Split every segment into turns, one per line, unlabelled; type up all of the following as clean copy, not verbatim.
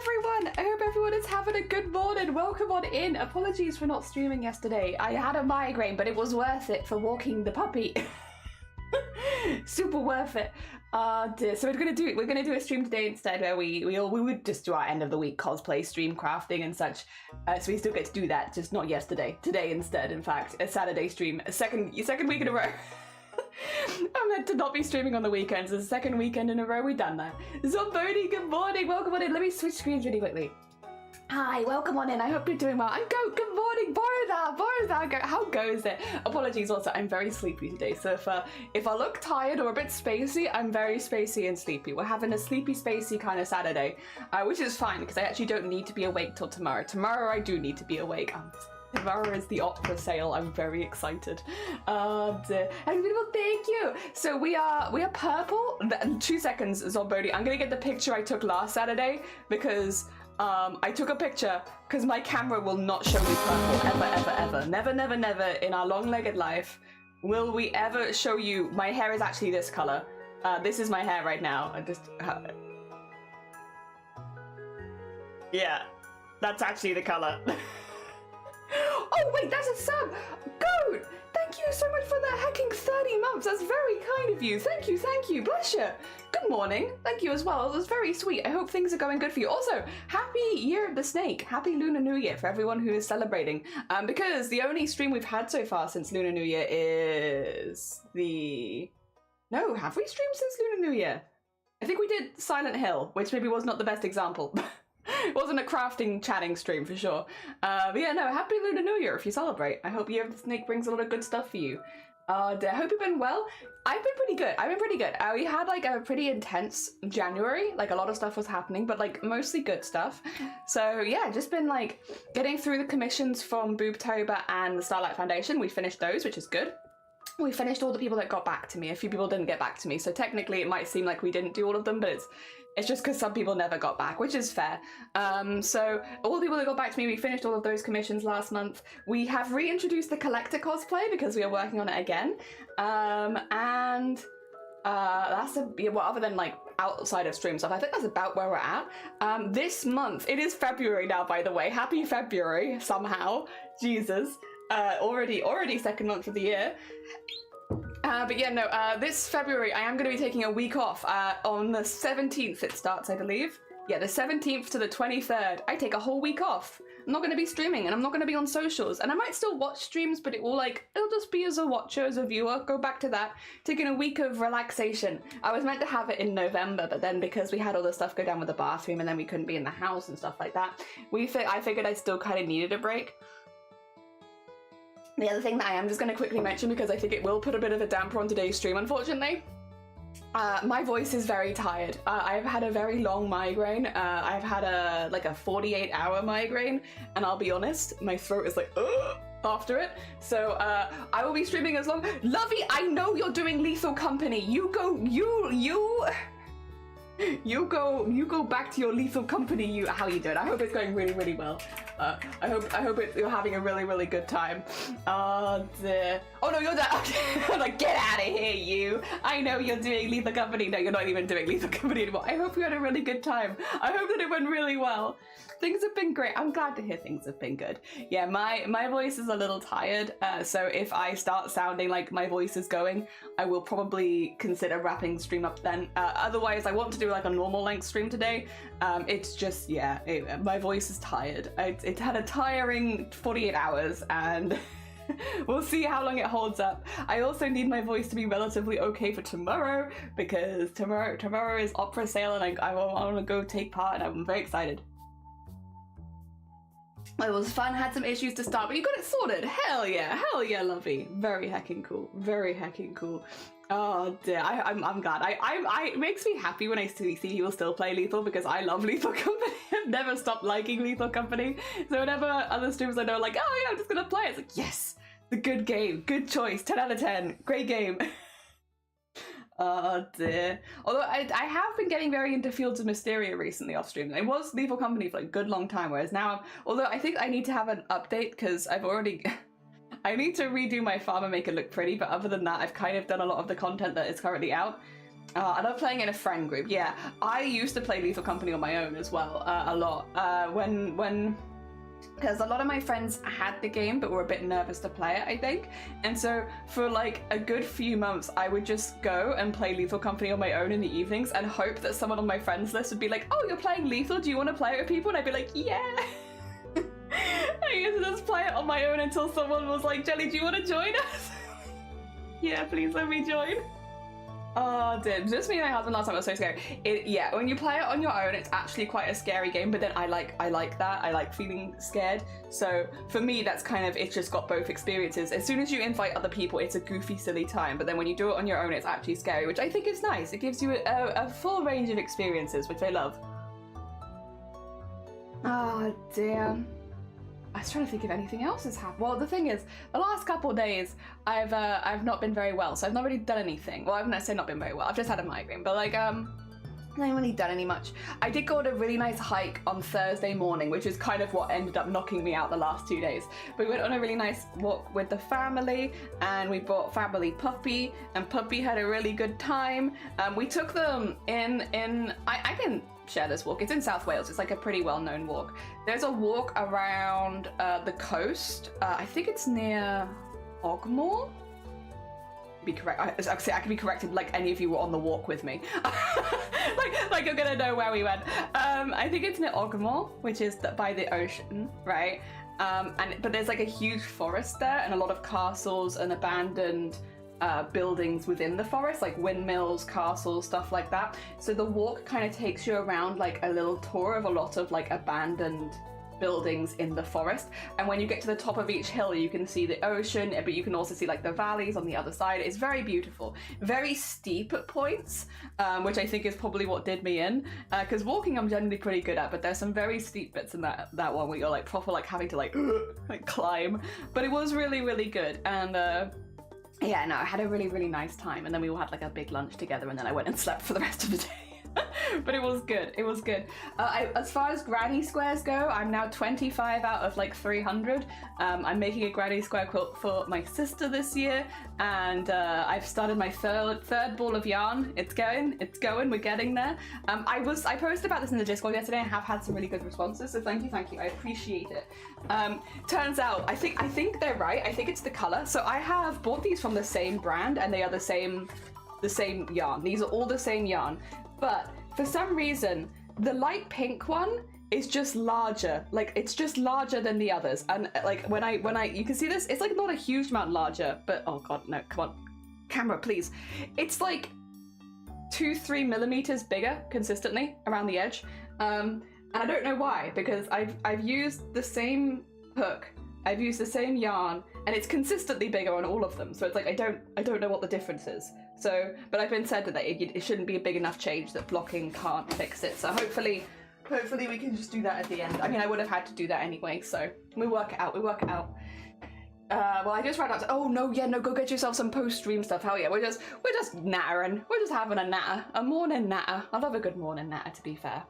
everyone! I hope everyone is having a good morning. Welcome on in. Apologies for not streaming yesterday. I had a migraine, but it was worth it for walking the puppy. Super worth it. So we're gonna do a stream today instead where we would just do our end of the week cosplay stream, crafting and such. So we still get to do that, just not yesterday. Today instead, in fact, a Saturday stream, a second week in a row. I'm meant to not be streaming on the weekends. It's the second weekend in a row we've done that. Zomboni, good morning. Welcome on in. Let me switch screens really quickly. Hi, welcome on in. I hope you're doing well. Good morning, Boris. How goes it? Apologies also, I'm very sleepy today. So if I look tired or a bit spacey, I'm very spacey and sleepy. We're having a sleepy, spacey kind of Saturday, which is fine because I actually don't need to be awake till tomorrow. Tomorrow I do need to be awake. Tomorrow is the opera sale. I'm very excited. And beautiful, thank you. So we are purple. 2 seconds, Zomboni. I'm gonna get the picture I took last Saturday because I took a picture because my camera will not show me purple ever. Never in our long-legged life will we ever show you. My hair is actually this color. This is my hair right now. Yeah, that's actually the color. Oh wait, that's a sub! Goat! Thank you so much for the hacking 30 months. That's very kind of you. Thank you. Bless you. Good morning. Thank you as well. It was very sweet. I hope things are going good for you. Also, happy Year of the Snake. Happy Lunar New Year for everyone who is celebrating. Because the only stream we've had so far since Lunar New Year is the... No, have we streamed since Lunar New Year? I think we did Silent Hill, which maybe was not the best example. It wasn't a crafting chatting stream for sure. But yeah, no, happy Lunar New Year if you celebrate. I hope Year of the Snake brings a lot of good stuff for you. I hope you've been well. I've been pretty good. We had like a pretty intense January. Like a lot of stuff was happening, but like mostly good stuff. So yeah, just been like getting through the commissions from Boobtober and the Starlight Foundation. We finished those, which is good. We finished all the people that got back to me. A few people didn't get back to me. So technically it might seem like we didn't do all of them, but it's just because some people never got back, which is fair. So all the people that got back to me, we finished all of those commissions last month. We have reintroduced the collector cosplay because we are working on it again. That's other than like outside of stream stuff, I think that's about where we're at. This month, it is February now, by the way. Happy February, somehow. Jesus. Already second month of the year. But yeah, no, this February I am going to be taking a week off. On the 17th it starts, I believe. Yeah, the 17th to the 23rd. I take a whole week off. I'm not going to be streaming and I'm not going to be on socials. And I might still watch streams, but it'll just be as a watcher, as a viewer. Go back to that. Taking a week of relaxation. I was meant to have it in November, but then because we had all the stuff go down with the bathroom and then we couldn't be in the house and stuff like that, I figured I still kind of needed a break. The other thing that I am just going to quickly mention, because I think it will put a bit of a damper on today's stream, unfortunately. My voice is very tired. I've had a very long migraine. I've had a 48-hour migraine, and I'll be honest, my throat is like, ugh, after it. So I will be streaming as long. Lovey, I know you're doing Lethal Company. You go back to your Lethal Company. How are you doing? I hope it's going really, really well. I hope you're having a really, really good time. Oh no, you're not. I'm like, get out of here, you. I know you're doing Lethal Company. No, you're not even doing Lethal Company anymore. I hope you had a really good time. I hope that it went really well. Things have been great. I'm glad to hear things have been good. Yeah, my voice is a little tired, so if I start sounding like my voice is going, I will probably consider wrapping the stream up then. Otherwise, I want to do like a normal length stream today. It's just, yeah, my voice is tired. It had a tiring 48 hours and we'll see how long it holds up. I also need my voice to be relatively okay for tomorrow because tomorrow is opera sale and I want to go take part and I'm very excited. It was fun, had some issues to start, but you got it sorted. Hell yeah, Lovey. Very heckin' cool. Oh dear, I'm glad. It makes me happy when I see people still play Lethal because I love Lethal Company. I've never stopped liking Lethal Company. So whenever other streamers I know like, oh yeah, I'm just gonna play it. It's like, yes, the good game, good choice, 10 out of 10, great game. Oh dear. Although I have been getting very into Fields of Mysteria recently off stream. It was Lethal Company for a good long time, whereas now, although I think I need to have an update because I need to redo my farm and make it look pretty, but other than that, I've kind of done a lot of the content that is currently out. I love playing in a friend group. Yeah, I used to play Lethal Company on my own as well, a lot. Because a lot of my friends had the game but were a bit nervous to play it, I think. And so for like a good few months, I would just go and play Lethal Company on my own in the evenings and hope that someone on my friends list would be like, oh, you're playing Lethal, do you want to play it with people? And I'd be like, yeah. I used to just play it on my own until someone was like, Jelly, do you want to join us? Yeah, please let me join. Oh, dude, just me and my husband last time, it was so scary. Yeah, when you play it on your own, it's actually quite a scary game, but then I like that. I like feeling scared. So for me, that's kind of, it's just got both experiences. As soon as you invite other people, it's a goofy, silly time, but then when you do it on your own, it's actually scary, which I think is nice. It gives you a full range of experiences, which I love. Oh, dear. I was trying to think if anything else has happened. Well, the thing is, the last couple of days, I've not been very well, so I've not really done anything. Well, I wouldn't say not been very well. I've just had a migraine, but like, I haven't really done any much. I did go on a really nice hike on Thursday morning, which is kind of what ended up knocking me out the last 2 days. But we went on a really nice walk with the family, and we brought family Puppy, and Puppy had a really good time. We took them I can share this walk. It's in South Wales. It's like a pretty well-known walk. There's a walk around the coast. I think it's near Ogmore. Be correct. I can be corrected. Like any of you were on the walk with me. like you're gonna know where we went. I think it's near Ogmore, which is by the ocean, right? But there's like a huge forest there, and a lot of castles and abandoned buildings within the forest, like windmills, castles, stuff like that. So the walk kind of takes you around like a little tour of a lot of like abandoned buildings in the forest, and when you get to the top of each hill you can see the ocean, but you can also see like the valleys on the other side. It's very beautiful, very steep at points, which I think is probably what did me in, because walking I'm generally pretty good at, but there's some very steep bits in that one where you're like proper like having to like climb, but it was really, really good. And yeah, no, I had a really, really nice time, and then we all had like a big lunch together, and then I went and slept for the rest of the day. But it was good. It was good. As far as granny squares go, I'm now 25 out of like 300. I'm making a granny square quilt for my sister this year, and I've started my third ball of yarn. It's going. We're getting there. I posted about this in the Discord yesterday and have had some really good responses. So thank you. I appreciate it. Turns out, I think they're right. I think it's the color. So I have bought these from the same brand, and they are the same yarn. These are all the same yarn. But for some reason, the light pink one is just larger. Like, it's just larger than the others. And like when I you can see this, it's like not a huge amount larger, but oh god, no, come on. Camera, please. It's like 2-3 millimeters bigger consistently around the edge. And I don't know why, because I've used the same hook, I've used the same yarn, and it's consistently bigger on all of them. So it's like I don't know what the difference is. So, but I've been said that it shouldn't be a big enough change, that blocking can't fix it. So hopefully we can just do that at the end. I mean, I would have had to do that anyway, so we work it out. Well, I just ran out to, oh no, yeah, no, go get yourself some post-stream stuff. Hell yeah, we're just nattering. We're just having a natter, a morning natter. I love a good morning natter, to be fair.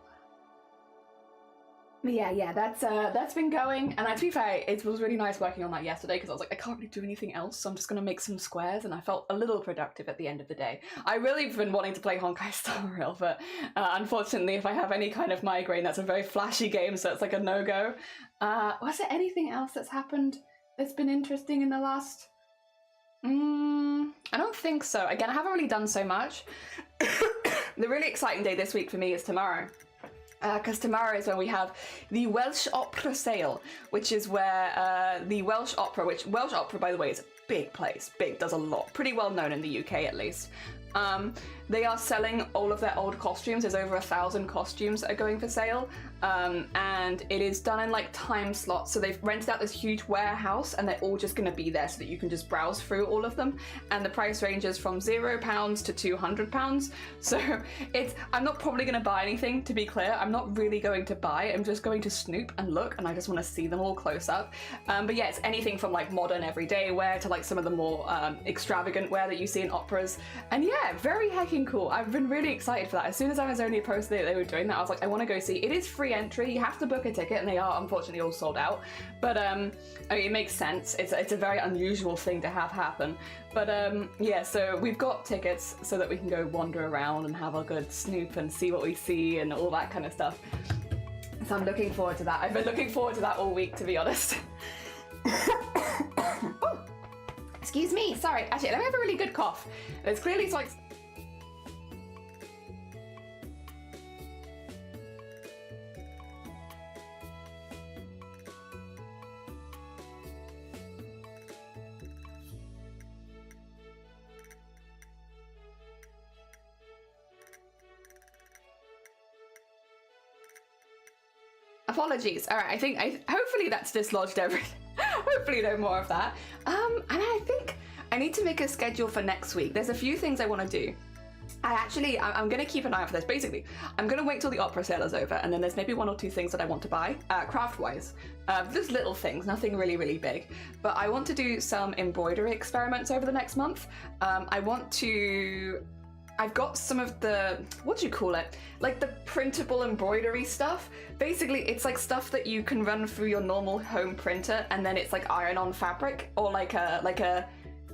But yeah, that's been going, and to be fair, it was really nice working on that yesterday, because I was like, I can't really do anything else, so I'm just gonna make some squares, and I felt a little productive at the end of the day. I really have been wanting to play Honkai Star Rail, but unfortunately, if I have any kind of migraine, that's a very flashy game, so it's like a no-go. Was there anything else that's happened that's been interesting in the last... I don't think so. Again, I haven't really done so much. The really exciting day this week for me is tomorrow. Because tomorrow is when we have the Welsh Opera sale, which is where the Welsh Opera, which Welsh Opera, by the way, is a big place, does a lot, pretty well known in the UK at least. They are selling all of their old costumes. There's over 1,000 costumes that are going for sale, and it is done in like time slots. So they've rented out this huge warehouse, and they're all just going to be there so that you can just browse through all of them. And the price ranges from £0 to £200. So I'm not probably going to buy anything, to be clear. I'm not really going to buy. I'm just going to snoop and look, and I just want to see them all close up. But yeah, it's anything from like modern everyday wear to like some of the more extravagant wear that you see in operas. And yeah, very heckin' looking cool. I've been really excited for that. As soon as Amazonia posted that they were doing that, I was like, I want to go see. It is free entry. You have to book a ticket, and they are unfortunately all sold out. But I mean, it makes sense. It's a very unusual thing to have happen. But yeah, so we've got tickets so that we can go wander around and have a good snoop and see what we see and all that kind of stuff. So I'm looking forward to that. I've been looking forward to that all week, to be honest. Oh, excuse me, sorry. Actually, let me have a really good cough. It's clearly like... Apologies. All right, hopefully that's dislodged everything. Hopefully no more of that. And I think I need to make a schedule for next week. There's a few things I want to do. I'm going to keep an eye out for this. Basically, I'm going to wait till the opera sale is over, and then there's maybe 1 or 2 things that I want to buy, craft-wise. Just little things, nothing really, really big. But I want to do some embroidery experiments over the next month. I've got some of the, what do you call it? Like the printable embroidery stuff. Basically, it's like stuff that you can run through your normal home printer, and then it's like iron-on fabric, or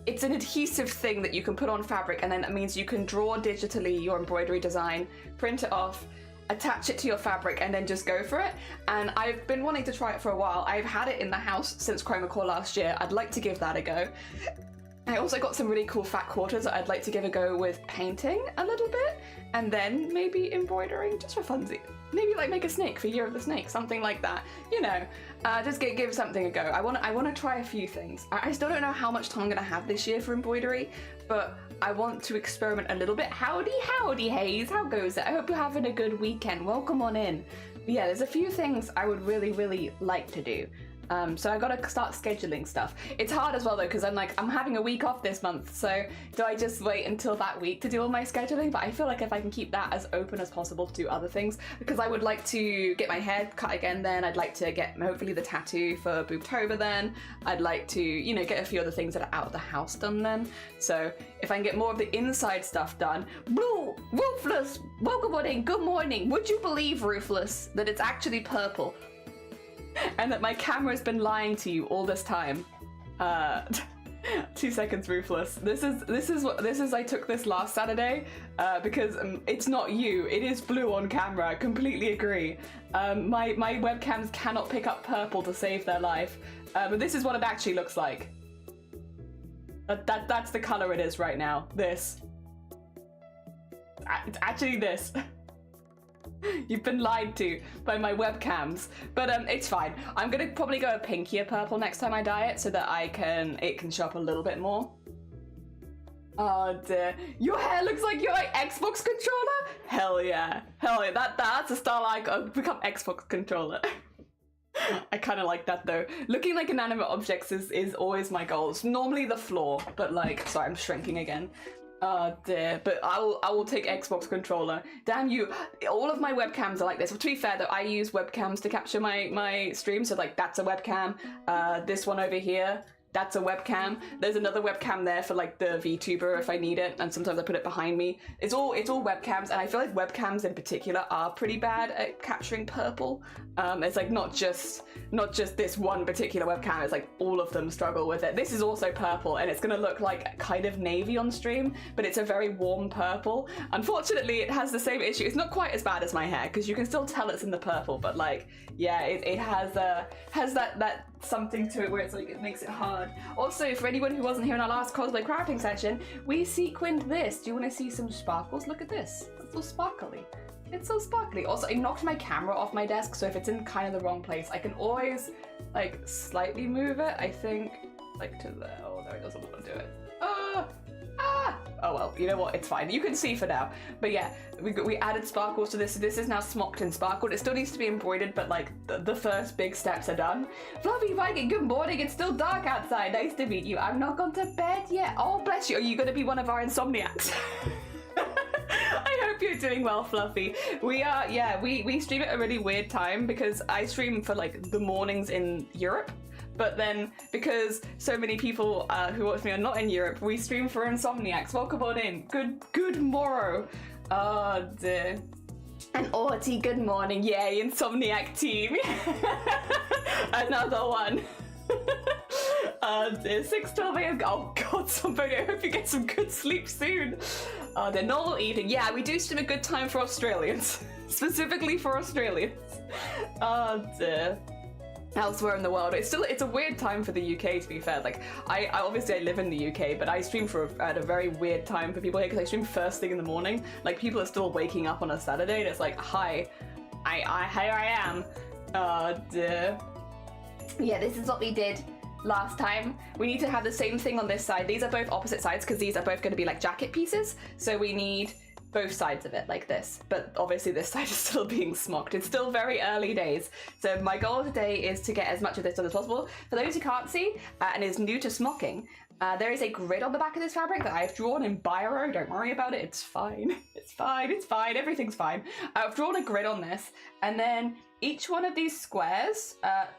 it's an adhesive thing that you can put on fabric, and then that means you can draw digitally your embroidery design, print it off, attach it to your fabric, and then just go for it. And I've been wanting to try it for a while. I've had it in the house since ChromaCore last year. I'd like to give that a go. I also got some really cool fat quarters that I'd like to give a go with painting a little bit, and then maybe embroidering just for funsies. Maybe like make a snake for Year of the Snake, something like that. You know, just give something a go. I want to try a few things. I still don't know how much time I'm gonna have this year for embroidery, but I want to experiment a little bit. Howdy, Hayes. How goes it? I hope you're having a good weekend. Welcome on in. But yeah, there's a few things I would really, really like to do. So I gotta start scheduling stuff. It's hard as well though, because I'm having a week off this month, so do I just wait until that week to do all my scheduling? But I feel like if I can keep that as open as possible to do other things, because I would like to get my hair cut again then, I'd like to get hopefully the tattoo for Boobtober then, I'd like to, you know, get a few other things that are out of the house done then. So if I can get more of the inside stuff done. Blue, Ruthless, welcome on in, good morning. Would you believe, Ruthless, that it's actually purple? And that my camera's been lying to you all this time. 2 seconds, Ruthless. I took this last Saturday because it's not you. It is blue on camera. I completely agree. My webcams cannot pick up purple to save their life. But this is what it actually looks like. That's the color it is right now. This. It's actually this. You've been lied to by my webcams, but it's fine. I'm gonna probably go a pinkier purple next time I dye it so that it can show up a little bit more. Oh dear, your hair looks like your Xbox controller? Hell yeah, that's a style I could become Xbox controller. I kind of like that though. Looking like inanimate objects is always my goal. It's normally the floor, but like, sorry, I'm shrinking again. Oh dear, but I will take Xbox controller. Damn you, all of my webcams are like this. Well, to be fair though, I use webcams to capture my stream, so like that's a webcam. This one over here, that's a webcam. There's another webcam there for like the VTuber if I need it, and sometimes I put it behind me. It's all webcams, and I feel like webcams in particular are pretty bad at capturing purple. It's like not just this one particular webcam, it's like all of them struggle with it. This is also purple, and it's gonna look like kind of navy on stream, but it's a very warm purple. Unfortunately, it has the same issue. It's not quite as bad as my hair, because you can still tell it's in the purple, but like, yeah, it has that something to it where it's like, it makes it hard. Also, for anyone who wasn't here in our last cosplay crafting session, we sequined this. Do you want to see some sparkles? Look at this. It's so sparkly. It's so sparkly. Also, I knocked my camera off my desk, so if it's in kind of the wrong place, I can always like slightly move it. I think like to there. Oh, there, it doesn't want to do it. Oh well, you know what? It's fine. You can see for now. But yeah, we added sparkles to this. This is now smocked and sparkled. It still needs to be embroidered, but like the first big steps are done. Fluffy Viking, good morning. It's still dark outside. Nice to meet you. I've not gone to bed yet. Oh, bless you. Are you going to be one of our insomniacs? I hope you're doing well, Fluffy. We are, yeah, we stream at a really weird time because I stream for like the mornings in Europe, But then, because so many people who watch me are not in Europe, we stream for Insomniacs. Welcome on in. Good morrow. Oh dear. And Arty, good morning. Yay, Insomniac team. Another one. 6:12 a.m. Oh god, somebody, I hope you get some good sleep soon. The normal evening. Yeah, we do stream a good time for Australians. Specifically for Australians. Oh dear. Elsewhere in the world, it's a weird time for the UK, to be fair. Like, I obviously I live in the UK, but I stream at a very weird time for people here because I stream first thing in the morning. Like, people are still waking up on a Saturday, and it's like, hi, here I am. Dear. Yeah, this is what we did last time. We need to have the same thing on this side. These are both opposite sides because these are both going to be like jacket pieces. So we need both sides of it like this, but obviously this side is still being smocked. It's still very early days. So my goal today is to get as much of this done as possible. For those who can't see and is new to smocking, there is a grid on the back of this fabric that I've drawn in Biro. Don't worry about it, it's fine. It's fine, everything's fine. I've drawn a grid on this, and then each one of these squares,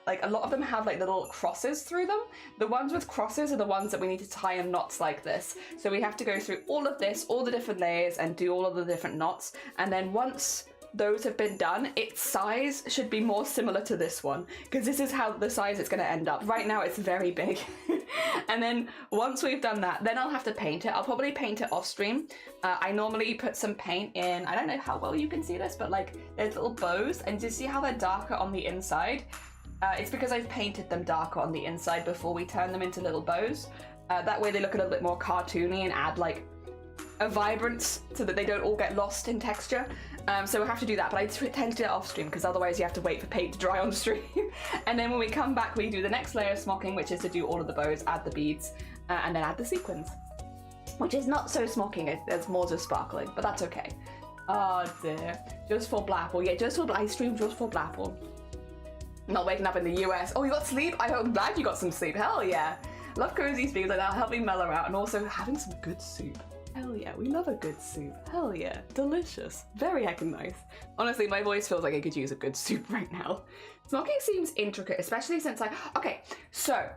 like a lot of them have like little crosses through them. The ones with crosses are the ones that we need to tie in knots like this. So we have to go through all of this, all the different layers, and do all of the different knots. And then once those have been done, its size should be more similar to this one, because this is how the size it's going to end up. Right now it's very big. And then once we've done that, then I'll have to paint it. I'll probably paint it off stream. I normally put some paint in, I don't know how well you can see this, but like there's little bows, and do you see how they're darker on the inside? It's because I've painted them darker on the inside before we turn them into little bows. That way they look a little bit more cartoony and add like a vibrance so that they don't all get lost in texture. So we'll have to do that, but I tend to do it off stream because otherwise you have to wait for paint to dry on stream. And then when we come back, we do the next layer of smocking, which is to do all of the bows, add the beads, and then add the sequins. Which is not so smocking, it's more just sparkling, but that's okay. Oh dear. Just for Blapple. Yeah, I stream just for Blapple. Not waking up in the US. Oh, you got sleep? I'm glad you got some sleep. Hell yeah. Love cozy speaks like that'll help me mellow out, and also having some good soup. Hell yeah, we love a good soup. Hell yeah, delicious. Very heckin' nice. Honestly, my voice feels like it could use a good soup right now. Smocking seems intricate, especially since okay, so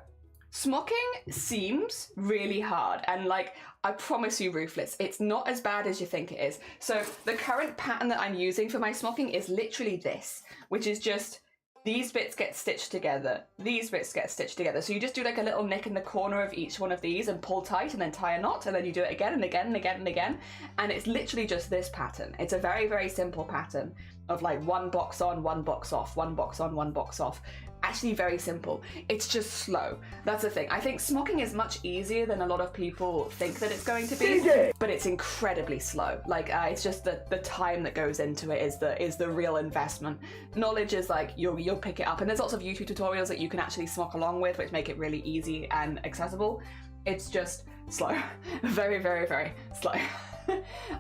smocking seems really hard, and like, I promise you, Ruthless, it's not as bad as you think it is. So the current pattern that I'm using for my smocking is literally this, which is just these bits get stitched together, these bits get stitched together. So you just do like a little nick in the corner of each one of these and pull tight and then tie a knot, and then you do it again and again and again and again. And it's literally just this pattern. It's a very, very simple pattern of like one box on, one box off, one box on, one box off. Actually very simple. It's just slow. That's the thing. I think smocking is much easier than a lot of people think that it's going to be, but it's incredibly slow. Like it's just the time that goes into it is the real investment. Knowledge is like you'll pick it up, and there's lots of YouTube tutorials that you can actually smock along with, which make it really easy and accessible. It's just slow. Very, very, very slow.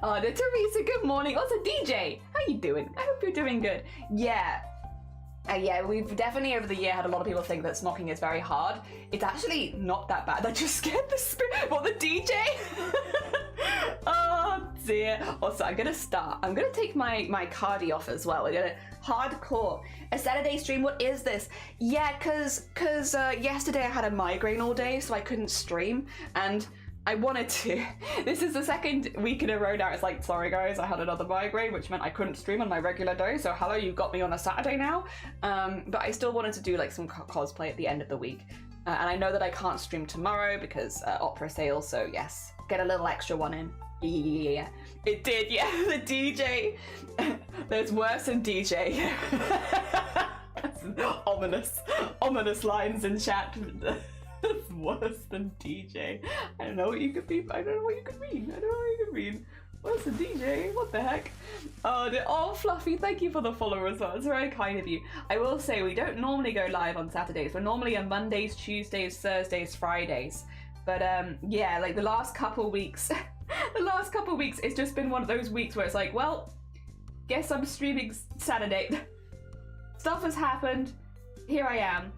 Oh, Teresa, good morning. Also, DJ, how you doing? I hope you're doing good. Yeah. Yeah, we've definitely over the year had a lot of people think that smocking is very hard. It's actually not that bad. That just scared the spirit. What, the DJ? Oh dear. Also, I'm gonna take my cardi off as well. We're gonna hardcore. A Saturday stream, what is this? Yeah, cause yesterday I had a migraine all day, so I couldn't stream, and I wanted to. This is the second week in a row now. It's like, sorry guys, I had another migraine, which meant I couldn't stream on my regular day. So hello, you've got me on a Saturday now. But I still wanted to do like some cosplay at the end of the week. And I know that I can't stream tomorrow because opera sale. So yes, get a little extra one in. Yeah, it did. Yeah, the DJ. There's worse than DJ. ominous lines in chat. That's worse than DJ. I don't know what you could mean. I don't know what you could mean. What's a DJ? What the heck? Oh, Fluffy, thank you for the follow as well. It's very kind of you. I will say we don't normally go live on Saturdays. We're normally on Mondays, Tuesdays, Thursdays, Fridays. But yeah, like the last couple weeks, it's just been one of those weeks where it's like, well, guess I'm streaming Saturday. Stuff has happened. Here I am.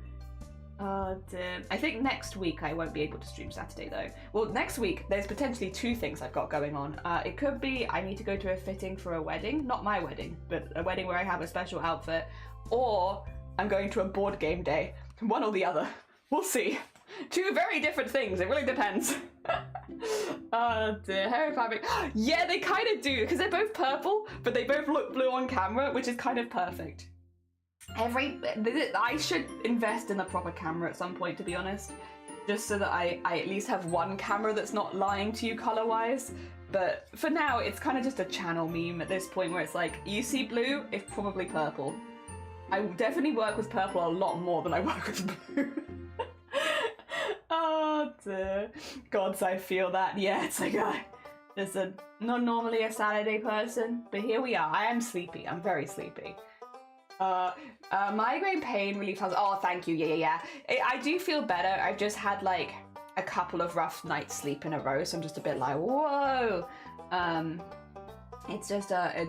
Dear. I think next week I won't be able to stream Saturday though. Well, next week there's potentially two things I've got going on. It could be I need to go to a fitting for a wedding, not my wedding, but a wedding where I have a special outfit, or I'm going to a board game day. One or the other. We'll see. Two very different things. It really depends. Oh dear, hair fabric. Yeah, they kind of do, because they're both purple, but they both look blue on camera, which is kind of perfect. I should invest in a proper camera at some point, to be honest, just so that I at least have one camera that's not lying to you color-wise. But for now, it's kind of just a channel meme at this point, where it's like, you see blue, it's probably purple. I definitely work with purple a lot more than I work with blue. Oh dear. Gods, I feel that. Yeah, it's like not normally a Saturday person, but here we are. I am sleepy. I'm very sleepy. Migraine pain relief has. Oh, thank you. Yeah. I do feel better. I've just had like a couple of rough nights sleep in a row, so I'm just a bit like, whoa. It's just a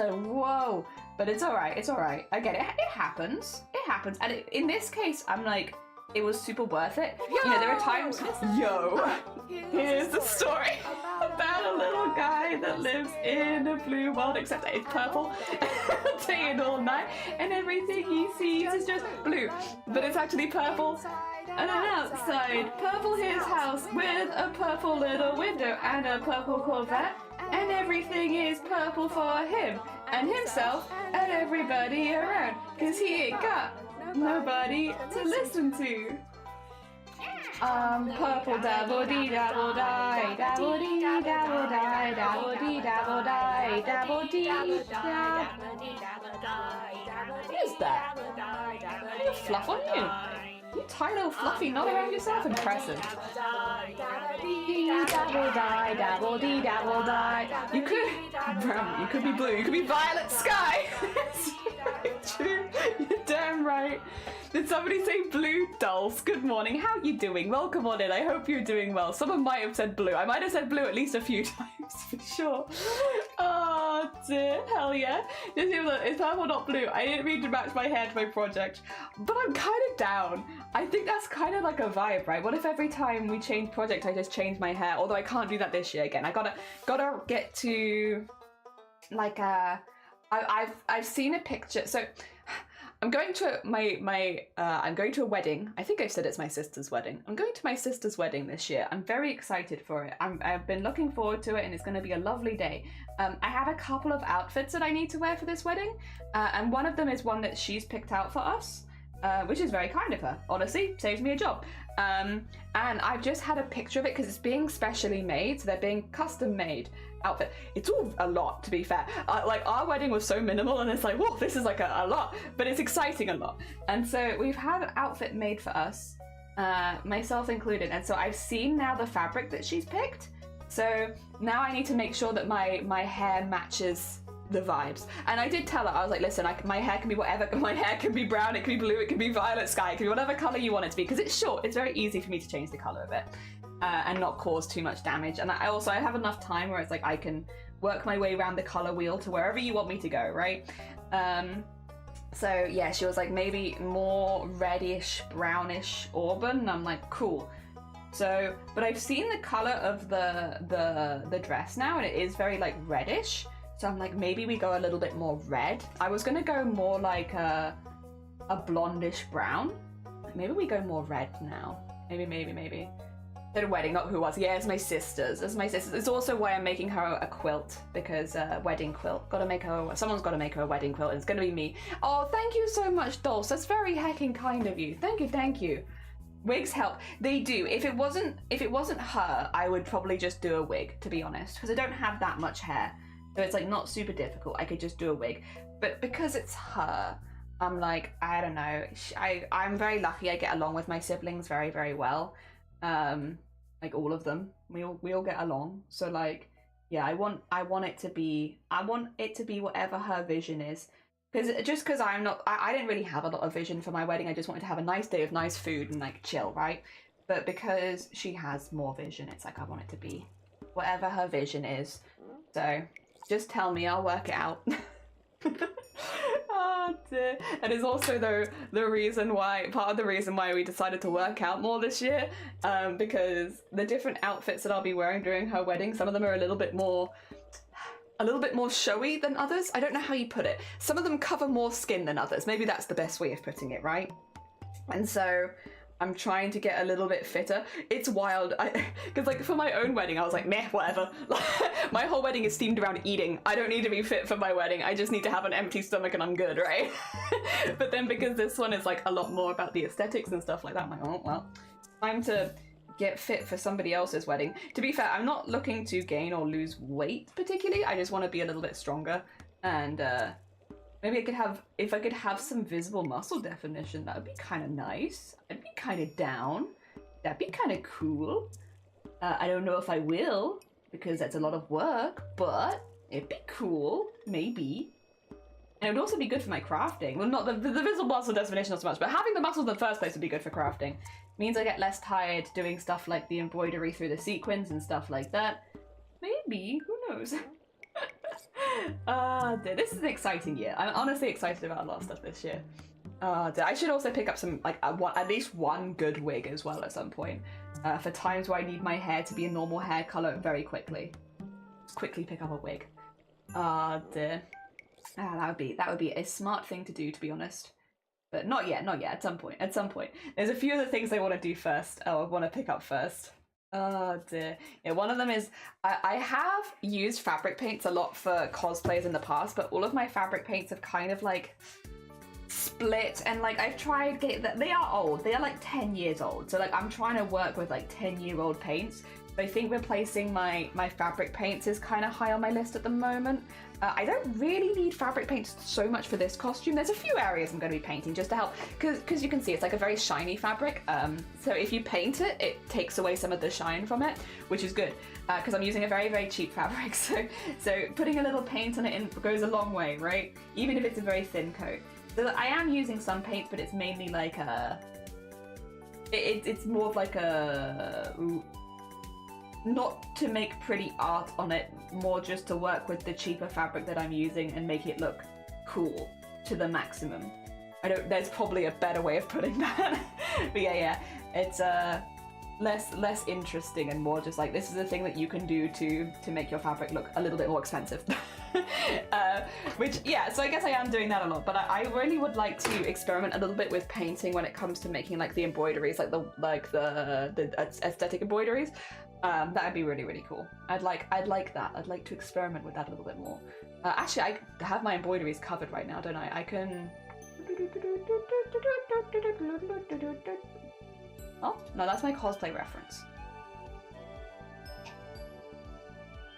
whoa. But it's all right. It's all right. I get it. It happens. It happens. And in this case, I'm like, it was super worth it. Yo! You know, there are times. Here's the story about a little guy that lives in a blue world, except it's purple, day and all night, and everything he sees is just blue. But it's actually purple. And then outside, purple his house with a purple little window and a purple Corvette, and everything is purple for him and himself and everybody around, 'cause he ain't got nobody to listen to. Purple dabble dee dabble die, dabble dee dabble die, dabble dee dabble die, dabble dee dabble. What is that? What a fluff on you. You tiny little fluffy knot around yourself. Impressive. Dabble die, dabble dee dabble die. You could be blue, you could be violet sky. It's true. You're damn right. Did somebody say blue? Dulce, good morning. How are you doing? Welcome on in. I hope you're doing well. Someone might have said blue. I might have said blue at least a few times for sure. Oh dear, hell yeah. It's purple, not blue. I didn't mean to match my hair to my project, but I'm kind of down. I think that's kind of like a vibe, right? What if every time we change project, I just change my hair? Although I can't do that this year again. I gotta get to like I've seen a picture. So I'm going to I'm going to a wedding. I think I've said it's my sister's wedding. I'm going to my sister's wedding this year. I'm very excited for it. I've been looking forward to it, and it's going to be a lovely day. I have a couple of outfits that I need to wear for this wedding, and one of them is one that she's picked out for us, which is very kind of her. Honestly, saves me a job. And I've just had a picture of it because it's being specially made, so they're being custom made outfit. It's all a lot, to be fair. Like, our wedding was so minimal, and it's like, whoa, this is like a lot, but it's exciting a lot. And so we've had an outfit made for us, myself included, and so I've seen now the fabric that she's picked. So now I need to make sure that my hair matches the vibes. And I did tell her, I was like, listen, my hair can be whatever. My hair can be brown, it can be blue, it can be violet sky, it can be whatever color you want it to be, because it's short. It's very easy for me to change the color of it and not cause too much damage. And I have enough time where it's like I can work my way around the color wheel to wherever you want me to go, right? So yeah, she was like, maybe more reddish, brownish auburn, and I'm like, cool. So, but I've seen the color of the dress now, and it is very like reddish. So I'm like, maybe we go a little bit more red. I was gonna go more like a blondish brown. Maybe we go more red now. Maybe. At a wedding, not who was. Yeah, it's my sister's. It's also why I'm making her a quilt, because wedding quilt. Someone's got to make her a wedding quilt, and it's gonna be me. Oh, thank you so much, Dulce. That's very heckin' kind of you. Thank you. Wigs help. They do. If it wasn't her, I would probably just do a wig, to be honest, because I don't have that much hair. So it's like not super difficult. I could just do a wig. But because it's her, I'm like, I don't know. I'm very lucky. I get along with my siblings very, very well. Like all of them. We all get along. So like, yeah, I want it to be whatever her vision is. Because I didn't really have a lot of vision for my wedding. I just wanted to have a nice day of nice food and like chill, right? But because she has more vision, it's like I want it to be whatever her vision is. So just tell me, I'll work it out. Oh dear. And it's also part of the reason why we decided to work out more this year, because the different outfits that I'll be wearing during her wedding, some of them are a little bit more showy than others. I don't know how you put it. Some of them cover more skin than others. Maybe that's the best way of putting it, right? And so I'm trying to get a little bit fitter. It's wild. Because like for my own wedding, I was like, meh, whatever. My whole wedding is themed around eating. I don't need to be fit for my wedding. I just need to have an empty stomach and I'm good, right? But then because this one is like a lot more about the aesthetics and stuff like that, I'm like, oh, well, time to get fit for somebody else's wedding. To be fair, I'm not looking to gain or lose weight particularly. I just want to be a little bit stronger. And maybe I could have, if I could have some visible muscle definition, that would be kind of nice. I'd be kind of down. That'd be kind of cool. I don't know if I will, because that's a lot of work, but it'd be cool, maybe. And it would also be good for my crafting. Well, not the visible muscle definition, not so much, but having the muscles in the first place would be good for crafting. Means I get less tired doing stuff like the embroidery through the sequins and stuff like that. Maybe, who knows? This is an exciting year. I'm honestly excited about a lot of stuff this year. I should also pick up some, like, at least one good wig as well at some point. For times where I need my hair to be a normal hair color very quickly. Just quickly pick up a wig. That would be a smart thing to do, to be honest. But not yet, at some point. There's a few other things I want to do first. I want to pick up first. Oh dear. Yeah, one of them is, I have used fabric paints a lot for cosplays in the past, but all of my fabric paints have kind of like split, and like I've tried they are old. They are like 10 years old. So like I'm trying to work with like 10-year-old paints. But I think replacing my fabric paints is kind of high on my list at the moment. I don't really need fabric paints so much for this costume. There's a few areas I'm going to be painting just to help, because you can see it's like a very shiny fabric. So if you paint it, it takes away some of the shine from it, which is good, because I'm using a very, very cheap fabric. So putting a little paint on it goes a long way, right? Even if it's a very thin coat. So I am using some paint, but it's mainly like it's more of like a... not to make pretty art on it, more just to work with the cheaper fabric that I'm using and make it look cool to the maximum. There's probably a better way of putting that. But yeah, it's less interesting and more just like, this is a thing that you can do to make your fabric look a little bit more expensive. Which, yeah, so I guess I am doing that a lot, but I really would like to experiment a little bit with painting when it comes to making like the embroideries, like the aesthetic embroideries. That'd be really, really cool. I'd like that. I'd like to experiment with that a little bit more. Actually, I have my embroideries covered right now, don't I? I can... Oh, no, that's my cosplay reference.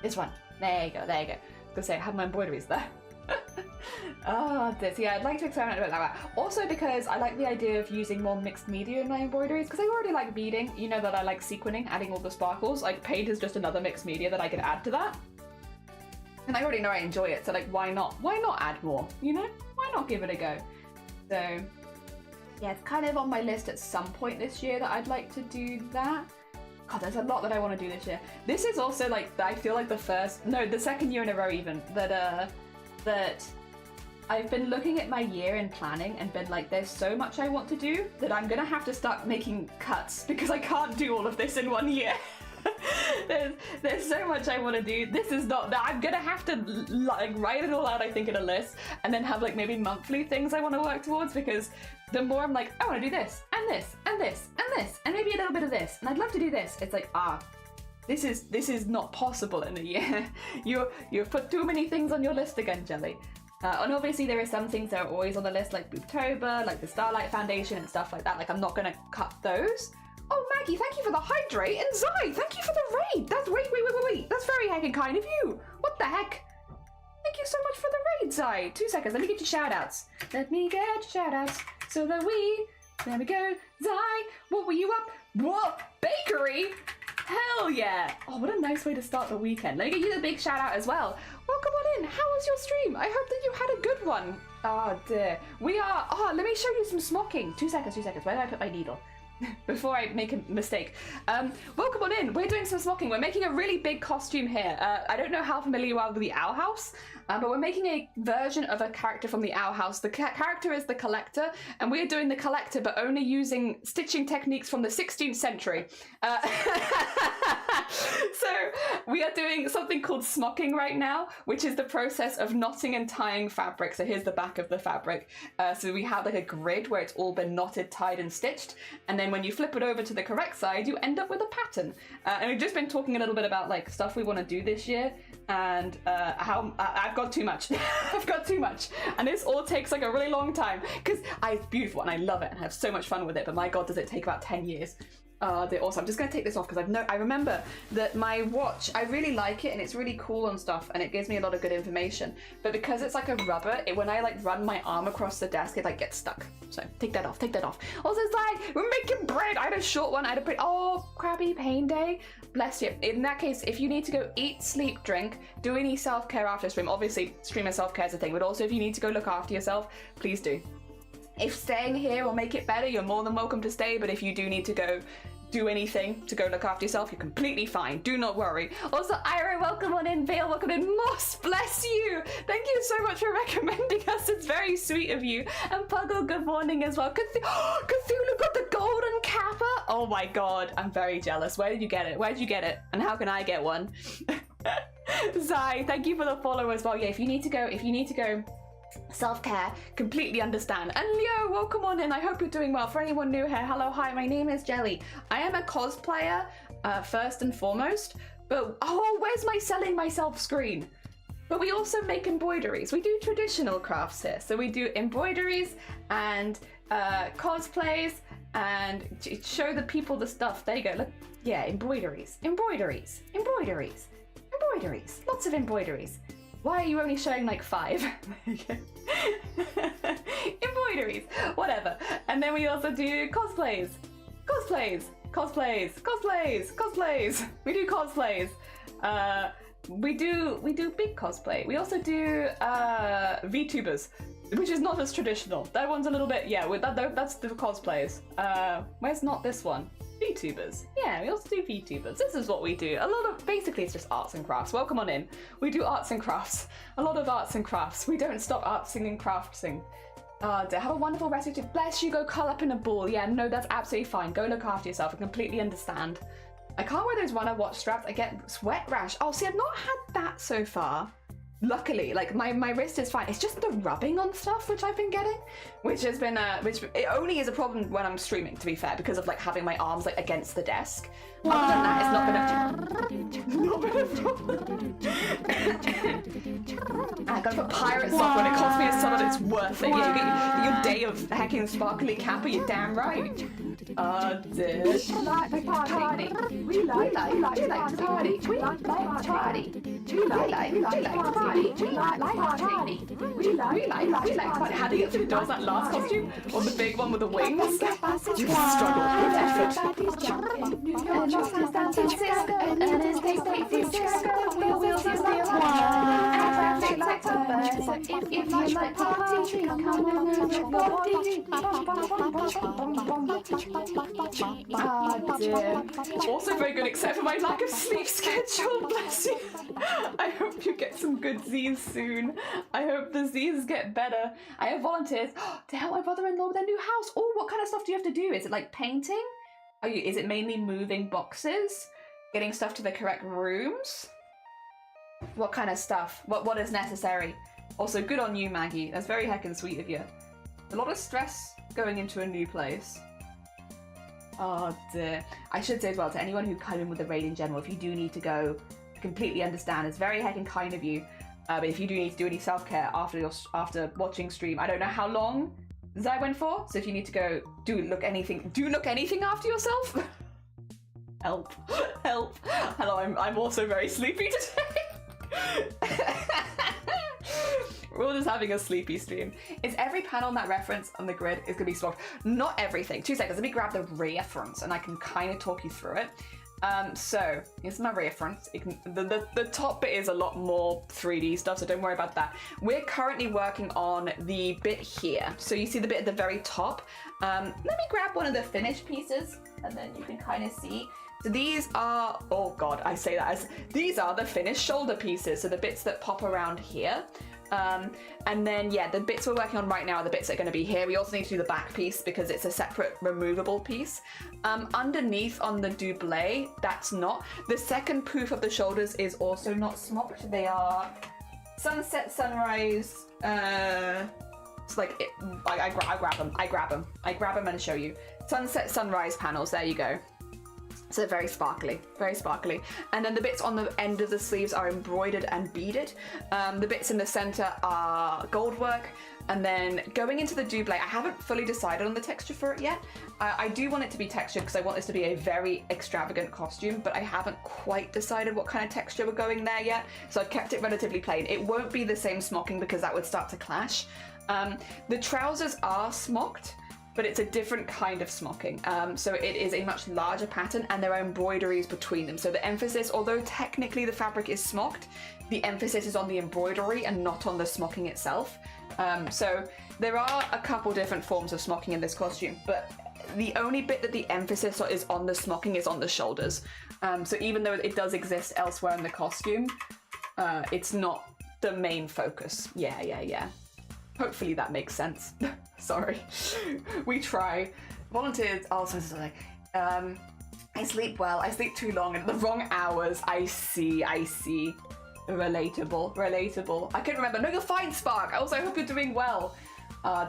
This one. There you go. I was gonna say, I have my embroideries there. Yeah, I'd like to experiment a bit like that. Also because I like the idea of using more mixed media in my embroideries, because I already like beading. You know that I like sequinning, adding all the sparkles. Like, paint is just another mixed media that I could add to that. And I already know I enjoy it, so like, why not? Why not add more, you know? Why not give it a go? So, yeah, it's kind of on my list at some point this year that I'd like to do that. God, there's a lot that I want to do this year. This is also like, I feel like the second year in a row even, that I've been looking at my year in planning and been like, there's so much I want to do that I'm gonna have to start making cuts, because I can't do all of this in one year. there's so much I want to do. This is not that I'm gonna have to like write it all out, I think, in a list, and then have like maybe monthly things I want to work towards, because the more I'm like, I want to do this and this and this and this and maybe a little bit of this, and I'd love to do this, it's like, this is not possible in a year. You've put too many things on your list again, Jelly. And obviously there are some things that are always on the list, like Boobtober, like the Starlight Foundation and stuff like that. Like, I'm not gonna cut those. Oh, Maggie, thank you for the hydrate, and Zai, thank you for the raid. That's wait. That's very heckin' kind of you. What the heck? Thank you so much for the raid, Zai. 2 seconds, let me get your shout-outs. Let me get your shout-outs so that there we go. Zai, what were you up? What? Bakery? Hell yeah! Oh, what a nice way to start the weekend. Let me give you the big shout out as well. Welcome on in. How was your stream? I hope that you had a good one. Oh dear. We are... Oh, let me show you some smocking. 2 seconds. Where did I put my needle? Before I make a mistake. Welcome on in. We're doing some smocking. We're making a really big costume here. I don't know how familiar you are with the Owl House, but we're making a version of a character from the Owl House. The character is the Collector, and we're doing the Collector, but only using stitching techniques from the 16th century. So we are doing something called smocking right now, which is the process of knotting and tying fabric. So here's the back of the fabric. So we have like a grid where it's all been knotted, tied and stitched. And then when you flip it over to the correct side, you end up with a pattern. And we've just been talking a little bit about like stuff we want to do this year and how I've got too much. I've got too much. And this all takes like a really long time because it's beautiful and I love it and I have so much fun with it. But my God, does it take about 10 years. They're awesome. I'm just going to take this off because I remember that my watch, I really like it and it's really cool and stuff and it gives me a lot of good information. But because it's like a rubber, when I like run my arm across the desk, it like gets stuck. So take that off, take that off. Also, it's like, we're making bread. I had a short one. I had a pretty, oh, crappy pain day. Bless you. In that case, if you need to go eat, sleep, drink, do any self-care after stream, obviously stream and self-care is a thing, but also if you need to go look after yourself, please do. If staying here will make it better, you're more than welcome to stay, but if you do need to go do anything to go look after yourself, you're completely fine. Do not worry. Also, Ira, welcome on in. Vale, welcome in. Moss, bless you. Thank you so much for recommending us. It's very sweet of you. And Puggle, good morning as well. Cthulhu got the golden kappa. Oh my God, I'm very jealous. Where did you get it? Where did you get it? And how can I get one? Zai, thank you for the follow as well. Yeah, if you need to go self-care, completely understand. And Leo, welcome on in. I hope you're doing well. For anyone new here, hello, hi, my name is Jelly. I am a cosplayer, first and foremost, but where's my selling myself screen? But we also make embroideries. We do traditional crafts here. So we do embroideries and cosplays and show the people the stuff. There you go. Look, yeah, embroideries. Lots of embroideries. Why are you only showing like 5? Embroideries, whatever. And then we also do cosplays. We do cosplays. We do big cosplay. We also do VTubers, which is not as traditional. That one's a little bit, yeah, that's the cosplays. Where's not this one? VTubers. Yeah, we also do VTubers. This is what we do. A lot of, basically it's just arts and crafts. Welcome on in. We do arts and crafts. A lot of arts and crafts. We don't stop artsing and crafting. Have a wonderful rest of your day. Bless you, go curl up in a ball. Yeah, no, that's absolutely fine. Go look after yourself. I completely understand. I can't wear those runner watch straps. I get sweat rash. Oh, see, I've not had that so far. Luckily, like my wrist is fine. It's just the rubbing on stuff which I've been getting, which has been which it only is a problem when I'm streaming, to be fair, because of like having my arms like against the desk. Other than that, it's not been a problem. I gotta put pirate sock when it costs me a son, it's worth it. Yeah, you get your day of hacking sparkly kappa, you're damn right. Dish. We like to party. We like to party. We like to party. We like to party. We like to party. How do you get through the doors? That last costume? Or the big one with the wings? You struggle with effort. Also very good, except for my lack of sleep schedule. Bless you. I hope you get some good Z's soon. I hope the Z's get better. I have volunteers to help my brother-in-law with their new house. Oh, what kind of stuff do you have to do? Is it like painting? Is it mainly moving boxes? Getting stuff to the correct rooms? What kind of stuff? What is necessary? Also, good on you, Maggie. That's very heckin' sweet of you. A lot of stress going into a new place. Oh dear. I should say as well, to anyone who came in with the raid in general, if you do need to go, completely understand. It's very heckin' kind of you. But if you do need to do any self-care after watching stream, I don't know how long Zai went for, so if you need to go, do look anything after yourself. Help. Hello, I'm also very sleepy today. We're all just having a sleepy stream. Is every panel in that reference on the grid is gonna be swapped? Not everything. 2 seconds, let me grab the reference and I can kind of talk you through it. So here's my reference. The top bit is a lot more 3D stuff, so don't worry about that. We're currently working on the bit here. So you see the bit at the very top. Let me grab one of the finished pieces and then you can kind of see. So these are, oh God, I say that as, these are the finished shoulder pieces. So the bits that pop around here. And then, yeah, the bits we're working on right now are the bits that are going to be here. We also need to do the back piece because it's a separate removable piece. Underneath on the double, that's not. The second poof of the shoulders is also not smocked. They are sunset, sunrise. It's like, I grab them and show you. Sunset, sunrise panels, there you go. So very sparkly, very sparkly. And then the bits on the end of the sleeves are embroidered and beaded. The bits in the center are gold work. And then going into the double, I haven't fully decided on the texture for it yet. I do want it to be textured because I want this to be a very extravagant costume, but I haven't quite decided what kind of texture we're going there yet. So I've kept it relatively plain. It won't be the same smocking because that would start to clash. The trousers are smocked, but it's a different kind of smocking. So it is a much larger pattern and there are embroideries between them. So the emphasis, although technically the fabric is smocked, the emphasis is on the embroidery and not on the smocking itself. So there are a couple different forms of smocking in this costume, but the only bit that the emphasis is on the smocking is on the shoulders. So even though it does exist elsewhere in the costume, it's not the main focus. Yeah. Hopefully that makes sense. Sorry. We try. Volunteers also like, I sleep well, I sleep too long and at the wrong hours. I see. Relatable. I couldn't remember. No, you're fine, Spark. I also hope you're doing well.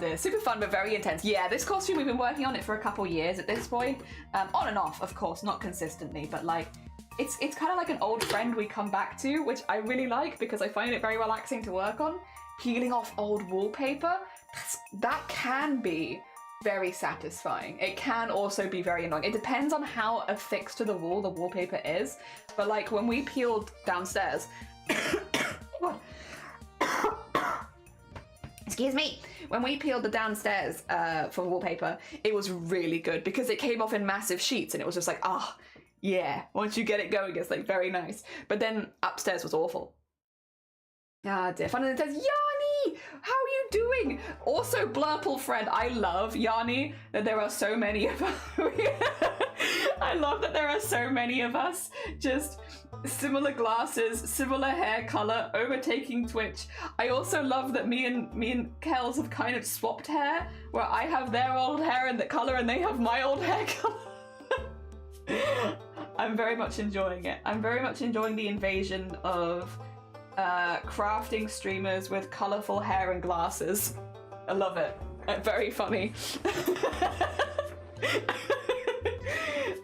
They're super fun but very intense. Yeah, this costume, we've been working on it for a couple years at this point. On and off, of course, not consistently, but like, it's kind of like an old friend we come back to, which I really like because I find it very relaxing to work on. Peeling off old wallpaper, that can be very satisfying. It can also be very annoying. It depends on how affixed to the wall the wallpaper is. But like when we peeled downstairs, excuse me, when we peeled the downstairs for wallpaper, it was really good because it came off in massive sheets and it was just like, yeah, once you get it going, it's like very nice. But then upstairs was awful. Dear fun, and it says, Yanni, how are you doing? Also, Blurple friend, I love Yanni that there are so many of us. I love that there are so many of us. Just similar glasses, similar hair color, overtaking Twitch. I also love that me and Kels have kind of swapped hair, where I have their old hair and the color, and they have my old hair color. I'm very much enjoying it. I'm very much enjoying the invasion of crafting streamers with colourful hair and glasses. I love it. Very funny.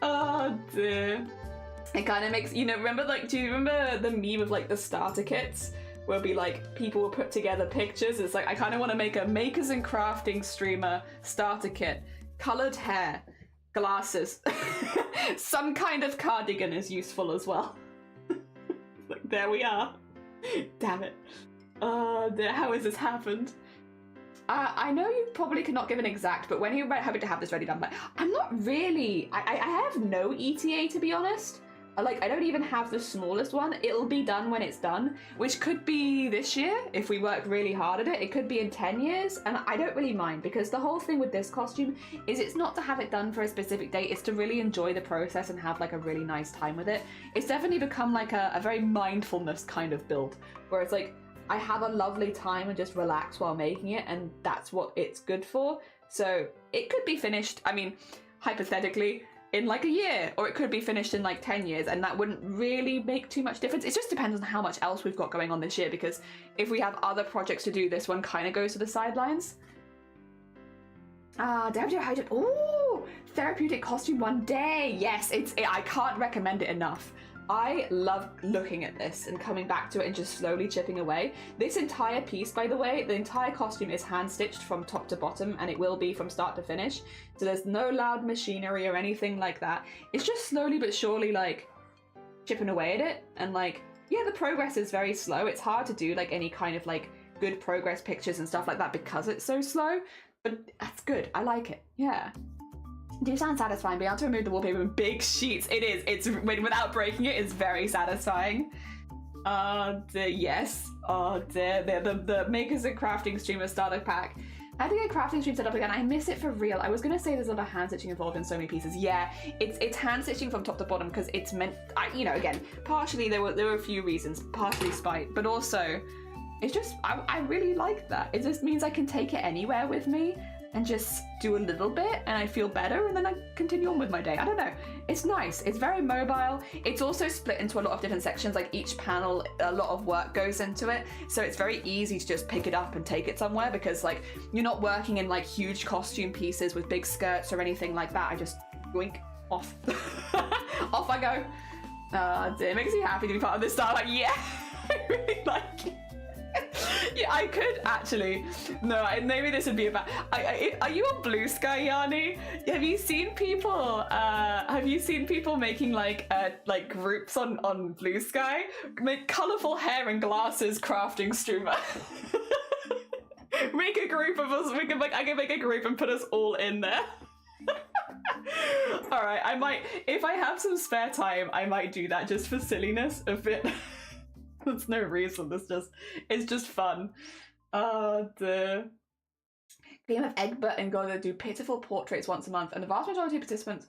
Oh dear. It kind of makes, you know, remember like, do you remember the meme of like the starter kits? Where it'll be like, people will put together pictures. It's like, I kind of want to make a makers and crafting streamer starter kit. Coloured hair, glasses. Some kind of cardigan is useful as well. Like, there we are. Damn it. How has this happened? I know you probably cannot give an exact, but when you're happy to have this ready done, but I'm not really, I have no ETA to be honest. Like, I don't even have the smallest one. It'll be done when it's done, which could be this year if we work really hard at it. It could be in 10 years, and I don't really mind because the whole thing with this costume is it's not to have it done for a specific date, it's to really enjoy the process and have like a really nice time with it. It's definitely become like a very mindfulness kind of build, where it's like, I have a lovely time and just relax while making it, and that's what it's good for. So it could be finished, I mean, hypothetically, in like a year, or it could be finished in like 10 years, and that wouldn't really make too much difference. It just depends on how much else we've got going on this year, because if we have other projects to do, this one kind of goes to the sidelines. Ooh, therapeutic costume one day. Yes, I can't recommend it enough. I love looking at this and coming back to it and just slowly chipping away. This entire piece, by the way, the entire costume is hand-stitched from top to bottom, and it will be from start to finish. So there's no loud machinery or anything like that. It's just slowly but surely, like, chipping away at it. And, like, yeah, the progress is very slow. It's hard to do, like, any kind of, like, good progress pictures and stuff like that because it's so slow. But that's good. I like it. Yeah. Do sound satisfying. Being able to remove the wallpaper in big sheets. It is. It's without breaking it is very satisfying. Yes. The makers and crafting streamer starter pack. I think a crafting stream set up again. I miss it for real. I was gonna say there's a lot of hand stitching involved in so many pieces. Yeah, it's hand stitching from top to bottom because it's meant. You know, again, partially there were a few reasons. Partially spite, but also it's just, I really like that. It just means I can take it anywhere with me and just do a little bit and I feel better and then I continue on with my day. I don't know. It's nice. It's very mobile. It's also split into a lot of different sections. Like each panel, a lot of work goes into it. So it's very easy to just pick it up and take it somewhere because like you're not working in like huge costume pieces with big skirts or anything like that. I just yoink off. Off I go. It makes me happy to be part of this style. Like, yeah, I really like it. Yeah, I could actually. No, maybe this would be about. Are you on Blue Sky, Yanni? Have you seen people? Have you seen people making like groups on Blue Sky? Make colorful hair and glasses crafting streamer. Make a group of us. I can make a group and put us all in there. All right, I might. If I have some spare time, I might do that just for silliness a bit. There's no reason. It's just fun. The game of Egbert and Goddard do pitiful portraits once a month, and the vast majority of participants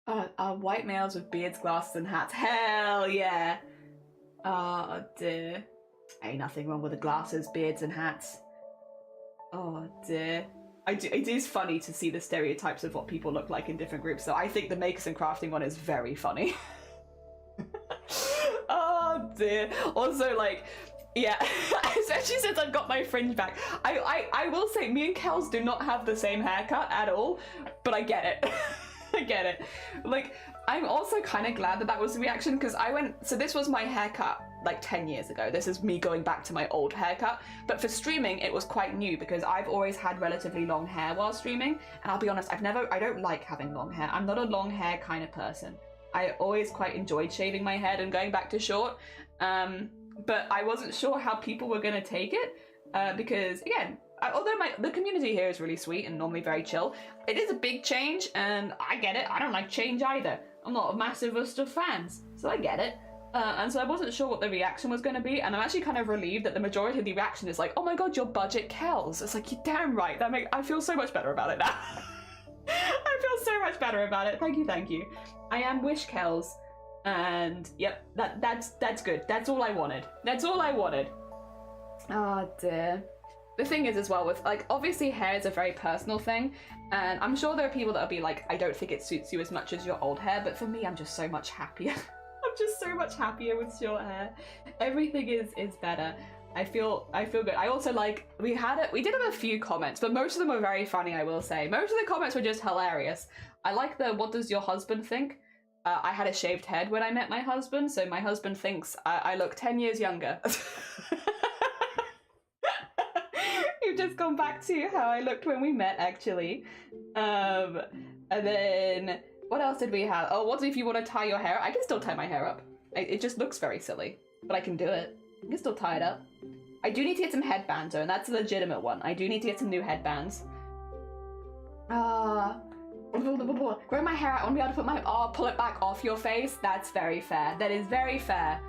are white males with beards, glasses, and hats. Hell yeah! Oh dear. Ain't nothing wrong with the glasses, beards, and hats. Oh dear. It is funny to see the stereotypes of what people look like in different groups. So I think the makers and crafting one is very funny. Oh dear. Also, like, yeah, especially since I've got my fringe back. I will say, me and Kels do not have the same haircut at all, but I get it. I get it. Like, I'm also kind of glad that was the reaction because so this was my haircut like 10 years ago. This is me going back to my old haircut. But for streaming, it was quite new because I've always had relatively long hair while streaming. And I'll be honest, I don't like having long hair. I'm not a long hair kind of person. I always quite enjoyed shaving my head and going back to short. But I wasn't sure how people were going to take it because, again, although the community here is really sweet and normally very chill, it is a big change and I get it. I don't like change either. I'm not a massive list of fans, so I get it. And so I wasn't sure what the reaction was going to be, and I'm actually kind of relieved that the majority of the reaction is like, oh my god, you're budget Kels. It's like, you're damn right. I feel so much better about it now. I feel so much better about it. Thank you. I am Wish Kels, and yep, that's good. That's all I wanted. Oh dear. The thing is as well with, like, obviously hair is a very personal thing, and I'm sure there are people that'll be like, I don't think it suits you as much as your old hair, but for me, I'm just so much happier. I'm just so much happier with short hair. Everything is better. I feel good. I also like, we did have a few comments, but most of them were very funny, I will say. Most of the comments were just hilarious. I like the, what does your husband think? I had a shaved head when I met my husband, so my husband thinks I look 10 years younger. We've just gone back to how I looked when we met, actually. And then, what else did we have? Oh, what if you want to tie your hair? I can still tie my hair up. It just looks very silly, but I can do it. I can still tie it up. I do need to get some headbands, though, and that's a legitimate one. I do need to get some new headbands. Grow my hair out, I want to be able to put pull it back off your face. That's very fair. That is very fair.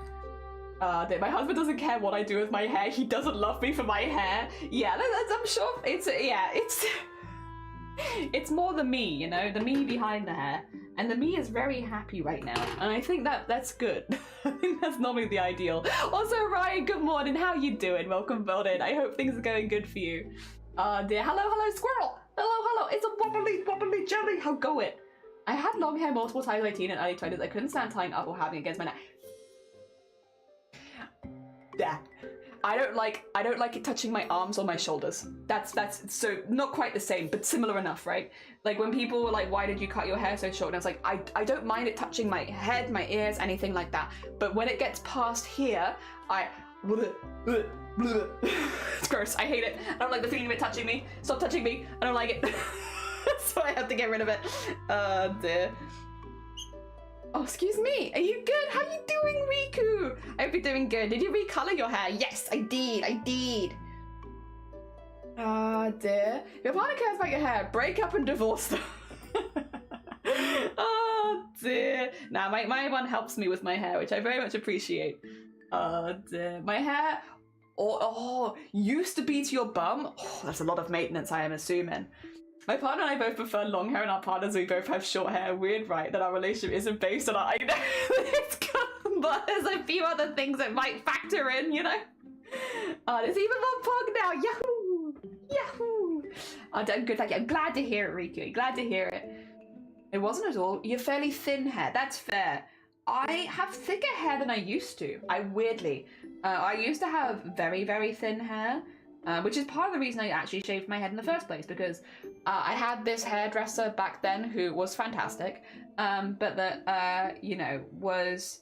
My husband doesn't care what I do with my hair. He doesn't love me for my hair. Yeah, I'm sure it's more the me, you know, the me behind the hair. And the me is very happy right now. And I think that's good. I think that's normally the ideal. Also, Ryan, good morning. How you doing? Welcome, Belden. I hope things are going good for you. Dear. Hello, squirrel. Hello. It's a wobbly jelly. How go it? I had long hair multiple times in my teen and early 20s. I couldn't stand tying up or having it against my neck. Yeah. I don't like it touching my arms or my shoulders. That's so not quite the same, but similar enough, right? Like when people were like, why did you cut your hair so short? And I was like, I don't mind it touching my head, my ears, anything like that. But when it gets past here, it's gross. I hate it. I don't like the feeling of it touching me. Stop touching me. I don't like it. So I have to get rid of it. Dear. Oh, excuse me. Are you good? How you doing, Riku? I hope you're doing good. Did you recolor your hair? Yes, I did. Ah, dear. If your partner cares about your hair, break up and divorce them. Oh, dear. Nah, my one helps me with my hair, which I very much appreciate. Oh, dear. My hair, used to be to your bum. Oh, that's a lot of maintenance, I am assuming. My partner and I both prefer long hair, and our partners, we both have short hair. Weird, right? That our relationship isn't based on our... I know it's good, but there's a few other things that might factor in, you know? Oh, there's even more pug now. Yahoo! Yahoo! Oh, good. Thank you. I'm glad to hear it, Riku. Glad to hear it. It wasn't at all. You're fairly thin hair. That's fair. I have thicker hair than I used to. I used to have very, very thin hair, which is part of the reason I actually shaved my head in the first place, because I had this hairdresser back then who was fantastic, but that, you know, was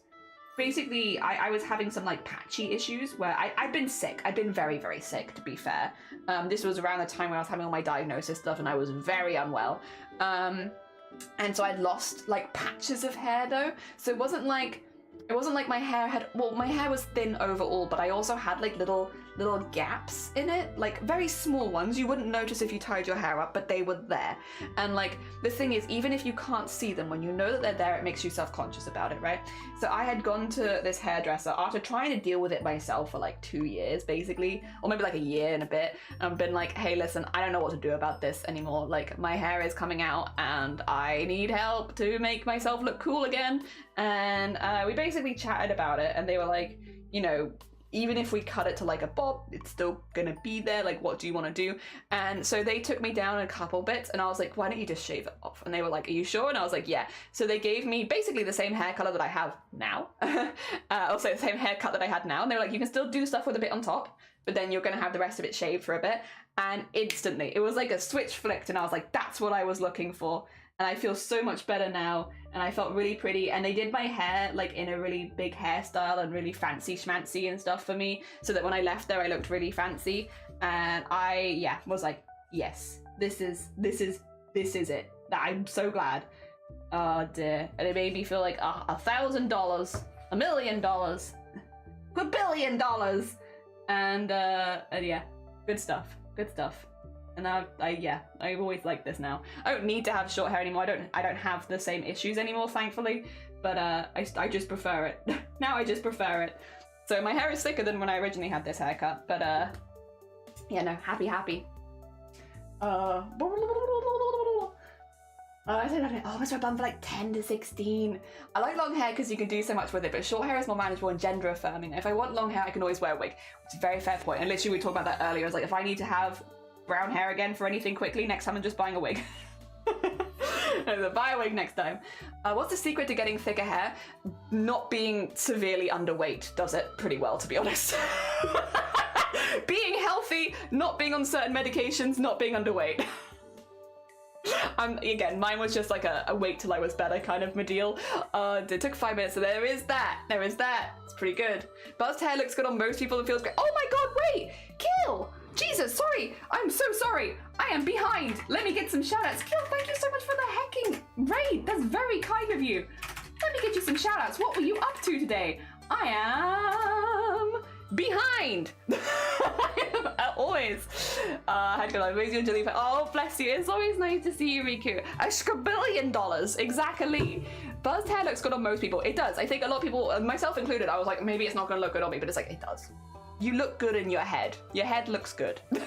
basically, I was having some like patchy issues where I'd been sick. I'd been very, very sick, to be fair. This was around the time when I was having all my diagnosis stuff and I was very unwell. And so I'd lost like patches of hair though. So it wasn't like my hair had, well, my hair was thin overall, but I also had like little gaps in it, like very small ones. You wouldn't notice if you tied your hair up, but they were there. And like the thing is, even if you can't see them, when you know that they're there, it makes you self-conscious about it, right? So I had gone to this hairdresser after trying to deal with it myself for like 2 years basically, or maybe like a year and a bit, and been like, hey, listen, I don't know what to do about this anymore. Like my hair is coming out and I need help to make myself look cool again. And we basically chatted about it, and they were like, you know, even if we cut it to like a bob, it's still gonna be there. Like, what do you want to do? And so they took me down a couple bits, and I was like, why don't you just shave it off? And they were like, are you sure? And I was like, yeah. So they gave me basically the same hair color that I have now. Also the same haircut that I had now. And they were like, you can still do stuff with a bit on top, but then you're gonna have the rest of it shaved for a bit. And instantly, it was like a switch flicked, and I was like, that's what I was looking for. And I feel so much better now, and I felt really pretty. And they did my hair like in a really big hairstyle and really fancy schmancy and stuff for me, so that when I left there I looked really fancy. And I was like, yes, this is it. I'm so glad. Oh dear. And it made me feel like $1,000, $1 million, $1 billion. And yeah, good stuff. And I've always liked this now. I don't need to have short hair anymore. I don't have the same issues anymore, thankfully. But I just prefer it. Now I just prefer it. So my hair is thicker than when I originally had this haircut. But yeah, no, happy. I said I almost wear a bun for like 10 to 16. I like long hair because you can do so much with it, but short hair is more manageable and gender affirming. If I want long hair, I can always wear a wig. It's a very fair point. And literally we talked about that earlier. I was like, if I need to have brown hair again for anything quickly, next time I'm just buying a wig. Buy a wig next time. What's the secret to getting thicker hair? Not being severely underweight does it pretty well, to be honest. Being healthy, not being on certain medications, not being underweight. Again, mine was just like a wait till I was better kind of deal. It took 5 minutes, so there is that. It's pretty good. Buzzed hair looks good on most people and feels great. Oh my god, wait! Kill! Jesus, sorry! I'm so sorry! I am behind! Let me get some shoutouts. Kill, thank you so much for the hecking raid! That's very kind of you! Let me get you some shoutouts. What were you up to today? I am behind! Always. Had to raise you and Jelly. Oh, bless you. It's always nice to see you, Riku. $1 billion. Exactly. Buzzed hair looks good on most people. It does. I think a lot of people, myself included, I was like, maybe it's not going to look good on me, but it's like, it does. You look good in your head. Your head looks good. Dear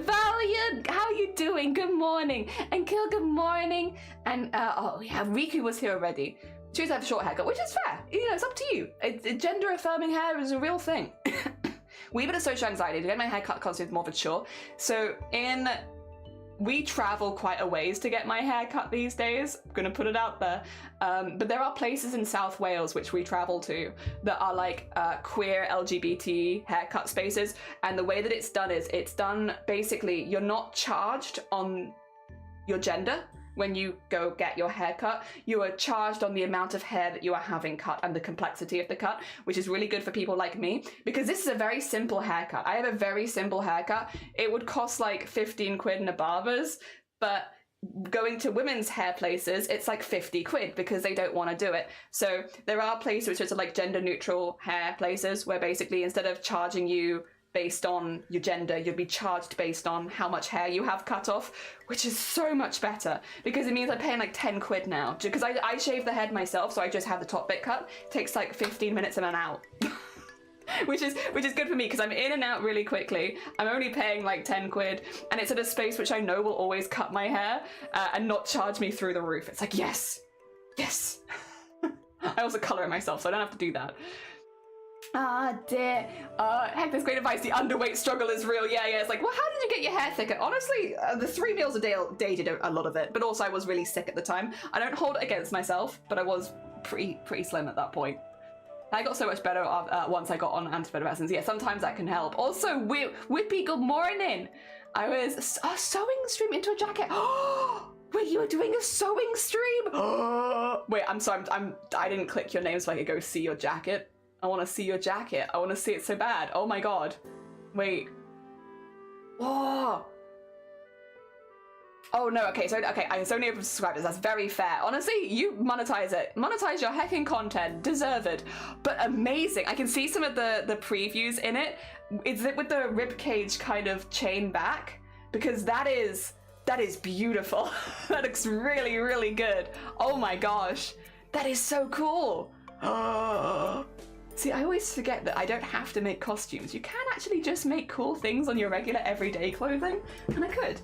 Valiant, how you doing? Good morning. And Kill, good morning. And, oh yeah, Riku was here already. Choose to have a short haircut, which is fair. You know, it's up to you. Gender affirming hair is a real thing. Wee bit of social anxiety. To get my hair cut constantly more mature. So we travel quite a ways to get my hair cut these days. I'm gonna put it out there. But there are places in South Wales which we travel to that are like queer LGBT haircut spaces. And the way that it's done is it's done basically, you're not charged on your gender. When you go get your hair cut, you are charged on the amount of hair that you are having cut and the complexity of the cut, which is really good for people like me, because this is a very simple haircut. I have a very simple haircut. It would cost like 15 quid in a barber's, but going to women's hair places, it's like 50 quid because they don't want to do it. So there are places which are like gender neutral hair places where basically instead of charging you based on your gender, you'd be charged based on how much hair you have cut off, which is so much better because it means I'm paying like 10 quid now because I shave the head myself, so I just have the top bit cut. It takes like 15 minutes and I'm out. which is good for me because I'm in and out really quickly. I'm only paying like 10 quid and it's at a space which I know will always cut my hair and not charge me through the roof. It's like, yes. I also color it myself, so I don't have to do that. Ah, dear. Heck, there's great advice. The underweight struggle is real. Yeah, it's like, well, how did you get your hair thicker? Honestly, the 3 meals a day did a lot of it, but also I was really sick at the time. I don't hold it against myself, but I was pretty slim at that point. I got so much better once I got on antidepressants. Yeah, sometimes that can help. Also, Whippy, good morning. I was a sewing stream into a jacket. Wait, you were doing a sewing stream? Wait, I'm sorry. I didn't click your name so I could go see your jacket. I want to see your jacket. I want to see it so bad. Oh my god. Wait. Whoa. Oh no, okay, it's only open to subscribers. That's very fair. Honestly, you monetize it. Monetize your hecking content. Deserved. But amazing. I can see some of the previews in it. Is it with the ribcage kind of chain back? Because that is beautiful. That looks really, really good. Oh my gosh. That is so cool. See, I always forget that I don't have to make costumes. You can actually just make cool things on your regular everyday clothing, and I could.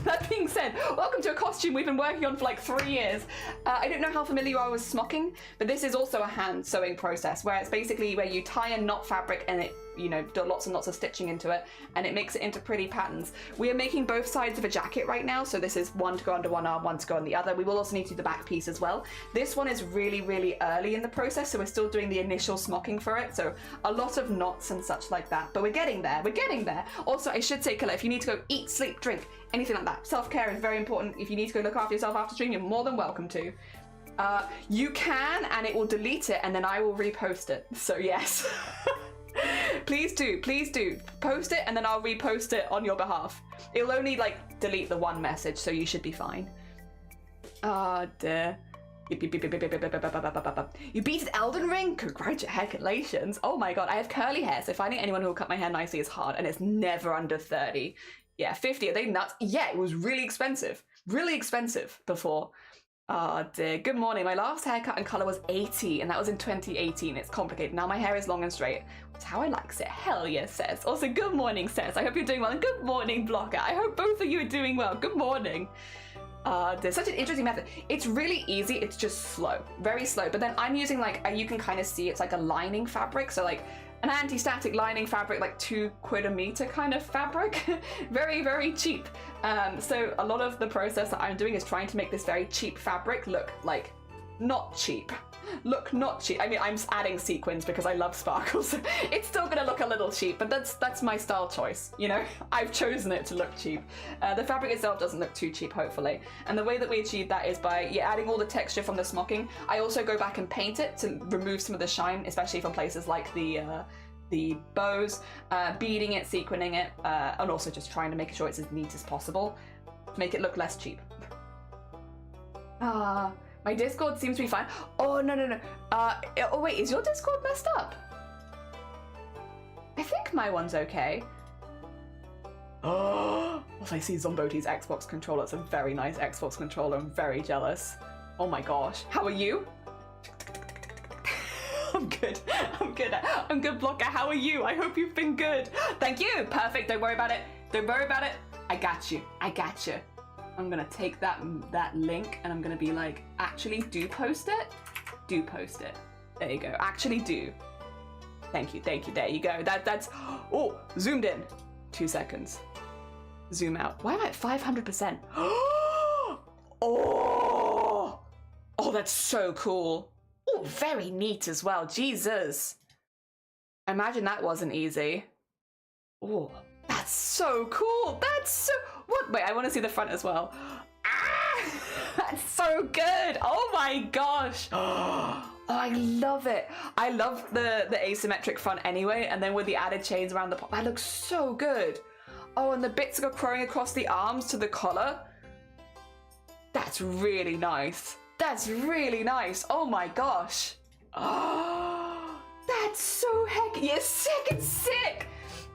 That being said, welcome to a costume we've been working on for like 3 years. I don't know how familiar you are with smocking, but this is also a hand sewing process where it's basically where you tie a knot fabric and it, you know, do lots and lots of stitching into it, and it makes it into pretty patterns. We are making both sides of a jacket right now, so this is one to go under one arm, one to go on the other. We will also need to do the back piece as well. This one is really, really early in the process, so we're still doing the initial smocking for it, so a lot of knots and such like that, but we're getting there, we're getting there. Also, I should say, Killa, if you need to go eat, sleep, drink, anything like that, self-care is very important. If you need to go look after yourself after stream, you're more than welcome to. You can, and it will delete it, and then I will repost it, so yes. Please do post it, and then I'll repost it on your behalf. It'll only like delete the one message, so you should be fine. Ah, dear. You beat Elden Ring? Congratulations. Oh my god, I have curly hair, so finding anyone who will cut my hair nicely is hard, and it's never under 30. Yeah, 50, are they nuts? Yeah, it was really expensive before. Oh dear, good morning. My last haircut and colour was 80, and that was in 2018. It's complicated. Now my hair is long and straight. That's how I likes it. Hell yeah, Says. Also, good morning, Says. I hope you're doing well. And good morning, Blocker. I hope both of you are doing well. Good morning. There's such an interesting method. It's really easy. It's just slow. Very slow. But then I'm using you can kind of see it's like a lining fabric. So like an anti-static lining fabric, like £2 a meter kind of fabric. Very, very cheap. So a lot of the process that I'm doing is trying to make this very cheap fabric look like not cheap. Look not cheap. I mean, I'm adding sequins because I love sparkles. It's still gonna look a little cheap, but that's my style choice, you know? I've chosen it to look cheap. The fabric itself doesn't look too cheap, hopefully. And the way that we achieve that is by adding all the texture from the smocking. I also go back and paint it to remove some of the shine, especially from places like the bows, beading it, sequining it, and also just trying to make sure it's as neat as possible to make it look less cheap. My Discord seems to be fine. Oh, no. Oh, wait, is your Discord messed up? I think my one's okay. Oh, I see Zomboti's Xbox controller. It's a very nice Xbox controller. I'm very jealous. Oh my gosh. How are you? I'm good, Blocker. How are you? I hope you've been good. Thank you. Perfect. Don't worry about it. I got you. I'm gonna take that link and I'm gonna be like, actually do post it. There you go. Actually do. Thank you. There you go. That's oh, zoomed in. 2 seconds. Zoom out. Why am I at 500%? Oh, that's so cool. Oh, very neat as well. Jesus. Imagine that wasn't easy. Oh, that's so cool. What? Wait, I want to see the front as well. Ah, that's so good. Oh my gosh. Oh, I love it. I love the asymmetric front anyway, and then with the added chains around the pop, that looks so good. Oh, and the bits are growing across the arms to the collar. That's really nice. Oh my gosh. Oh, that's so sick.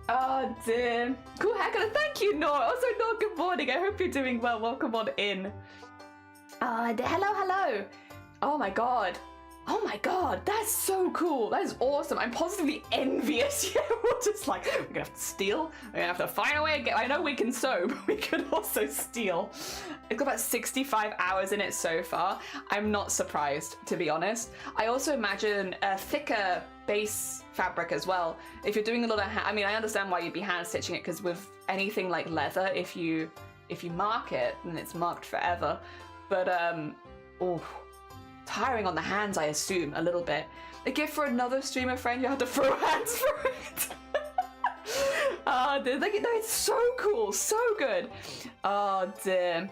Oh, dear. Cool haircut. Thank you, Nora. Also, Nora, good morning. I hope you're doing well. Welcome on in. Hello. Oh my god. Oh my god, that's so cool. That is awesome. I'm positively envious. Yeah, we're just like, we're gonna have to steal. We're gonna have to find a way to get, I know we can sew, but we could also steal. It's got about 65 hours in it so far. I'm not surprised, to be honest. I also imagine a thicker base fabric as well. If you're doing a lot of, I mean, I understand why you'd be hand stitching it, because with anything like leather, if you mark it, then it's marked forever. But, oh, tiring on the hands, I assume, a little bit. A gift for another streamer friend, you have to throw hands for it. Dude, like, no, it's so cool, so good. Oh, dear.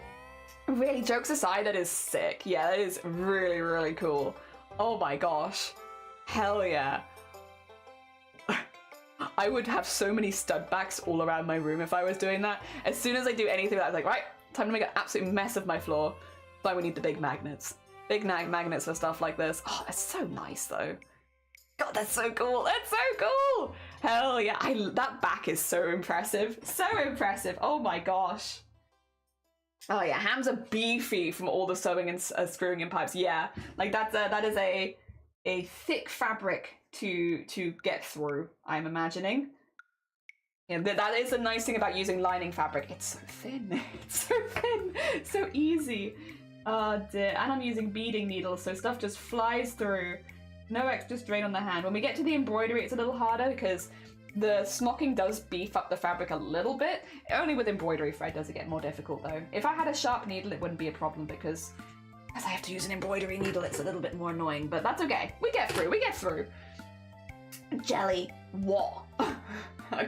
Really, jokes aside, that is sick. Yeah, that is really, really cool. Oh my gosh. Hell yeah. I would have so many stud backs all around my room if I was doing that. As soon as I do anything like that, I was like, right, time to make an absolute mess of my floor. That's why we need the big magnets. Big magnets for stuff like this. Oh, that's so nice though. God, that's so cool. That's so cool. Hell yeah. That back is so impressive. So impressive. Oh my gosh. Oh yeah, hams are beefy from all the sewing and screwing in pipes. Yeah, like that is a thick fabric to get through, I'm imagining. Yeah, that is the nice thing about using lining fabric. It's so thin. It's so thin. So easy. Oh dear. And I'm using beading needles, so stuff just flies through. No extra strain on the hand. When we get to the embroidery, it's a little harder because the smocking does beef up the fabric a little bit. Only with embroidery thread does it get more difficult though. If I had a sharp needle, it wouldn't be a problem because as I have to use an embroidery needle, it's a little bit more annoying, but that's okay. We get through, we get through. Jelly, what?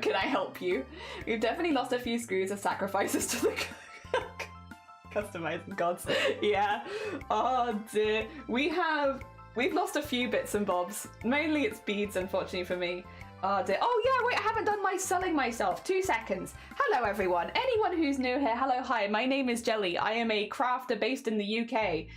Can I help you? We've definitely lost a few screws as sacrifices to the customizing gods. Yeah. Oh dear. We've lost a few bits and bobs. Mainly it's beads, unfortunately for me. Oh dear. Oh yeah, wait, I haven't done my selling myself. 2 seconds. Hello everyone. Anyone who's new here, hello, hi. My name is Jelly. I am a crafter based in the UK.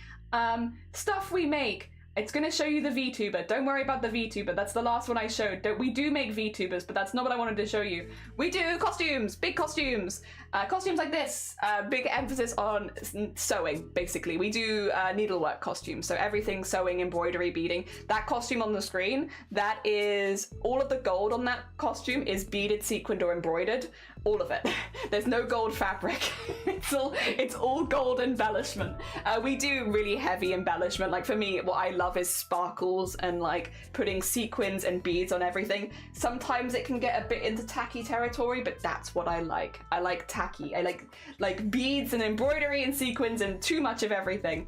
Stuff we make. It's going to show you the VTuber. Don't worry about the VTuber. That's the last one I showed. We do make VTubers, but that's not what I wanted to show you. We do costumes, big costumes. Costumes like this. Big emphasis on sewing, basically. We do needlework costumes. So everything sewing, embroidery, beading. That costume on the screen, that is, all of the gold on that costume is beaded, sequined, or embroidered. All of it. There's no gold fabric. It's all gold embellishment. We do really heavy embellishment. Like for me, what I love is sparkles and like putting sequins and beads on everything. Sometimes it can get a bit into tacky territory, but that's what I like. I like tacky. I like beads and embroidery and sequins and too much of everything.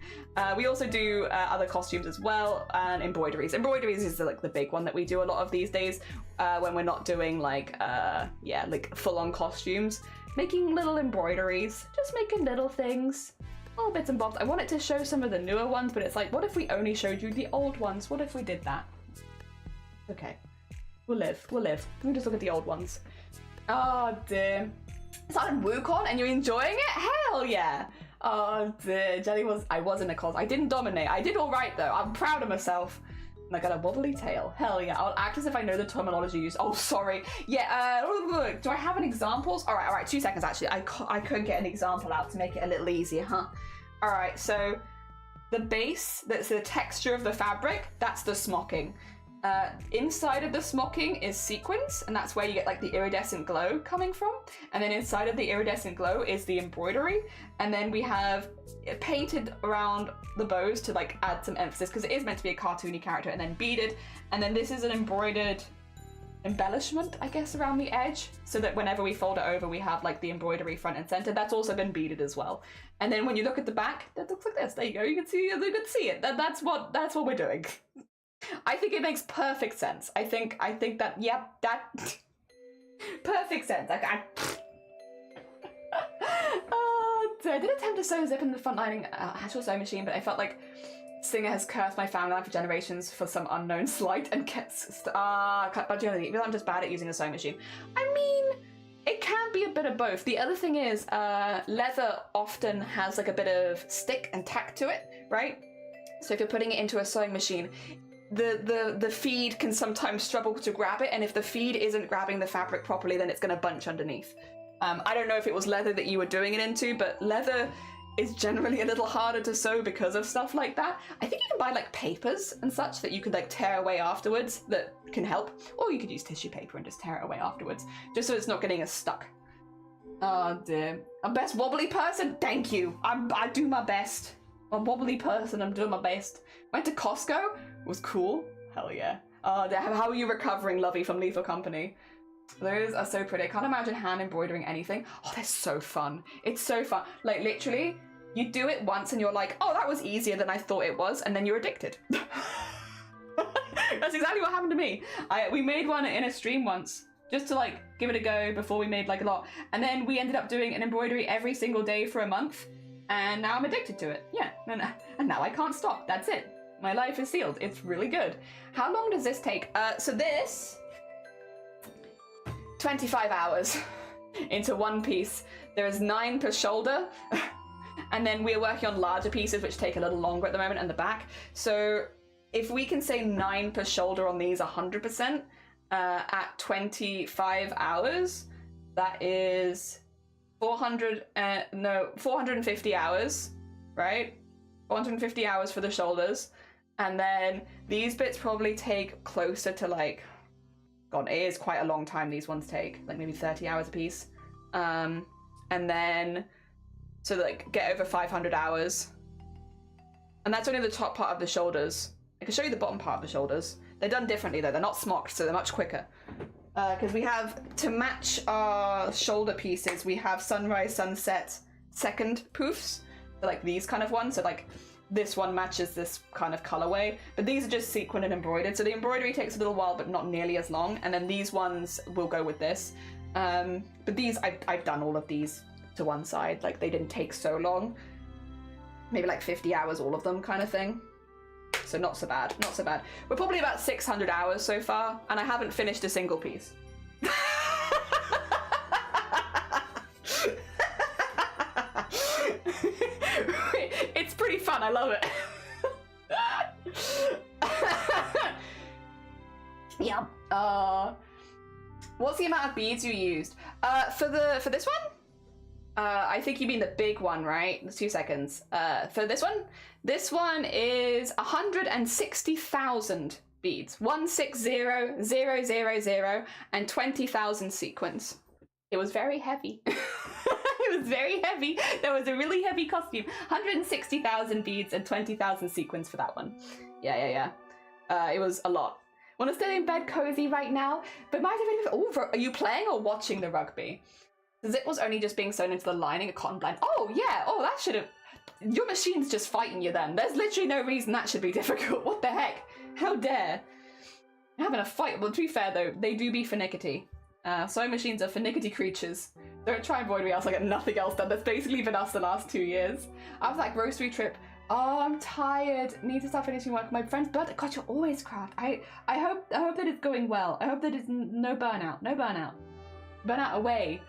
We also do other costumes as well and embroideries. Embroideries is like the big one that we do a lot of these days when we're not doing like full-on costumes. Making little embroideries, just making little things, little bits and bobs. I wanted to show some of the newer ones, but it's like, what if we only showed you the old ones? What if we did that? Okay, we'll live. Let me just look at the old ones. Oh dear. Is that in WooCon and you're enjoying it? Hell yeah. Oh dear, I was in a cos. I didn't dominate. I did all right though. I'm proud of myself. And I got a wobbly tail. Hell yeah. I'll act as if I know the terminology used. Oh, sorry. Yeah, do I have an examples? All right, 2 seconds actually. I couldn't get an example out to make it a little easier, huh? All right, so the base, that's the texture of the fabric, that's the smocking. Inside of the smocking is sequins, and that's where you get like the iridescent glow coming from. And then inside of the iridescent glow is the embroidery. And then we have it painted around the bows to like add some emphasis because it is meant to be a cartoony character, and then beaded. And then this is an embroidered embellishment, I guess, around the edge, so that whenever we fold it over, we have like the embroidery front and center. That's also been beaded as well. And then when you look at the back, that looks like this. There you go. You can see it. That's what we're doing. I think it makes perfect sense. I think that, yeah, that perfect sense. So I did attempt to sew a zip in the front lining actual sewing machine, but I felt like Singer has cursed my family line for generations for some unknown slight and kept but I'm just bad at using a sewing machine. I mean, it can be a bit of both. The other thing is leather often has like a bit of stick and tack to it, right? So if you're putting it into a sewing machine, the feed can sometimes struggle to grab it, and if the feed isn't grabbing the fabric properly, then it's going to bunch underneath. I don't know if it was leather that you were doing it into, but leather is generally a little harder to sew because of stuff like that. I think you can buy like papers and such that you could like tear away afterwards that can help, or you could use tissue paper and just tear it away afterwards, just so it's not getting as stuck. Oh dear. A best wobbly person? Thank you. I do my best. A wobbly person, I'm doing my best. Went to Costco, was cool. Hell yeah. How are you recovering, Lovey, from Lethal Company? Those are so pretty. I can't imagine hand embroidering anything. Oh, they're so fun. It's so fun. Like, literally, you do it once and you're like, oh, that was easier than I thought it was, and then you're addicted. That's exactly what happened to me. We made one in a stream once, just to like give it a go before we made like a lot. And then we ended up doing an embroidery every single day for a month, and now I'm addicted to it. Yeah, and now I can't stop. That's it. My life is sealed. It's really good. How long does this take? So this, 25 hours into one piece. There is 9 per shoulder. And then we're working on larger pieces, which take a little longer at the moment, in the back. So if we can say 9 per shoulder on these 100%, at 25 hours, that is 450 hours, right? 450 hours for the shoulders. And then these bits probably take closer to like, God, it is quite a long time these ones take, like maybe 30 hours a piece. And then, so like get over 500 hours. And that's only the top part of the shoulders. I can show you the bottom part of the shoulders. They're done differently though, they're not smocked, so they're much quicker. Because we have, to match our shoulder pieces, we have sunrise, sunset, second poofs. So like these kind of ones, so like this one matches this kind of colorway, but these are just sequined and embroidered. So the embroidery takes a little while, but not nearly as long. And then these ones will go with this. But these, I've done all of these to one side. Like they didn't take so long. Maybe like 50 hours, all of them kind of thing. So not so bad, not so bad. We're probably about 600 hours so far, and I haven't finished a single piece. It's pretty fun, I love it. Yeah. What's the amount of beads you used? For this one? I think you mean the big one, right? 2 seconds. For this one is 160,000 beads. 160,000 and 20,000 sequins. It was very heavy. It was very heavy. There was a really heavy costume. 160,000 beads and 20,000 sequins for that one. Yeah. It was a lot. Want to stay in bed cozy right now? But might have been. Oh, are you playing or watching the rugby? The zip was only just being sewn into the lining, a cotton blind. Oh yeah. Oh, that should have. Your machine's just fighting you then. There's literally no reason that should be difficult. What the heck? How dare? Having a fight. Well, to be fair though, they do be finicky. Sewing machines are finicky creatures. Don't try embroidery else, I get nothing else done. That's basically been us the last 2 years. I was like, grocery trip. Oh, I'm tired. Need to start finishing work. My friend's birthday. God, you're always craft. I hope that it's going well. I hope that it's no burnout. No burnout. Burnout away.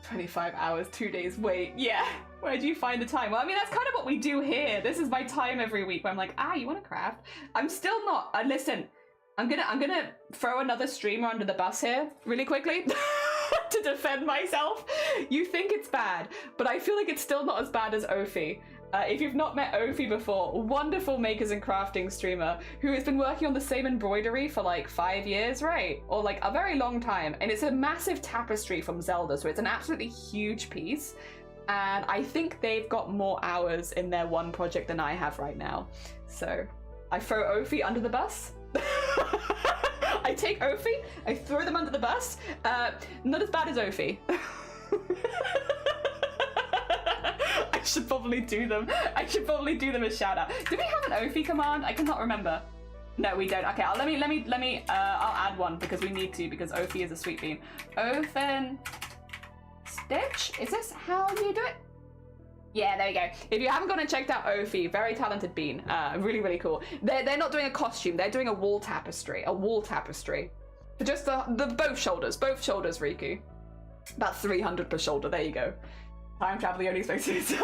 25 hours, 2 days. Wait, yeah. Where do you find the time? Well, I mean, that's kind of what we do here. This is my time every week where I'm like, you want to craft? I'm still not. Listen, I'm gonna throw another streamer under the bus here really quickly to defend myself. You think it's bad, but I feel like it's still not as bad as Ophi. If you've not met Ophi before, wonderful makers and crafting streamer who has been working on the same embroidery for like 5 years, right? Or like a very long time. And it's a massive tapestry from Zelda, so it's an absolutely huge piece. And I think they've got more hours in their one project than I have right now. So I throw Ophi under the bus. I take Ophi, I throw them under the bus. Not as bad as Ophi. I should probably do them. I should probably do them a shout out. Do we have an Ophi command? I cannot remember. No, we don't. Okay, let me. I'll add one because we need to, because Ophi is a sweet bean. Open Stitch. Is this how you do it? Yeah, there you go. If you haven't gone and checked out Ophi, very talented bean. Really, really cool. They're not doing a costume. They're doing a wall tapestry. A wall tapestry. For just the both shoulders, Riku. About 300 per shoulder. There you go. Time travel, the only space is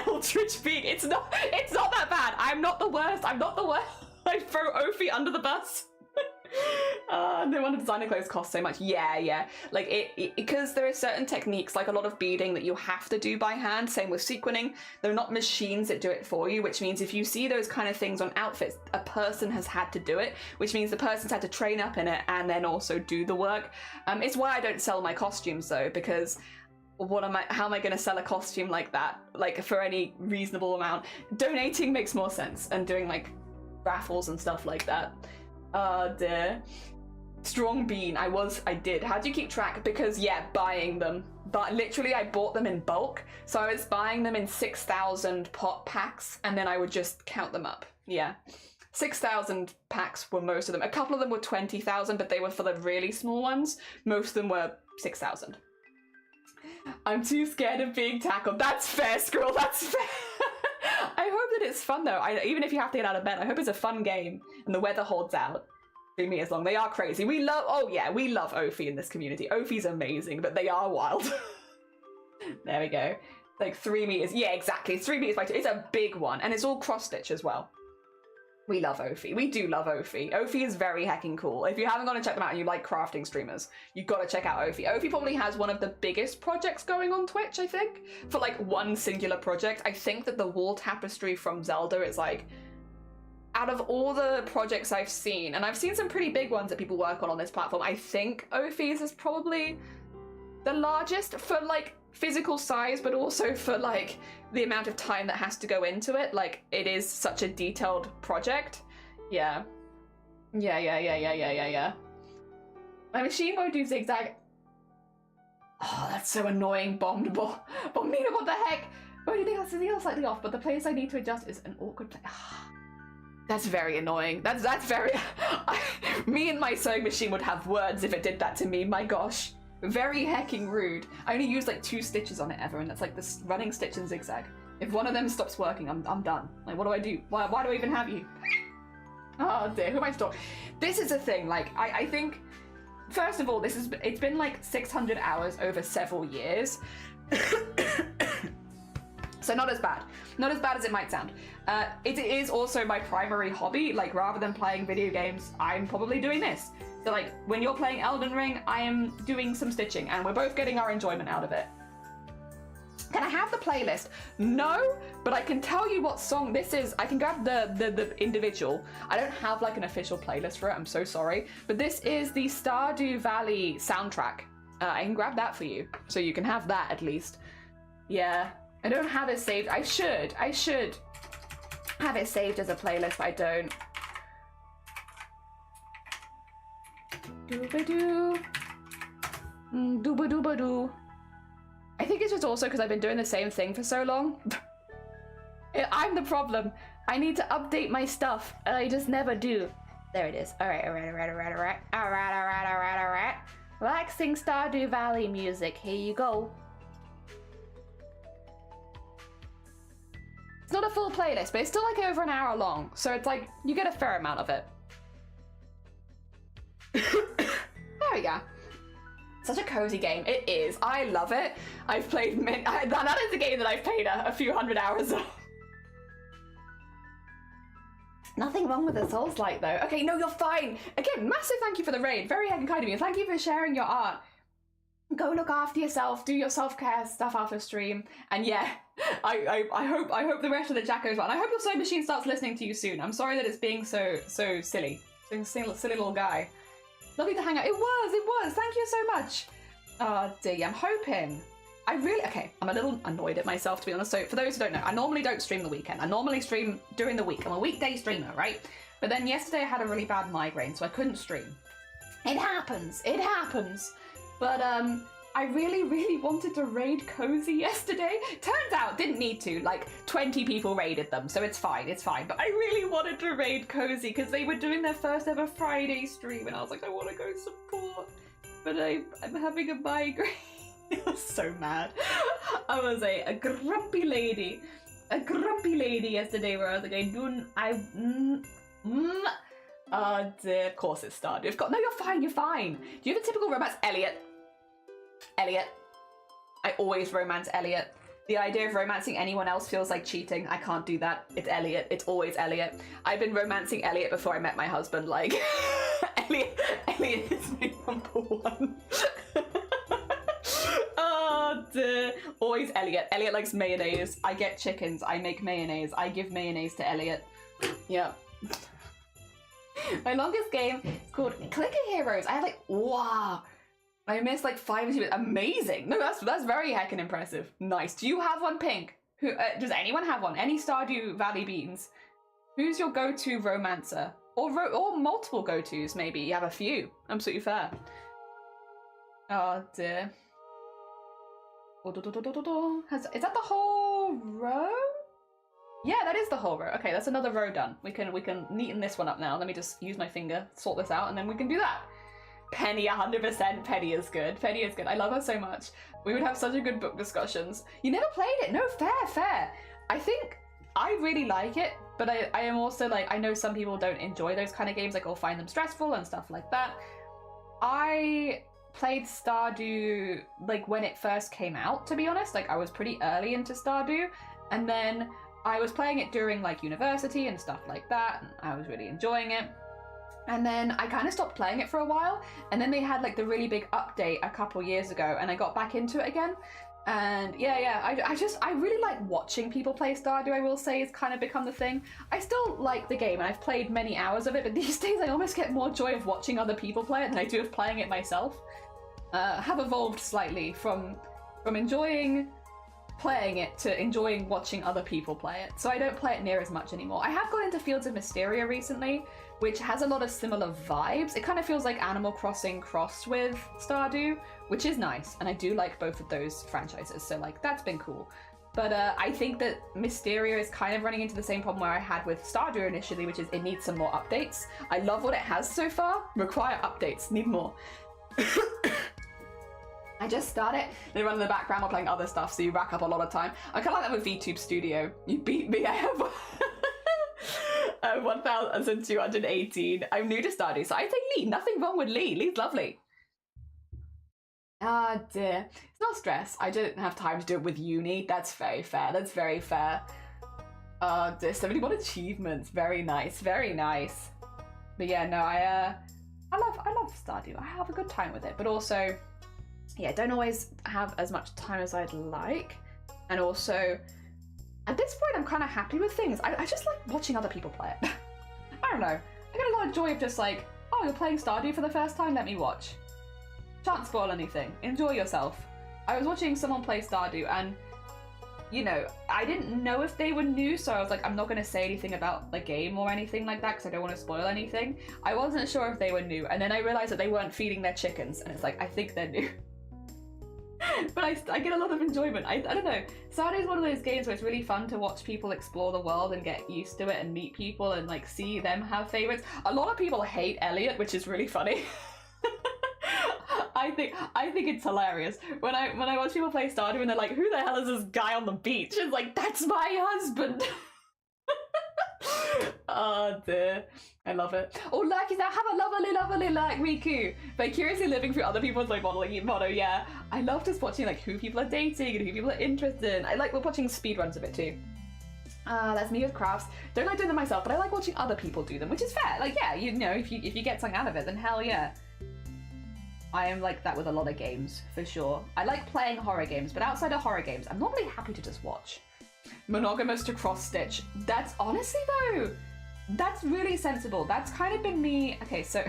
Eldritch Beak. It's not that bad. I'm not the worst. I throw Ophi under the bus. No wonder designer clothes cost so much. Yeah. Like because there are certain techniques, like a lot of beading, that you have to do by hand. Same with sequining. They're not machines that do it for you, which means if you see those kind of things on outfits, a person has had to do it, which means the person's had to train up in it and then also do the work. It's why I don't sell my costumes though, because how am I going to sell a costume like that, like for any reasonable amount? Donating makes more sense, and doing like raffles and stuff like that. Dear. Strong bean. I did. How do you keep track? Because yeah, buying them. But literally I bought them in bulk. So I was buying them in 6,000 pot packs, and then I would just count them up. Yeah. 6,000 packs were most of them. A couple of them were 20,000, but they were for the really small ones. Most of them were 6,000. I'm too scared of being tackled. That's fair, Squirrel. That's fair. I hope that it's fun though. Even if you have to get out of bed, I hope it's a fun game and the weather holds out 3 meters long. They are crazy. We love Ophi in this community. Ophi's amazing, but they are wild. There we go. Like 3 meters. Yeah, exactly. 3 meters by 2. It's a big one, and it's all cross stitch as well. We love Ophi. We do love Ophi. Ophi is very hecking cool. If you haven't gone to check them out and you like crafting streamers, you've got to check out Ophi. Ophi probably has one of the biggest projects going on Twitch, I think. For like one singular project. I think that the wall tapestry from Zelda is like, out of all the projects I've seen, and I've seen some pretty big ones that people work on this platform, I think Ophi's is probably the largest for like physical size, but also for like the amount of time that has to go into it. Like, it is such a detailed project. Yeah. My machine won't do zigzag. Oh, that's so annoying. Bombnina, what the heck? Why do you think that's slightly off? But the place I need to adjust is an awkward place. That's very annoying. That's very... Me and my sewing machine would have words if it did that to me. My gosh. Very hecking rude. I only use like 2 stitches on it ever, and that's like this running stitch and zigzag. If one of them stops working, I'm done. Like, what do I do? Why do I even have you? Oh dear, who am I to talk? This is a thing, like, I think, first of all, it's been like 600 hours over several years. So not as bad. Not as bad as it might sound. It is also my primary hobby. Like, rather than playing video games, I'm probably doing this. So like, when you're playing Elden Ring, I am doing some stitching, and we're both getting our enjoyment out of it. Can I have the playlist? No, but I can tell you what song this is. I can grab the individual. I don't have like an official playlist for it, I'm so sorry. But this is the Stardew Valley soundtrack. I can grab that for you, so you can have that at least. Yeah, I don't have it saved. I should have it saved as a playlist, but I don't. Dooba-doo. Dooba-dooba-doo. I think it's just also because I've been doing the same thing for so long. I'm the problem. I need to update my stuff, and I just never do. There it is. Alright. Relaxing Stardew Valley music. Here you go. It's not a full playlist, but it's still like over an hour long, so it's like, you get a fair amount of it. There we go. Such a cozy game. It is. I love it. I've played that is a game that I've played a few hundred hours of. Nothing wrong with the Souls-like though. Okay, no, you're fine. Again, massive thank you for the raid. Very kind of you. Thank you for sharing your art. Go look after yourself. Do your self-care stuff after stream. And yeah, I hope the rest of the chat goes well. And I hope your sewing machine starts listening to you soon. I'm sorry that it's being so silly. Silly little guy. Lovely to hang out. It was. Thank you so much. Oh dear, I'm hoping. I'm a little annoyed at myself, to be honest. So for those who don't know, I normally don't stream the weekend. I normally stream during the week. I'm a weekday streamer, right? But then yesterday I had a really bad migraine, so I couldn't stream. It happens. But I really wanted to raid Cozy yesterday. Turns out, didn't need to. Like, 20 people raided them, so it's fine. But I really wanted to raid Cozy because they were doing their first ever Friday stream, and I was like, I want to go support, but I'm having a migraine. I was so mad. I was a grumpy lady yesterday, where I was like, of course it started. No, you're fine. Do you have a typical romance? Elliot. I always romance Elliot. The idea of romancing anyone else feels like cheating. I can't do that. It's Elliot. It's always Elliot. I've been romancing Elliot before I met my husband, like, Elliot is my number one. Oh dear. Always Elliot. Elliot likes mayonnaise. I get chickens. I make mayonnaise. I give mayonnaise to Elliot. Yeah. My longest game is called Clicker Heroes. I had like, wow. I missed like 5 achievements. Amazing. No, that's very heckin' impressive. Nice. Do you have one, Pink? Who does anyone have one? Any Stardew Valley beans? Who's your go-to romancer? Or multiple go-tos, maybe. You have a few. Absolutely fair. Oh dear. Is that the whole row? Yeah, that is the whole row. Okay, that's another row done. We can neaten this one up now. Let me just use my finger, sort this out, and then we can do that. Penny, 100%. Penny is good. Penny is good. I love her so much. We would have such a good book discussions. You never played it? No, fair. I think I really like it, but I am also like, I know some people don't enjoy those kind of games, like, or find them stressful and stuff like that. I played Stardew, like, when it first came out, to be honest. Like, I was pretty early into Stardew, and then I was playing it during, like, university and stuff like that, and I was really enjoying it. And then I kind of stopped playing it for a while, and then they had like the really big update a couple years ago, and I got back into it again. And yeah, I really like watching people play Stardew, I will say, has kind of become the thing. I still like the game, and I've played many hours of it, but these days I almost get more joy of watching other people play it than I do of playing it myself. Have evolved slightly from enjoying playing it to enjoying watching other people play it. So I don't play it near as much anymore. I have got into Fields of Mysteria recently, which has a lot of similar vibes. It kind of feels like Animal Crossing crossed with Stardew, which is nice, and I do like both of those franchises, so like that's been cool. But I think that Mysteria is kind of running into the same problem where I had with Stardew initially, which is it needs some more updates. I love what it has so far, require updates, need more. I just start it, they run in the background while playing other stuff, so you rack up a lot of time. I kind of like that with VTube Studio. You beat me, I have 1,218. I'm new to Stardew, so I say Lee. Nothing wrong with Lee. Lee's lovely. Ah dear. It's not stress. I didn't have time to do it with uni. That's very fair. That's very fair. Dear. 71 achievements. Very nice. Very nice. But yeah, no, I love Stardew. I have a good time with it, but also, yeah, don't always have as much time as I'd like. And also, at this point, I'm kind of happy with things. I just like watching other people play it. I don't know. I get a lot of joy of just like, oh, you're playing Stardew for the first time? Let me watch. Shan't spoil anything. Enjoy yourself. I was watching someone play Stardew, and, you know, I didn't know if they were new, so I was like, I'm not going to say anything about the game or anything like that because I don't want to spoil anything. I wasn't sure if they were new, and then I realized that they weren't feeding their chickens, and it's like, I think they're new. But I get a lot of enjoyment. I don't know. Stardew is one of those games where it's really fun to watch people explore the world and get used to it and meet people and like see them have favorites. A lot of people hate Elliot, which is really funny. I think it's hilarious when I watch people play Stardew and they're like, who the hell is this guy on the beach? It's like, that's my husband. Oh dear. I love it. Oh, like, is that have a lovely like Riku. Vicariously living through other people's like motto, yeah. I love just watching like who people are dating and who people are interested in. I like watching speedruns of it too. That's me with crafts. Don't like doing them myself, but I like watching other people do them, which is fair. Like, yeah, you know, if you get something out of it, then hell yeah. I am like that with a lot of games, for sure. I like playing horror games, but outside of horror games, I'm normally happy to just watch. Monogamous to cross-stitch. That's honestly though, that's really sensible. That's kind of been me. Okay, so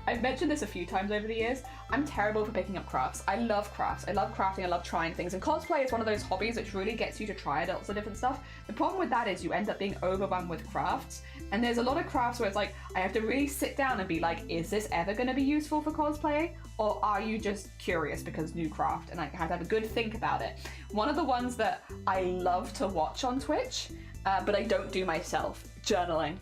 I've mentioned this a few times over the years. I'm terrible for picking up crafts. I love crafts. I love crafting. I love trying things. And cosplay is one of those hobbies which really gets you to try lots of different stuff. The problem with that is you end up being overwhelmed with crafts. And there's a lot of crafts where it's like, I have to really sit down and be like, is this ever going to be useful for cosplay? Or are you just curious because new craft? And I have to have a good think about it. One of the ones that I love to watch on Twitch, but I don't do myself, journaling.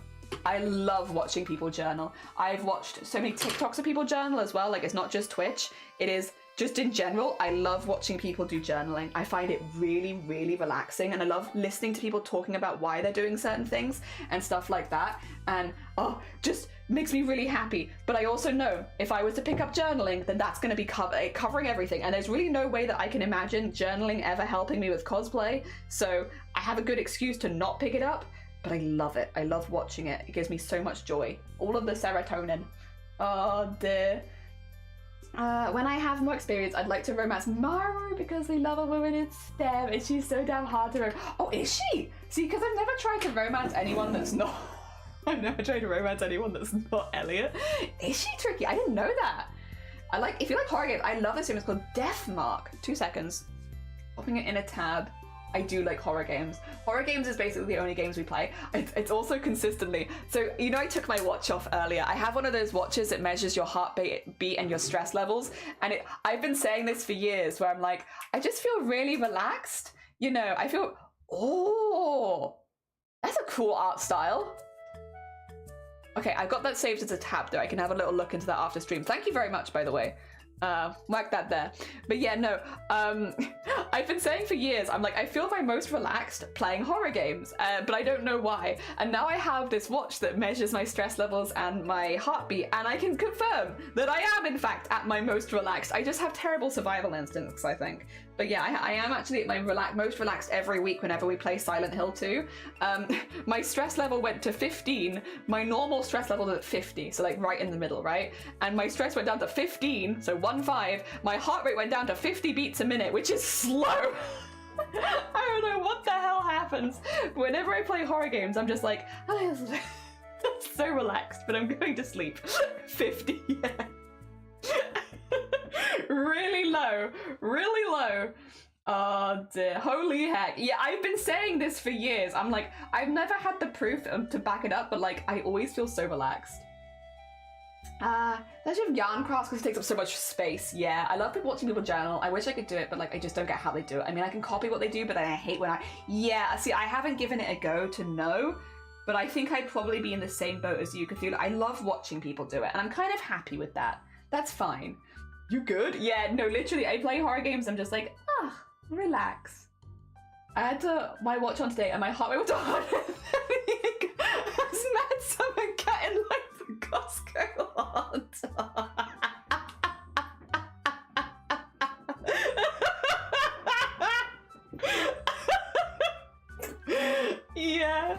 I love watching people journal. I've watched so many TikToks of people journal as well. Like, it's not just Twitch. It is just in general. I love watching people do journaling. I find it really, really relaxing. And I love listening to people talking about why they're doing certain things and stuff like that. And, oh, just makes me really happy. But I also know if I was to pick up journaling, then that's going to be covering everything. And there's really no way that I can imagine journaling ever helping me with cosplay. So I have a good excuse to not pick it up. But I love it. I love watching it. It gives me so much joy. All of the serotonin. Oh dear. When I have more experience, I'd like to romance Maru because we love a woman in STEM and she's so damn hard to romance. Oh, is she? See, because I've never tried to romance anyone that's not... I've never tried to romance anyone that's not Elliot. Is she tricky? I didn't know that. If you like horror games, I love this game. It's called Deathmark. 2 seconds. Popping it in a tab. I do like horror games. Horror games is basically the only games we play. It's also consistently. So, you know, I took my watch off earlier. I have one of those watches that measures your heartbeat and your stress levels. And I've been saying this for years where I'm like, I just feel really relaxed. You know, I feel, oh, that's a cool art style. Okay, I've got that saved as a tab though. I can have a little look into that after stream. Thank you very much, by the way. Mark that there. But yeah, no, I've been saying for years, I'm like, I feel my most relaxed playing horror games, but I don't know why. And now I have this watch that measures my stress levels and my heartbeat, and I can confirm that I am in fact at my most relaxed. I just have terrible survival instincts, I think. But yeah, I am actually at my most relaxed every week whenever we play Silent Hill 2. My stress level went to 15. My normal stress level is at 50, so like right in the middle, right? And my stress went down to 15, so 1-5. My heart rate went down to 50 beats a minute, which is slow. I don't know what the hell happens. Whenever I play horror games, I'm just like, I'm so relaxed, but I'm going to sleep. 50, yeah. Really low, really low. Oh dear, holy heck. Yeah, I've been saying this for years. I'm like, I've never had the proof to back it up, but like, I always feel so relaxed. Let's have yarn crafts because it takes up so much space. Yeah, I love watching people journal. I wish I could do it, but like, I just don't get how they do it. I mean, I can copy what they do, but I hate when yeah, see, I haven't given it a go to know, but I think I'd probably be in the same boat as you, Cthulhu. I love watching people do it, and I'm kind of happy with that. That's fine. You good? Yeah, no, literally, I play horror games, I'm just like, relax. I had my watch on today and my heart rate was 130. I was mad someone cutting like the Costco hot. Yeah.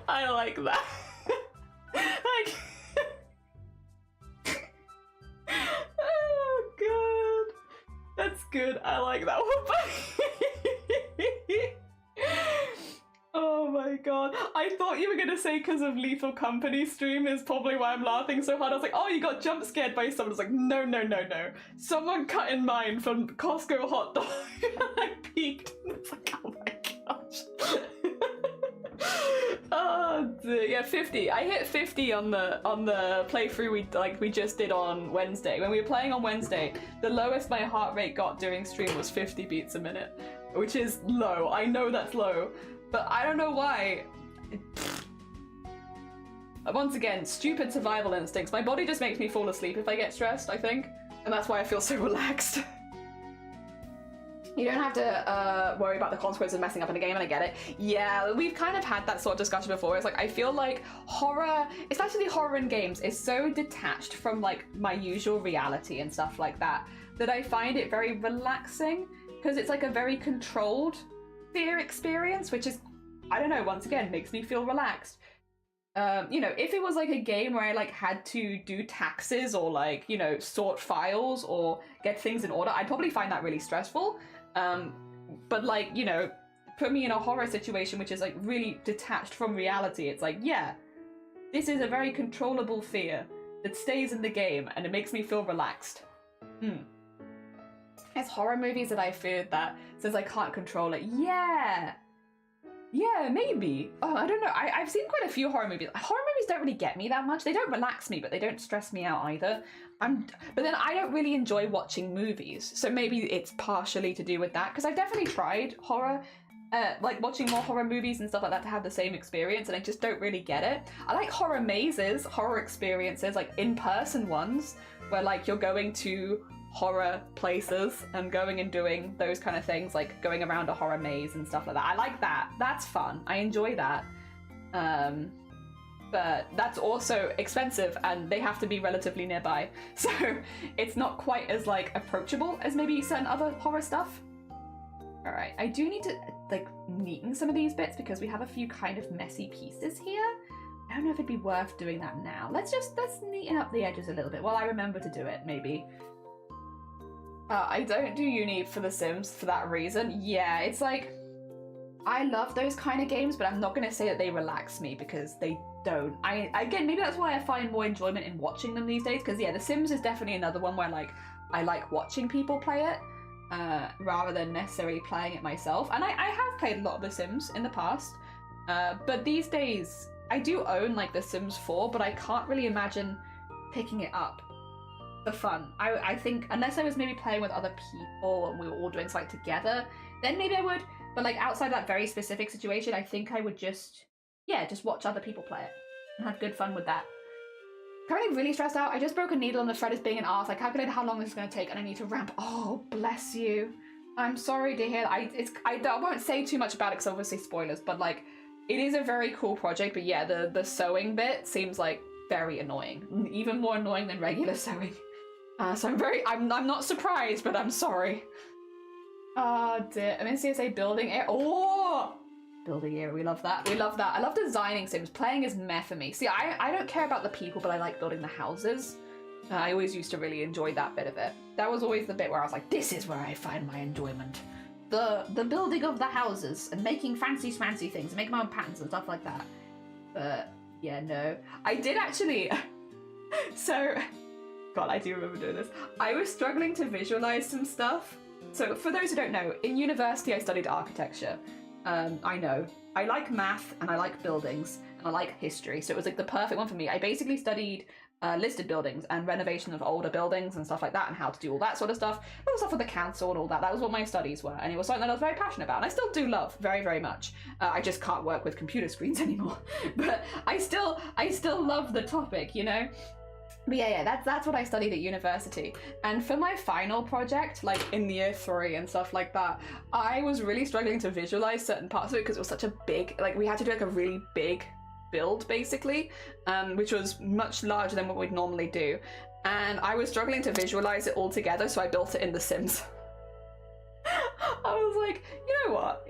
I like that. Oh god, that's good. I like that one. Oh my god, I thought you were gonna say because of Lethal Company stream is probably why I'm laughing so hard. I was like, oh, you got jump scared by someone. I was like, no, no, no, no. Someone cut in mine from Costco hot dog. I peeked. It's like, oh my gosh. Oh dear. Yeah, 50. I hit 50 on the playthrough we just did on Wednesday. When we were playing on Wednesday, the lowest my heart rate got during stream was 50 beats a minute, which is low. I know that's low, but I don't know why. Once again, stupid survival instincts. My body just makes me fall asleep if I get stressed, I think, and that's why I feel so relaxed. You don't have to worry about the consequences of messing up in a game, and I get it. Yeah, we've kind of had that sort of discussion before. It's like, I feel like horror, especially horror in games, is so detached from like my usual reality and stuff like that, that I find it very relaxing, because it's like a very controlled fear experience, which is, I don't know, once again, makes me feel relaxed. You know, if it was like a game where I like had to do taxes or like, you know, sort files or get things in order, I'd probably find that really stressful. But like, you know, put me in a horror situation which is like really detached from reality. It's like, yeah, this is a very controllable fear that stays in the game and it makes me feel relaxed. There's horror movies that I feared that says I can't control it. Yeah, maybe. Oh, I don't know. I've seen quite a few horror movies. Horror movies don't really get me that much. They don't relax me, but they don't stress me out either. But then I don't really enjoy watching movies, so maybe it's partially to do with that, because I've definitely tried horror, like watching more horror movies and stuff like that to have the same experience, and I just don't really get it. I like horror mazes, horror experiences, like in-person ones, where like you're going to horror places and going and doing those kind of things, like going around a horror maze and stuff like that. I like that. That's fun. I enjoy that. But that's also expensive and they have to be relatively nearby. So it's not quite as like approachable as maybe certain other horror stuff. All right, I do need to like neaten some of these bits because we have a few kind of messy pieces here. I don't know if it'd be worth doing that now. Let's neaten up the edges a little bit. Well, I remember to do it, maybe. I don't do uni for The Sims for that reason. Yeah, it's like, I love those kind of games, but I'm not going to say that they relax me because they don't. Again, maybe that's why I find more enjoyment in watching them these days, because yeah, The Sims is definitely another one where like I like watching people play it rather than necessarily playing it myself. And I have played a lot of The Sims in the past, but these days I do own like The Sims 4, but I can't really imagine picking it up for fun. I think unless I was maybe playing with other people and we were all doing something together, then maybe I would. But like outside that very specific situation, I think I would just watch other people play it and have good fun with that. Currently really stressed out. I just broke a needle and the thread is being an arse. I calculated how long this is going to take and I need to ramp. Oh, bless you. I'm sorry to hear that. I won't say too much about it because obviously spoilers, but like it is a very cool project. But yeah, the sewing bit seems like very annoying, even more annoying than regular sewing. So I'm not surprised, but I'm sorry. Oh dear, I'm in CSA building area. Oh, building area, we love that. We love that. I love designing Sims. Playing is meh for me. See, I don't care about the people, but I like building the houses. I always used to really enjoy that bit of it. That was always the bit where I was like, this is where I find my enjoyment. The building of the houses and making fancy schmancy things and making my own patterns and stuff like that. But yeah, no. I did actually, so, God, I do remember doing this. I was struggling to visualize some stuff. So for those who don't know, in university I studied architecture. I know. I like math and I like buildings and I like history, so it was like the perfect one for me. I basically studied listed buildings and renovation of older buildings and stuff like that and how to do all that sort of stuff. All the stuff with the council and all that. That was what my studies were, and it was something that I was very passionate about and I still do love very, very much. I just can't work with computer screens anymore. But I still love the topic, you know? But yeah, that's what I studied at university. And for my final project, like in year 3 and stuff like that, I was really struggling to visualize certain parts of it because it was such a big, like we had to do like a really big build basically, which was much larger than what we'd normally do. And I was struggling to visualize it all together, so I built it in The Sims. I was like, you know what?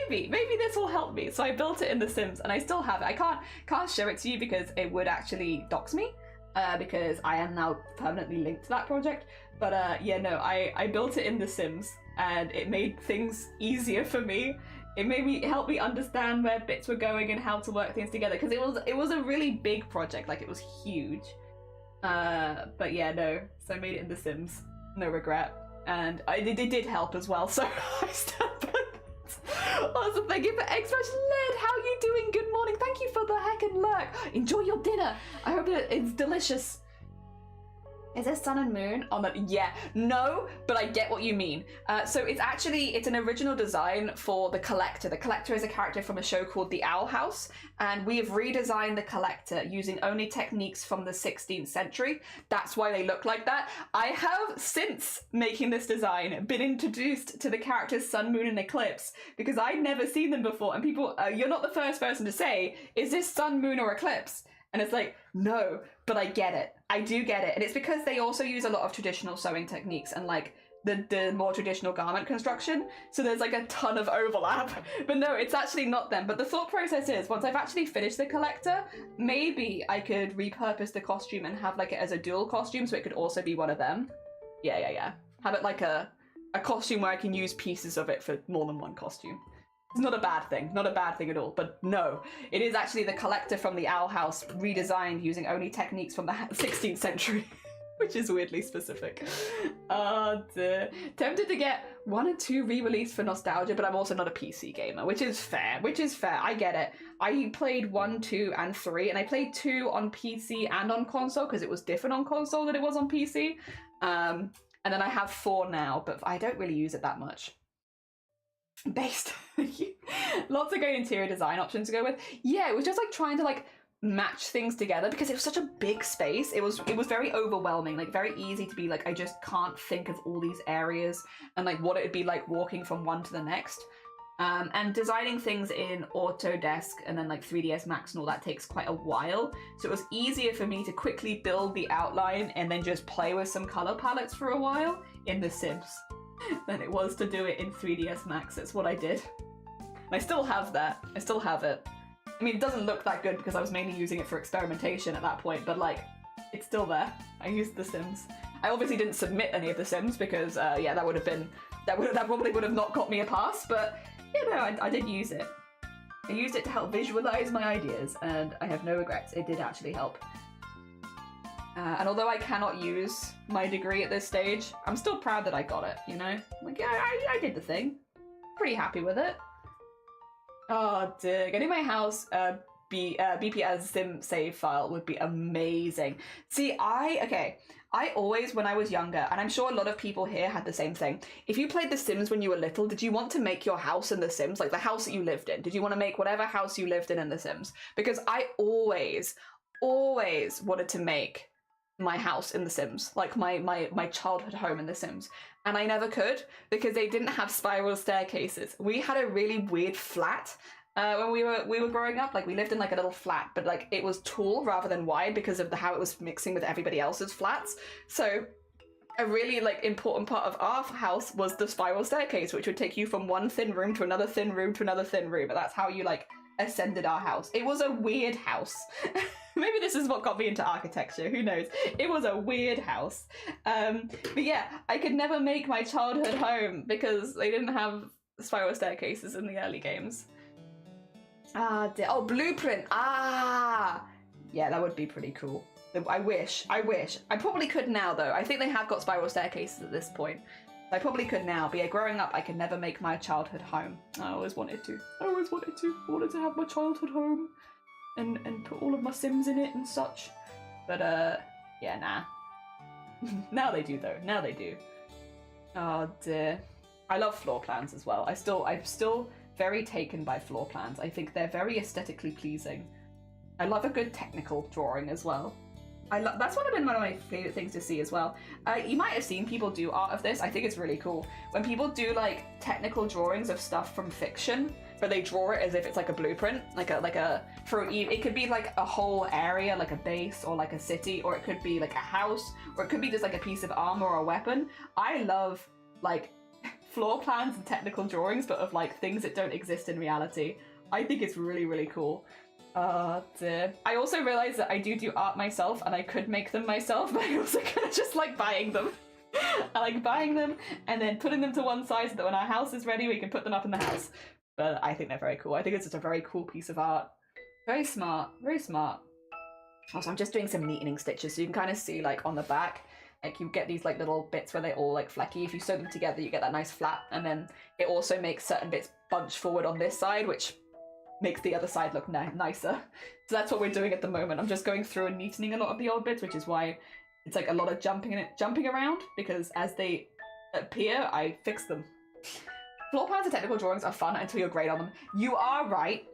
maybe this will help me. So I built it in The Sims and I still have it. I can't show it to you because it would actually dox me, because I am now permanently linked to that project. But yeah, no, I built it in The Sims and it made things easier for me. It helped me understand where bits were going and how to work things together, because it was a really big project, like it was huge. But yeah, no, so I made it in The Sims, no regret. And it did help as well, so I still put it. Awesome, thank you for Express Led. How are you doing? Good morning. Thank you for the heck and lurk. Enjoy your dinner. I hope it's delicious. Is there sun and moon on the... Yeah, no, but I get what you mean. So it's an original design for the Collector. The Collector is a character from a show called The Owl House, and we have redesigned the Collector using only techniques from the 16th century. That's why they look like that. I have, since making this design, been introduced to the characters Sun, Moon, and Eclipse, because I'd never seen them before, and people, you're not the first person to say, is this Sun, Moon, or Eclipse? And it's like, no, but I get it. I do get it. And it's because they also use a lot of traditional sewing techniques and like the more traditional garment construction. So there's like a ton of overlap. But no, it's actually not them. But the thought process is, once I've actually finished the Collector, maybe I could repurpose the costume and have like it as a dual costume so it could also be one of them. Yeah. Have it like a costume where I can use pieces of it for more than one costume. It's not a bad thing, not a bad thing at all, but no. It is actually the Collector from the Owl House redesigned using only techniques from the 16th century, which is weirdly specific. Oh dear. Tempted to get 1 or 2 re-released for nostalgia, but I'm also not a PC gamer, which is fair, I get it. I played 1, 2, and 3, and I played 2 on PC and on console, because it was different on console than it was on PC. And then I have 4 now, but I don't really use it that much. Based. Lots of great interior design options to go with. Yeah, it was just like trying to like match things together because it was such a big space. It was very overwhelming, like very easy to be like, I just can't think of all these areas and like what it would be like walking from one to the next. And designing things in Autodesk and then like 3ds Max and all that takes quite a while. So it was easier for me to quickly build the outline and then just play with some color palettes for a while in The Sims than it was to do it in 3ds Max. That's what I did. And I still have that. I still have it. I mean, it doesn't look that good because I was mainly using it for experimentation at that point, but like, it's still there. I used The Sims. I obviously didn't submit any of The Sims because, yeah, that probably would have not got me a pass, but, you know, I did use it. I used it to help visualize my ideas, and I have no regrets. It did actually help. And although I cannot use my degree at this stage, I'm still proud that I got it, you know? Like, yeah, I did the thing. Pretty happy with it. Oh dear, getting my house BP as sim save file would be amazing. See, I always, when I was younger, and I'm sure a lot of people here had the same thing, if you played The Sims when you were little, did you want to make your house in The Sims, like the house that you lived in? Did you want to make whatever house you lived in The Sims? Because I always wanted to make my house in The Sims, like my childhood home in The Sims, and I never could because they didn't have spiral staircases. We had a really weird flat when we were growing up. Like, we lived in like a little flat, but like it was tall rather than wide because of how it was mixing with everybody else's flats. So a really like important part of our house was the spiral staircase, which would take you from one thin room to another thin room to another thin room. But that's how you like ascended our house. It was a weird house. Maybe this is what got me into architecture, who knows? It was a weird house. But yeah, I could never make my childhood home because they didn't have spiral staircases in the early games. Oh, blueprint, yeah, that would be pretty cool. I wish. I probably could now though. I think they have got spiral staircases at this point. I probably could now, but yeah, growing up I could never make my childhood home. I always wanted to. I wanted to have my childhood home. And put all of my Sims in it and such. But, yeah, nah. Now they do, though. Now they do. Oh, dear. I love floor plans as well. I'm still very taken by floor plans. I think they're very aesthetically pleasing. I love a good technical drawing as well. That's been one of my favourite things to see as well. You might have seen people do art of this. I think it's really cool. When people do, like, technical drawings of stuff from fiction, but they draw it as if it's like a blueprint, it could be like a whole area, like a base or like a city, or it could be like a house, or it could be just like a piece of armor or a weapon. I love like floor plans and technical drawings, but of like things that don't exist in reality. I think it's really, really cool. Dear. I also realized that I do art myself and I could make them myself, but I also kind of just like buying them. I like buying them and then putting them to one side so that when our house is ready, we can put them up in the house. But I think they're very cool. I think it's just a very cool piece of art. Very smart, very smart. Also, I'm just doing some neatening stitches so you can kind of see like on the back, like you get these like little bits where they all like flecky. If you sew them together, you get that nice flat, and then it also makes certain bits bunch forward on this side, which makes the other side look nicer. So that's what we're doing at the moment. I'm just going through and neatening a lot of the old bits, which is why it's like a lot of jumping around, because as they appear, I fix them. Floor plans and technical drawings are fun until you're great on them. You are right.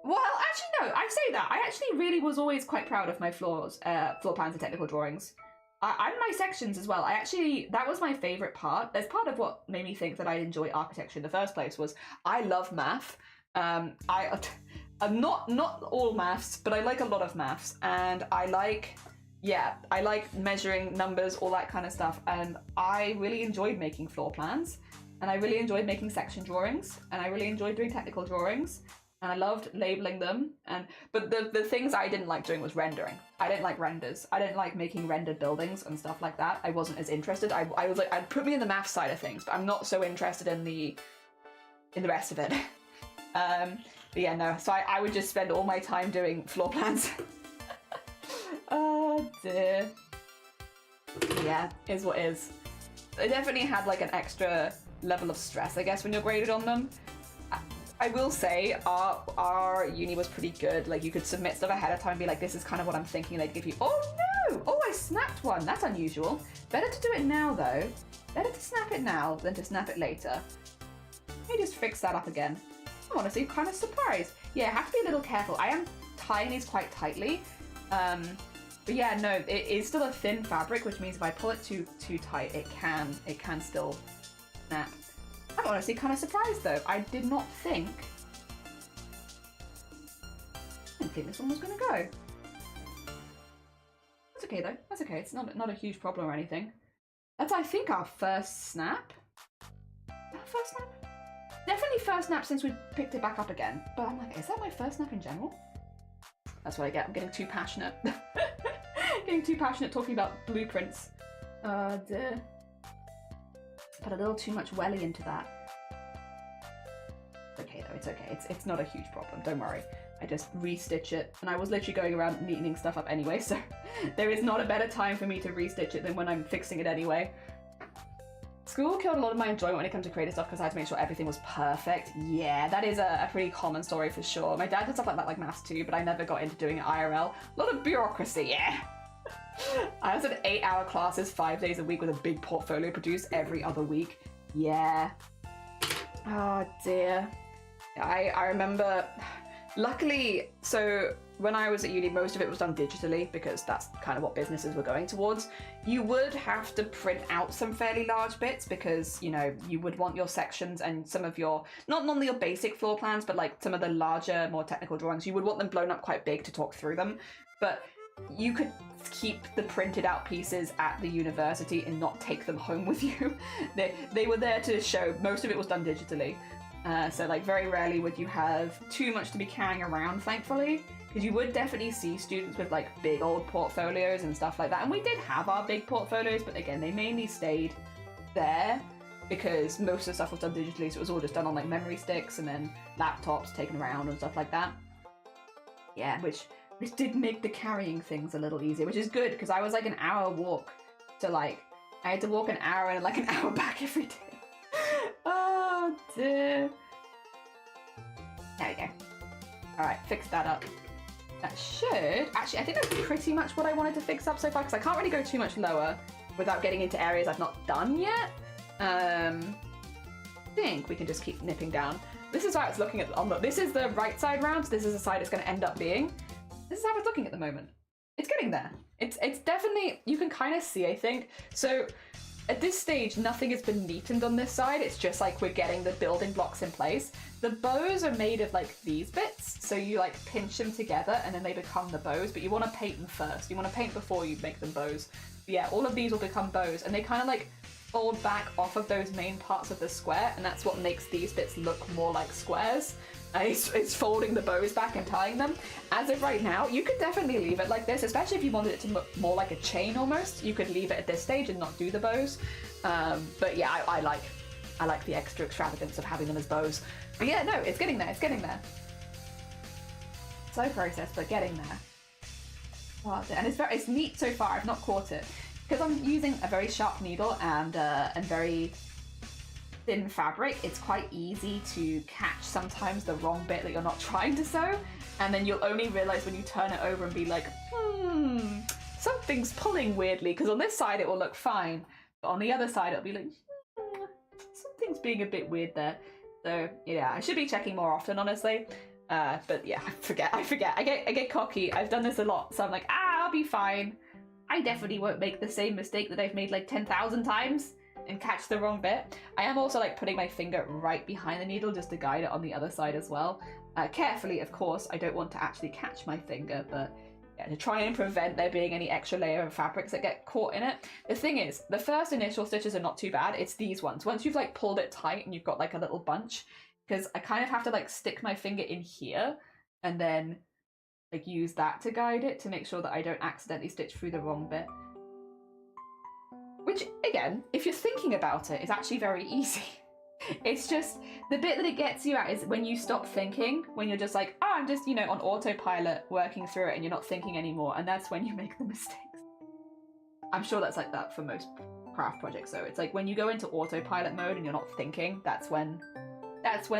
Well, actually, no, I say that. I actually really was always quite proud of my floor plans and technical drawings. And my sections as well. That was my favourite part. There's part of what made me think that I enjoy architecture in the first place was I love math. I'm not all maths, but I like a lot of maths, and I like measuring numbers, all that kind of stuff, and I really enjoyed making floor plans. And I really enjoyed making section drawings, and I really enjoyed doing technical drawings, and I loved labeling them. But the things I didn't like doing was rendering. I didn't like renders. I didn't like making rendered buildings and stuff like that. I wasn't as interested. I was like, I'd put me in the math side of things, but I'm not so interested in the rest of it. But yeah, no. So I would just spend all my time doing floor plans. Oh dear. Yeah, is what is. It definitely had like an extra level of stress, I guess, when you're graded on them. I will say our uni was pretty good. Like, you could submit stuff ahead of time and be like, this is kind of what I'm thinking. They'd give you, oh no, oh, I snapped one, that's unusual. Better to do it now though. Better to snap it now than to snap it later. Let me just fix that up again. I'm honestly kind of surprised. Yeah, I have to be a little careful. I am tying these quite tightly. But yeah, no, it is still a thin fabric, which means if I pull it too tight, it can still snap. I'm honestly kind of surprised though. I didn't think this one was going to go. That's okay though. That's okay. It's not a huge problem or anything. That's, I think, our first snap. First snap? Definitely first snap since we picked it back up again. But I'm like, is that my first snap in general? That's what I get. I'm getting too passionate. Getting too passionate talking about blueprints. Dear. Put a little too much welly into that. It's okay though, it's okay. It's not a huge problem, don't worry. I just restitch it, and I was literally going around neatening stuff up anyway, so there is not a better time for me to restitch it than when I'm fixing it anyway. School killed a lot of my enjoyment when it comes to creative stuff because I had to make sure everything was perfect. Yeah, that is a pretty common story for sure. My dad did stuff like that, like maths too, but I never got into doing it IRL. A lot of bureaucracy, yeah. I was at 8-hour classes 5 days a week with a big portfolio produced every other week. Yeah. Oh dear. I remember, luckily, so when I was at uni, most of it was done digitally because that's kind of what businesses were going towards. You would have to print out some fairly large bits because, you know, you would want your sections and some of your, not only your basic floor plans, but like some of the larger, more technical drawings, you would want them blown up quite big to talk through them. But you could keep the printed out pieces at the university and not take them home with you. They were there to show. Most of it was done digitally. So like very rarely would you have too much to be carrying around, thankfully, because you would definitely see students with like big old portfolios and stuff like that. And we did have our big portfolios, but again, they mainly stayed there because most of the stuff was done digitally. So it was all just done on like memory sticks and then laptops taken around and stuff like that. Yeah, which did make the carrying things a little easier, which is good because I was like an hour walk to like, I had to walk an hour and like an hour back every day. Oh dear. There we go. Alright, fix that up. That should, actually I think that's pretty much what I wanted to fix up so far because I can't really go too much lower without getting into areas I've not done yet. I think we can just keep nipping down. This is why I was looking at, this is the right side round, so this is the side it's going to end up being. This is how it's looking at the moment. It's getting there. It's definitely, you can kind of see, I think. So at this stage, nothing has been neatened on this side. It's just like we're getting the building blocks in place. The bows are made of like these bits. So you like pinch them together and then they become the bows, but you want to paint them first. You want to paint before you make them bows. But yeah, all of these will become bows and they kind of like fold back off of those main parts of the square, and that's what makes these bits look more like squares. It's folding the bows back and tying them. As of right now, you could definitely leave it like this, especially if you wanted it to look more like a chain almost. You could leave it at this stage and not do the bows. But yeah, I like the extra extravagance of having them as bows. But yeah, no, it's getting there, it's getting there. Slow process, but getting there. Oh, and it's neat so far. I've not caught it because I'm using a very sharp needle and very thin fabric. It's quite easy to catch sometimes the wrong bit that you're not trying to sew, and then you'll only realize when you turn it over and be like, something's pulling weirdly, because on this side it will look fine, but on the other side it'll be like, something's being a bit weird there. So yeah, I should be checking more often, honestly. But yeah, I forget. I get cocky. I've done this a lot, so I'm like, I'll be fine. I definitely won't make the same mistake that I've made like 10,000 times and catch the wrong bit. I am also like putting my finger right behind the needle just to guide it on the other side as well. Carefully, of course. I don't want to actually catch my finger, but yeah, to try and prevent there being any extra layer of fabrics that get caught in it. The thing is, the first initial stitches are not too bad. It's these ones. Once you've like pulled it tight and you've got like a little bunch, because I kind of have to like stick my finger in here and then like use that to guide it to make sure that I don't accidentally stitch through the wrong bit. Which, again, if you're thinking about it, is actually very easy. It's just, the bit that it gets you at is when you stop thinking, when you're just like, I'm just, you know, on autopilot working through it and you're not thinking anymore, and that's when you make the mistakes. I'm sure that's like that for most craft projects, though. It's like when you go into autopilot mode and you're not thinking, that's when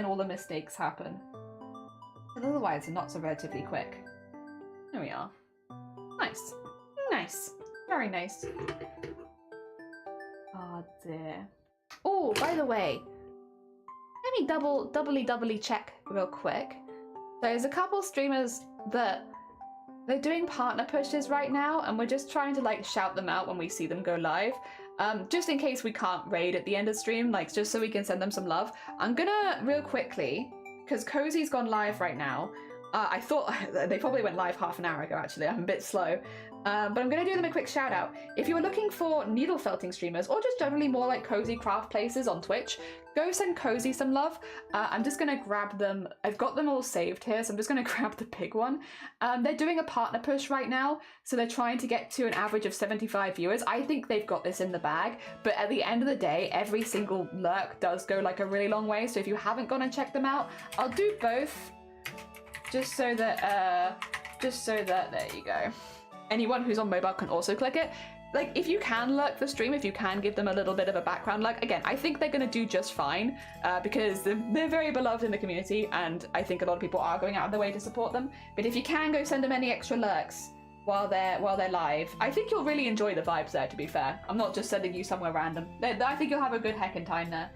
all the mistakes happen. But otherwise, the knots are relatively quick. There we are. Nice. Nice. Very nice. Oh dear. Oh, by the way, let me doubly check real quick. There's a couple streamers that they're doing partner pushes right now, and we're just trying to like shout them out when we see them go live. Just in case we can't raid at the end of stream, like just so we can send them some love. I'm gonna real quickly, because Cozy's gone live right now. I thought they probably went live half an hour ago, actually. I'm a bit slow. But I'm going to do them a quick shout out. If you are looking for needle felting streamers or just generally more like cozy craft places on Twitch, go send Cozy some love. I'm just going to grab them. I've got them all saved here, so I'm just going to grab the big one. They're doing a partner push right now, so they're trying to get to an average of 75 viewers. I think they've got this in the bag, but at the end of the day, every single lurk does go like a really long way. So if you haven't gone and checked them out, I'll do both. Just so that, there you go. Anyone who's on mobile can also click it. Like, if you can lurk the stream, if you can give them a little bit of a background lurk, again, I think they're gonna do just fine, because they're very beloved in the community, and I think a lot of people are going out of their way to support them. But if you can go send them any extra lurks while they're live, I think you'll really enjoy the vibes there, to be fair. I'm not just sending you somewhere random. I think you'll have a good heckin' time there.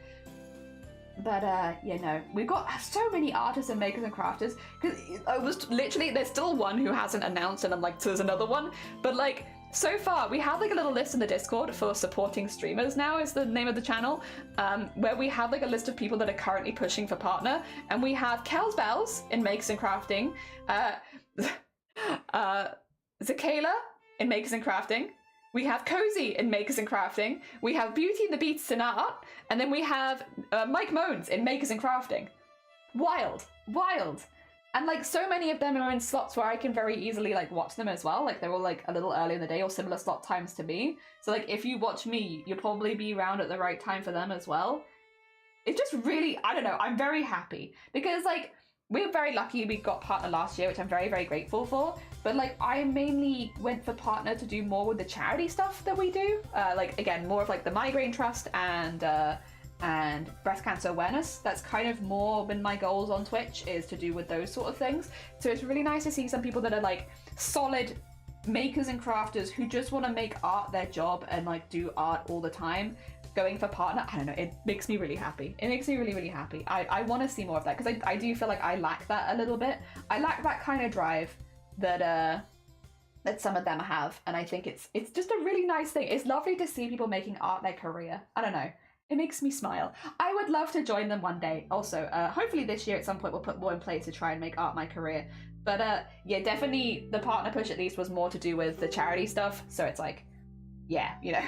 But, you know, we've got so many artists and makers and crafters, because I was literally, there's still one who hasn't announced, and I'm like, so there's another one, but like, so far, we have like a little list in the Discord for supporting streamers now is the name of the channel, where we have like a list of people that are currently pushing for partner, and we have Kel's Bells in Makers and Crafting, Zakayla in Makers and Crafting, we have Cozy in Makers and Crafting, we have Beauty and the Beats in Art, and then we have Mike Moans in Makers and Crafting. Wild, wild. And like so many of them are in slots where I can very easily like watch them as well. Like they're all like a little early in the day or similar slot times to me. So like if you watch me, you'll probably be around at the right time for them as well. It's just really, I don't know, I'm very happy because like we're very lucky we got partner last year, which I'm very, very grateful for. But like I mainly went for partner to do more with the charity stuff that we do. Like again, more of like the Migraine Trust and breast cancer awareness. That's kind of more been my goals on Twitch, is to do with those sort of things. So it's really nice to see some people that are like solid makers and crafters who just want to make art their job and like do art all the time going for partner. I don't know, it makes me really happy. It makes me really, really happy. I want to see more of that because I do feel like I lack that a little bit. I lack that kind of drive that some of them have, and I think it's just a really nice thing. It's lovely to see people making art their career. I don't know. It makes me smile. I would love to join them one day. Also, hopefully this year at some point we'll put more in place to try and make art my career. But yeah, definitely the partner push at least was more to do with the charity stuff. So it's like, yeah, you know,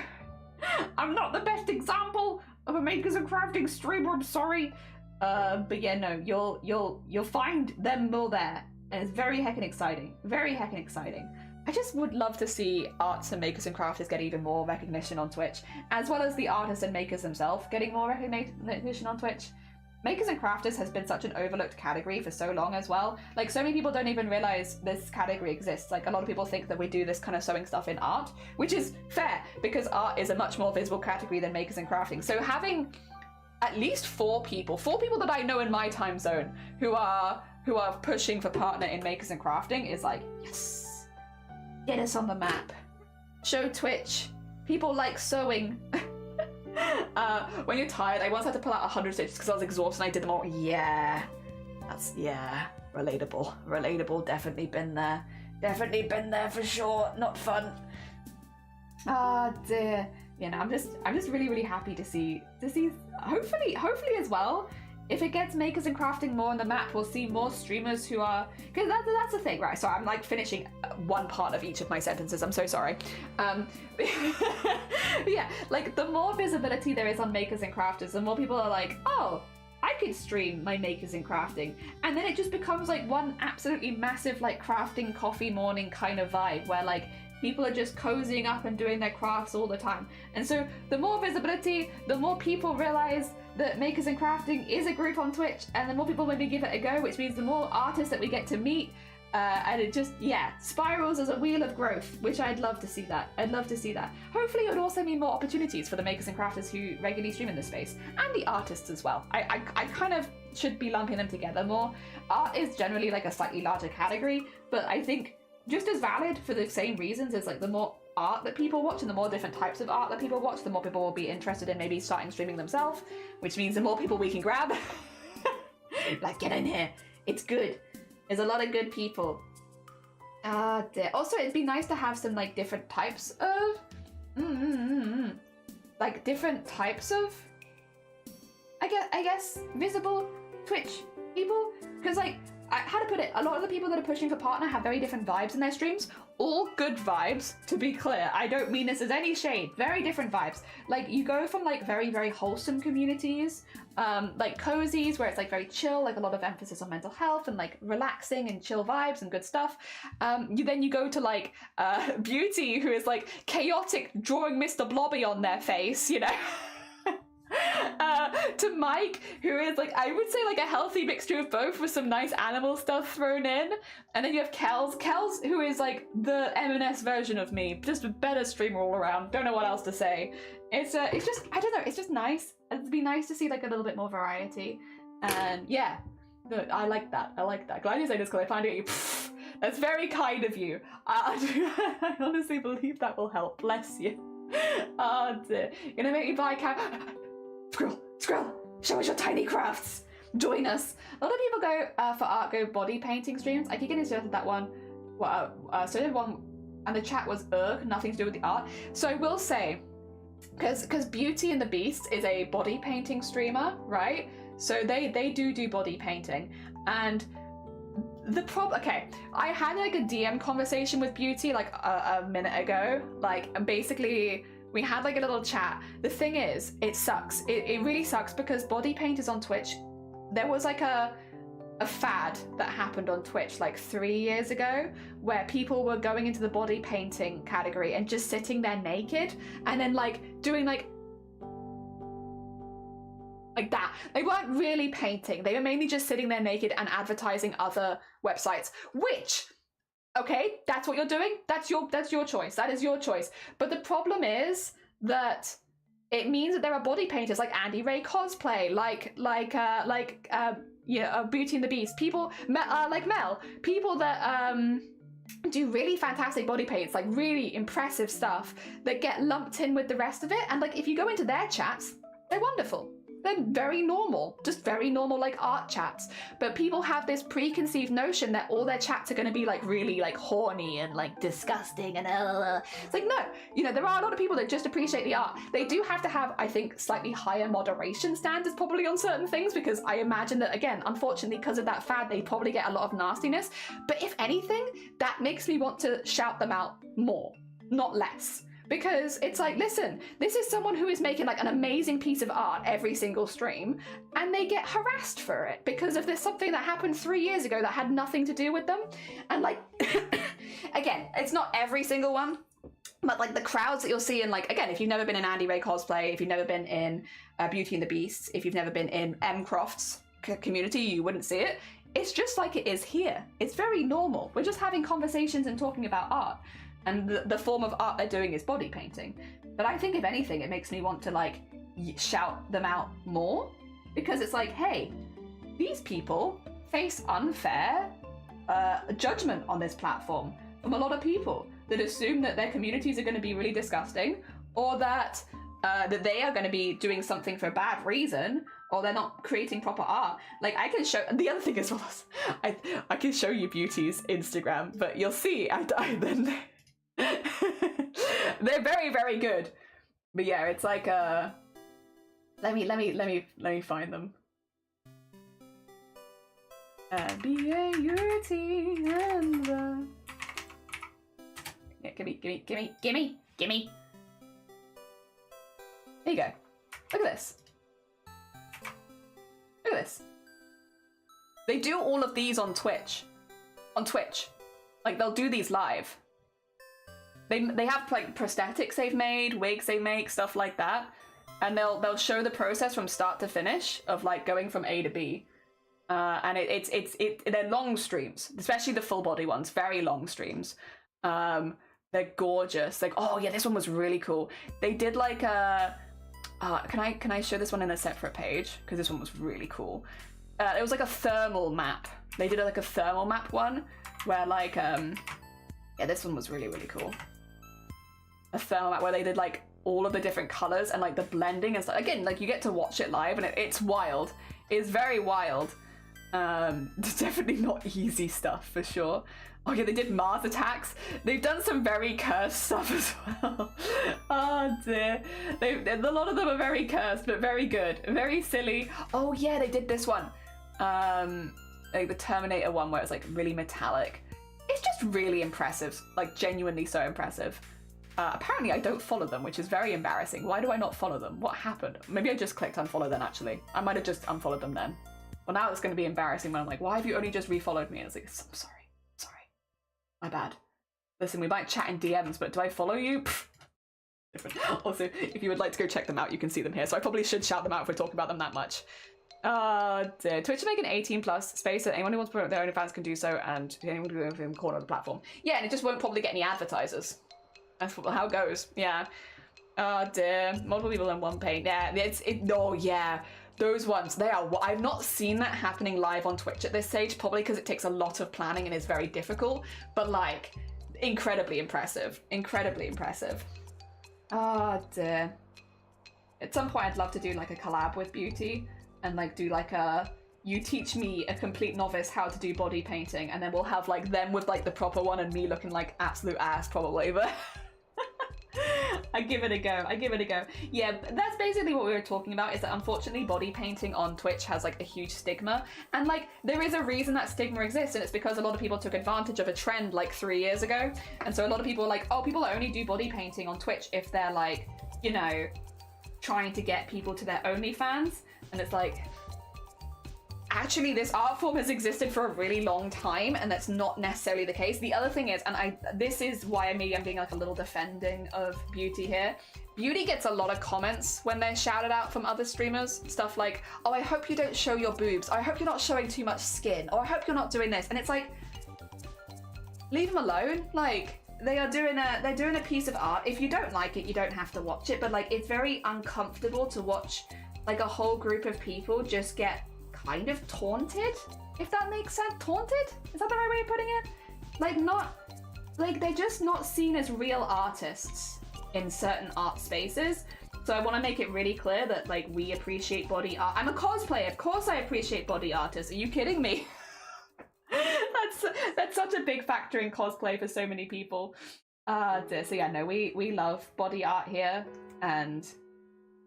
I'm not the best example of a makers and crafting streamer. I'm sorry. But yeah, no, you'll find them more there, and it's very heckin' exciting. Very heckin' exciting. I just would love to see arts and makers and crafters get even more recognition on Twitch, as well as the artists and makers themselves getting more recognition on Twitch. Makers and crafters has been such an overlooked category for so long as well. Like, so many people don't even realize this category exists. Like, a lot of people think that we do this kind of sewing stuff in art, which is fair, because art is a much more visible category than makers and crafting. So having at least four people that I know in my time zone who are pushing for partner in makers and crafting is like, yes. Get us on the map. Show Twitch. People like sewing. When you're tired, I once had to pull out 100 stitches because I was exhausted and I did them all. Yeah. Relatable. Relatable. Definitely been there. Definitely been there for sure. Not fun. Ah, dear. You know, I'm just really, really happy to see hopefully as well, if it gets makers and crafting more on the map, we'll see more streamers who are, because that's the thing, right? So I'm like finishing one part of each of my sentences. I'm so sorry. Yeah, like the more visibility there is on makers and crafters, the more people are like, oh, I could stream my makers and crafting, and then it just becomes like one absolutely massive like crafting coffee morning kind of vibe where like people are just cozying up and doing their crafts all the time. And so the more visibility, the more people realize that makers and crafting is a group on Twitch, and the more people maybe give it a go, which means the more artists that we get to meet, and it just, yeah, spirals as a wheel of growth, which I'd love to see that. I'd love to see that. Hopefully it would also mean more opportunities for the makers and crafters who regularly stream in this space, and the artists as well. I kind of should be lumping them together more. Art is generally like a slightly larger category, but I think just as valid for the same reasons as like the more art that people watch and the more different types of art that people watch, the more people will be interested in maybe starting streaming themselves, which means the more people we can grab. Like, get in here. It's good. There's a lot of good people. Ah, dear. Also, it'd be nice to have some like different types of like different types of I guess visible Twitch people, because like how to put it, a lot of the people that are pushing for partner have very different vibes in their streams. All good vibes, to be clear. I don't mean this as any shade. Very different vibes. Like, you go from like very, very wholesome communities, like cozies, where it's like very chill, like a lot of emphasis on mental health and like relaxing and chill vibes and good stuff. Then you go to like beauty, who is like chaotic, drawing Mr. Blobby on their face, you know. To Mike, who is like, I would say like a healthy mixture of both with some nice animal stuff thrown in. And then you have Kels, who is like the M&S version of me, just a better streamer all around. Don't know what else to say. It's just, I don't know, it's just nice. It'd be nice to see like a little bit more variety. And yeah, good. I like that. I like that. Glad you say this because I found it. That's very kind of you. I honestly believe that will help. Bless you. Oh dear. You're gonna make me buy Skrill, show us your tiny crafts. Join us. A lot of people go for art, go body painting streams. I keep getting suggested that one. Well, so I did one, and the chat was nothing to do with the art. So I will say, because Beauty and the Beast is a body painting streamer, right? So they do body painting, and the problem. Okay, I had like a DM conversation with Beauty like a minute ago, like, and basically we had like a little chat. The thing is, it sucks. It really sucks because body painters on Twitch, there was like a fad that happened on Twitch like 3 years ago where people were going into the body painting category and just sitting there naked and then like doing like that. They weren't really painting. They were mainly just sitting there naked and advertising other websites, which, okay, that's what you're doing. That's your choice. That is your choice. But the problem is that it means that there are body painters like Andy Ray Cosplay, Beauty and the Beast, people like Mel, people that do really fantastic body paints, like really impressive stuff that get lumped in with the rest of it. And like, if you go into their chats, they're wonderful. They're very normal, just very normal like art chats. But people have this preconceived notion that all their chats are going to be like really like horny and like disgusting and It's like, no, you know, there are a lot of people that just appreciate the art. They do have to have, I think, slightly higher moderation standards probably on certain things, because I imagine that, again, unfortunately, because of that fad, they probably get a lot of nastiness. But if anything, that makes me want to shout them out more, not less. Because it's like, listen, this is someone who is making like an amazing piece of art every single stream, and they get harassed for it because of this something that happened 3 years ago that had nothing to do with them. And like, again, it's not every single one, but like the crowds that you'll see in, like, again, if you've never been in Andy Ray Cosplay, if you've never been in Beauty and the Beast, if you've never been in M Croft's community, you wouldn't see it. It's just like it is here. It's very normal. We're just having conversations and talking about art. And the form of art they're doing is body painting. But I think, if anything, it makes me want to like shout them out more, because it's like, hey, these people face unfair judgment on this platform from a lot of people that assume that their communities are going to be really disgusting, or that they are going to be doing something for a bad reason, or they're not creating proper art. Like, I can show, the other thing as well, I can show you Beauty's Instagram, but you'll see they're very, very good. But yeah, it's like let me find them. B-A-U-T and the... Yeah, gimme. There you go. Look at this. Look at this. They do all of these on Twitch. Like, they'll do these live. They have like prosthetics they've made, wigs they make, stuff like that, and they'll show the process from start to finish of like going from A to B, and they're long streams, especially the full body ones, very long streams. They're gorgeous. Like, oh yeah, this one was really cool. They did like a can I show this one in a separate page, because this one was really cool. It was like a thermal map. They did like a thermal map one where like yeah, this one was really, really cool. A thermal map where they did like all of the different colors and like the blending and stuff. Again, like, you get to watch it live, and it's wild. It's very wild. It's definitely not easy stuff for sure. Oh yeah, they did Mars attacks. They've done some very cursed stuff as well. Oh dear. A lot of them are very cursed, but very good. Very silly. Oh yeah, they did this one. like the Terminator one where it's like really metallic. It's just really impressive, like genuinely so impressive. Apparently I don't follow them, which is very embarrassing. Why do I not follow them? What happened? Maybe I just clicked unfollow then, actually. I might have just unfollowed them then. Well, now it's going to be embarrassing when I'm like, why have you only just refollowed me? And it's like, I'm sorry. My bad. Listen, we might chat in DMs, but do I follow you? Different. Also, if you would like to go check them out, you can see them here. So I probably should shout them out if we're talking about them that much. Dear. Twitch to make an 18+ space that anyone who wants to promote their own fans can do so, and anyone can do it in the corner of the platform. Yeah, and it just won't probably get any advertisers. That's how it goes. Yeah. Oh dear. Multiple people in one paint. Yeah. Oh yeah. Those ones. They are. I've not seen that happening live on Twitch at this stage. Probably because it takes a lot of planning and is very difficult. But like, incredibly impressive. Incredibly impressive. Oh dear. At some point, I'd love to do like a collab with Beauty and like do like a. You teach me, a complete novice, how to do body painting, and then we'll have like them with like the proper one and me looking like absolute ass probably, but I give it a go. Yeah, that's basically what we were talking about, is that unfortunately body painting on Twitch has like a huge stigma, and like there is a reason that stigma exists, and it's because a lot of people took advantage of a trend like 3 years ago, and so a lot of people are like, oh, people only do body painting on Twitch if they're like, you know, trying to get people to their OnlyFans, and it's like, actually this art form has existed for a really long time, and that's not necessarily the case. The other thing is, and this is why maybe I'm being like a little defending of Beauty here. Beauty gets a lot of comments when they're shouted out from other streamers. Stuff like, oh, I hope you don't show your boobs. I hope you're not showing too much skin. Or I hope you're not doing this. And it's like, leave them alone. Like, they're doing a piece of art. If you don't like it, you don't have to watch it. But like, it's very uncomfortable to watch like a whole group of people just get kind of taunted, if that makes sense. Taunted? Is that the right way of putting it? Like, not, like, they're just not seen as real artists in certain art spaces. So I want to make it really clear that like we appreciate body art. I'm a cosplayer, of course I appreciate body artists. Are you kidding me? that's such a big factor in cosplay for so many people. So yeah, no, we love body art here, and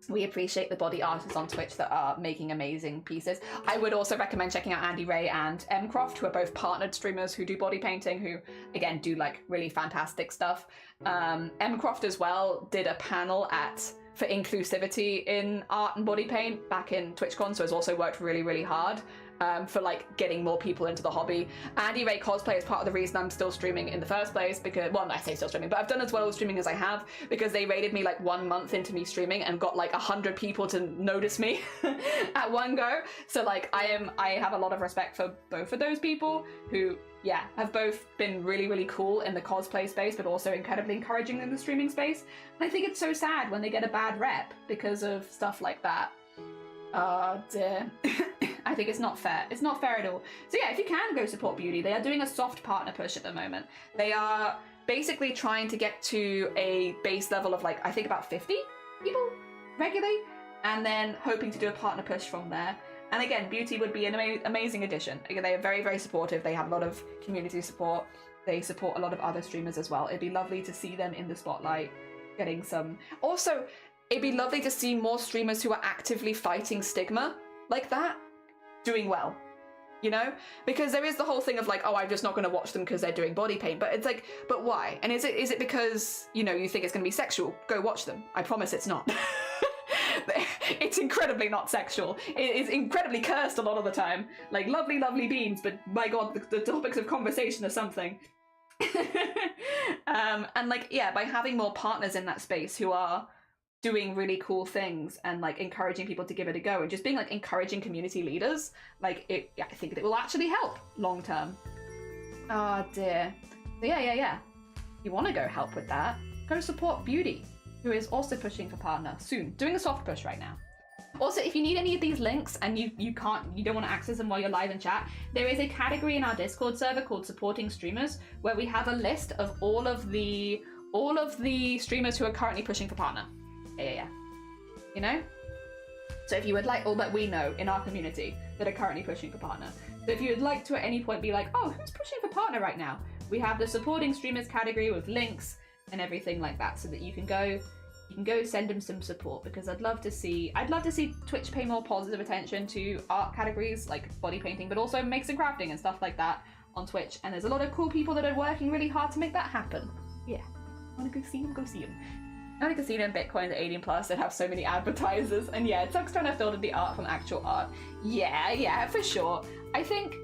we appreciate the body artists on Twitch that are making amazing pieces. I would also recommend checking out Andy Ray and Mcroft, who are both partnered streamers who do body painting, who again do like really fantastic stuff. Mcroft as well did a panel for inclusivity in art and body paint back in TwitchCon, so has also worked really, really hard for like getting more people into the hobby. Andy Ray Cosplay is part of the reason I'm still streaming in the first place, because, well, I say still streaming, but I've done as well streaming as I have, because they rated me like 1 month into me streaming and got like 100 people to notice me at one go. So like I have a lot of respect for both of those people who, yeah, have both been really, really cool in the cosplay space, but also incredibly encouraging in the streaming space. And I think it's so sad when they get a bad rep because of stuff like that. Oh dear. I think it's not fair. It's not fair at all. So yeah, if you can go support Beauty, they are doing a soft partner push at the moment. They are basically trying to get to a base level of like, I think about 50 people regularly, and then hoping to do a partner push from there. And again, Beauty would be an amazing addition. Again, they are very, very supportive. They have a lot of community support. They support a lot of other streamers as well. It'd be lovely to see them in the spotlight, getting some... Also, it'd be lovely to see more streamers who are actively fighting stigma like that doing well, you know? Because there is the whole thing of like, oh, I'm just not going to watch them because they're doing body paint. But it's like, but why? And is it because, you know, you think it's going to be sexual? Go watch them. I promise it's not. It's incredibly not sexual. It is incredibly cursed a lot of the time. Like, lovely, lovely beans, but my god, the topics of conversation are something. And like, yeah, by having more partners in that space who are doing really cool things and like encouraging people to give it a go and just being like encouraging community leaders, like I think it will actually help long term. Oh dear. So yeah. You want to go help with that, go support Beauty, who is also pushing for partner soon, doing a soft push right now. Also, if you need any of these links and you don't want to access them while you're live in chat, there is a category in our Discord server called Supporting Streamers, where we have a list of all of the streamers who are currently pushing for partner. Yeah. You know? So if you would like, all that we know in our community that are currently pushing for partner. So if you would like to at any point be like, oh, who's pushing for partner right now? We have the Supporting Streamers category with links and everything like that, so that you can go you can go send him some support, because I'd love to see Twitch pay more positive attention to art categories like body painting, but also makes and crafting and stuff like that on Twitch. And there's a lot of cool people that are working really hard to make that happen. Yeah, wanna go see them? Go see them. I want a casino and Bitcoin at 18 plus that have so many advertisers, and yeah, it sucks trying to filter the art from actual art. Yeah, for sure. I think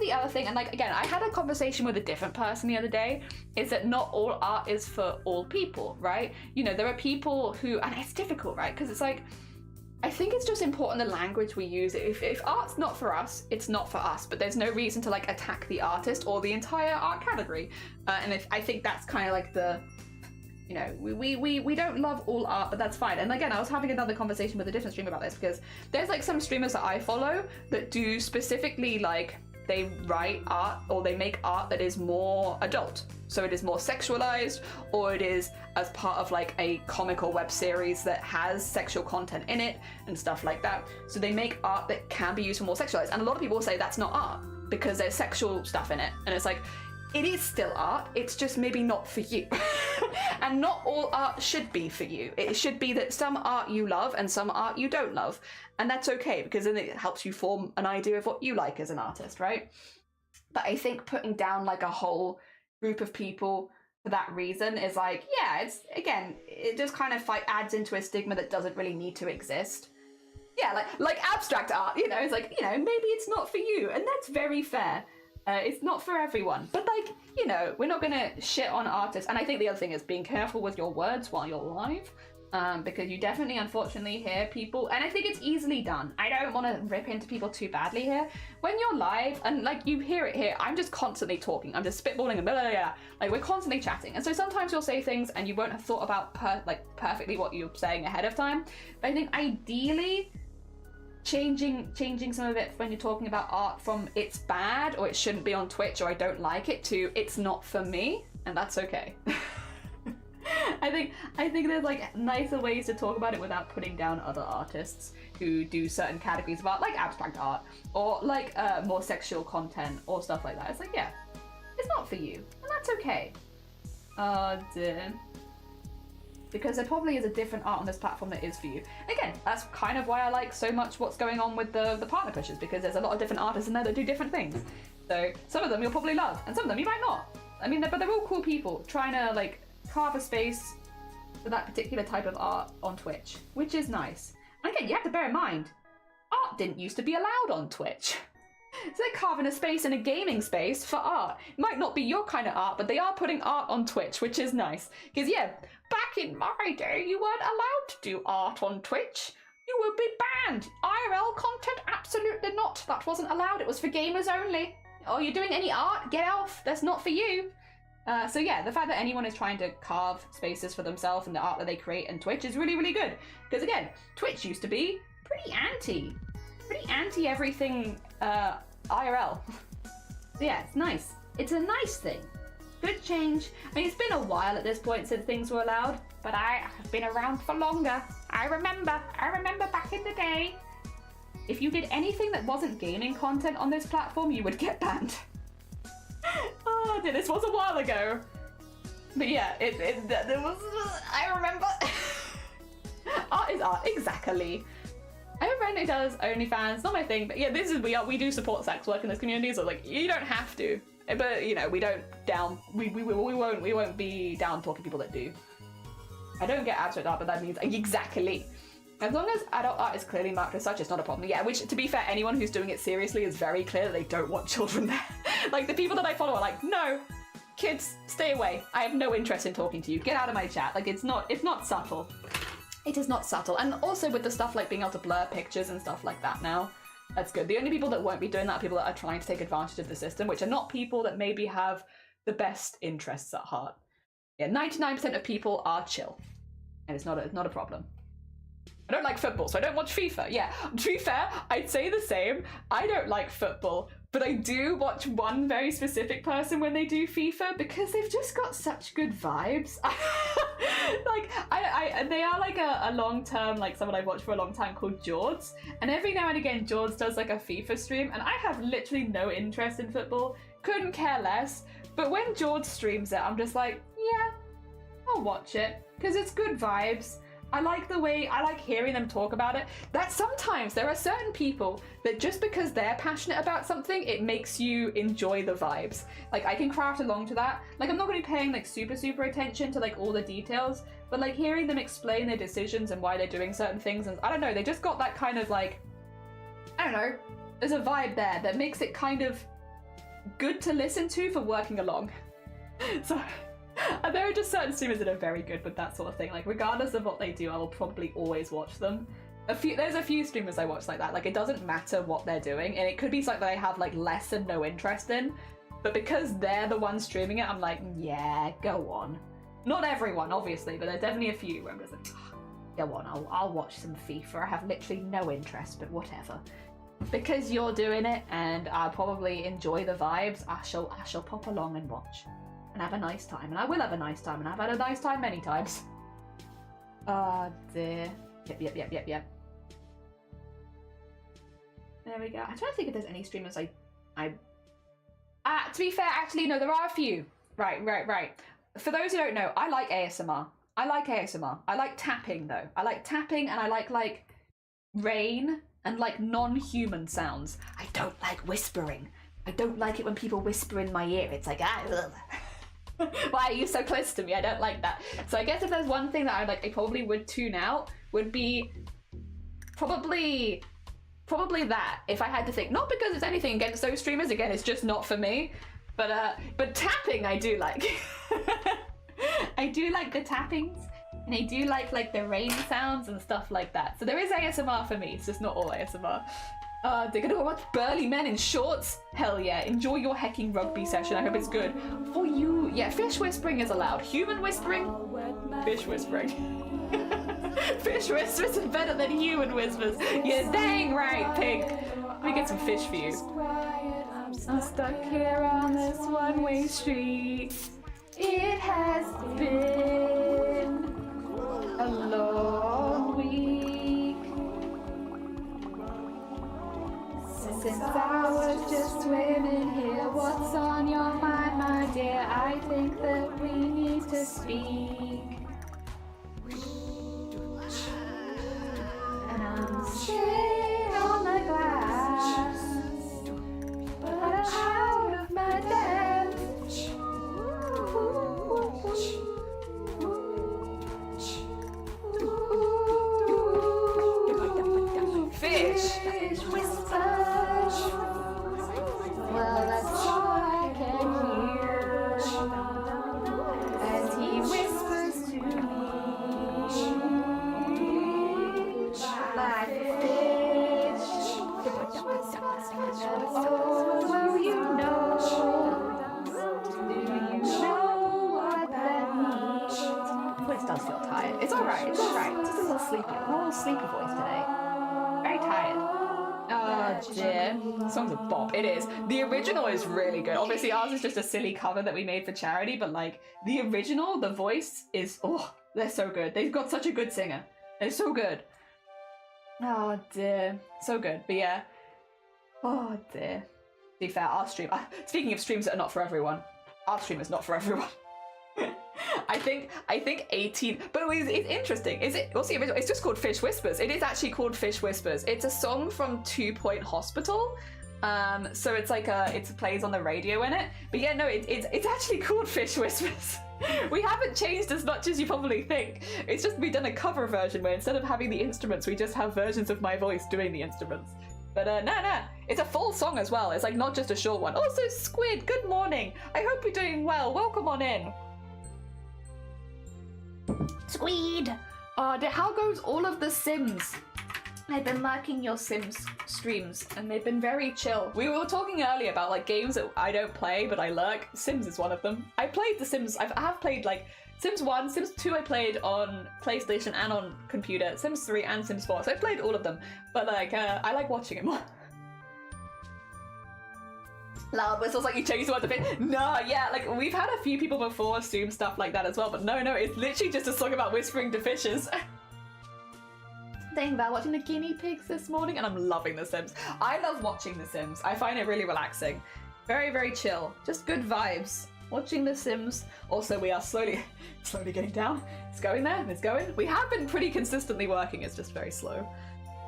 the other thing, and like again, I had a conversation with a different person the other day, is that not all art is for all people, right? You know, there are people who, and it's difficult, right? Because it's like, I think it's just important the language we use. If art's not for us, it's not for us, but there's no reason to like attack the artist or the entire art category. And I think that's kind of like the, you know, we don't love all art, but that's fine. And again, I was having another conversation with a different streamer about this, because there's like some streamers that I follow that do specifically like, they write art or they make art that is more adult. So it is more sexualized, or it is as part of like a comic or web series that has sexual content in it and stuff like that. So they make art that can be used for more sexualized. And a lot of people say that's not art because there's sexual stuff in it. And it's like, it is still art, it's just maybe not for you. And not all art should be for you. It should be that some art you love and some art you don't love. And that's okay, because then it helps you form an idea of what you like as an artist, right? But I think putting down like a whole group of people for that reason is like, yeah, it's, again, it just kind of like adds into a stigma that doesn't really need to exist. Yeah, like abstract art, you know, it's like, you know, maybe it's not for you, and that's very fair. It's not for everyone, but like, you know, we're not gonna shit on artists. And I think the other thing is being careful with your words while you're live, because you definitely, unfortunately, hear people, and I think it's easily done. I don't want to rip into people too badly here. When you're live, and like you hear it here, I'm just constantly talking. I'm just spitballing and blah, blah, blah. Like we're constantly chatting, and so sometimes you'll say things and you won't have thought about perfectly what you're saying ahead of time. But I think ideally, changing some of it when you're talking about art from it's bad or it shouldn't be on Twitch or I don't like it to it's not for me, and that's okay. I think there's like nicer ways to talk about it without putting down other artists who do certain categories of art, like abstract art or like more sexual content or stuff like that. It's like, yeah, it's not for you, and that's okay. Oh dear. Because there probably is a different art on this platform that is for you. Again, that's kind of why I like so much what's going on with the partner pushes, because there's a lot of different artists in there that do different things. So some of them you'll probably love, and some of them you might not. I mean, but they're all cool people trying to like carve a space for that particular type of art on Twitch, which is nice. And again, you have to bear in mind, art didn't used to be allowed on Twitch. So they're carving a space in a gaming space for art. It might not be your kind of art, but they are putting art on Twitch, which is nice. Because yeah, back in my day, you weren't allowed to do art on Twitch. You would be banned. IRL content, absolutely not. That wasn't allowed. It was for gamers only. Oh, you're doing any art? Get off. That's not for you. So yeah, the fact that anyone is trying to carve spaces for themselves and the art that they create on Twitch is really, really good. Because again, Twitch used to be pretty anti everything IRL. So yeah, it's nice. It's a nice thing. Good change. I mean, it's been a while at this point since things were allowed, but I have been around for longer. I remember back in the day. If you did anything that wasn't gaming content on this platform, you would get banned. Oh, dear, this was a while ago. But yeah, there was, I remember. Art is art, exactly. I have a friend who does OnlyFans, not my thing, but yeah, this is, we do support sex work in this community, so like, you don't have to. But you know, we won't be down talking people that do. I don't get abstract art, but that means exactly. As long as adult art is clearly marked as such, it's not a problem. Yeah, which to be fair, anyone who's doing it seriously is very clear that they don't want children there. Like the people that I follow are like, no, kids, stay away. I have no interest in talking to you. Get out of my chat. Like it's not subtle. It is not subtle. And also with the stuff like being able to blur pictures and stuff like that now, that's good. The only people that won't be doing that are people that are trying to take advantage of the system, which are not people that maybe have the best interests at heart. Yeah, 99% of people are chill. And it's not a problem. I don't like football, so I don't watch FIFA. Yeah, to be fair, I'd say the same. I don't like football, but I do watch one very specific person when they do FIFA because they've just got such good vibes. Like, they are like a long-term, like someone I've watched for a long time called George. And every now and again, George does like a FIFA stream, and I have literally no interest in football, couldn't care less. But when George streams it, I'm just like, yeah, I'll watch it because it's good vibes. I like hearing them talk about it. That sometimes there are certain people that just because they're passionate about something, it makes you enjoy the vibes. Like I can craft along to that. Like I'm not going to be paying like super attention to like all the details, but like hearing them explain their decisions and why they're doing certain things, and I don't know, they just got that kind of like, I don't know, there's a vibe there that makes it kind of good to listen to for working along. So there are just certain streamers that are very good with that sort of thing. Like regardless of what they do, I will probably always watch them. There's a few streamers I watch like that. Like it doesn't matter what they're doing, and it could be something that I have like less and no interest in, but because they're the ones streaming it, I'm like, yeah, go on. Not everyone, obviously, but there are definitely a few where I'm just like, go on, I'll watch some FIFA. I have literally no interest, but whatever. Because you're doing it, and I'll probably enjoy the vibes, I shall pop along and watch. And have a nice time, and I will have a nice time, and I've had a nice time many times. Oh dear. Yep. There we go. I'm trying to think if there's any streamers to be fair, actually, no, there are a few. Right. For those who don't know, I like ASMR. I like tapping, though. I like tapping, and I like rain and like non-human sounds. I don't like whispering. I don't like it when people whisper in my ear. It's like, why are you so close to me? I don't like that. So I guess if there's one thing that I probably would tune out, would be probably that. If I had to think, not because it's anything against those streamers, again, it's just not for me. But tapping I do like. I do like the tappings, and I do like the rain sounds and stuff like that. So there is ASMR for me. It's just not all ASMR. They're gonna watch burly men in shorts? Hell yeah, enjoy your hecking rugby session, I hope it's good. For you, yeah, fish whispering is allowed. Human whispering? Fish whispering. Fish whispers are better than human whispers. You're dang right, pig. Let me get some fish for you. I'm stuck here on this one-way street. It has been a long week. Since I was just swimming here, what's on your mind, my dear? I think that we need to speak. And I'm sitting on the glass, but I'm out of my depth. Fish whispers. Well, that's all I can hear as he whispers to me like a fish. Oh, well, you know. Do you know what that means? Voice does feel tired. It's alright. It's just a little sleepy voice today. Very tired. Oh dear. The song's a bop. It is. The original is really good. Obviously ours is just a silly cover that we made for charity, but like the original, the voice is, they're so good. They've got such a good singer. They're so good. Oh dear. So good. But yeah. Oh dear. To be fair, our stream, speaking of streams that are not for everyone, our stream is not for everyone. I think 18, but it's interesting. Is it? What's the original? It's just called Fish Whispers. It is actually called Fish Whispers. It's a song from 2 Point Hospital. So it's like it plays on the radio in it. But yeah, no, it's actually called Fish Whispers. We haven't changed as much as you probably think. It's just we've done a cover version where instead of having the instruments, we just have versions of my voice doing the instruments. But no, it's a full song as well. It's like not just a short one. Also, Squid, good morning. I hope you're doing well. Welcome on in. Squid! How goes all of the Sims? I've been liking your Sims streams, and they've been very chill. We were talking earlier about like games that I don't play, but I lurk. Sims is one of them. I played The Sims. I have played like Sims 1, Sims 2 I played on PlayStation and on computer, Sims 3 and Sims 4, so I played all of them. But like, I like watching it more. Loud whistles like you changed the word a bit. No, yeah, like we've had a few people before assume stuff like that as well, but no, it's literally just a song about whispering to fishes. Thinking about watching the guinea pigs this morning, and I'm loving The Sims. I love watching The Sims. I find it really relaxing. Very, very chill. Just good vibes. watching The Sims. Also, we are slowly getting down. It's going there, it's going. We have been pretty consistently working, it's just very slow.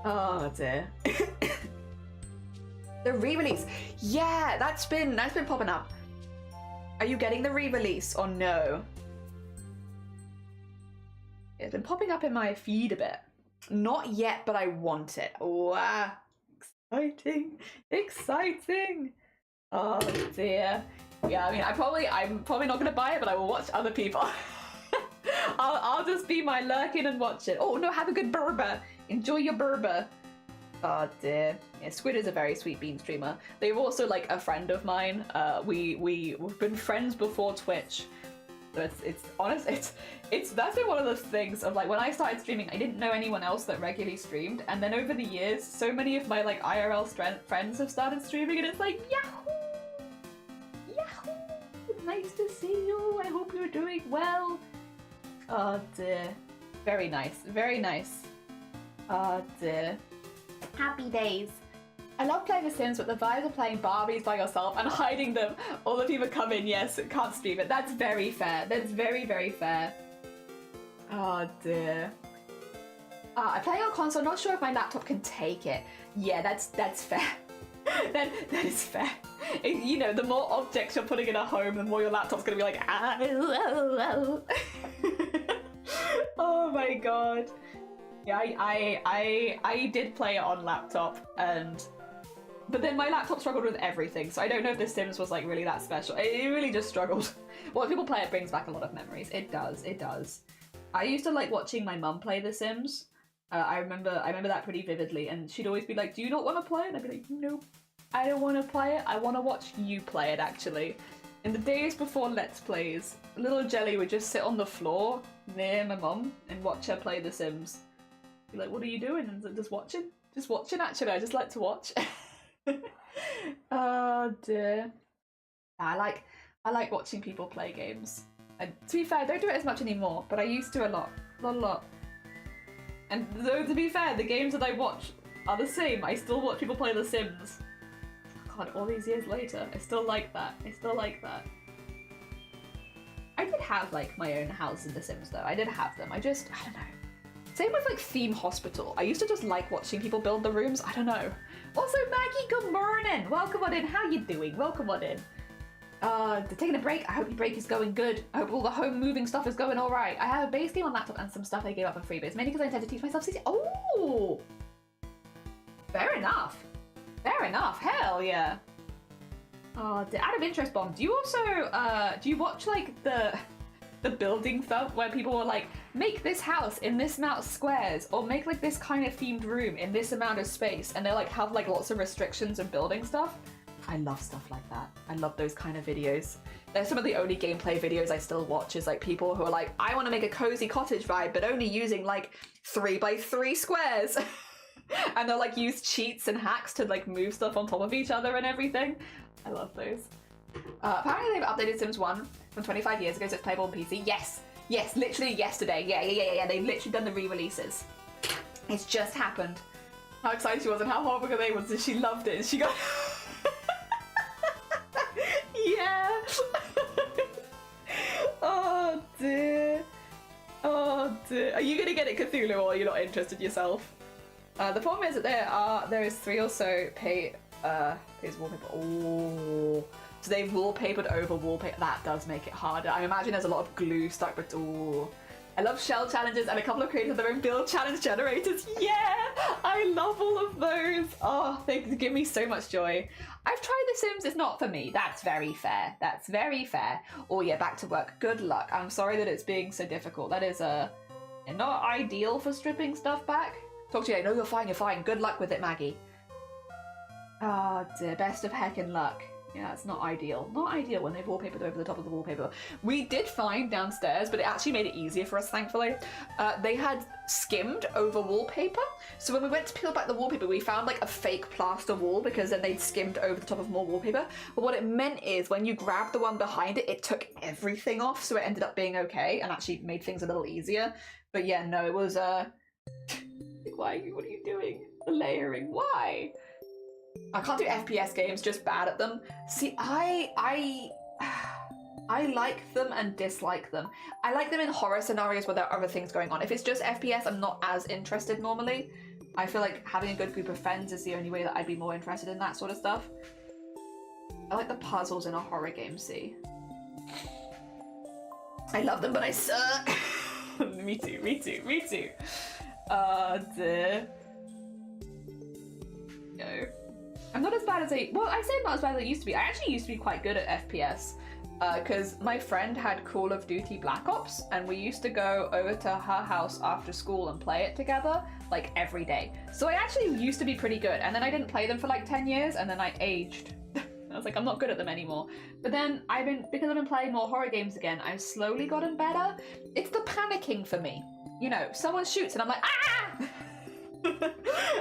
Oh dear. The re-release. Yeah, that's been popping up. Are you getting the re-release or no? It's been popping up in my feed a bit. Not yet, but I want it. Wow. Exciting. Exciting. Oh dear. Yeah, I mean, I'm probably not gonna buy it, but I will watch other people. I'll just be my lurking and watch it. Oh no, have a good burba. Enjoy your burba. Oh dear. Yeah, Squid is a very sweet bean streamer. They're also like a friend of mine. We've been friends before Twitch. So that's been one of those things of like when I started streaming, I didn't know anyone else that regularly streamed, and then over the years, so many of my like IRL friends have started streaming, and it's like yahoo, yahoo! Nice to see you. I hope you're doing well. Oh dear, very nice, very nice. Oh dear. Happy days. I love playing The Sims, but the vibes of playing Barbies by yourself and hiding them. All the people come in, yes, can't stream it. That's very fair. That's very, very fair. Oh dear. I'm playing on console, not sure if my laptop can take it. Yeah, that's fair. that is fair. You know, the more objects you're putting in a home, the more your laptop's gonna be like, ah. Oh my god. Yeah, I did play it on laptop, but then my laptop struggled with everything, so I don't know if The Sims was like really that special. It really just struggled. When people play it, brings back a lot of memories. It does, it does. I used to like watching my mum play The Sims. I remember that pretty vividly, and she'd always be like, "Do you not want to play it?" And I'd be like, "Nope, I don't want to play it. I want to watch you play it." Actually, in the days before Let's Plays, little Jelly would just sit on the floor near my mum and watch her play The Sims. Be like, "What are you doing?" And just watching. Just watching. Actually, I just like to watch. Oh dear. I like watching people play games. And to be fair, I don't do it as much anymore, but I used to a lot. And though to be fair, the games that I watch are the same. I still watch people play The Sims. God, all these years later, I still like that. I still like that. I did have like my own house in The Sims though. I did have them. I don't know. Same with like Theme Hospital. I used to just like watching people build the rooms. I don't know. Also, Maggie, good morning. Welcome on in. How you doing? Welcome on in. Taking a break. I hope your break is going good. I hope all the home moving stuff is going all right. I have a base game on laptop and some stuff I gave up for free, but it's mainly because I intend to teach myself CC. Oh, fair enough. Fair enough. Hell yeah. Oh, out of interest, Bomb. Do you also do you watch like the building stuff where people were like, make this house in this amount of squares, or make like this kind of themed room in this amount of space, and they like have like lots of restrictions of building stuff? I love stuff like that. I love those kind of videos. They're some of the only gameplay videos I still watch, is like people who are like, I want to make a cozy cottage vibe, but only using like 3x3 squares. And they'll like use cheats and hacks to like move stuff on top of each other and everything. I love those. Apparently they've updated Sims 1 from 25 years ago, so it's playable on PC. Yes, literally yesterday. Yeah. They've literally done the re-releases. It's just happened. How excited she was and how horrible they was, and she loved it. And she got... Yeah. Oh dear. Oh dear. Are you gonna get it Cthulhu, or are you not interested yourself? The problem is that there is 3 or so pays wallpaper. Oh. So they've wallpapered over wallpaper. That does make it harder. I imagine there's a lot of glue stuck, but ooh. I love shell challenges, and a couple of creators have their own build challenge generators. Yeah, I love all of those. Oh, they give me so much joy. I've tried The Sims, it's not for me. That's very fair. That's very fair. Oh yeah, back to work. Good luck. I'm sorry that it's being so difficult. That is not ideal for stripping stuff back. Talk to you later. No, you're fine, you're fine. Good luck with it, Maggie. Oh dear, best of heckin' luck. Yeah, it's not ideal. Not ideal when they've wallpapered over the top of the wallpaper. We did find downstairs, but it actually made it easier for us, thankfully. They had skimmed over wallpaper. So when we went to peel back the wallpaper, we found like a fake plaster wall, because then they'd skimmed over the top of more wallpaper. But what it meant is when you grabbed the one behind it, it took everything off. So it ended up being okay and actually made things a little easier. But yeah, no, it was, why? What are you doing? The layering, why? I can't do FPS games, just bad at them. See, I I like them and dislike them. I like them in horror scenarios where there are other things going on. If it's just FPS, I'm not as interested normally. I feel like having a good group of friends is the only way that I'd be more interested in that sort of stuff. I like the puzzles in a horror game, see? I love them, but I suck. Me too, me too, me too. Dear. No. I'm not as bad as well, I say I'm not as bad as I used to be. I actually used to be quite good at FPS. Because my friend had Call of Duty Black Ops, and we used to go over to her house after school and play it together, like, every day. So I actually used to be pretty good, and then I didn't play them for like 10 years, and then I aged. I was like, I'm not good at them anymore. But then because I've been playing more horror games again, I've slowly gotten better. It's the panicking for me. You know, someone shoots and I'm like, ah!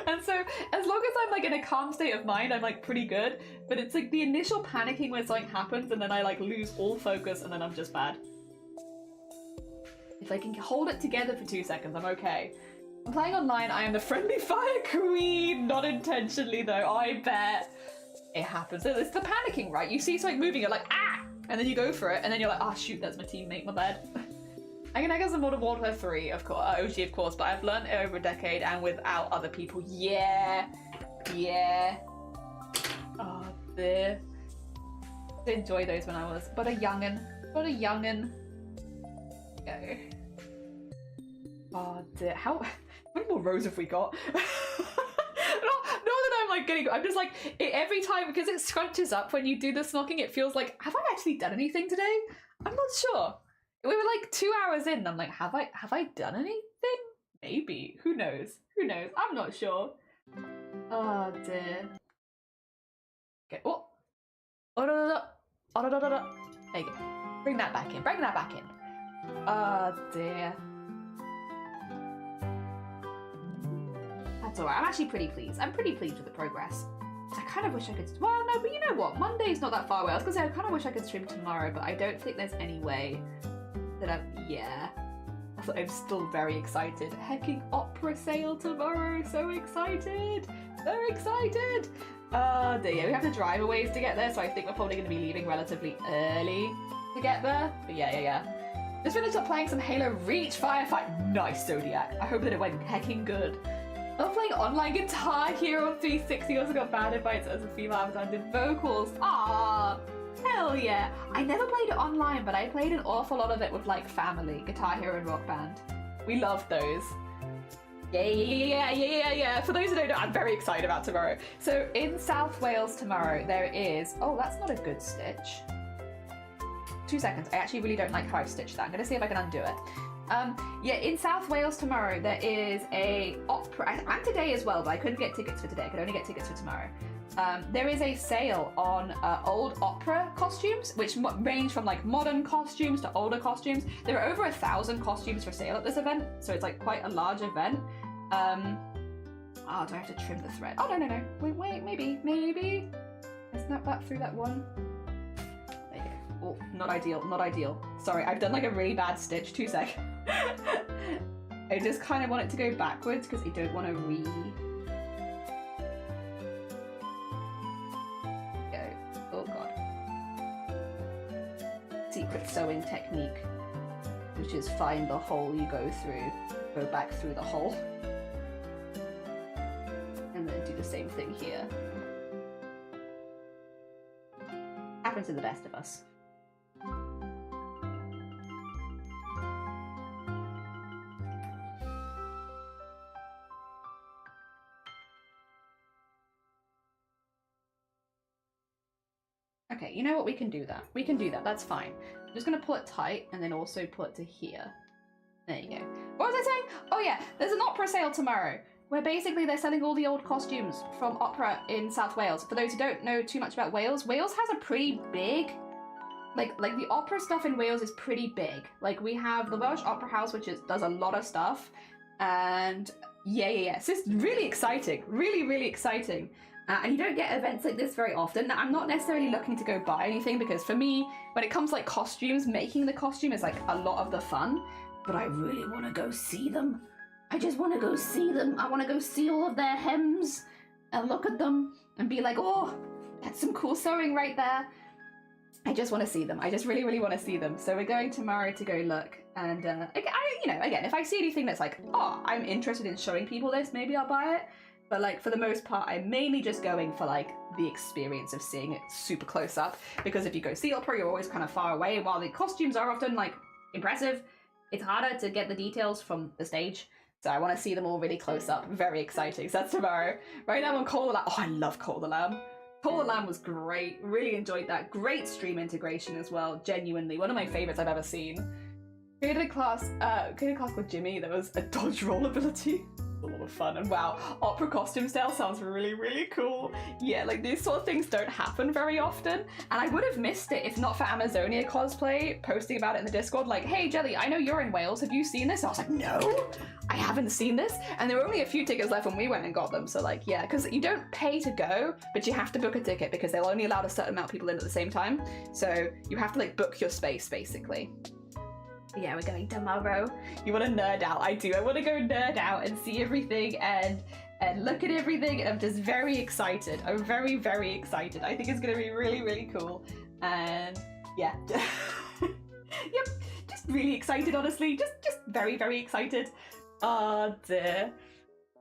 And so as long as I'm like in a calm state of mind, I'm like pretty good. But it's like the initial panicking when something happens and then I like lose all focus and then I'm just bad. If I can hold it together for 2 seconds, I'm okay. I'm playing online, I am the friendly fire queen. Not intentionally though, I bet. It happens. It's the panicking, right? You see something moving, you're like, ah! And then you go for it, and then you're like, oh shoot, that's my teammate, my bad. I can guess Modern Warfare 3, of course, OG of course, but I've learned it over a decade and without other people. Yeah. Yeah. Oh, dear. I enjoy those when I was, but a youngin'. But a youngin'. Go. Oh dear, how many more rows have we got? Not that I'm like getting, I'm just like, every time, because it scrunches up when you do this knocking, it feels like, have I actually done anything today? I'm not sure. We were like 2 hours in and I'm like, have I done anything? Maybe, who knows? Who knows? I'm not sure. Oh dear. Okay, oh. Oh, no, no, no. Oh, no, no, no, no. There you go. Bring that back in, bring that back in. Oh dear. That's alright, I'm actually pretty pleased. I'm pretty pleased with the progress. I kind of wish I could, well no, but you know what, Monday's not that far away. I was gonna say, I kind of wish I could stream tomorrow, but I don't think there's any way that yeah. I'm still very excited. Hecking opera sale tomorrow, so excited! So excited! Oh dear, we have to drive a ways to get there, so I think we're probably gonna be leaving relatively early to get there. But yeah. Just finished up playing some Halo Reach Firefight. Nice, Zodiac. I hope that it went hecking good. I was playing online Guitar Hero on 360, also got bad advice as a female avatar, did vocals. Ah, hell yeah. I never played it online, but I played an awful lot of it with like family, Guitar Hero and Rock Band. We loved those. Yeah. For those who don't know, I'm very excited about tomorrow. So in South Wales tomorrow, there is, oh, that's not a good stitch. 2 seconds, I actually really don't like how I've stitched that. I'm gonna see if I can undo it. Yeah, in South Wales tomorrow there is a opera, and today as well, but I couldn't get tickets for today, I could only get tickets for tomorrow. There is a sale on old opera costumes, which range from like modern costumes to older costumes. There are over 1,000 costumes for sale at this event, so it's like quite a large event. Oh, do I have to trim the thread? Oh, no. Wait, maybe. I snap that through that one. There you go. Oh, not ideal. Sorry, I've done like a really bad stitch, 2 seconds. I just kind of want it to go backwards because I don't want to go. Oh god. Secret sewing technique, which is find the hole you go through, go back through the hole, and then do the same thing here. Happens to the best of us. Okay, you know what? We can do that. That's fine. I'm just going to pull it tight and then also pull it to here. There you go. What was I saying? Oh yeah, there's an opera sale tomorrow where basically they're selling all the old costumes from opera in South Wales. For those who don't know too much about Wales, Wales has a pretty big, like the opera stuff in Wales is pretty big. Like we have the Welsh Opera House, which does a lot of stuff. And yeah. So it's really exciting. Really exciting. And you don't get events like this very often. Now, I'm not necessarily looking to go buy anything because for me, when it comes to like costumes, making the costume is like a lot of the fun. But I really want to go see them. I just want to go see them. I want to go see all of their hems and look at them and be like, oh, that's some cool sewing right there. I just want to see them. I just really, really want to see them. So we're going tomorrow to go look. And again, if I see anything that's like, oh, I'm interested in showing people this, maybe I'll buy it. But like for the most part, I'm mainly just going for like the experience of seeing it super close up. Because if you go see opera, you're always kind of far away. While the costumes are often like impressive, it's harder to get the details from the stage. So I want to see them all really close up. Very exciting. So that's tomorrow. Right now on Call the Lamb. Oh, I love Call the Lamb. Call the Lamb was great. Really enjoyed that. Great stream integration as well. Genuinely, one of my favorites I've ever seen. Created a class with Jimmy. There was a dodge roll ability. A lot of fun. And wow, opera costume style sounds really, really cool. Yeah, like these sort of things don't happen very often. And I would have missed it if not for Amazonia Cosplay posting about it in the Discord. Like, hey Jelly, I know you're in Wales. Have you seen this? And I was like, no, I haven't seen this. And there were only a few tickets left when we went and got them. So like, yeah, because you don't pay to go, but you have to book a ticket because they'll only allow a certain amount of people in at the same time. So you have to like book your space basically. Yeah, we're going tomorrow. You want to nerd out? I do. I want to go nerd out and see everything and look at everything. And I'm just very excited. I'm very, very excited. I think it's going to be really, really cool. And yeah, yep, just really excited. Honestly, just very, very excited. Oh dear.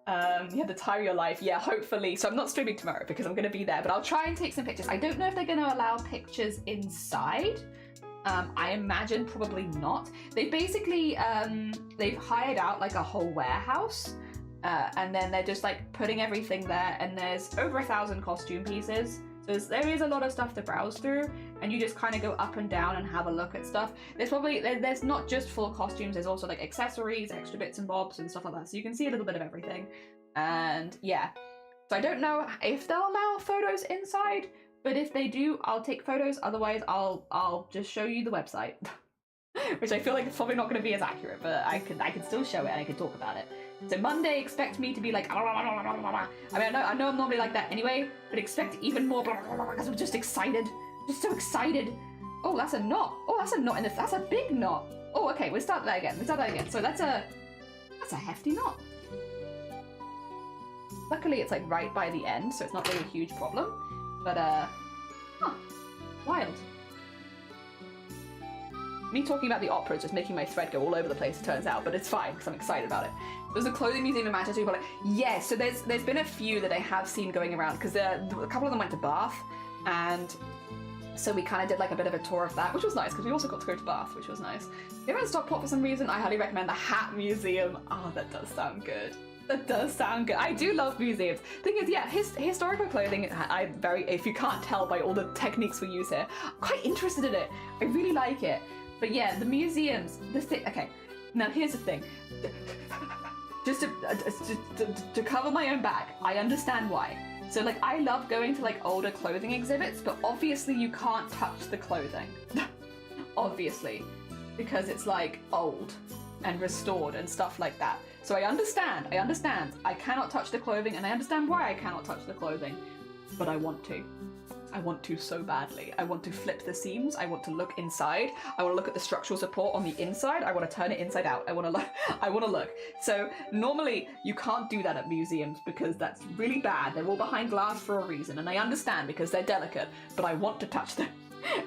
You have the time of your life. Yeah, hopefully. So I'm not streaming tomorrow because I'm going to be there, but I'll try and take some pictures. I don't know if they're going to allow pictures inside. I imagine probably not. They basically, they've hired out like a whole warehouse and then they're just like putting everything there, and there's over 1,000 costume pieces. So there is a lot of stuff to browse through, and you just kind of go up and down and have a look at stuff. There's not just full costumes, there's also like accessories, extra bits and bobs and stuff like that. So you can see a little bit of everything. And yeah, so I don't know if they'll allow photos inside, but if they do, I'll take photos. Otherwise, I'll just show you the website, which I feel like it's probably not going to be as accurate, but I can still show it and I can talk about it. So Monday, expect me to be like, I mean, I know I'm normally like that anyway, but expect even more because I'm just excited, just so excited. Oh, that's a knot. Oh, that's a knot in this. That's a big knot. Oh, okay, we'll start that again. So that's a hefty knot. Luckily, it's like right by the end, so it's not really a huge problem. But, wild. Me talking about the opera is just making my thread go all over the place, it turns out, but it's fine, because I'm excited about it. There's a clothing museum in Manchester, people are like, yes, so there's been a few that I have seen going around, because a couple of them went to Bath, and so we kind of did like a bit of a tour of that, which was nice, because we also got to go to Bath, which was nice. If you're in Stockport for some reason, I highly recommend the Hat Museum. Oh, that does sound good. That does sound good. I do love museums. Thing is, yeah, historical clothing, if you can't tell by all the techniques we use here, I'm quite interested in it. I really like it. But yeah, the museums, okay, now here's the thing. Just to cover my own back, I understand why. So like, I love going to like older clothing exhibits, but obviously you can't touch the clothing. Obviously, because it's like old and restored and stuff like that. So I understand. I cannot touch the clothing, and I understand why I cannot touch the clothing, but I want to. I want to so badly. I want to flip the seams. I want to look inside. I want to look at the structural support on the inside. I want to turn it inside out. I want to look. So normally you can't do that at museums because that's really bad. They're all behind glass for a reason, and I understand because they're delicate, but I want to touch them.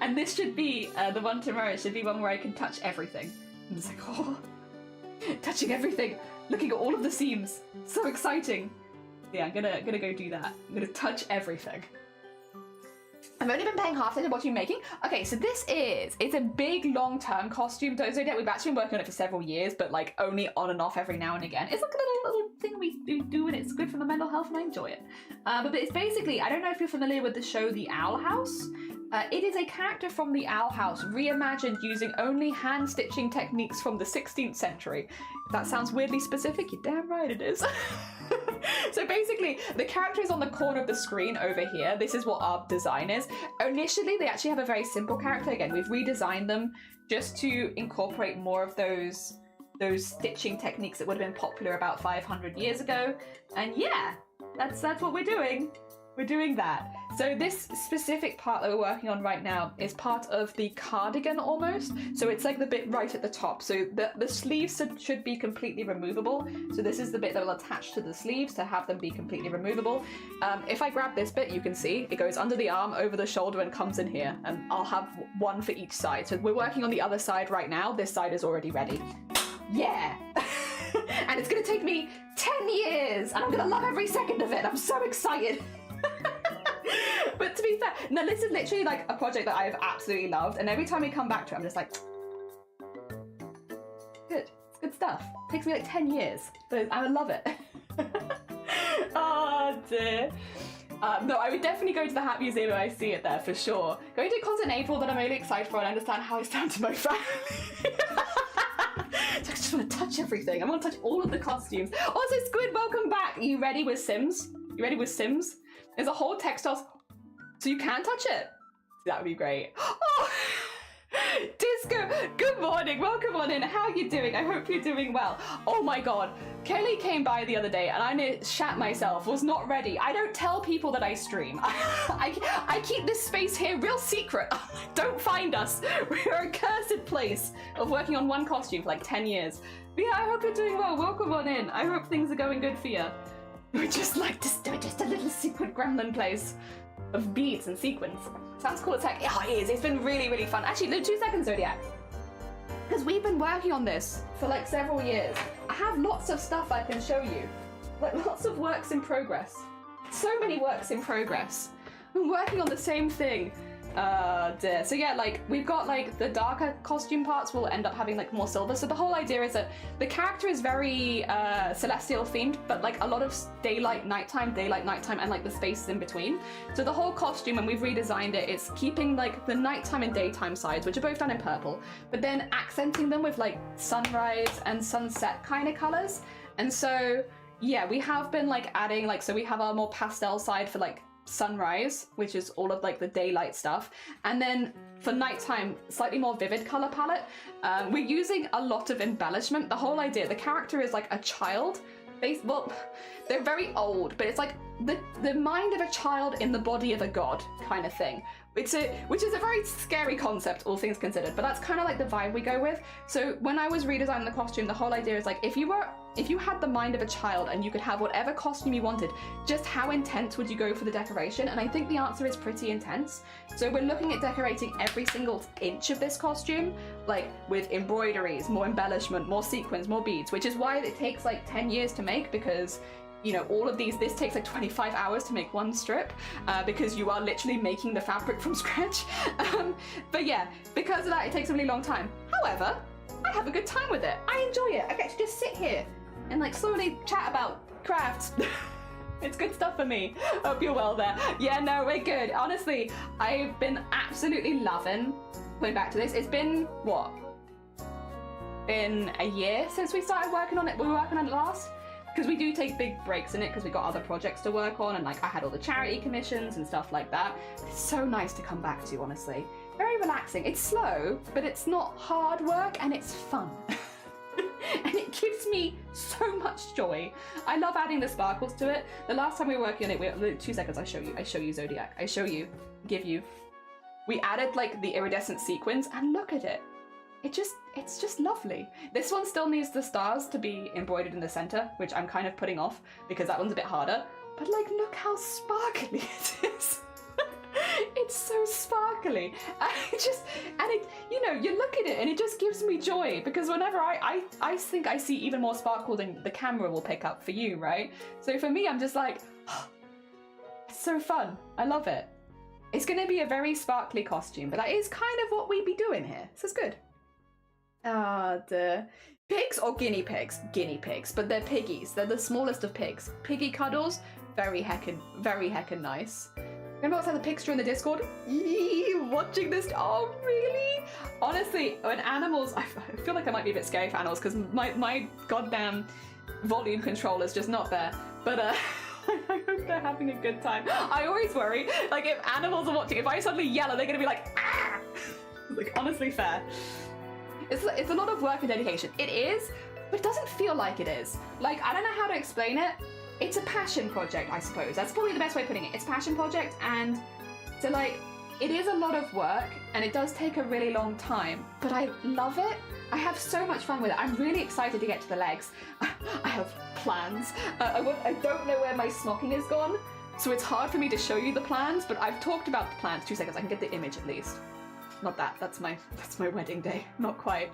And this should be, the one tomorrow should be one where I can touch everything. I'm just like, oh, touching everything. Looking at all of the seams. So exciting. Yeah, I'm gonna go do that. I'm gonna touch everything. I've only been paying half of what you're making. Okay, so it's a big long-term costume. Zodiac, we've actually been working on it for several years, but like only on and off every now and again. It's like a little thing we do, and it's good for the mental health, and I enjoy it. But it's basically, I don't know if you're familiar with the show The Owl House. It is a character from the Owl House reimagined using only hand stitching techniques from the 16th century. If that sounds weirdly specific, you're damn right it is. So basically, the character is on the corner of the screen over here. This is what our design is. Initially, they actually have a very simple character. Again, we've redesigned them just to incorporate more of those stitching techniques that would have been popular about 500 years ago. And yeah, that's what we're doing. We're doing that. So this specific part that we're working on right now is part of the cardigan almost. So it's like the bit right at the top. So the sleeves should be completely removable. So this is the bit that will attach to the sleeves to have them be completely removable. If I grab this bit, you can see it goes under the arm, over the shoulder, and comes in here. And I'll have one for each side. So we're working on the other side right now. This side is already ready. Yeah. And it's gonna take me 10 years and I'm gonna love every second of it. I'm so excited. But to be fair, no, this is literally like a project that I've absolutely loved, and every time we come back to it, I'm just like, good, it's good stuff. It takes me like 10 years, but I love it. Oh dear. No, I would definitely go to the Hat Museum if I see it there, for sure. Going to Cosplay in April that I'm really excited for and understand how it's down to my family. I just want to touch everything. I want to touch all of the costumes. Also, Squid, welcome back. Are you ready with Sims? You ready with Sims? There's a whole textile, so you can touch it. That would be great. Oh, Disco, good morning. Welcome on in. How are you doing? I hope you're doing well. Oh my God. Kelly came by the other day and I nearly shat myself, was not ready. I don't tell people that I stream. I keep this space here real secret. Don't find us. We're a cursed place of working on one costume for like 10 years. But yeah, I hope you're doing well. Welcome on in. I hope things are going good for you. We're just like just a little secret gremlin place of beads and sequins. Sounds cool. It's like, yeah, it is. It's been really, really fun. Actually, 2 seconds, Zodiac. Because we've been working on this for like several years. I have lots of stuff I can show you. Like lots of works in progress. So many works in progress. I'm working on the same thing. Dear. So yeah, like we've got like the darker costume parts will end up having like more silver. So the whole idea is that the character is very celestial themed, but like a lot of daylight, nighttime, and like the spaces in between. So the whole costume, when we've redesigned it, it's keeping like the nighttime and daytime sides, which are both done in purple, but then accenting them with like sunrise and sunset kind of colors. And so yeah, we have been like adding like, so we have our more pastel side for like sunrise, which is all of like the daylight stuff, and then for nighttime, slightly more vivid color palette. We're using a lot of embellishment. The whole idea, the character is like a child. Well, they're very old, but it's like the mind of a child in the body of a god kind of thing. Which is a very scary concept, all things considered, but that's kind of like the vibe we go with. So when I was redesigning the costume, the whole idea is like, if you had the mind of a child and you could have whatever costume you wanted, just how intense would you go for the decoration? And I think the answer is pretty intense. So we're looking at decorating every single inch of this costume, like with embroideries, more embellishment, more sequins, more beads, which is why it takes like 10 years to make, because you know, all of these, this takes like 25 hours to make one strip because you are literally making the fabric from scratch. But yeah, because of that, it takes a really long time. However, I have a good time with it. I enjoy it. I get to just sit here and like slowly chat about crafts. It's good stuff for me. Hope you're well there. Yeah, no, we're good. Honestly, I've been absolutely loving going back to this. It's been, what? Been a year since we started working on it. We were working on it last. Because we do take big breaks in it because we've got other projects to work on, and like I had all the charity commissions and stuff like that. It's so nice to come back to, honestly. Very relaxing. It's slow, but it's not hard work and it's fun. And it gives me so much joy. I love adding the sparkles to it. The last time we were working on it, 2 seconds, I show you Zodiac. We added like the iridescent sequins and look at it. It's just lovely. This one still needs the stars to be embroidered in the center, which I'm kind of putting off because that one's a bit harder. But like, look how sparkly it is. It's so sparkly. And it, you know, you look at it and it just gives me joy because whenever I think I see even more sparkle than the camera will pick up for you, right? So for me, I'm just like, oh, it's so fun. I love it. It's going to be a very sparkly costume, but that is kind of what we'd be doing here. So it's good. The pigs or guinea pigs? Guinea pigs, but they're piggies. They're the smallest of pigs. Piggy cuddles, very heckin' nice. Remember what's the pigster in the Discord? Yee, watching this. Oh, really? Honestly, when animals, I feel like I might be a bit scary for animals because my goddamn volume control is just not there. But I hope they're having a good time. I always worry, like if animals are watching, if I suddenly yell, are they gonna be like, ah? Like honestly fair. It's a lot of work and dedication. It is, but it doesn't feel like it is. Like, I don't know how to explain it. it's a passion project, I suppose. That's probably the best way of putting it. It's a passion project, and so like, it is a lot of work, and it does take a really long time, but I love it. I have so much fun with it. I'm really excited to get to the legs. I have plans. I don't know where my smocking has gone, so it's hard for me to show you the plans, but I've talked about the plans. 2 seconds, I can get the image at least. Not that, that's my wedding day. Not quite.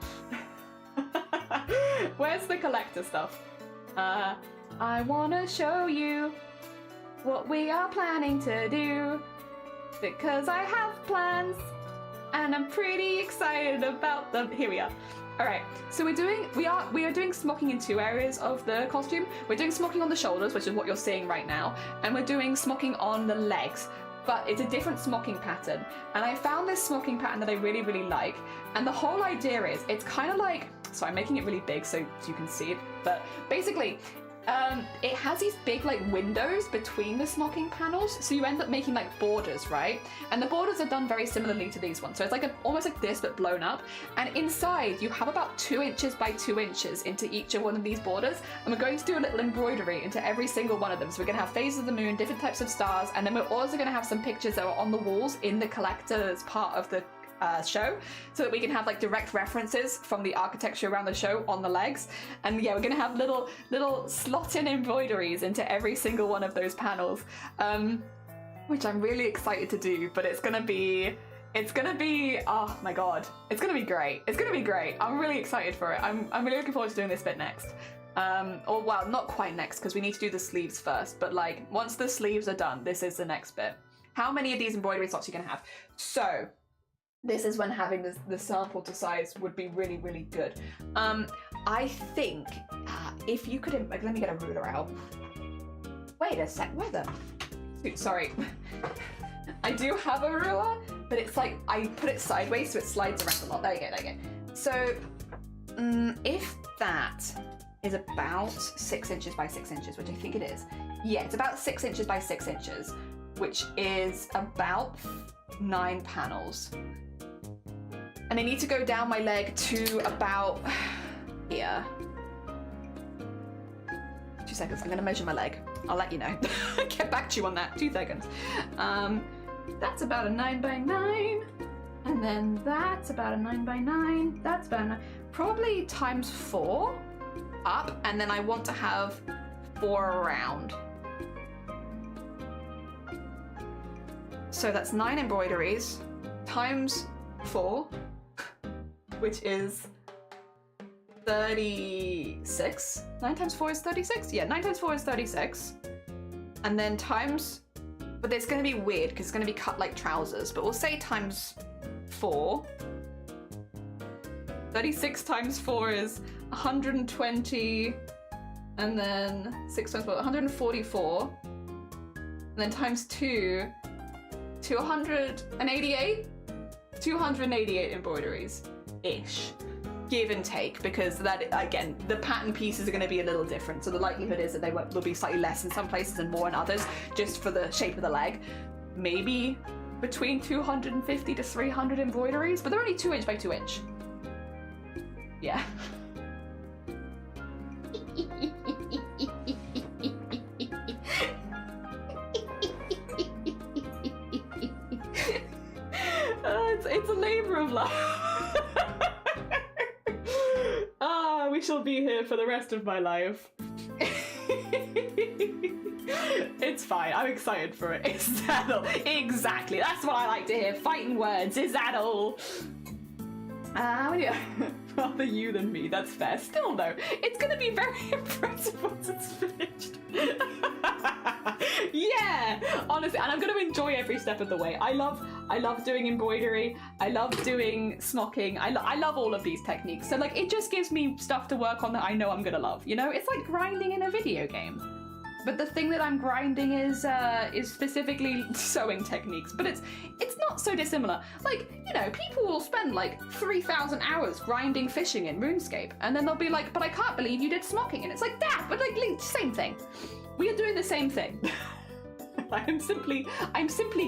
Where's the collector stuff? I wanna show you what we are planning to do, because I have plans and I'm pretty excited about them. Here we are. All right, so we are doing smocking in 2 areas of the costume. We're doing smocking on the shoulders, which is what you're seeing right now, and we're doing smocking on the legs, but it's a different smocking pattern. And I found this smocking pattern that I really, really like. And the whole idea is, it's kind of like, so I'm making it really big so you can see it, but basically, it has these big like windows between the smocking panels, so you end up making like borders, right? And the borders are done very similarly to these ones, so it's like almost like this but blown up, and inside you have about 2 inches by 2 inches into each of one of these borders, and we're going to do a little embroidery into every single one of them. So we're going to have phases of the moon, different types of stars, and then we're also going to have some pictures that are on the walls in the collector's part of the show, so that we can have like direct references from the architecture around the show on the legs. And yeah, we're gonna have little slot-in embroideries into every single one of those panels, which I'm really excited to do. But it's gonna be, oh my god, it's gonna be great. It's gonna be great. I'm really excited for it. I'm really looking forward to doing this bit next. Or well, not quite next, because we need to do the sleeves first, but like once the sleeves are done, this is the next bit. How many of these embroidery slots are you gonna have? So this is when having the sample to size would be really, really good. I think if you could, let me get a ruler out. Wait a sec, where the, sorry. I do have a ruler, but it's like, I put it sideways so it slides around a lot. There you go, there you go. So if that is about 6 inches by 6 inches, which I think it is. Yeah, it's about 6 inches by 6 inches, which is about 9 panels. And I need to go down my leg to about here. 2 seconds, I'm gonna measure my leg. I'll let you know. Get back to you on that, 2 seconds. That's about a 9 by 9. And then that's about a 9 by 9. That's about a 9, probably times 4 up. And then I want to have 4 around. So that's 9 embroideries times 4, which is 36. 9 times 4 is 36? Yeah, 9 times 4 is 36. And then times, but it's going to be weird because it's going to be cut like trousers, but we'll say times 4. 36 times 4 is 120, and then 6 times 4, 144. And then times 2, 288? 288 embroideries-ish, give and take, because that, again, the pattern pieces are going to be a little different, so the likelihood is that they will be slightly less in some places and more in others, just for the shape of the leg. Maybe between 250 to 300 embroideries, but they're only 2 inch by 2 inch. Yeah. It's a labor of love. We shall be here for the rest of my life. It's fine, I'm excited for it. Is that all? Exactly, that's what I like to hear. Fighting words, is that all? Yeah. Rather you than me, that's fair. Still though, it's gonna be very impressive once it's finished. Yeah, honestly, and I'm gonna enjoy every step of the way. I love doing embroidery. I love doing smocking. I love all of these techniques. So like, it just gives me stuff to work on that I know I'm gonna love. You know, it's like grinding in a video game. But the thing that I'm grinding is specifically sewing techniques, but it's not so dissimilar. Like, you know, people will spend like 3,000 hours grinding fishing in RuneScape, and then they'll be like, but I can't believe you did smocking, and it's like, that, but like, same thing. We are doing the same thing. I'm simply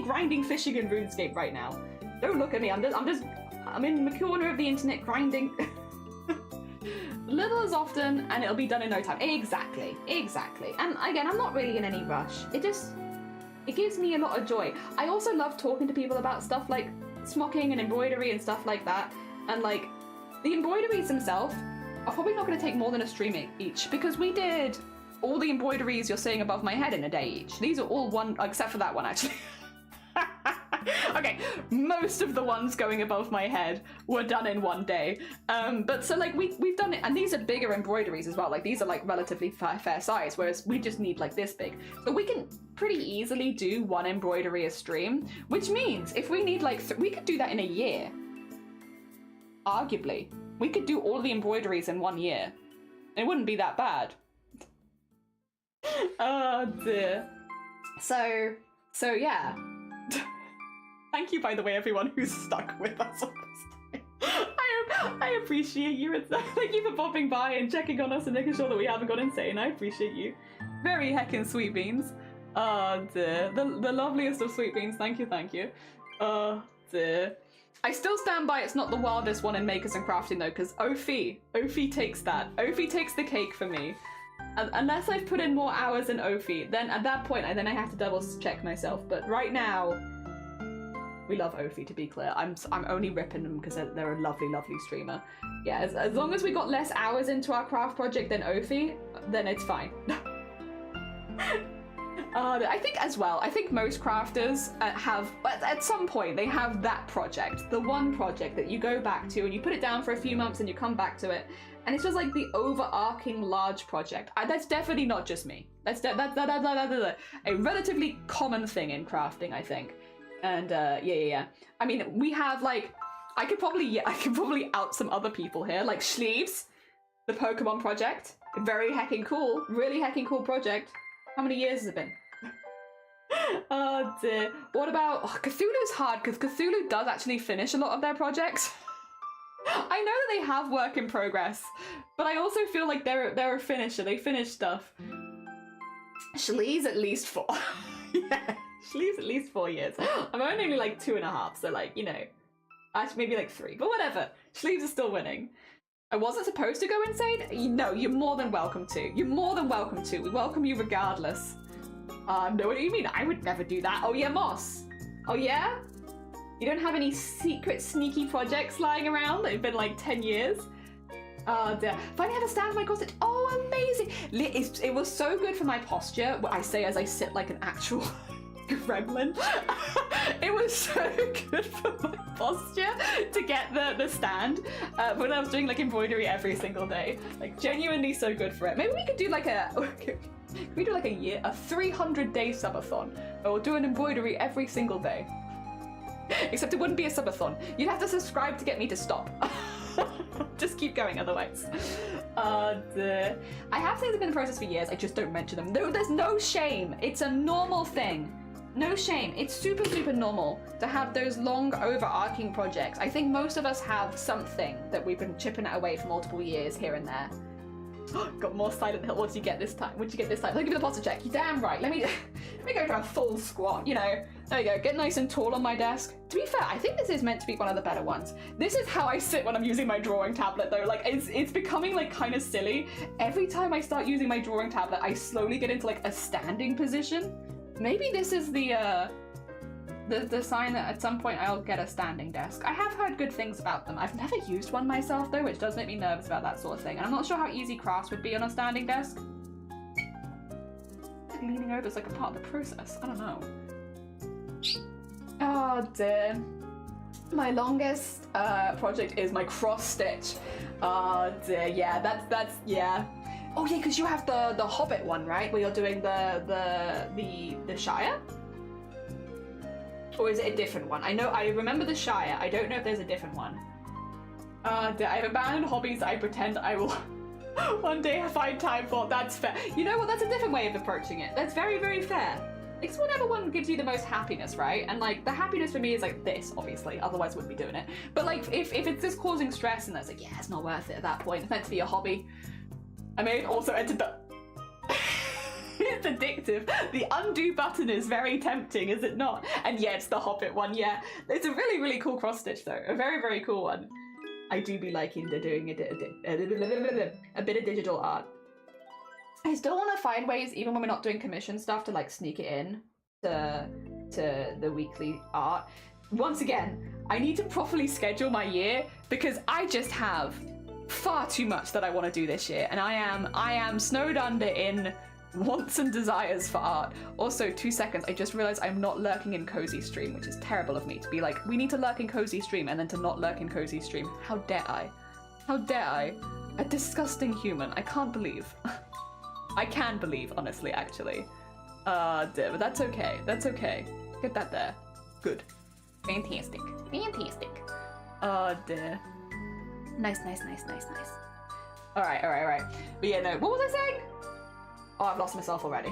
grinding fishing in RuneScape right now. Don't look at me, I'm in the corner of the internet grinding. Little as often, and it'll be done in no time. Exactly. And again, I'm not really in any rush. It gives me a lot of joy. I also love talking to people about stuff like smocking and embroidery and stuff like that. And like, the embroideries themselves are probably not going to take more than a stream each, because we did all the embroideries you're seeing above my head in a day each. These are all one, except for that one actually. Okay, most of the ones going above my head were done in one day. But so like we've done it, and these are bigger embroideries as well. Like these are like relatively fair size, whereas we just need like this big. So we can pretty easily do one embroidery a stream, which means if we need like, we could do that in a year. Arguably, we could do all the embroideries in 1 year. It wouldn't be that bad. Oh dear. So yeah. Thank you, by the way, everyone who's stuck with us on this time. I appreciate you. Thank you for popping by and checking on us and making sure that we haven't gone insane. I appreciate you. Very heckin' sweet beans. Oh dear. The loveliest of sweet beans. Thank you. Oh dear. I still stand by it's not the wildest one in Makers and Crafting though, because Ophi takes that. Ophi takes the cake for me. Unless I've put in more hours in Ophi, then at that point I have to double check myself. But right now, we love Ophi, to be clear. I'm only ripping them because they're a lovely streamer. Yeah, as long as we got less hours into our craft project than Ophi, then it's fine. I think as well, I think most crafters have, at some point, they have that project, the one project that you go back to and you put it down for a few months and you come back to it. And it's just like the overarching large project. That's definitely not just me. That's a relatively common thing in crafting, I think. And yeah. I mean, we have like, I could probably out some other people here, like Sleeves, the Pokemon project. Very heckin' cool, really heckin' cool project. How many years has it been? Oh dear. What about Cthulhu's hard, because Cthulhu does actually finish a lot of their projects. I know that they have work in progress, but I also feel like they're a finisher. They finish stuff. Schlee's at least 4. Yeah, Schlee's at least 4 years. I'm only like 2.5, so like, you know, actually maybe like 3, but whatever. Schlee's is still winning. I wasn't supposed to go insane? No, you're more than welcome to. You're more than welcome to. We welcome you regardless. No, what do you mean? I would never do that. Oh yeah, Moss. Oh yeah? You don't have any secret sneaky projects lying around that have been like 10 years? Oh dear. Finally have a stand for my cross-stitch. Oh, amazing. It was so good for my posture. What I say as I sit like an actual gremlin. It was so good for my posture to get the stand when I was doing like embroidery every single day. Like genuinely so good for it. Maybe we could do like can we do like a 300-day subathon where we'll do an embroidery every single day? Except it wouldn't be a subathon. You'd have to subscribe to get me to stop. Just keep going otherwise. I have things that have been in the process for years, I just don't mention them. No, there's no shame. It's a normal thing. No shame. It's super normal to have those long overarching projects. I think most of us have something that we've been chipping away for multiple years here and there. Got more Silent Hill. What did you get this time? What did you get this time? Let me give you the posture check. You're damn right. Let me go to a full squat, you know. There we go. Get nice and tall on my desk. To be fair, I think this is meant to be one of the better ones. This is how I sit when I'm using my drawing tablet though. Like it's becoming like kind of silly. Every time I start using my drawing tablet, I slowly get into like a standing position. Maybe this is the sign that at some point I'll get a standing desk. I have heard good things about them. I've never used one myself though, which does make me nervous about that sort of thing. And I'm not sure how easy crafts would be on a standing desk. Leaning over is like a part of the process. I don't know. Oh dear. My longest project is my cross stitch. Oh dear, yeah, that's yeah. Oh yeah, because you have the Hobbit one, right? Where you're doing the Shire? Or is it a different one? I remember the Shire. I don't know if there's a different one. I have abandoned hobbies I pretend I will one day find time for. That's fair. You know what? That's a different way of approaching it. That's very fair. It's whatever one gives you the most happiness, right? And like the happiness for me is like this, obviously. Otherwise I wouldn't be doing it. But like if it's just causing stress and that's like, yeah, it's not worth it at that point. It's meant to be a hobby. I may also enter the it's addictive. The undo button is very tempting, is it not? And yeah, it's the Hobbit one, yeah. It's a really cool cross stitch though. A very cool one. I do be liking to doing a bit of digital art. I still want to find ways, even when we're not doing commission stuff, to like sneak it in to the weekly art. Once again, I need to properly schedule my year because I just have far too much that I want to do this year, and I am snowed under in wants and desires for art. Also, 2 seconds, I just realized I'm not lurking in Cozy Stream, which is terrible of me to be like, we need to lurk in Cozy Stream, and then to not lurk in Cozy Stream. How dare I? How dare I? A disgusting human. I can't believe. I can believe, honestly, actually. Dear, but that's okay. That's okay. Get that there. Good. Fantastic. Fantastic. Dear. Nice. Alright. But yeah, no, what was I saying? Oh, I've lost myself already.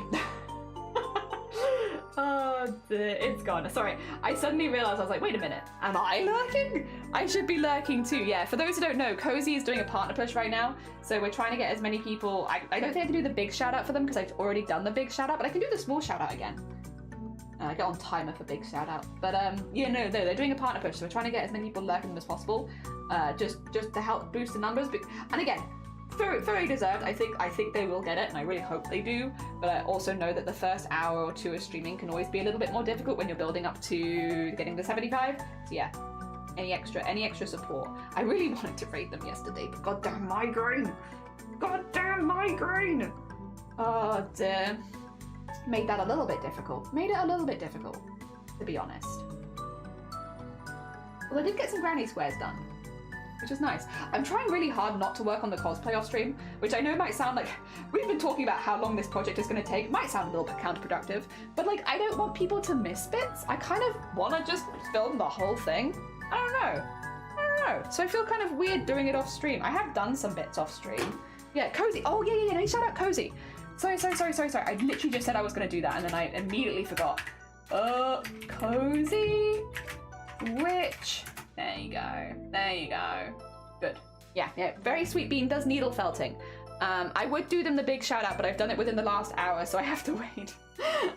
Oh, dear, it's gone. Sorry, I suddenly realized, I was like, wait a minute, am I lurking? I should be lurking too. Yeah, for those who don't know, Cozy is doing a partner push right now, so we're trying to get as many people. I don't think I can do the big shout out for them because I've already done the big shout out, but I can do the small shout out again. I get on timer for big shout out. But yeah, no, they're doing a partner push, so we're trying to get as many people lurking them as possible, just to help boost the numbers. And again, very deserved. I think they will get it, and I really hope they do. But I also know that the first hour or two of streaming can always be a little bit more difficult when you're building up to getting to 75. So yeah, any extra support. I really wanted to rate them yesterday, but goddamn migraine. Goddamn migraine. Oh dear. Made that a little bit difficult. Made it a little bit difficult, to be honest. Well, I did get some granny squares done, which is nice. I'm trying really hard not to work on the cosplay off stream, which I know might sound like, we've been talking about how long this project is going to take. It might sound a little bit counterproductive, but like, I don't want people to miss bits. I kind of want to just film the whole thing. I don't know. So I feel kind of weird doing it off stream. I have done some bits off stream. Yeah, Cozy. Oh yeah, no, shout out Cozy. Sorry. I literally just said I was going to do that, and then I immediately forgot. Cozy. Which? There you go. Good. Yeah. Very Sweet Bean does needle felting. I would do them the big shout out, but I've done it within the last hour, so I have to wait.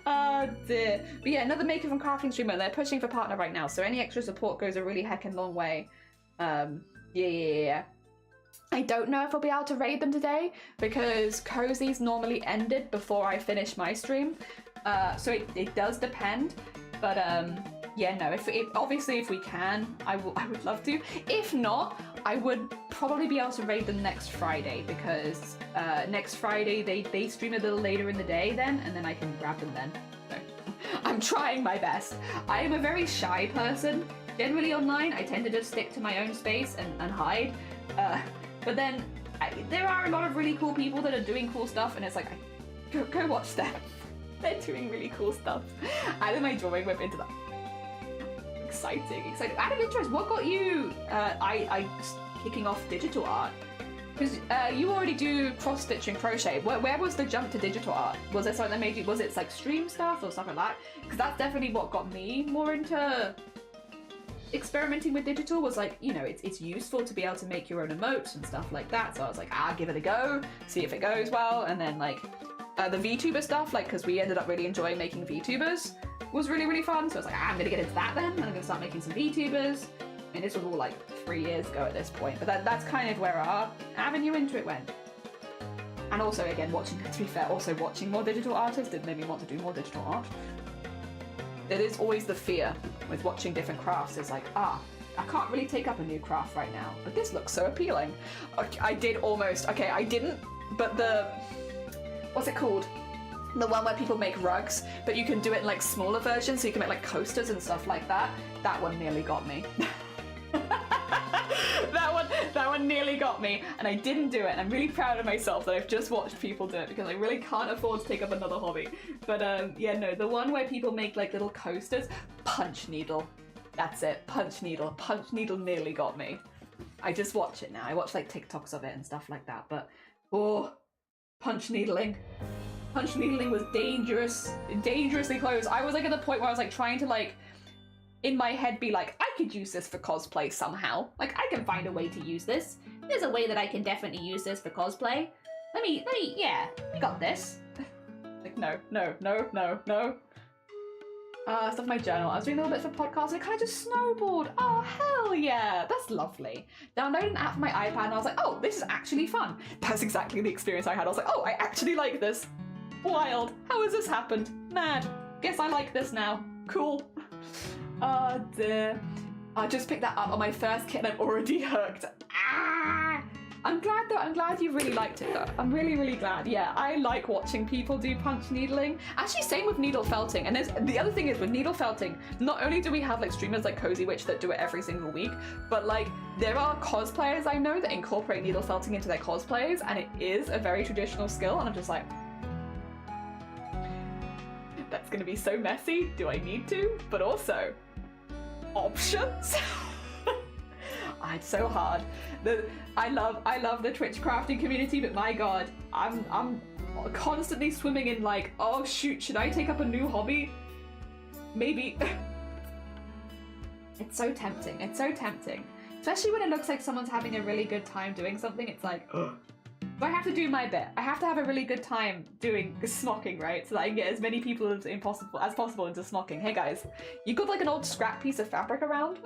Oh dear. But yeah, another Maker from Crafting streamer. They're pushing for partner right now, so any extra support goes a really heckin' long way. Yeah. I don't know if I'll be able to raid them today because Cozy's normally ended before I finish my stream. So it does depend, but yeah, no, if obviously if we can, I would love to. If not, I would probably be able to raid them next Friday because next Friday they stream a little later in the day then, and then I can grab them then. So I'm trying my best. I am a very shy person. Generally online, I tend to just stick to my own space and hide. But then there are a lot of really cool people that are doing cool stuff, and it's like, go watch them. They're doing really cool stuff. Added my drawing whip into that. Exciting. Out of interest, what got you I kicking off digital art? Because you already do cross stitch and crochet. Where was the jump to digital art? Was there something that made you? Was it like stream stuff or stuff like that? Because that's definitely what got me more into experimenting with digital. Was like, you know, it's useful to be able to make your own emotes and stuff like that. So I was like, give it a go, see if it goes well. And then like the VTuber stuff, like, because we ended up really enjoying making VTubers, was really fun. So I was like, I'm gonna get into that then, and I'm gonna start making some VTubers. I mean, this was all like 3 years ago at this point, but that's kind of where our avenue into it went. And also, again, to be fair, also watching more digital artists did make me want to do more digital art. It is always the fear with watching different crafts. It's like, I can't really take up a new craft right now, but this looks so appealing. I didn't, but what's it called? The one where people make rugs, but you can do it in like smaller versions, so you can make like coasters and stuff like that. That one nearly got me. that one nearly got me, and I didn't do it, and I'm really proud of myself that I've just watched people do it because I really can't afford to take up another hobby. But yeah, no, the one where people make like little coasters, punch needle. That's it, punch needle. Punch needle nearly got me. I just watch it now. I watch like TikToks of it and stuff like that, but punch needling. Punch needling was dangerously close. I was like at the point where I was like trying to like, in my head be like, I could use this for cosplay somehow. Like, I can find a way to use this. There's a way that I can definitely use this for cosplay. Yeah, we got this. Like, no. Stuff in my journal. I was doing a little bit for podcasts and it kind of just snowballed. Oh, hell Hell yeah, that's lovely. Downloaded an app for my iPad and I was like, oh, this is actually fun. That's exactly the experience I had. I was like, oh, I actually like this. Wild. How has this happened? Mad. Guess I like this now. Cool. Oh dear. I just picked that up on my first kit and I'm already hooked. Ah! I'm glad though, I'm glad you really liked it though. I'm really, really glad. Yeah, I like watching people do punch needling. Actually, same with needle felting. And the other thing is with needle felting, not only do we have like streamers like Cozy Witch that do it every single week, but like there are cosplayers I know that incorporate needle felting into their cosplays, and it is a very traditional skill. And I'm just like, that's gonna be so messy. Do I need to? But also, options. It's so hard. I love the Twitch crafting community, but my god, I'm constantly swimming in like, oh shoot, should I take up a new hobby? Maybe. It's so tempting. It's so tempting. Especially when it looks like someone's having a really good time doing something. It's like, ugh. But I have to do my bit. I have to have a really good time doing smocking, right? So that I can get as many people as possible into smocking. Hey guys, you got like an old scrap piece of fabric around?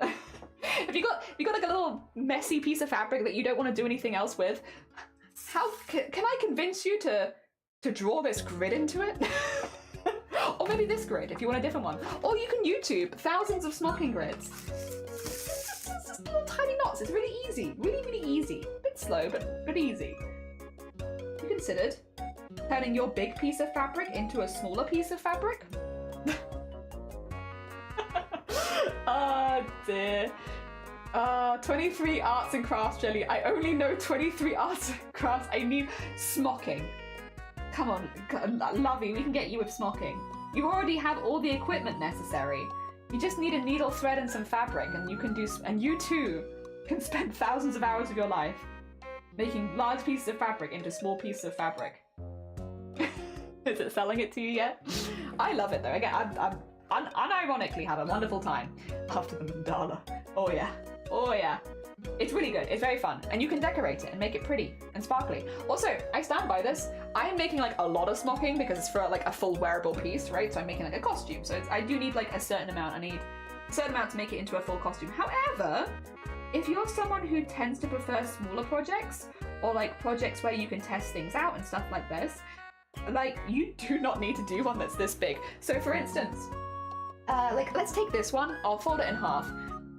If you got like a little messy piece of fabric that you don't want to do anything else with, how can I convince you to draw this grid into it? Or maybe this grid if you want a different one. Or you can YouTube thousands of smocking grids. It's just little tiny knots. It's really easy. Really, really easy. A bit slow, but easy. You considered turning your big piece of fabric into a smaller piece of fabric? Oh dear. 23 arts and crafts, Jelly. I only know 23 arts and crafts. I need smocking. Come on, Lovey, we can get you with smocking. You already have all the equipment necessary. You just need a needle, thread, and some fabric, and you too can spend thousands of hours of your life making large pieces of fabric into small pieces of fabric. Is it selling it to you yet? I love it though. Again, I'm unironically have a wonderful time after the mandala. Oh yeah, oh yeah. It's really good, it's very fun, and you can decorate it and make it pretty and sparkly. Also, I stand by this. I am making like a lot of smocking because it's for like a full wearable piece, right? So I'm making like a costume. So I do need like a certain amount. I need a certain amount to make it into a full costume. However, if you're someone who tends to prefer smaller projects or like projects where you can test things out and stuff like this, like you do not need to do one that's this big. So for instance, like let's take this one, I'll fold it in half.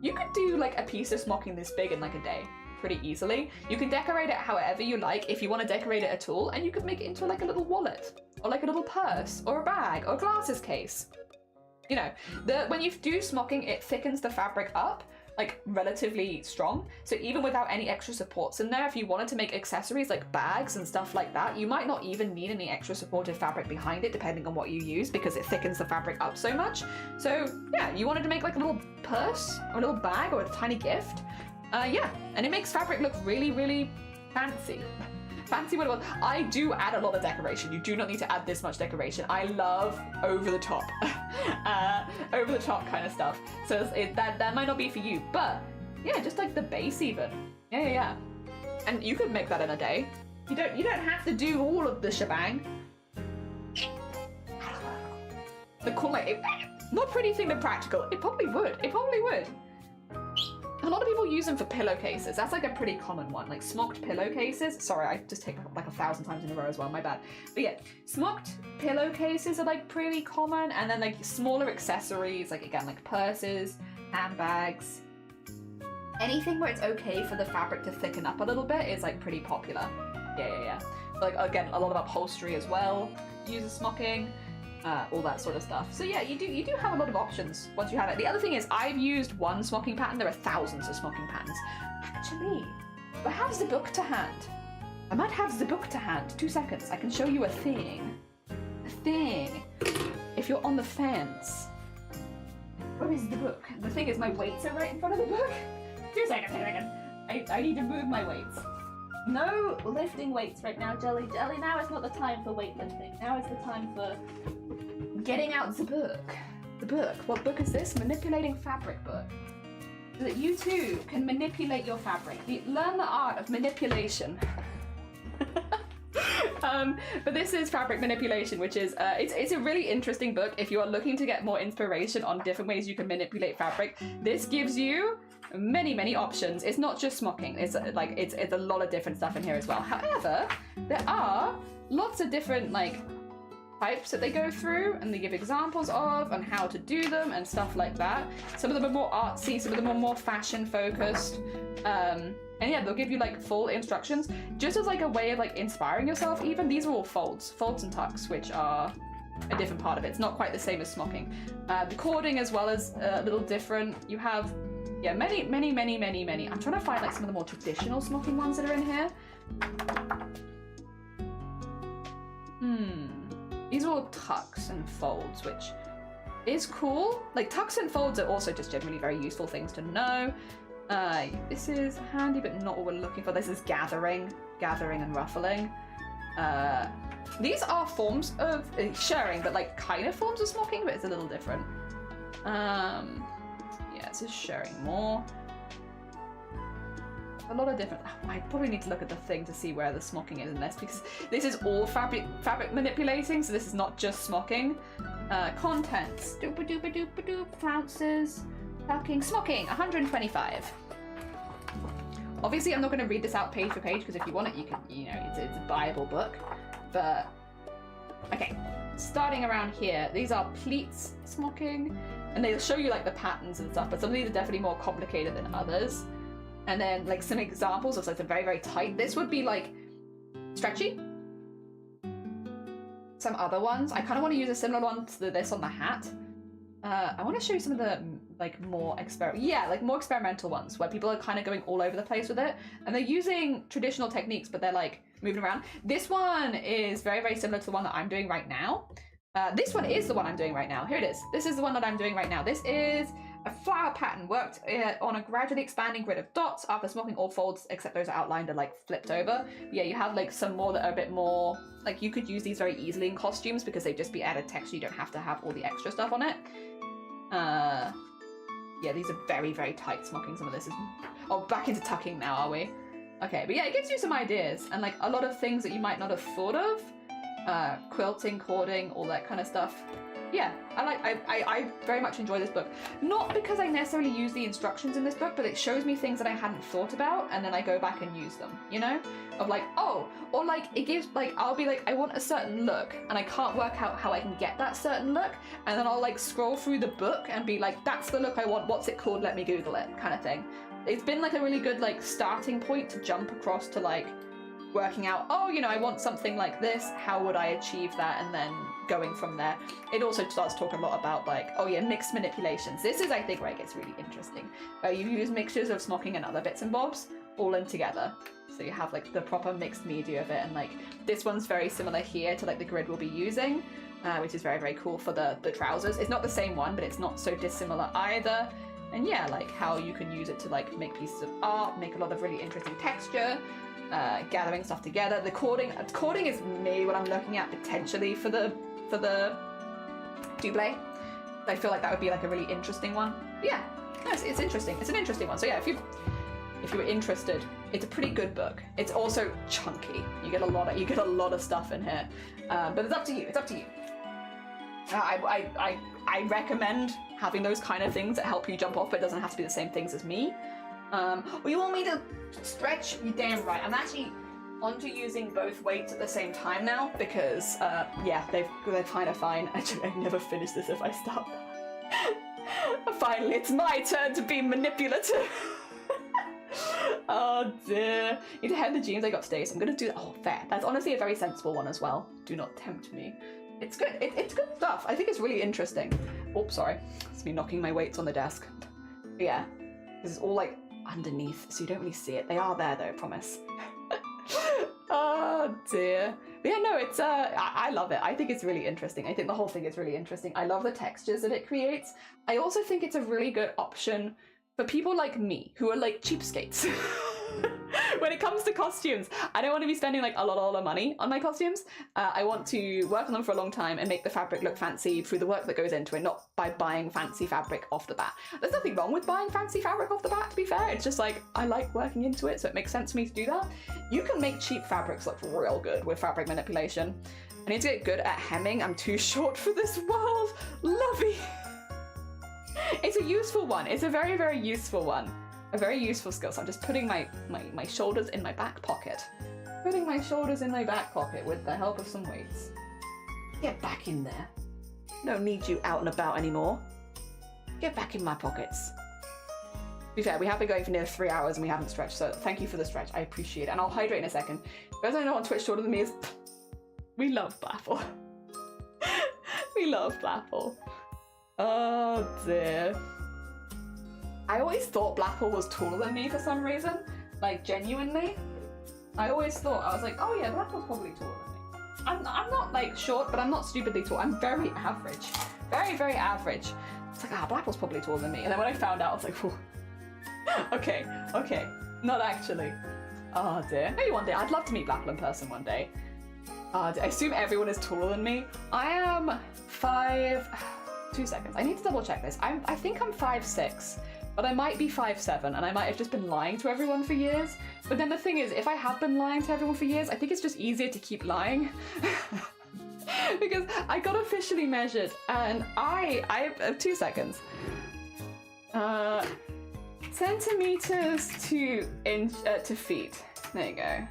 You could do like a piece of smocking this big in like a day, pretty easily. You can decorate it however you like, if you want to decorate it at all, and you could make it into like a little wallet, or like a little purse, or a bag, or a glasses case. You know, when you do smocking, it thickens the fabric up, like relatively strong. So even without any extra supports in there, if you wanted to make accessories like bags and stuff like that, you might not even need any extra supportive fabric behind it, depending on what you use, because it thickens the fabric up so much. So yeah, you wanted to make like a little purse or a little bag or a tiny gift. Yeah, and it makes fabric look really, really fancy. Fancy what it was. I do add a lot of decoration. You do not need to add this much decoration. I love over the top, over the top kind of stuff. So that might not be for you, but yeah, just like the base even. Yeah. And you could make that in a day. You don't have to do all of the shebang. The cool, like, not pretty thing, but practical. It probably would. It probably would. A lot of people use them for pillowcases. That's like a pretty common one, like smocked pillowcases. Sorry, I just take like 1,000 times in a row as well, my bad. But yeah, smocked pillowcases are like pretty common, and then like smaller accessories, like again, like purses, handbags. Anything where it's okay for the fabric to thicken up a little bit is like pretty popular. Yeah. Like again, a lot of upholstery as well uses smocking. All that sort of stuff. So yeah, you do have a lot of options once you have it. The other thing is, I've used one smocking pattern. There are thousands of smocking patterns. Actually, I have the book to hand. I might have the book to hand. 2 seconds. I can show you a thing. A thing. If you're on the fence. Where is the book? The thing is, my weights are right in front of the book. 2 seconds. I need to move my weights. No lifting weights right now, Jelly. Now is not the time for weightlifting. Now is the time for getting out the book. The book. What book is this? Manipulating Fabric book. So that you too can manipulate your fabric. Learn the art of manipulation. But this is Fabric Manipulation, which is it's a really interesting book if you are looking to get more inspiration on different ways you can manipulate fabric. This gives you many options. It's not just smocking. It's like it's a lot of different stuff in here as well. However, there are lots of different like types that they go through and they give examples of and how to do them and stuff like that. Some of them are more artsy, some of them are more fashion focused. And yeah, they'll give you like full instructions just as like a way of like inspiring yourself. Even these are all folds and tucks, which are a different part of it. It's not quite the same as smocking. The cording as well is a little different. You have, yeah, many. I'm trying to find like some of the more traditional smocking ones that are in here. These are all tucks and folds, which is cool. Like tucks and folds are also just generally very useful things to know. This is handy, but not what we're looking for. This is gathering and ruffling. These are forms of shirring, but like kind of forms of smocking, but it's a little different. Yeah, this is shirring more. A lot of different. Oh, I probably need to look at the thing to see where the smocking is in this, because this is all fabric manipulating, so this is not just smocking. Contents. Doop-a-doop-a-doop-a-doop. Flounces. Tucking. Smocking. 125. Obviously, I'm not going to read this out page for page, because if you want it, you can, you know, it's a buyable book. But, okay. Starting around here, these are pleats smocking, and they'll show you like the patterns and stuff, but some of these are definitely more complicated than others. And then like some examples of something very tight. This would be like stretchy. Some other ones. I kind of want to use a similar one to this on the hat. I want to show you some of the like more more experimental ones where people are kind of going all over the place with it, and they're using traditional techniques, but they're like moving around. This one is very similar to the one that I'm doing right now. This one is the one I'm doing right now. Here it is. This is the one that I'm doing right now. This is a flower pattern worked on a gradually expanding grid of dots after smocking all folds except those are outlined and like flipped over. Yeah, you have like some more that are a bit more like you could use these very easily in costumes because they'd just be added texture. You don't have to have all the extra stuff on it. Yeah, these are very tight smocking. Some of this is back into tucking now, are we? Okay, but yeah, it gives you some ideas and like a lot of things that you might not have thought of. Quilting, cording, all that kind of stuff. Yeah, I very much enjoy this book. Not because I necessarily use the instructions in this book, but it shows me things that I hadn't thought about, and then I go back and use them, you know? Of like, oh, or like, it gives, like, I'll be like, I want a certain look, and I can't work out how I can get that certain look, and then I'll like scroll through the book and be like, that's the look I want, what's it called, let me Google it, kind of thing. It's been like a really good like starting point to jump across to like working out, oh, you know, I want something like this, how would I achieve that, and then going from there. It also starts talking a lot about like, oh yeah, mixed manipulations. This is, I think, where it gets really interesting. You use mixtures of smocking and other bits and bobs all in together. So you have like the proper mixed media of it, and like this one's very similar here to like the grid we'll be using, which is very cool for the trousers. It's not the same one, but it's not so dissimilar either. And yeah, like how you can use it to like make pieces of art, make a lot of really interesting texture, gathering stuff together. The cording is maybe what I'm looking at potentially for the double. I feel like that would be like a really interesting one. But yeah, no, it's interesting. It's an interesting one. So yeah, if you were interested, it's a pretty good book. It's also chunky. You get a lot of stuff in here. But it's up to you. It's up to you. I recommend having those kind of things that help you jump off, but it doesn't have to be the same things as me. Or you want me to stretch? You're damn right. I'm actually onto using both weights at the same time now because, yeah, they're kind of fine. Actually, I never finish this if I stop. Finally, it's my turn to be manipulative. Oh dear. Need to head the jeans I got today, so I'm gonna do that. Oh, fair. That's honestly a very sensible one as well. Do not tempt me. It's good. It's good stuff. I think it's really interesting. Oops, sorry. It's me knocking my weights on the desk. But yeah, this is all like underneath, so you don't really see it. They are there though, I promise. Oh dear. But yeah, no, it's I love it. I think it's really interesting. I think the whole thing is really interesting. I love the textures that it creates. I also think it's a really good option for people like me who are like cheapskates. When it comes to costumes, I don't want to be spending like a lot of money on my costumes. I want to work on them for a long time and make the fabric look fancy through the work that goes into it, not by buying fancy fabric off the bat. There's nothing wrong with buying fancy fabric off the bat, to be fair. It's just like, I like working into it, so it makes sense for me to do that. You can make cheap fabrics look real good with fabric manipulation. I need to get good at hemming. I'm too short for this world. Lovey. It's a useful one. It's a very useful one. a very useful skill. So I'm just putting my shoulders in my back pocket. Putting my shoulders in my back pocket with the help of some weights. Get back in there. Don't need you out and about anymore. Get back in my pockets. To be fair, we have been going for near 3 hours and we haven't stretched, so thank you for the stretch. I appreciate it. And I'll hydrate in a second. You guys don't know on Twitch shorter than me is... We love Blaffle. We love Blaffle. Oh dear. I always thought Blaffle was taller than me for some reason. Like, genuinely. I always thought, I was like, oh yeah, Blaffle's probably taller than me. I'm not like short, but I'm not stupidly tall. I'm very average. Very, very average. It's like, Blaffle's probably taller than me. And then when I found out, I was like, whew. Okay, not actually. Oh dear. Maybe one day. I'd love to meet Blaffle in person one day. I assume everyone is taller than me. I am 2 seconds. I need to double check this. I think I'm 5'6", but I might be 5'7", and I might have just been lying to everyone for years. But then the thing is, if I have been lying to everyone for years, I think it's just easier to keep lying. Because I got officially measured, and I 2 seconds. Centimeters to feet. There you go.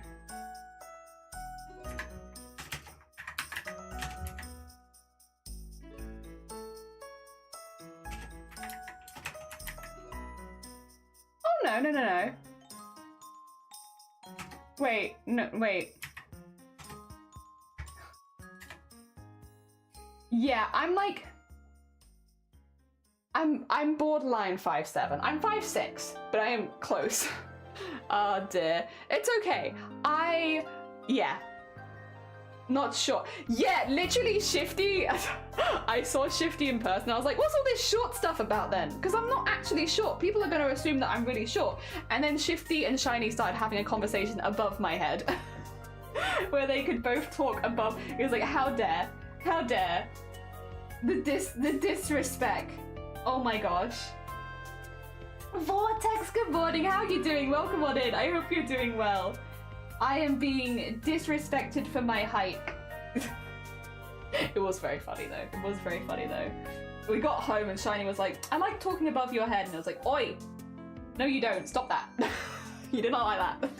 Oh no. Wait, no, wait. Yeah, I'm like... I'm borderline 5'7". I'm 5'6", but I am close. Oh dear. It's okay. Yeah. Not sure. Yeah, literally Shifty. I saw Shifty in person. I was like, what's all this short stuff about then? Because I'm not actually short. People are going to assume that I'm really short. And then Shifty and Shiny started having a conversation above my head. Where they could both talk above. It was like, how dare. How dare. The disrespect. Oh my gosh. Vortex, good morning. How are you doing? Welcome on in. I hope you're doing well. I am being disrespected for my height. It was very funny though. It was very funny though. We got home and Shiny was like, I like talking above your head. And I was like, oi. No, you don't. Stop that. You did not like that.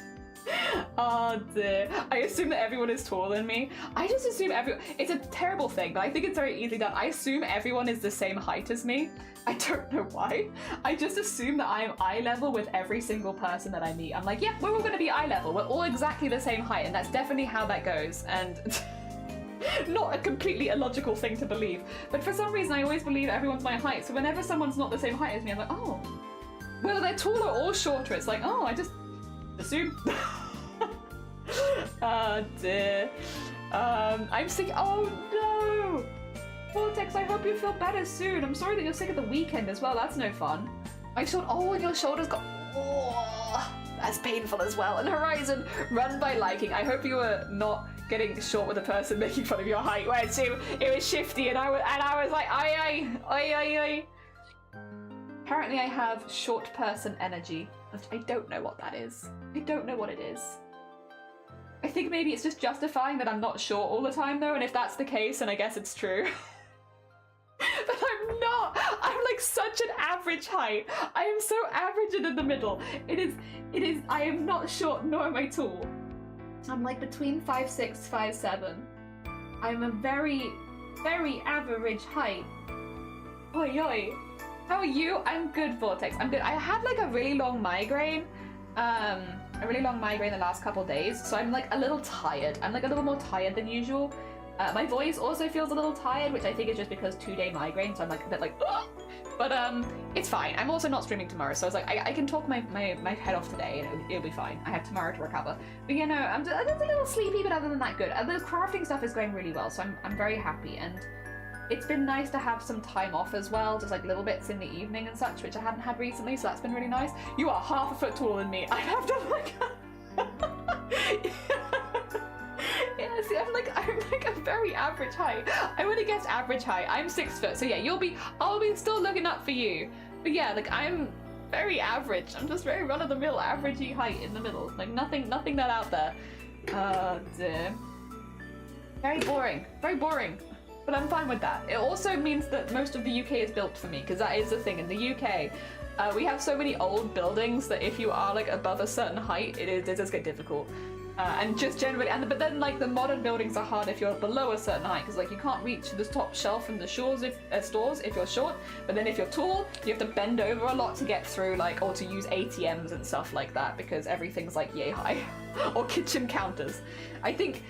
Oh dear. I assume that everyone is taller than me. I just assume everyone... It's a terrible thing, but I think it's very easily done. I assume everyone is the same height as me. I don't know why. I just assume that I am eye level with every single person that I meet. I'm like, yeah, we're all going to be eye level. We're all exactly the same height, and that's definitely how that goes. And not a completely illogical thing to believe. But for some reason, I always believe everyone's my height. So whenever someone's not the same height as me, I'm like, oh. Whether they're taller or shorter, it's like, oh, I just... assume. Oh dear. I'm sick. Oh no! Vortex, I hope you feel better soon. I'm sorry that you're sick at the weekend as well. That's no fun. My shoulder. Oh, and your shoulders got. Oh, that's painful as well. And Horizon, run by liking. I hope you were not getting short with a person making fun of your height. Where it was Shifty, and I was like, I. Apparently, I have short person energy. I don't know what that is. I don't know what it is. I think maybe it's just justifying that I'm not short all the time though, and if that's the case, then I guess it's true. But I'm not! I'm like such an average height. I am so average and in the middle. It is, I am not short nor am I tall. I'm like between 5'6", 5'7". I'm a very, very average height. Oi oi. How are you? I'm good, Vortex. I'm good. I had like a really long migraine. The last couple days, so I'm like a little tired. I'm like a little more tired than usual. My voice also feels a little tired, which I think is just because 2-day migraine, so I'm like a bit like, ugh! But it's fine. I'm also not streaming tomorrow, so I was like, I can talk my head off today and it'll be fine. I have tomorrow to recover. But you know, I'm just a little sleepy, but other than that, good. The crafting stuff is going really well, so I'm very happy, and it's been nice to have some time off as well, just like little bits in the evening and such, which I hadn't had recently, so that's been really nice. You are half a foot taller than me. I have to like... Yeah, see, I'm like a very average height. I would have guessed average height. I'm 6 foot, so yeah, I'll be still looking up for you. But yeah, like I'm very average. I'm just very run-of-the-mill, averagey height in the middle. Like nothing that out there. Dear. Very boring. Very boring. But I'm fine with that. It also means that most of the UK is built for me, because that is the thing. In the UK, We have so many old buildings that if you are like above a certain height, it does get difficult. And just generally, but then like the modern buildings are hard if you're below a certain height, because like you can't reach the top shelf in the stores if you're short. But then if you're tall, you have to bend over a lot to get through, like, or to use ATMs and stuff like that, because everything's like yay high, or kitchen counters. I think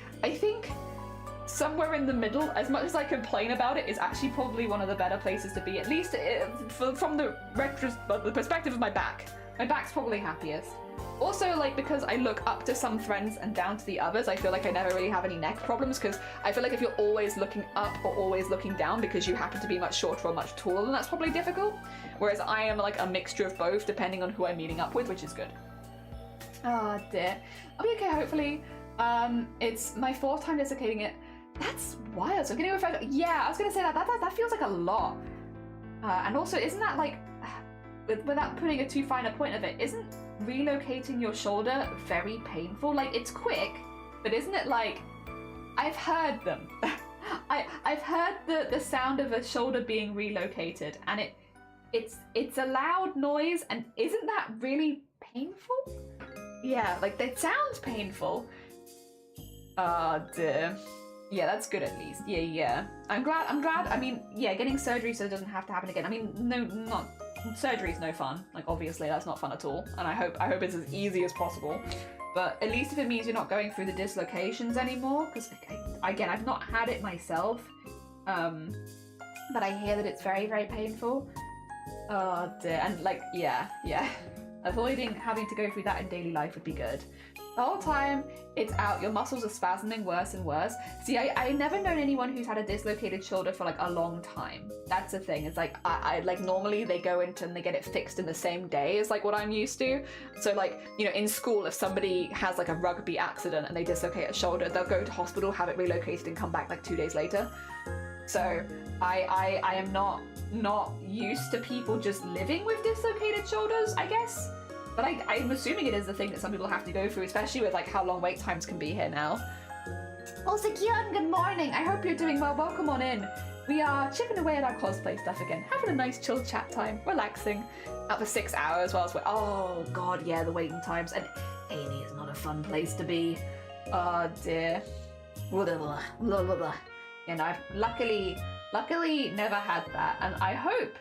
somewhere in the middle, as much as I complain about it, is actually probably one of the better places to be, at least from the perspective of my back. My back's probably happiest. Also, like, because I look up to some friends and down to the others, I feel like I never really have any neck problems, because I feel like if you're always looking up or always looking down because you happen to be much shorter or much taller, then that's probably difficult. Whereas I am like a mixture of both, depending on who I'm meeting up with, which is good. Oh dear. I'll be okay, hopefully. It's my 4th time dislocating it. That's wild. So I'm getting referred. Yeah, I was gonna say that feels like a lot. And also, isn't that like, without putting a too fine a point of it, isn't relocating your shoulder very painful? Like, it's quick, but isn't it like, I've heard them. I've heard the sound of a shoulder being relocated, and it's a loud noise, and isn't that really painful? Yeah, like, that sounds painful. Oh dear. Yeah, that's good at least. Yeah. I'm glad. I mean, yeah, getting surgery so it doesn't have to happen again. I mean, surgery's no fun. Like, obviously that's not fun at all. And I hope it's as easy as possible. But at least if it means you're not going through the dislocations anymore, because again, I've not had it myself. But I hear that it's very, very painful. Oh dear. And like, yeah. Avoiding having to go through that in daily life would be good. The whole time it's out, your muscles are spasming worse and worse. See, I never known anyone who's had a dislocated shoulder for like a long time. That's the thing. It's like, I like, normally they go into and they get it fixed in the same day as like what I'm used to. So like, you know, in school, if somebody has like a rugby accident and they dislocate a shoulder, they'll go to hospital, have it relocated and come back like 2 days later. So I am not used to people just living with dislocated shoulders, I guess. But I'm assuming it is the thing that some people have to go through, especially with like how long wait times can be here now. Oh, Sequinning, good morning. I hope you're doing well. Welcome on in. We are chipping away at our cosplay stuff again, having a nice chill chat time, relaxing. Out for 6 hours whilst we're, oh god, yeah, the waiting times. And A&E is not a fun place to be. Oh dear. Blah, blah, blah, blah, blah. You know, I've luckily never had that, and I hope.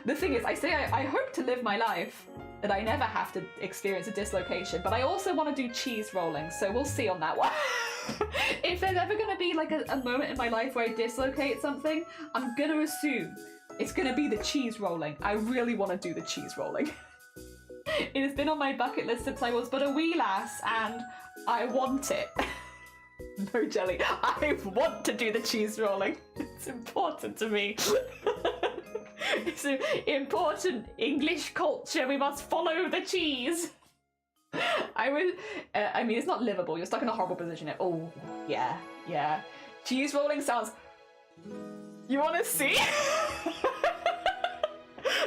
The thing is, I say I hope to live my life that I never have to experience a dislocation, but I also want to do cheese rolling, so we'll see on that one. If there's ever going to be like a moment in my life where I dislocate something, I'm going to assume it's going to be the cheese rolling. I really want to do the cheese rolling. It has been on my bucket list since I was but a wee lass, and I want it. No jelly. I want to do the cheese rolling. It's important to me. It's an important English culture. We must follow the cheese. I mean, it's not livable. You're stuck in a horrible position. Oh, yeah. Cheese rolling sounds... You want to see?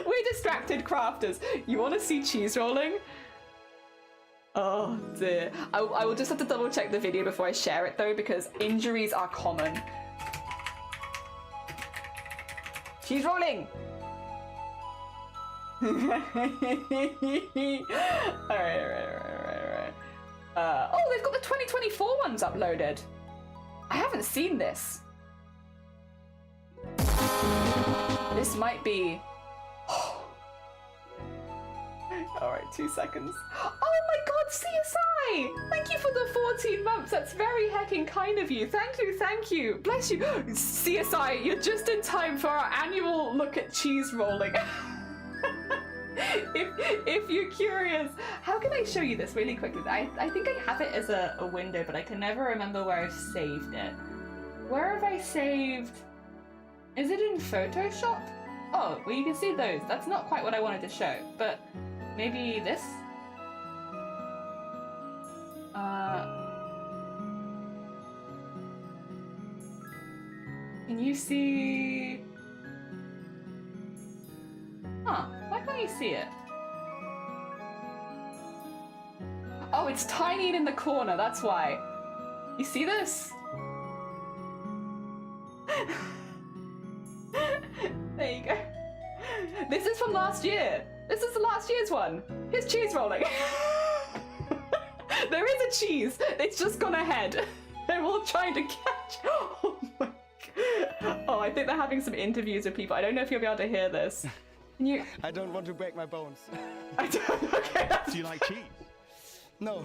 We're distracted crafters. You want to see cheese rolling? Oh dear. I will just have to double check the video before I share it though, because injuries are common. Cheese rolling! Alright. Oh, they've got the 2024 ones uploaded. I haven't seen this. This might be... Alright, 2 seconds. Oh my god, CSI! Thank you for the 14 months. That's very heckin' kind of you. Thank you. Bless you. CSI, you're just in time for our annual look at cheese rolling. If you're curious, how can I show you this really quickly? I think I have it as a window, but I can never remember where I've saved it. Where have I saved? Is it in Photoshop? Oh, well you can see those. That's not quite what I wanted to show, but maybe this? Can you see? Huh, why can't you see it? Oh, it's tiny and in the corner, that's why. You see this? There you go. This is from last year. This is the last year's one. Here's cheese rolling. There is a cheese. It's just gone ahead. They're all trying to catch. Oh my god. Oh, I think they're having some interviews with people. I don't know if you'll be able to hear this. Can you?
I don't want to break my bones.
I don't. Okay.
Do you like cheese?
No,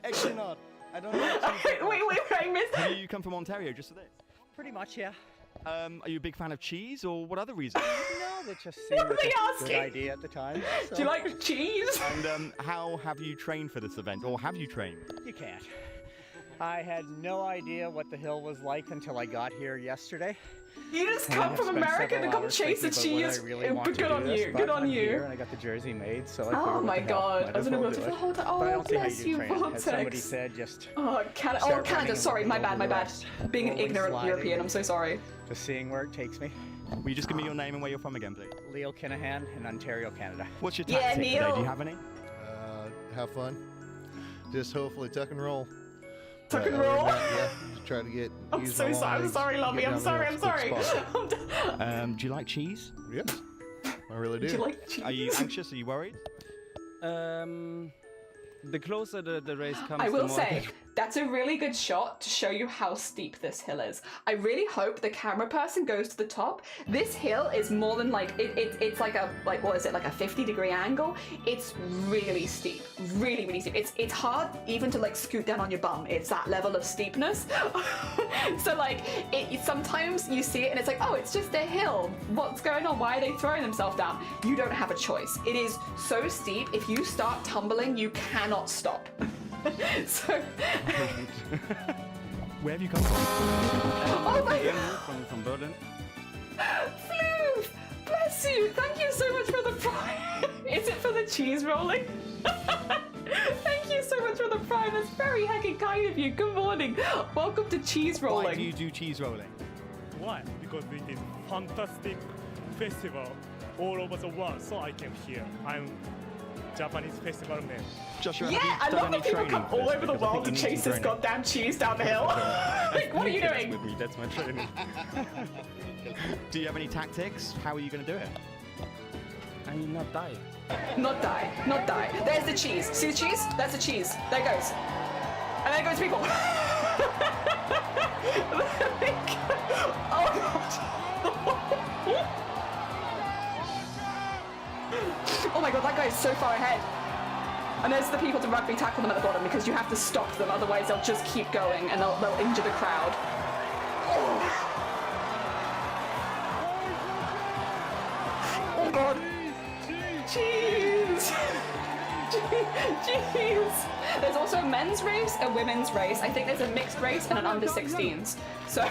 actually not. I don't like cheese.
Wait, I missed.
Have you come from Ontario just for this?
Pretty much, yeah.
Are you a big fan of cheese, or what other reason?
No, it just seemed
What are
like
they
a
asking?
good idea at the time. So.
Do you like cheese?
And how have you trained for this event, or have you trained?
You can't. I had no idea what the hill was like until I got here yesterday.
You just
And
come
I've
from
spent
America
several
to come
hours
chase the
thinking about
cheese.
whether I really want to
Good
do
on
this,
you.
but
Good on
I'm
you.
here and I got the jersey made, so I
Oh
figured,
my
what the hell,
god.
might
I
as
was in
well
a
do
to
it.
hold
But I
Oh,
don't see how
bless
you
you,
do training. As somebody
Vortex.
said, just
Oh, Canada. Oh,
start
Canada.
running
Sorry,
and
my
then
bad, my
do the
bad.
rest.
Being an
Rolling,
ignorant
sliding,
European, I'm so sorry.
just seeing where it takes me.
Will you just give me your name and where you're from again, please?
Leo Kinahan in Ontario, Canada.
What's your
Yeah,
tactic today?
Neil.
Do you have any?
Have fun. Just hopefully tuck and roll.
Tuck and
Other than
roll?
that, yeah, just try to get.
I'm
use
so
my
sorry. I'm
legs,
sorry, Lovey.
get
I'm
down
sorry.
the
I'm
hill,
sorry.
quick spot.
Do you like cheese?
Yes, I really do.
Do you like cheese?
Are you anxious? Are you worried?
The closer the race comes,
I
the
will
more
say, that's a really good shot to show you how steep this hill is. I really hope the camera person goes to the top. This hill is more than like, it's like a, like, what is it, like a 50-degree angle? It's really steep, really, really steep. It's hard even to like scoot down on your bum. It's that level of steepness. So like, sometimes you see it and it's like, oh, it's just a hill. What's going on? Why are they throwing themselves down? You don't have a choice. It is so steep. If you start tumbling, you cannot stop. So
Where have you come from?
oh my god,
from Berlin.
Floof! Bless you! Thank you so much for the prime! Is it for the cheese rolling? Thank you so much for the prime, that's very heckin' kind of you. Good morning. Welcome to cheese rolling.
Why do you do cheese rolling?
Why? Because it is fantastic festival all over the world, so I came here. I'm Japanese festival man.
Joshua,
Yeah,
have
I
you done
love that
any
people
training
come
for
all
this?
over the
Because I
world to
think you need
chase
some
this
training.
goddamn cheese down the hill. Like, what are you doing?
With me, that's my training.
Do you have any tactics? How are you going to do it?
I will not die.
Not die, not die. There's the cheese. See the cheese? That's the cheese. There it goes. And there goes people. Oh god. Oh my god, that guy is so far ahead. And there's the people to rugby tackle them at the bottom because you have to stop them, otherwise they'll just keep going and they'll injure the crowd. Oh god. Cheese! Jeez! There's also a men's race, a women's race. I think there's a mixed race and an under 16s. So,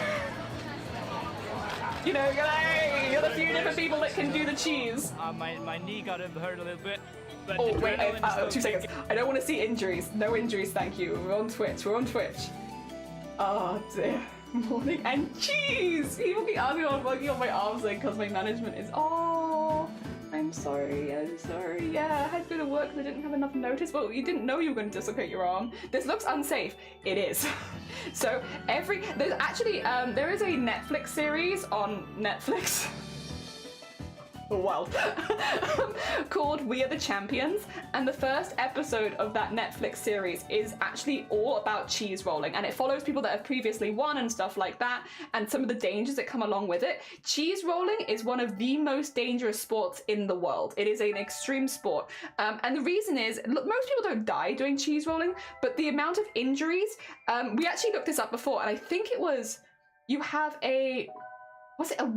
you know, you're the few different people that can do the cheese.
My knee got hurt a little bit. But
Oh,
the
wait,
adrenaline is
2
still
seconds. I don't want to see injuries. No injuries, thank you. We're on Twitch. Oh, dear. Morning and cheese! People keep asking me, I'm working on my arms because my management is. Oh, I'm sorry. Yeah, I had to go to work because I didn't have enough notice. Well, you didn't know you were going to dislocate your arm. This looks unsafe. It is. So there's actually there is a Netflix series on Netflix. Wild. Called We Are the Champions, and the first episode of that Netflix series is actually all about cheese rolling, and it follows people that have previously won and stuff like that, and some of the dangers that come along with it. Cheese rolling is one of the most dangerous sports in the world. It is an extreme sport, and the reason is, look, most people don't die doing cheese rolling, but the amount of injuries, we actually looked this up before, and I think it was, you have a, was it a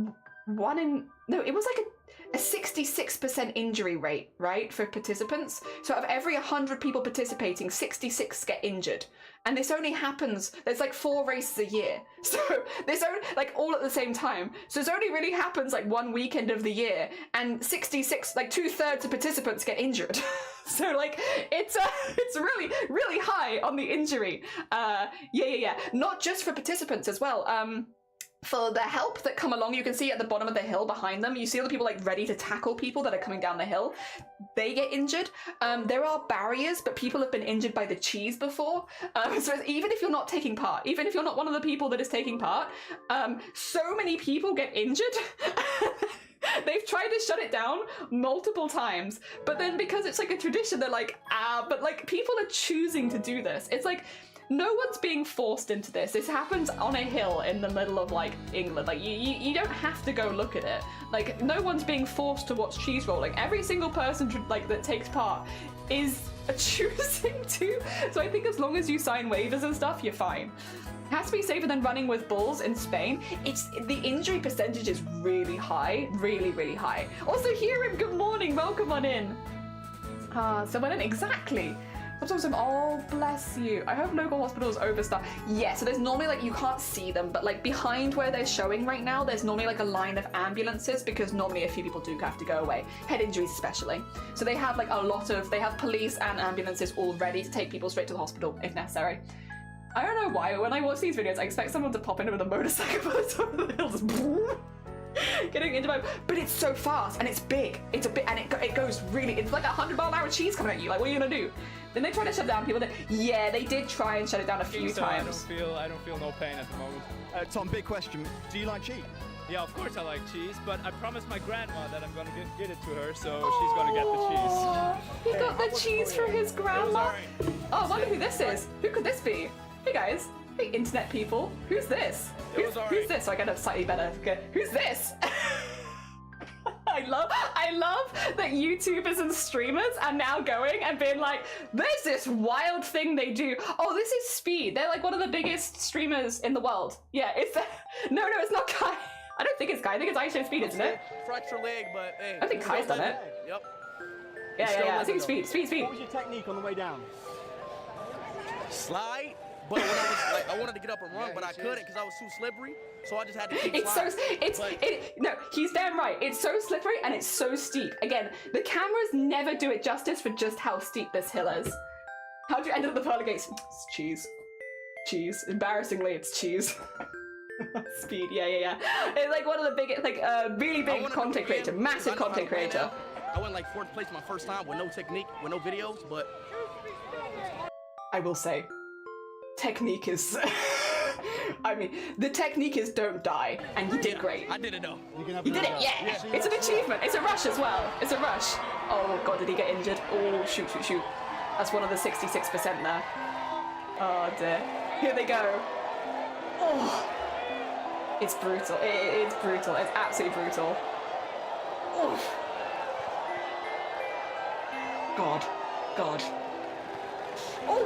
one in, no, it was like a 66% injury rate, right, for participants. So out of every 100 people participating, 66 get injured. And this only happens, there's like 4 races a year. So this only, like all at the same time. So this only really happens like one weekend of the year, and 66, like 2/3 of participants get injured. So like, it's really, really high on the injury. Yeah. Not just for participants as well. For the help that come along, you can see at the bottom of the hill behind them, you see all the people like ready to tackle people that are coming down the hill. They get injured. There are barriers, but people have been injured by the cheese before. So even if you're not taking part, even if you're not one of the people that is taking part, so many people get injured. They've tried to shut it down multiple times, but then because it's like a tradition, they're like, but like people are choosing to do this. It's like, no one's being forced into this. This happens on a hill in the middle of like England. Like you don't have to go look at it. Like no one's being forced to watch cheese rolling. Every single person like that takes part is choosing to. So I think as long as you sign waivers and stuff, you're fine. It has to be safer than running with bulls in Spain. It's the injury percentage is really high, really high. Also, Hiram, good morning, welcome on in. So when exactly. Sometimes I'm, oh, bless you. I hope local hospitals overstaffed. Yeah, so there's normally like, you can't see them, but like behind where they're showing right now, there's normally like a line of ambulances because normally a few people do have to go away. Head injuries especially. So they have like they have police and ambulances all ready to take people straight to the hospital if necessary. I don't know why, but when I watch these videos, I expect someone to pop in with a motorcycle by the top of the hill, just getting into my, but it's so fast and it's big. It's a bit, and it goes really, it's like 100-mile-an-hour cheese coming at you. Like, what are you gonna do? Then they try to shut down people. Yeah, they did try and shut it down a few times.
I don't feel no pain at the moment.
Tom, big question. Do you like cheese?
Yeah, of course I like cheese, but I promised my grandma that I'm gonna get it to her, so she's gonna get the cheese.
He got the cheese for his grandma. Oh, I wonder who this is. Who could this be? Hey guys. Hey internet people. Who's this? Who's this? So I get a slightly better. Who's this? I love that YouTubers and streamers are now going and being like, there's this wild thing they do. Oh, this is Speed. They're like one of the biggest streamers in the world. Yeah, it's no, it's not Kai. I don't think it's Kai. I think it's Aisha Speed, isn't it?
Fracture leg, but hey.
I think Kai's done it.
Yep.
Yeah. I think it's Speed.
What was your technique on the way down?
Slide. But when I was like, I wanted to get up and run, but I couldn't because I was too slippery. So I just had to keep sliding.
No, he's damn right. It's so slippery and it's so steep. Again, the cameras never do it justice for just how steep this hill is. How do you end up at the pearly gates? It's cheese. Cheese. Embarrassingly, it's cheese. Speed, yeah. It's like one of the biggest, like really big content creator, massive content creator.
I went like 4th place my first time with no technique, with no videos, but
I will say, technique is I mean, the technique is don't die, and you did great.
I did it though.
You did it, yeah. It's an achievement. It's a rush as well. It's a rush. Oh god, did he get injured? Oh, shoot. That's one of the 66% there. Oh dear. Here they go. Oh, it's brutal. It's brutal. It's absolutely brutal. Oh. God. Oh,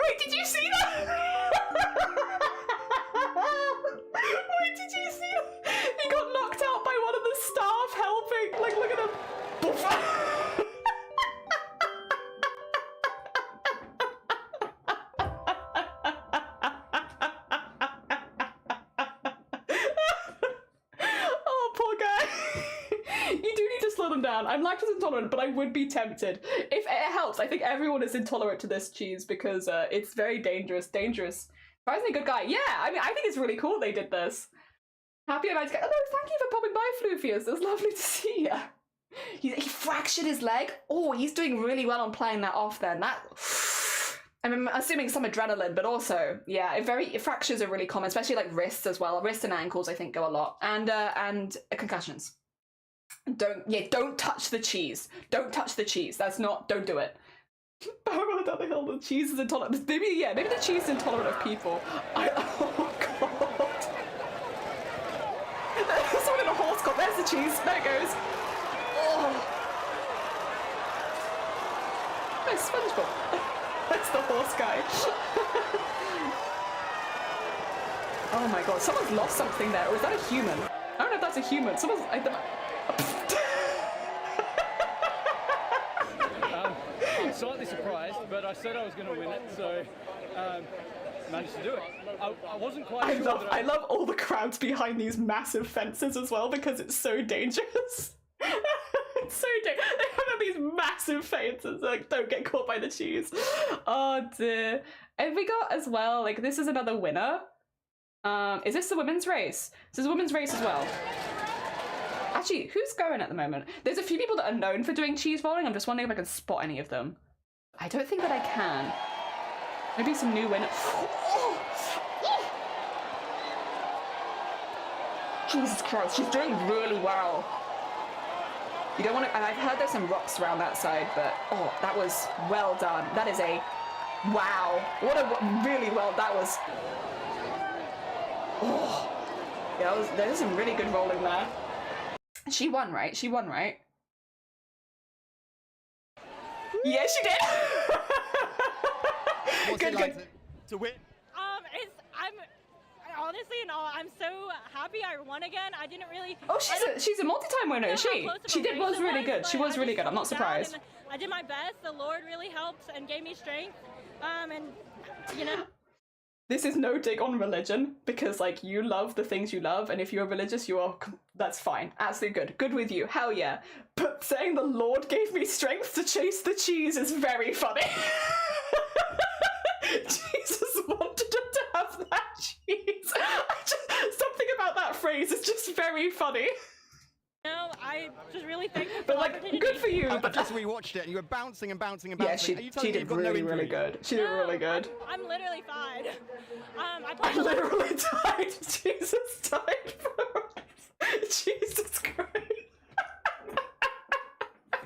wait, did you see that? Wait, did you see that? He got knocked out by one of the staff helping. Like, look at him. Oh, poor guy. You do need to slow them down. I'm lactose intolerant, but I would be tempted. If it helps, I think everyone is intolerant to this cheese because it's very dangerous. Surprisingly good guy. Yeah, I mean, I think it's really cool they did this. Happy about to get. Oh, no, thank you for popping by, Floofius. It's lovely to see you. He fractured his leg. Oh, he's doing really well on playing that off then. I'm assuming some adrenaline, but also, yeah, fractures are really common, especially like wrists as well. Wrists and ankles, I think, go a lot. And concussions. Don't touch the cheese. Don't touch the cheese. Don't do it. Barrel down the hill, the cheese is intolerant. Maybe the cheese is intolerant of people. Oh god. Someone in a horse got, there's the cheese. There it goes. Oh. There's SpongeBob. That's the horse guy. Oh my god, someone's lost something there. Or is that a human? I don't know if that's a human.
I'm slightly surprised, but I said I was going to win it, so managed to do it. I wasn't quite sure
I love all the crowds behind these massive fences as well because it's so dangerous. It's so dangerous. They have these massive fences, like, don't get caught by the cheese. Oh dear. And we got as well, like, this is another winner. Is this the women's race? This is a women's race as well. Actually, who's going at the moment? There's a few people that are known for doing cheese rolling. I'm just wondering if I can spot any of them. I don't think that I can. Maybe some new winners. Jesus Christ, she's doing really well. You don't want to, and I've heard there's some rocks around that side, but oh, that was well done. That is a, wow. What really well, that was, oh. Yeah, there's some really good rolling there. She won, right? She won, right? Yeah, she did.
What's it like to win?
Honestly, I'm so happy I won again. I didn't really.
Oh, she's a multi-time winner, is she? She was really good. She was really good. I'm not surprised.
I did my best. The Lord really helped and gave me strength. And you know.
This is no dig on religion, because like you love the things you love, and if you're religious, that's fine. Absolutely good. Good with you. Hell yeah. But saying the Lord gave me strength to chase the cheese is very funny. Jesus wanted her to have that cheese. Something about that phrase is just very funny.
No, I just really thankful for
but
the
like,
opportunity.
Good for you. I just rewatched it and you were bouncing and bouncing and bouncing.
Yeah, she did really, really good. She did really good.
I'm literally fine.
I literally died. Jesus died for us. Jesus Christ.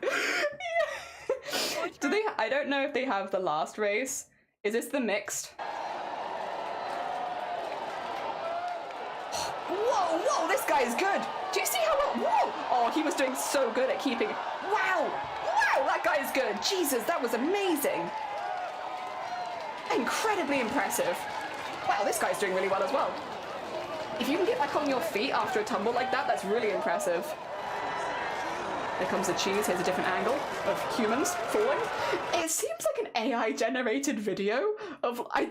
Yeah. Do they? I don't know if they have the last race. Is this the mixed? Whoa, whoa, this guy is good. Do you see how well? Whoa! Oh, he was doing so good at keeping. Wow! Wow, that guy is good. Jesus, that was amazing. Incredibly impressive. Wow, this guy's doing really well as well. If you can get back on your feet after a tumble like that, that's really impressive. There comes the cheese. Here's a different angle of humans falling. It seems like an AI-generated video of... maybe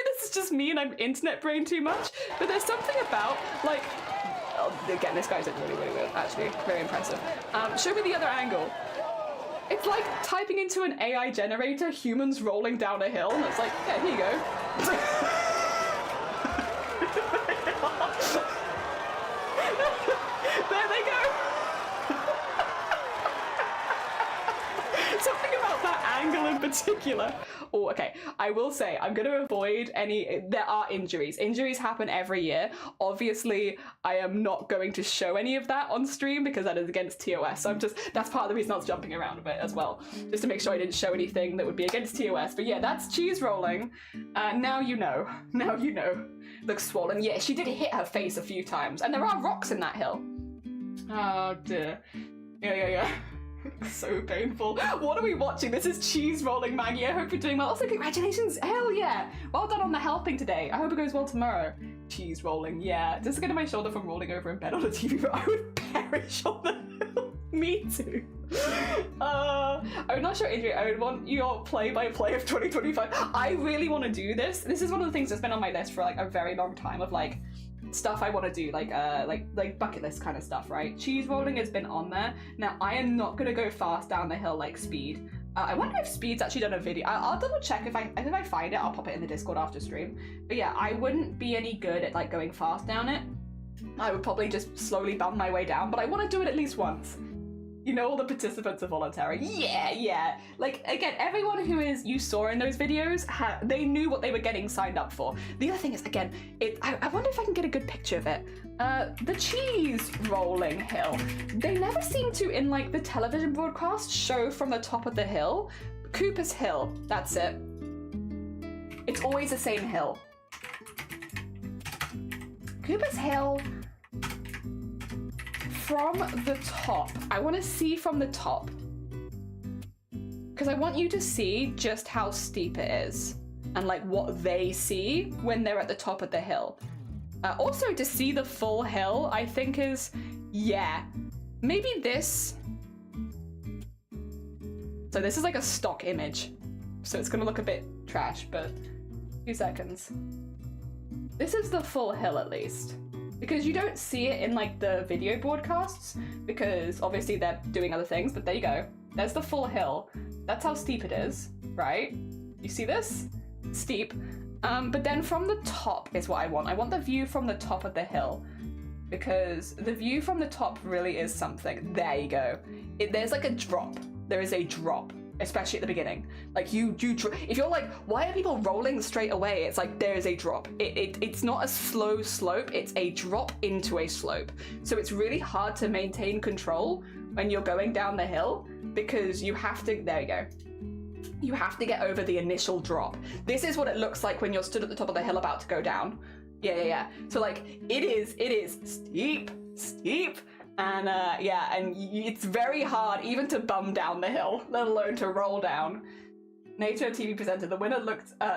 this is just me and I'm internet brain too much, but there's something about, like... Oh, again, this guy's really, really good, actually. Very impressive. Show me the other angle. It's like typing into an AI generator, humans rolling down a hill, and it's like, yeah, here you go. There they go. Something about that angle in particular. Oh, okay. I will say, I'm going to avoid any... There are injuries. Injuries happen every year. Obviously, I am not going to show any of that on stream because that is against TOS. So that's part of the reason I was jumping around a bit as well. Just to make sure I didn't show anything that would be against TOS. But yeah, that's cheese rolling. Now you know. Now you know. Looks swollen. Yeah, she did hit her face a few times. And there are rocks in that hill. Oh dear. Yeah. So painful. What are we watching? This is cheese rolling, Maggie. I hope you're doing well. Also, congratulations. Hell yeah. Well done on the helping today. I hope it goes well tomorrow. Cheese rolling, yeah. Just get my shoulder from rolling over in bed on the TV, but I would perish on the hill. Me too. I'm not sure, Adrian. I would want your play-by-play of 2025. I really want to do this. This is one of the things that's been on my list for like a very long time of like stuff I want to do, like bucket list kind of stuff, right? Cheese rolling has been on there. Now, I am not going to go fast down the hill like Speed. I wonder if Speed's actually done a video. I'll double check if I find it. I'll pop it in the Discord after stream. But yeah, I wouldn't be any good at like going fast down it. I would probably just slowly bump my way down, but I want to do it at least once. You know, all the participants are voluntary. Yeah. Like, again, everyone who you saw in those videos, they knew what they were getting signed up for. The other thing is, again, I wonder if I can get a good picture of it. The cheese rolling hill. They never seem to, in like the television broadcast, show from the top of the hill. Cooper's Hill, that's it. It's always the same hill. Cooper's Hill. From the top. I want to see from the top. Because I want you to see just how steep it is. And like what they see when they're at the top of the hill. Also to see the full hill, I think is, yeah. Maybe this. So this is like a stock image. So it's gonna look a bit trash, but 2 seconds. This is the full hill at least. Because you don't see it in like the video broadcasts, because obviously they're doing other things, but there you go. There's the full hill. That's how steep it is, right? You see this? Steep. But then from the top is what I want. I want the view from the top of the hill, because the view from the top really is something. There you go. There's like a drop. There is a drop. especially at the beginning. Like if you're like, why are people rolling straight away? It's like there is a drop. It's not a slow slope, it's a drop into a slope. So it's really hard to maintain control when you're going down the hill because you have to, there you go. You have to get over the initial drop. This is what it looks like when you're stood at the top of the hill about to go down. Yeah. So like it is steep, and it's very hard even to bum down the hill, let alone to roll down. Nature TV presenter, the winner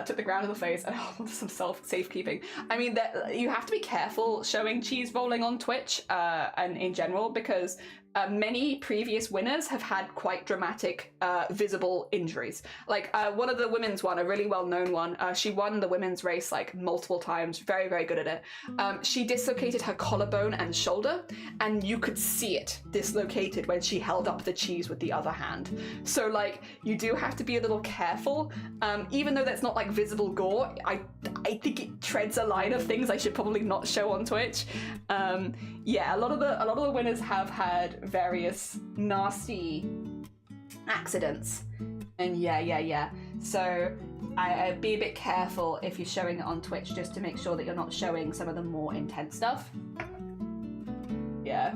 took the ground to the face and some safekeeping. I mean, you have to be careful showing cheese rolling on Twitch and in general because many previous winners have had quite dramatic visible injuries. Like one of the women's one, a really well-known one, she won the women's race like multiple times, very, very good at it. She dislocated her collarbone and shoulder, and you could see it dislocated when she held up the cheese with the other hand. So like, you do have to be a little careful. Even though that's not like visible gore, I think it treads a line of things I should probably not show on Twitch. Yeah, a lot of the winners have had various nasty accidents, and yeah. So I'd be a bit careful if you're showing it on Twitch, just to make sure that you're not showing some of the more intense stuff. Yeah.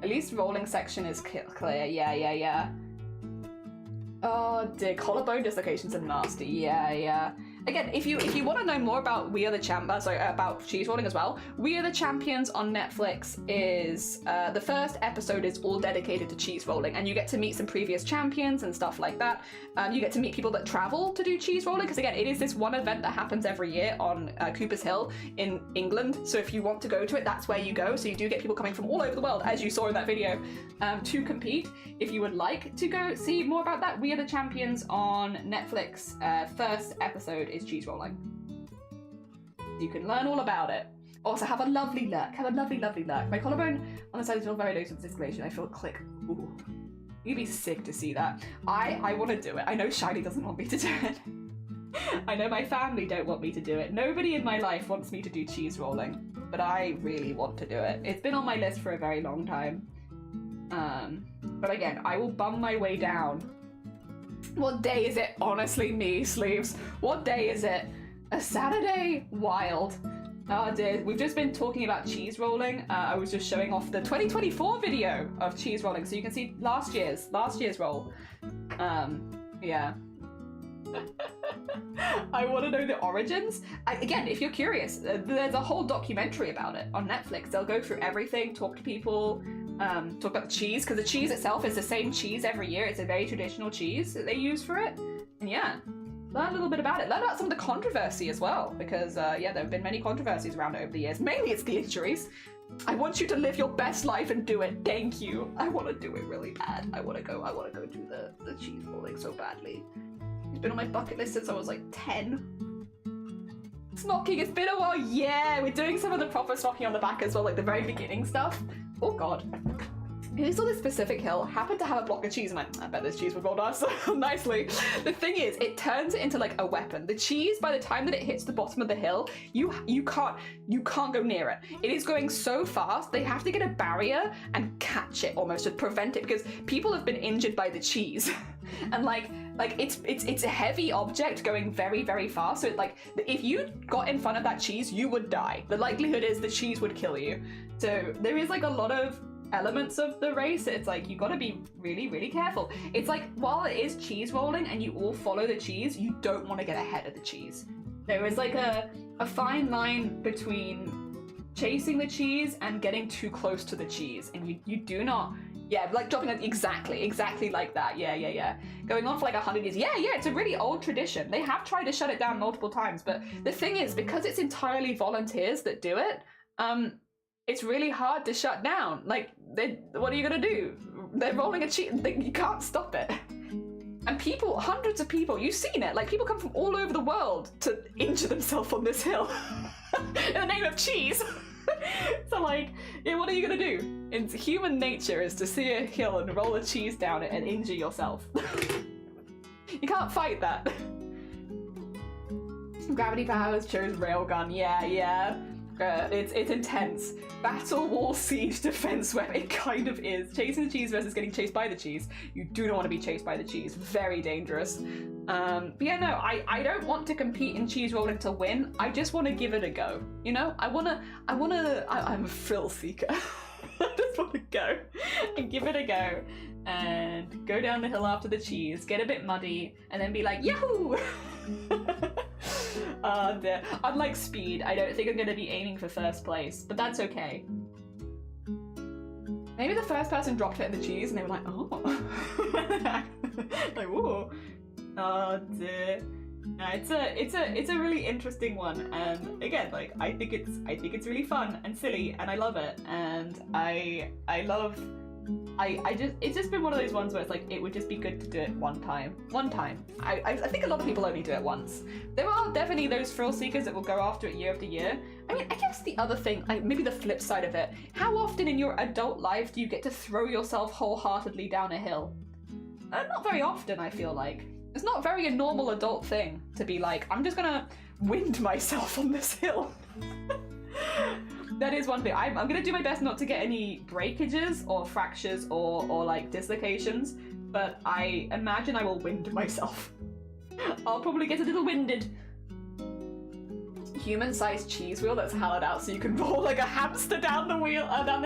At least rolling section is clear. Yeah. Oh dear, collarbone dislocations are nasty. Yeah. Again, if you want to know more about about cheese rolling as well, We Are the Champions on Netflix is the first episode is all dedicated to cheese rolling, and you get to meet some previous champions and stuff like that. You get to meet people that travel to do cheese rolling, because again, it is this one event that happens every year on Cooper's Hill in England. So if you want to go to it, that's where you go. So you do get people coming from all over the world, as you saw in that video, to compete. If you would like to go see more about that, We Are the Champions on Netflix. First episode is cheese rolling. You can learn all about it. Also, have a lovely look. My collarbone on the side is still very loose with dislocation. I feel a click. Ooh. You'd be sick to see that. I want to do it. I know Shiny doesn't want me to do it. I know my family don't want me to do it. Nobody in my life wants me to do cheese rolling, but I really want to do it. It's been on my list for a very long time. But again, I will bum my way down. What day is it? Honestly, me, sleeves. What day is it? A Saturday? Wild. Oh dear, we've just been talking about cheese rolling. I was just showing off the 2024 video of cheese rolling, so you can see last year's roll. Yeah. I want to know the origins. Again, if you're curious, there's a whole documentary about it on Netflix. They'll go through everything, talk to people, talk about the cheese, because the cheese itself is the same cheese every year. It's a very traditional cheese that they use for it. And yeah, learn a little bit about it. Learn about some of the controversy as well, because yeah, there have been many controversies around it over the years. Mainly it's the injuries. I want you to live your best life and do it. Thank you. I want to do it really bad. I want to go do the cheese rolling so badly. It's been on my bucket list since I was like 10. Smocking, it's been a while. Yeah, we're doing some of the proper smocking on the back as well, like the very beginning stuff. Oh god. Who saw this specific hill happened to have a block of cheese and I bet this cheese would roll down so nicely. The thing is, it turns it into like a weapon. The cheese, by the time that it hits the bottom of the hill, you can't go near it. It is going so fast, they have to get a barrier and catch it almost to prevent it, because people have been injured by the cheese. And like it's a heavy object going very, very fast. So like if you got in front of that cheese, you would die. The likelihood is the cheese would kill you. So there is like a lot of elements of the race. It's like you got to be really, really careful. It's like while it is cheese rolling and you all follow the cheese, you don't want to get ahead of the cheese. There is like a fine line between chasing the cheese and getting too close to the cheese, and you do not. Yeah, like dropping it exactly like that. Yeah. Going on for like 100 years. Yeah, it's a really old tradition. They have tried to shut it down multiple times, but the thing is, because it's entirely volunteers that do it, it's really hard to shut down. Like, what are you gonna do? They're rolling a cheese, you can't stop it. And people, hundreds of people, you've seen it, like people come from all over the world to injure themselves on this hill in the name of cheese. So like, yeah, what are you gonna do? It's human nature is to see a hill and roll a cheese down it and injure yourself. You can't fight that. Gravity powers chose railgun, yeah. It's intense. Battle wall siege defense web. It kind of is. Chasing the cheese versus getting chased by the cheese. You do not want to be chased by the cheese. Very dangerous. But yeah, no, I don't want to compete in cheese rolling to win. I just want to give it a go. You know, I'm a thrill seeker. I just want to go and give it a go and go down the hill after the cheese, get a bit muddy, and then be like, yahoo! Unlike speed, I don't think I'm going to be aiming for first place, but that's okay. Maybe the first person dropped it in the cheese and they were like, oh. Like, whoa. Oh dear. No, it's a really interesting one, and again, like I think it's really fun and silly, and I love it, and it's just been one of those ones where it's like it would just be good to do it one time. I think a lot of people only do it once. There are definitely those thrill seekers that will go after it year after year. I mean, I guess the other thing, like maybe the flip side of it, how often in your adult life do you get to throw yourself wholeheartedly down a hill? Not very often, I feel like. It's not very a normal adult thing to be like, I'm just gonna wind myself on this hill. That is one thing. I'm gonna do my best not to get any breakages or fractures or like dislocations, but I imagine I will wind myself. I'll probably get a little winded. Human-sized cheese wheel that's hollowed out so you can roll like a hamster down the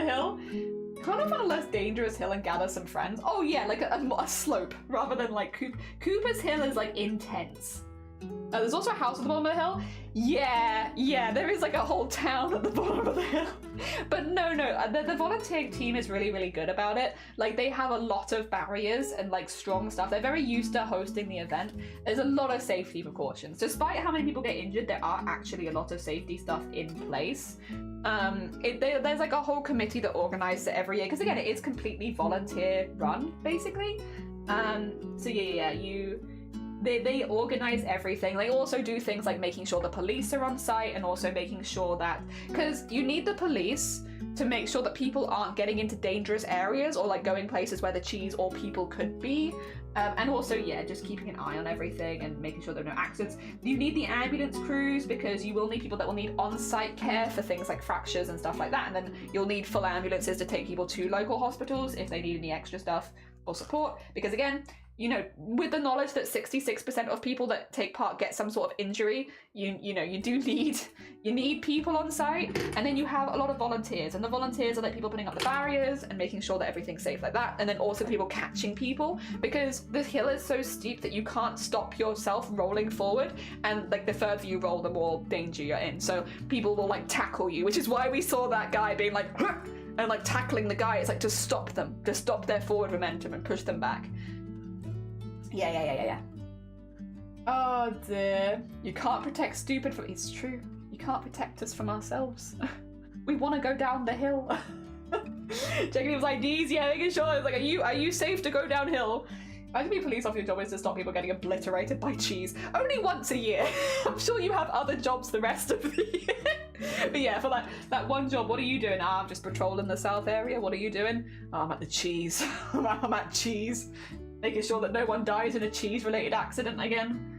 hill. Kind of on a less dangerous hill and gather some friends. Oh yeah, like a slope rather than like Cooper's Hill is like intense. There's also a house at the bottom of the hill. Yeah, there is like a whole town at the bottom of the hill. But no, the volunteer team is really, really good about it. Like they have a lot of barriers and like strong stuff. They're very used to hosting the event. There's a lot of safety precautions. Despite how many people get injured, there are actually a lot of safety stuff in place. There's like a whole committee that organizes it every year, because again, it is completely volunteer run, basically. So yeah, They organize everything. They also do things like making sure the police are on site and also making sure that, because you need the police to make sure that people aren't getting into dangerous areas or like going places where the cheese or people could be. And also, yeah, just keeping an eye on everything and making sure there are no accidents. You need the ambulance crews because you will need people that will need on-site care for things like fractures and stuff like that. And then you'll need full ambulances to take people to local hospitals if they need any extra stuff or support. Because again, you know, with the knowledge that 66% of people that take part get some sort of injury, you need people on site, and then you have a lot of volunteers, and the volunteers are like people putting up the barriers and making sure that everything's safe like that, and then also people catching people, because the hill is so steep that you can't stop yourself rolling forward, and like the further you roll, the more danger you're in. So people will like tackle you, which is why we saw that guy being like, huh! And like tackling the guy. It's like to stop them, to stop their forward momentum and push them back. Yeah. Oh dear. You can't protect stupid from— It's true. You can't protect us from ourselves. We want to go down the hill. Checking people's IDs, yeah, making sure. It's like, are you safe to go downhill? Imagine being a police officer's job is to stop people getting obliterated by cheese. Only once a year. I'm sure you have other jobs the rest of the year. But yeah, for that one job, what are you doing? I'm just patrolling the south area. What are you doing? Oh, I'm at the cheese. I'm at cheese. Making sure that no one dies in a cheese-related accident again.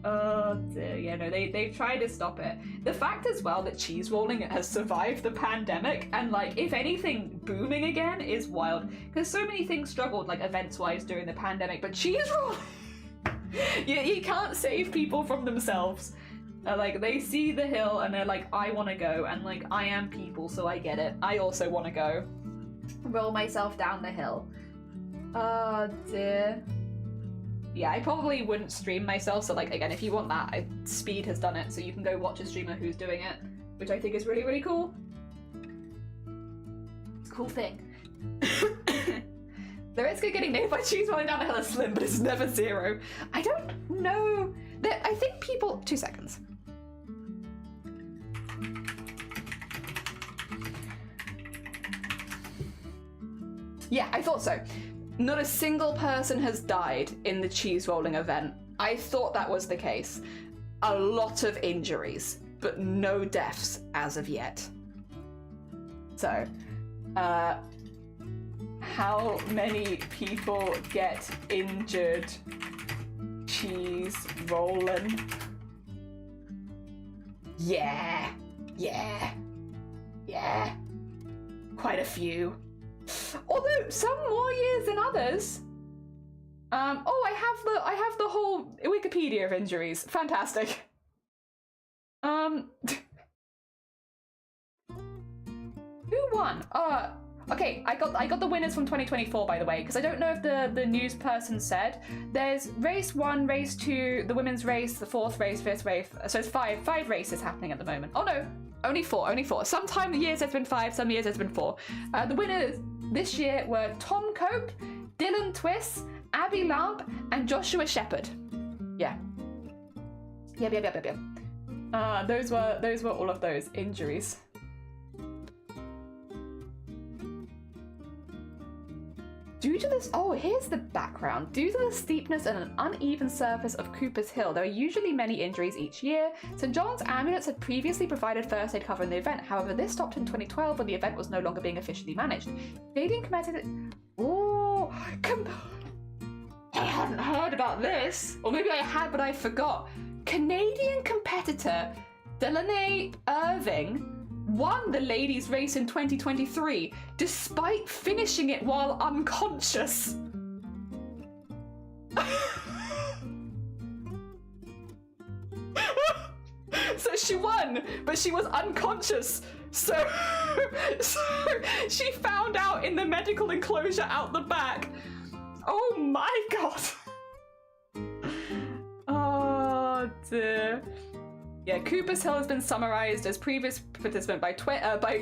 Oh dear, yeah, no, they've tried to stop it. The fact as well that cheese rolling has survived the pandemic and like, if anything, booming again is wild. Because so many things struggled, like events-wise during the pandemic, but cheese rolling, you can't save people from themselves. Like, they see the hill and they're like, I want to go, and like, I am people, so I get it. I also want to go. Roll myself down the hill. Oh dear. Yeah, I probably wouldn't stream myself, so like, again, if you want that, Speed has done it, so you can go watch a streamer who's doing it, which I think is really, really cool. It's a cool thing. The risk of getting nailed by cheese rolling down the hill is slim, but it's never zero. I don't know. I think people— 2 seconds. Yeah, I thought so. Not a single person has died in the cheese rolling event. I thought that was the case. A lot of injuries, but no deaths as of yet. So, how many people get injured cheese rolling? Yeah. Yeah. Yeah. Quite a few. Although some more years than others. Oh, I have the whole Wikipedia of injuries. Fantastic. Who won? Okay, I got the winners from 2024, by the way, because I don't know if the news person said. There's race 1, race 2, the women's race, the 4th race, 5th race. So it's five races happening at the moment. Oh no, only four. Some years there's been 5, some years there's been 4. The winners this year were Tom Cope, Dylan Twiss, Abby Lamp, and Joshua Shepherd. Yeah. Those were all of those injuries. Due to this, oh, here's the background. Due to the steepness and an uneven surface of Cooper's Hill, there are usually many injuries each year. St. John's Ambulance had previously provided first aid cover in the event. However, this stopped in 2012 when the event was no longer being officially managed. Beading committed. Oh, I hadn't heard about this. Or maybe I had, but I forgot. Canadian competitor Delaney Irving won the ladies' race in 2023, despite finishing it while unconscious. So she won, but she was unconscious. So she found out in the medical enclosure out the back. Oh my god. Oh dear. Yeah, Cooper's Hill has been summarized as previous participant by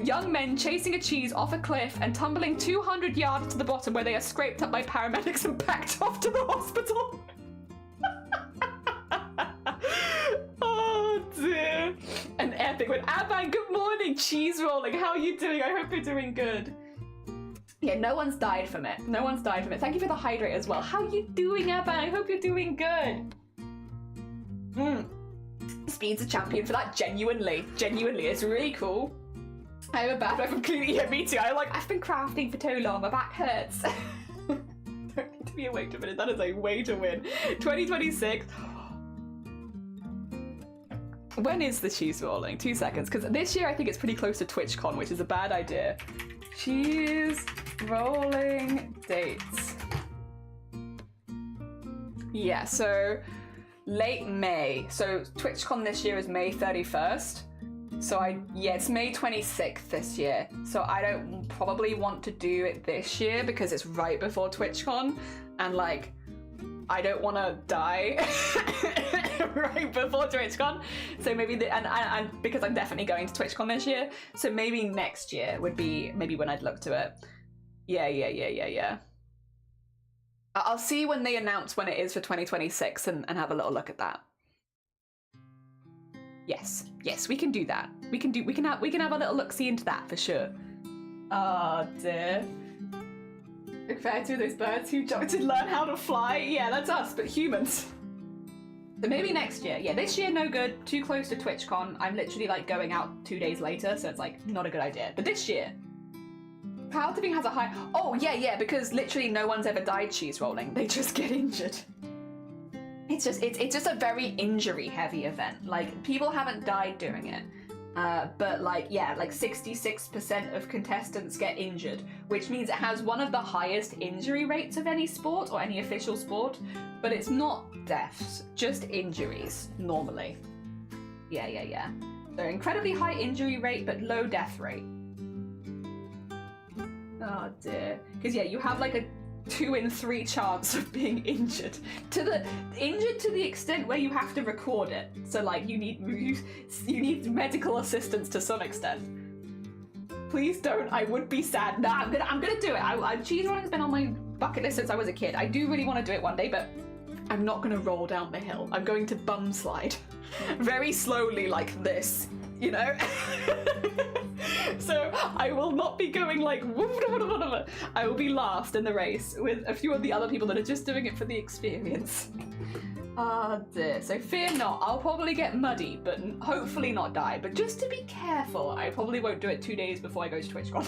young men chasing a cheese off a cliff and tumbling 200 yards to the bottom, where they are scraped up by paramedics and packed off to the hospital. Oh dear. An epic one. Aban, good morning. Cheese rolling. How are you doing? I hope you're doing good. Yeah, no one's died from it. No one's died from it. Thank you for the hydrate as well. How are you doing, Aban? I hope you're doing good. Speed's a champion for that, genuinely, it's really cool. I have a bad way from cleaning. Yeah, me too. I've been crafting for too long, my back hurts. Don't need to be a way to win. That is a way to win. 2026. When is the cheese rolling? 2 seconds, because this year I think it's pretty close to TwitchCon, which is a bad idea. Cheese rolling dates. Yeah, so late May. So TwitchCon this year is May 31st. So it's May 26th this year. So I don't probably want to do it this year because it's right before TwitchCon, and I don't want to die right before TwitchCon. So maybe and because I'm definitely going to TwitchCon this year. So maybe next year would be maybe when I'd look to it. Yeah. I'll see when they announce when it is for 2026 and have a little look at that. Yes, we can do that. We can have a little look-see into that for sure. Oh dear. Compared to those birds who jumped to learn how to fly. Yeah, that's us, but humans. So maybe next year. Yeah, this year no good. Too close to TwitchCon. I'm literally going out 2 days later, so it's not a good idea. But this year. Powerlifting has a high. Oh yeah, because literally no one's ever died cheese rolling. They just get injured. It's just a very injury heavy event. People haven't died doing it, but 66% of contestants get injured, which means it has one of the highest injury rates of any sport or any official sport. But it's not deaths, just injuries normally. Yeah. So incredibly high injury rate but low death rate. Oh dear. Because you have a 2 in 3 chance of being injured. Injured to the extent where you have to record it. So you need medical assistance to some extent. Please don't. I would be sad. Nah, I'm gonna do it. Cheese rolling's been on my bucket list since I was a kid. I do really want to do it one day, but I'm not gonna roll down the hill. I'm going to bum slide very slowly like this. You know? So I will not be going I will be last in the race with a few of the other people that are just doing it for the experience. Ah dear. So fear not, I'll probably get muddy, but hopefully not die. But just to be careful, I probably won't do it 2 days before I go to TwitchCon.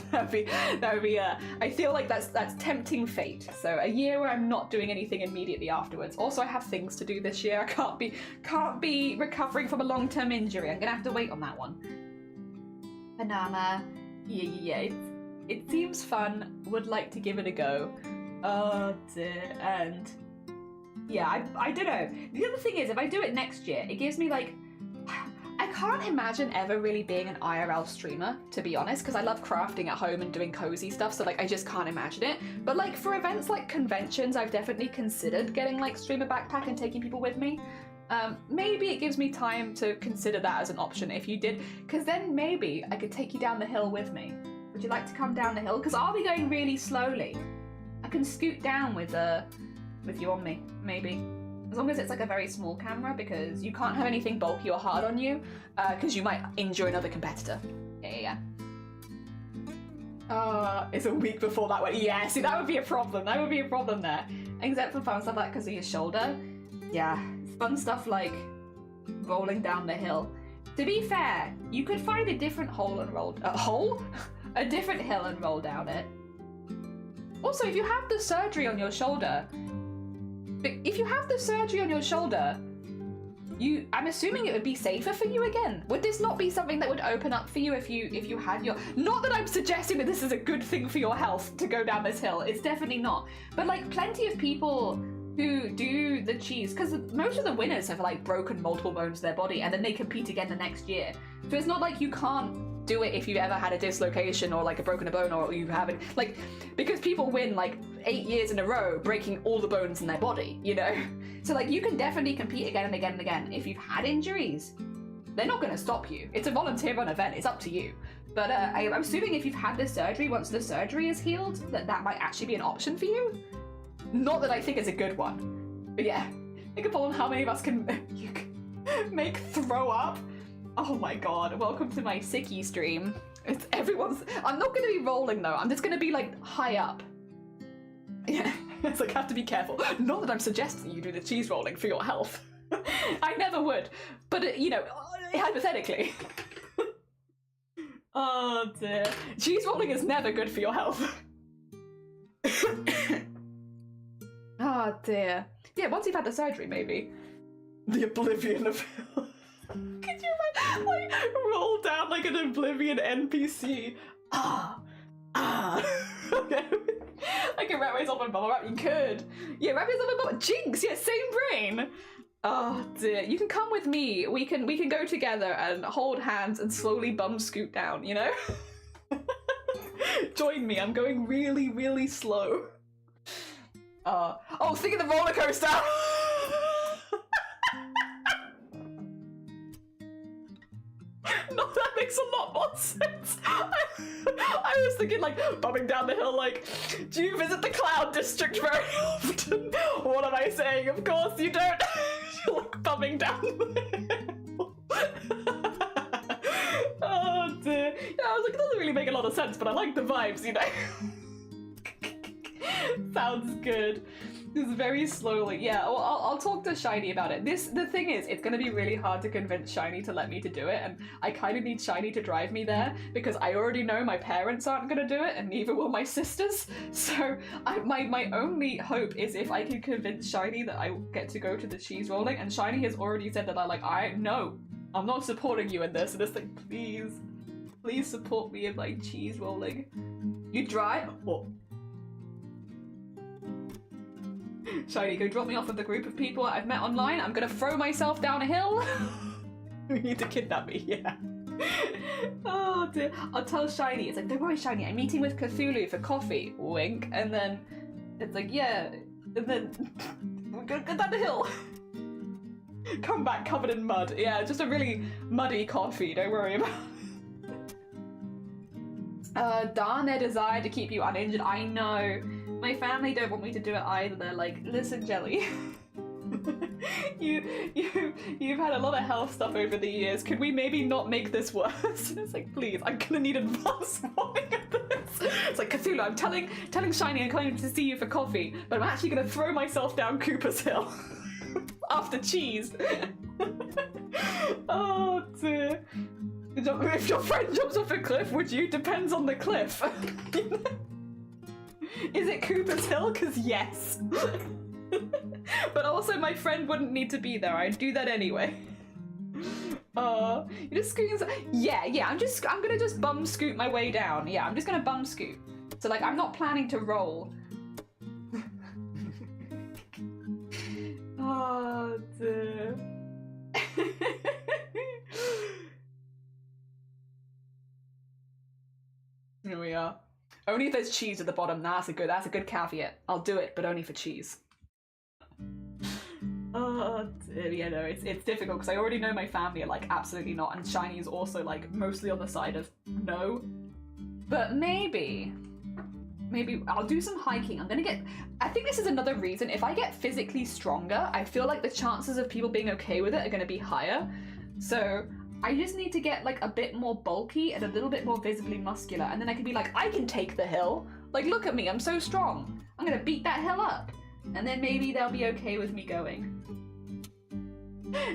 that would be I feel like that's tempting fate. So a year where I'm not doing anything immediately afterwards. Also, I have things to do this year. I can't be recovering from a long-term injury. I'm gonna have to wait on that one. Banana. Yeah. It seems fun. Would like to give it a go. Oh dear. And yeah, I don't know. The other thing is, if I do it next year, it gives me like, I can't imagine ever really being an IRL streamer, to be honest, because I love crafting at home and doing cozy stuff, so like I just can't imagine it. But like for events like conventions, I've definitely considered getting like streamer backpack and taking people with me. Maybe it gives me time to consider that as an option if you did, because then maybe I could take you down the hill with me. Would you like to come down the hill? Because I'll be going really slowly. I can scoot down with you on me, maybe. As long as it's like a very small camera, because you can't have anything bulky or hard on you, because you might injure another competitor. Yeah. It's a week before that one. Yeah, see, that would be a problem. That would be a problem there. Except for fun stuff like because of your shoulder. Yeah, fun stuff like rolling down the hill. To be fair, you could find a different hole and roll... a different hill and roll down it. Also, if you have the surgery on your shoulder... I'm assuming it would be safer for you again. Would this not be something that would open up for you if you had your... Not that I'm suggesting that this is a good thing for your health to go down this hill. It's definitely not. But like plenty of people who do the cheese, because most of the winners have like broken multiple bones to their body and then they compete again the next year. So it's not like you can't do it if you've ever had a dislocation or like a broken bone or you haven't, like, because people win like 8 years in a row breaking all the bones in their body, you know? So like you can definitely compete again and again and again. If you've had injuries, they're not going to stop you. It's a volunteer run event, it's up to you. But I'm assuming if you've had this surgery, once the surgery is healed, that might actually be an option for you. Not that I think it's a good one. But yeah, think upon how many of us can make throw up. Oh my god, welcome to my sickie stream. It's everyone's... I'm not going to be rolling though, I'm just going to be like high up. Yeah, it's like I have to be careful. Not that I'm suggesting you do the cheese rolling for your health. I never would. But, you know, hypothetically. Oh dear. Cheese rolling is never good for your health. Oh dear. Yeah, once you've had the surgery, maybe. The oblivion of... Could you like roll down like an oblivion NPC? Okay. I can wrap myself in bubble wrap. You could. Yeah, wrap yourself in bubble. Jinx. Yeah, same brain. Oh dear. You can come with me. We can go together and hold hands and slowly bum scoot down. You know. Join me. I'm going really, really slow. Oh, think of the roller coaster. No, that makes a lot more sense. I was thinking like bumming down the hill like, do you visit the Cloud District very often? What am I saying? Of course you don't. You're like bumming down the hill. Oh dear. Yeah, I was like, it doesn't really make a lot of sense, but I like the vibes, you know? Sounds good. Just very slowly. Yeah, well, I'll talk to Shiny about it. The thing is, it's going to be really hard to convince Shiny to let me to do it, and I kind of need Shiny to drive me there, because I already know my parents aren't going to do it, and neither will my sisters. So my only hope is if I can convince Shiny that I get to go to the cheese rolling, and Shiny has already said that I'm not supporting you in this, and it's like, please support me in my cheese rolling. You drive? What? Shiny, go drop me off with a group of people I've met online. I'm gonna throw myself down a hill. You need to kidnap me, yeah. Oh dear. I'll tell Shiny, it's like, don't worry Shiny, I'm meeting with Cthulhu for coffee. Wink. And then it's like, yeah. And then we're gonna go down the hill. Come back covered in mud. Yeah, just a really muddy coffee, don't worry about it. Darn their desire to keep you uninjured. I know. My family don't want me to do it either. They're like, listen, Jelly, you've had a lot of health stuff over the years. Could we maybe not make this worse? And it's like, please, I'm gonna need advance warning of this. It's like, Cthulhu, I'm telling Shiny I'm coming to see you for coffee, but I'm actually gonna throw myself down Cooper's Hill after cheese. Oh dear. If your friend jumps off a cliff, would you? Depends on the cliff. Is it Cooper's Hill? Because yes. But also my friend wouldn't need to be there. I'd do that anyway. You just scoot. Yeah. I'm gonna just bum scoot my way down. Yeah, I'm just gonna bum scoot. So like, I'm not planning to roll. Oh dear. Here we are. Only if there's cheese at the bottom. That's a good caveat. I'll do it, but only for cheese. Oh, yeah, no, it's difficult because I already know my family are like absolutely not, and Shiny is also like mostly on the side of no. But maybe I'll do some hiking. I think this is another reason. If I get physically stronger, I feel like the chances of people being okay with it are going to be higher. So I just need to get like a bit more bulky and a little bit more visibly muscular, and then I can be like, I can take the hill. Like, look at me, I'm so strong. I'm gonna beat that hill up. And then maybe they'll be okay with me going.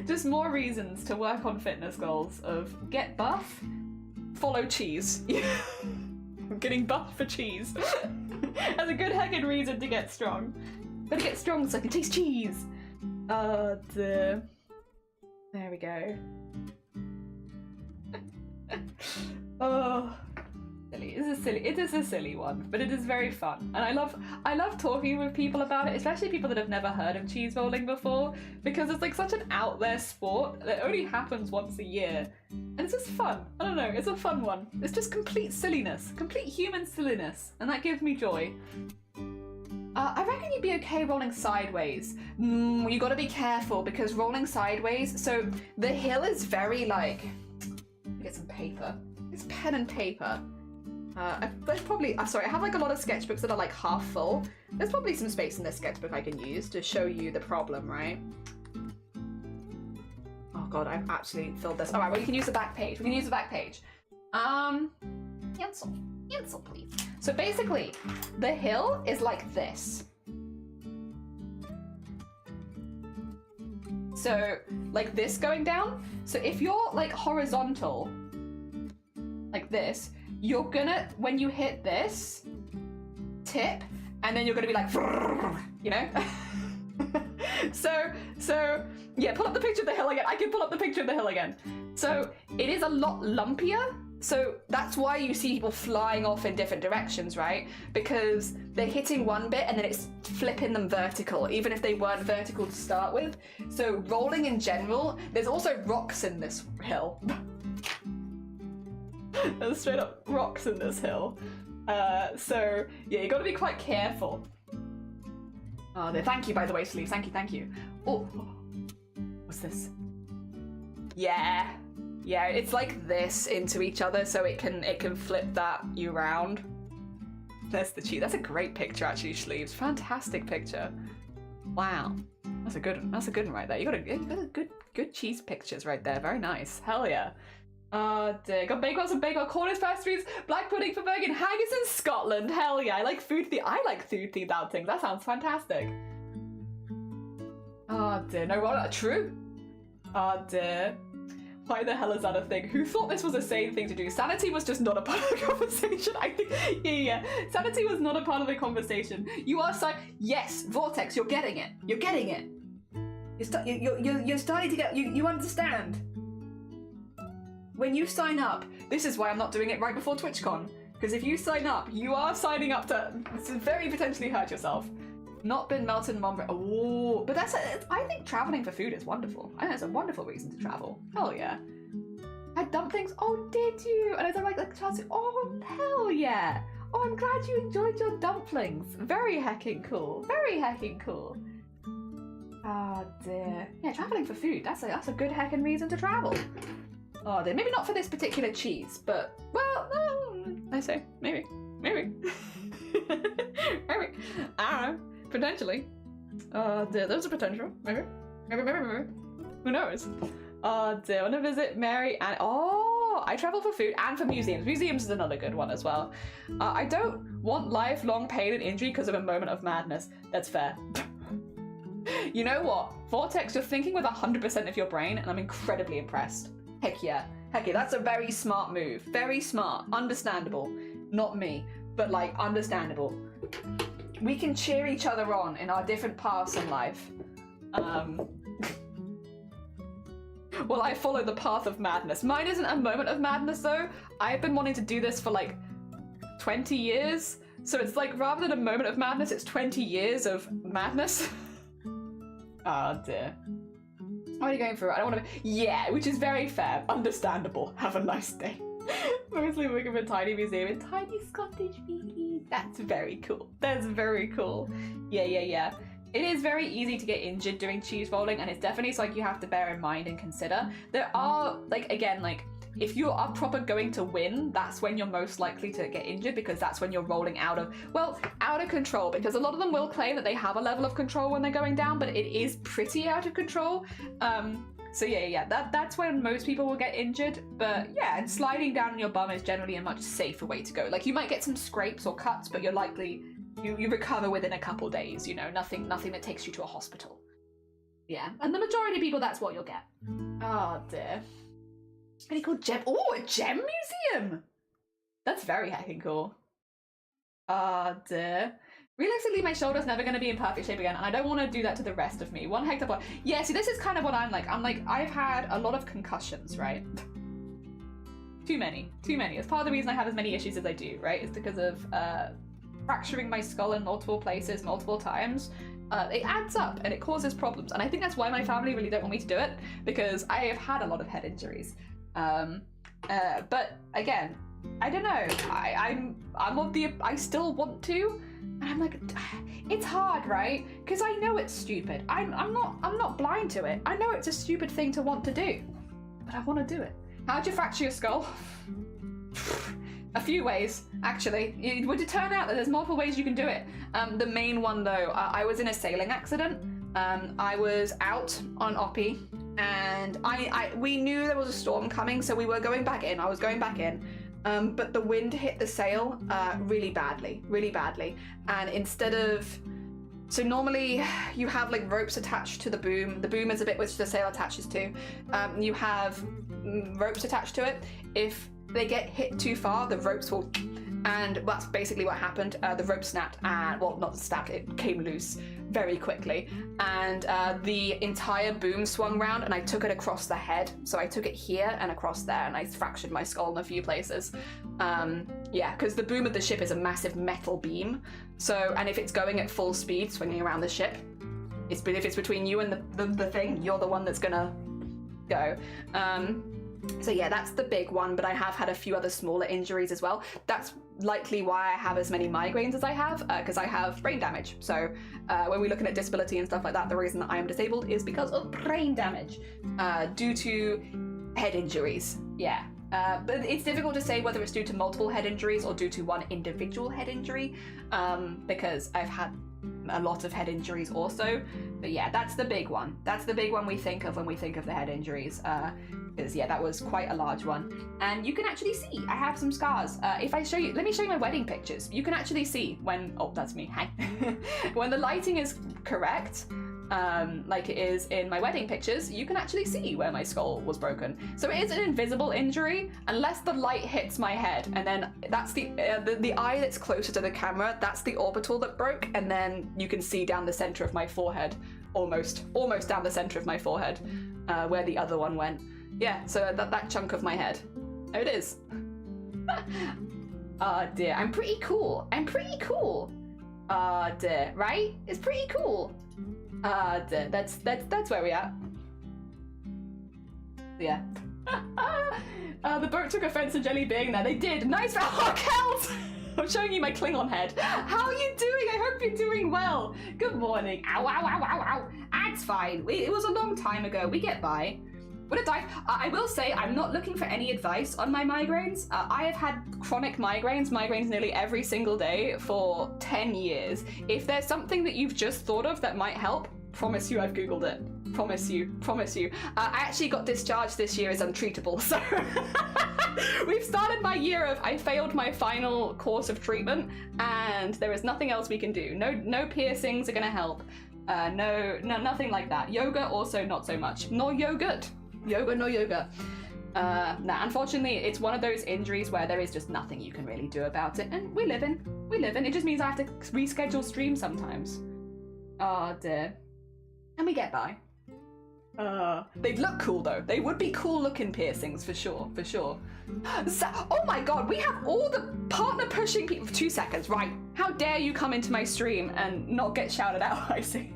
Just more reasons to work on fitness goals of get buff, follow cheese. I'm getting buff for cheese. That's a good heckin' reason to get strong. Better get strong so I can taste cheese. There we go. Oh, silly. It is a silly one, but it is very fun, and I love talking with people about it, especially people that have never heard of cheese rolling before, because it's like such an out there sport that only happens once a year, and it's just fun. I don't know, it's a fun one. It's just complete silliness, complete human silliness, and that gives me joy. I reckon you'd be okay rolling sideways. You gotta be careful because rolling sideways, so the hill is very like. Get some paper. It's pen and paper. There's probably, I'm sorry, I have like a lot of sketchbooks that are like half full. There's probably some space in this sketchbook I can use to show you the problem, right? Oh god, I've actually filled this. Alright, well you can use the back page. We can use the back page. Cancel please. So basically, the hill is like this. So, like this going down. So if you're like horizontal, like this, you're gonna, when you hit this, tip, and then you're gonna be like, you know? So, yeah, pull up the picture of the hill again. I can pull up the picture of the hill again. So it is a lot lumpier. So that's why you see people flying off in different directions, right? Because they're hitting one bit and then it's flipping them vertical, even if they weren't vertical to start with. So rolling in general, there's also rocks in this hill. There's straight up rocks in this hill. So yeah, you gotta be quite careful. Oh, thank you, by the way, Sleeves. Thank you. Oh, what's this? Yeah, it's like this into each other, so it can flip you round. There's the cheese. That's a great picture, actually, Sleeves. Fantastic picture. Wow, that's a good one right there. You got good cheese pictures right there. Very nice. Hell yeah. Got bagels and bagel, corners, pastries, black pudding for Bergen, haggis in Scotland. Hell yeah, I like food themed outings. That sounds fantastic. Oh dear, no, well, true. Oh dear. Why the hell is that a thing? Who thought this was a sane thing to do? Sanity was just not a part of the conversation. I think, yeah. Sanity was not a part of the conversation. You are yes, Vortex, you're getting it. You're getting it. You're starting to get, you understand. When you sign up, this is why I'm not doing it right before TwitchCon. Because if you sign up, you are signing up to very potentially hurt yourself. Not been melted in Montreal. Oh, but I think traveling for food is wonderful. I think it's a wonderful reason to travel. Hell yeah. Had dumplings. Oh, did you? And I was like Chelsea. Oh, hell yeah. Oh, I'm glad you enjoyed your dumplings. Very heckin' cool. Very heckin' cool. Oh dear. Yeah, traveling for food. That's a good heckin' reason to travel. Oh dear. Maybe not for this particular cheese, but well, I say maybe. Maybe. I don't know. Potentially. There's a potential. Maybe. Who knows? I want to visit Mary and I travel for food and for museums. Museums is another good one as well. I don't want lifelong pain and injury because of a moment of madness. That's fair. You know what? Vortex, you're thinking with 100% of your brain, and I'm incredibly impressed. Heck yeah. That's a very smart move. Very smart. Understandable. Not me, but like understandable. We can cheer each other on in our different paths in life. Well, I follow the path of madness. Mine isn't a moment of madness though. I've been wanting to do this for like 20 years. So it's like, rather than a moment of madness, it's 20 years of madness. Oh dear. What are you going through? I don't want to. Yeah, which is very fair. Understandable. Have a nice day. Mostly working for a tiny museum in tiny Scottish Beading. That's very cool. That's very cool. Yeah. It is very easy to get injured doing cheese rolling, and it's definitely something you have to bear in mind and consider. There are, like, again, like, if you are proper going to win, that's when you're most likely to get injured, because that's when you're rolling out of control, because a lot of them will claim that they have a level of control when they're going down, but it is pretty out of control. So yeah, that's when most people will get injured. But yeah, and sliding down on your bum is generally a much safer way to go. Like, you might get some scrapes or cuts, but you're likely, you recover within a couple days, you know, nothing that takes you to a hospital. Yeah, and the majority of people, that's what you'll get. Oh dear. Really cool gem. Oh, a gem museum! That's very heckin' cool. Oh dear. Realistically, my shoulder's never going to be in perfect shape again, and I don't want to do that to the rest of me. One hectare block. Yeah, see, this is kind of what I'm like. I've had a lot of concussions, right? Too many. It's part of the reason I have as many issues as I do, right? It's because of fracturing my skull in multiple places, multiple times. It adds up and it causes problems, and I think that's why my family really don't want me to do it, because I have had a lot of head injuries. But again, I don't know. I still want to, and I'm like, it's hard, right? Because I know it's stupid. I'm not blind to it. I know it's a stupid thing to want to do, but I want to do it. How'd you fracture your skull? A few ways, actually. It would turn out that there's multiple ways you can do it. The main one, though, I was in a sailing accident. I was out on Oppie, and we knew there was a storm coming, so we were going back in. I was going back in, but the wind hit the sail really badly. And instead of... So normally you have like ropes attached to the boom. The boom is a bit which the sail attaches to. You have ropes attached to it. If they get hit too far, the ropes will... And that's basically what happened. The rope snapped, and, well, not snapped, it came loose very quickly. And the entire boom swung round, and I took it across the head. So I took it here and across there, and I fractured my skull in a few places. Yeah, because the boom of the ship is a massive metal beam. So, and if it's going at full speed, swinging around the ship, if it's between you and the thing, you're the one that's gonna go. So yeah, that's the big one, but I have had a few other smaller injuries as well. That's likely why I have as many migraines as I have, because I have brain damage. So when we're looking at disability and stuff like that, the reason that I am disabled is because of brain damage due to head injuries. Yeah. But it's difficult to say whether it's due to multiple head injuries or due to one individual head injury, because I've had a lot of head injuries also. But yeah, that's the big one. That's the big one we think of when we think of the head injuries. Because yeah, that was quite a large one. And you can actually see, I have some scars. If I show you, let me show you my wedding pictures. You can actually see when, oh, that's me, hi. When the lighting is correct, like it is in my wedding pictures, you can actually see where my skull was broken. So it is an invisible injury unless the light hits my head, and then that's the eye that's closer to the camera, that's the orbital that broke, and then you can see down the center of my forehead, almost down the center of my forehead, where the other one went. Yeah, so that chunk of my head. There it is. Oh dear, I'm pretty cool. Oh dear, right? It's pretty cool. Dear. That's where we are. Yeah. The boat took offense to Jelly being there. They did. Nice. Oh, Kels! I'm showing you my Klingon head. How are you doing? I hope you're doing well. Good morning. Ow, ow, ow, ow, ow. It's fine. It was a long time ago. We get by. Would it die? I will say I'm not looking for any advice on my migraines. I have had chronic migraines nearly every single day for 10 years. If there's something that you've just thought of that might help, promise you I've Googled it. Promise you. I actually got discharged this year as untreatable, so we've started my year of I failed my final course of treatment, and there is nothing else we can do. No piercings are gonna help. No, nothing like that. Yoga also not so much. Nor yogurt. No yoga. Nah, unfortunately, it's one of those injuries where there is just nothing you can really do about it, and we live in. It just means I have to reschedule streams sometimes. Oh dear. And we get by. They'd look cool though. They would be cool looking piercings for sure, for sure. Oh my god, we have all the partner pushing people. 2 seconds, right? How dare you come into my stream and not get shouted out, I see,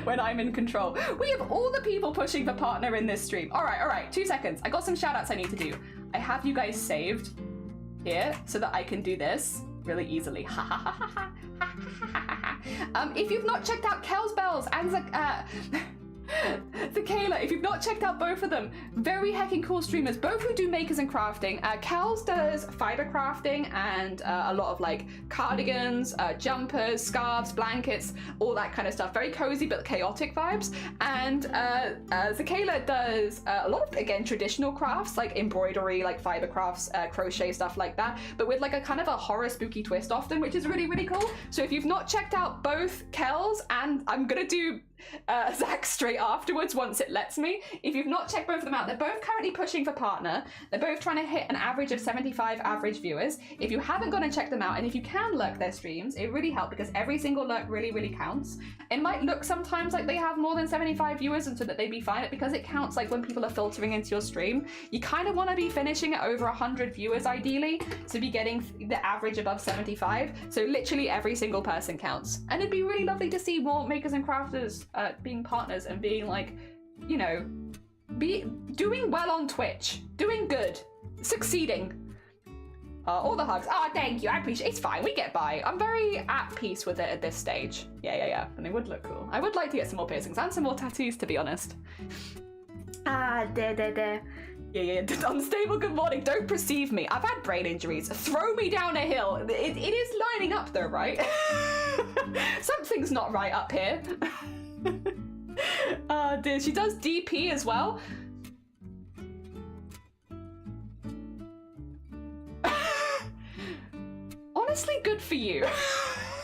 when I'm in control. We have all the people pushing for partner in this stream. All right, 2 seconds. I got some shout outs I need to do. I have you guys saved here so that I can do this really easily. If you've not checked out Kel's Bells and Zakayla, if you've not checked out both of them, very heckin' cool streamers, both who do makers and crafting. Kels does fiber crafting and a lot of like cardigans, jumpers, scarves, blankets, all that kind of stuff. Very cozy but chaotic vibes. And Zakayla does a lot of, again, traditional crafts like embroidery, like fiber crafts, crochet, stuff like that, but with like a kind of a horror spooky twist often, which is really, really cool. So if you've not checked out both Kels, and I'm gonna do Zach straight afterwards once it lets me. If you've not checked both of them out, they're both currently pushing for partner. They're both trying to hit an average of 75 average viewers. If you haven't gone and checked them out, and if you can lurk their streams, it really helps because every single lurk really, really counts. It might look sometimes like they have more than 75 viewers and so that they'd be fine, but because it counts like when people are filtering into your stream, you kind of want to be finishing at over 100 viewers ideally to be getting the average above 75. So literally every single person counts. And it'd be really lovely to see more makers and crafters being partners and being like, you know, doing well on Twitch, doing good, succeeding. All the hugs. Thank you. I appreciate. It's fine. We get by. I'm very at peace with it at this stage. Yeah. And they would look cool. I would like to get some more piercings and some more tattoos, to be honest. There. Yeah. Unstable. Good morning. Don't perceive me. I've had brain injuries. Throw me down a hill. It is lining up though, right? Something's not right up here. Dear. She does DP as well. Honestly, good for you.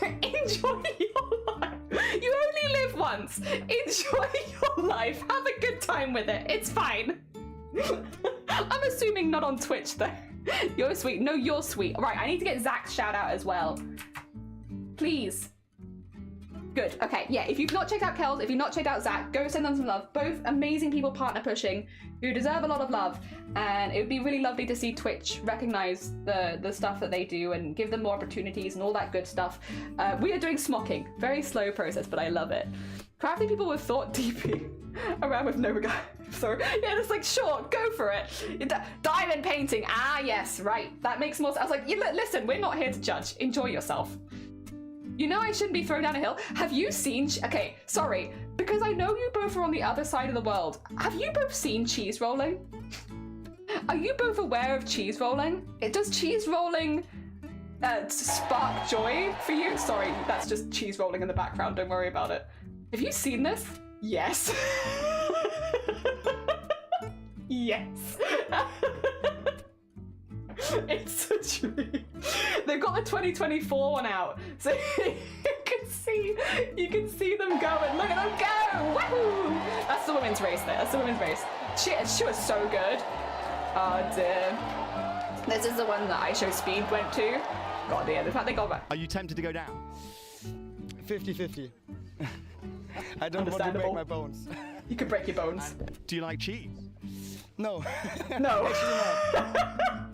Enjoy your life. You only live once. Enjoy your life. Have a good time with it. It's fine. I'm assuming not on Twitch though. You're sweet. No, you're sweet. Right, I need to get Zach's shout out as well. Please. Good. Okay, yeah, if you've not checked out Kels, if you've not checked out Zach, go send them some love. Both amazing people partner pushing who deserve a lot of love, and it would be really lovely to see Twitch recognize the stuff that they do and give them more opportunities and all that good stuff. We are doing smocking. Very slow process, but I love it. Crafty people with thought DP around with no regard. Sorry. Yeah, it's like, sure, go for it. Diamond painting. Yes, right. That makes more sense. I was like, listen, we're not here to judge. Enjoy yourself. You know I shouldn't be thrown down a hill. Have you seen... Okay, sorry. Because I know you both are on the other side of the world. Have you both seen cheese rolling? Are you both aware of cheese rolling? Does cheese rolling spark joy for you? Sorry, that's just cheese rolling in the background. Don't worry about it. Have you seen this? Yes. Yes. It's a dream. They've got the 2024 one out, so you can see them go and look at them go. Woohoo! That's the women's race there. That's the women's race. She was so good. Oh dear. This is the one that I Show Speed went to. God yeah, the fact they got back.
Are you tempted to go down?
50-50. I don't want to break my bones.
You could break your bones.
Do you like cheese?
No.
No.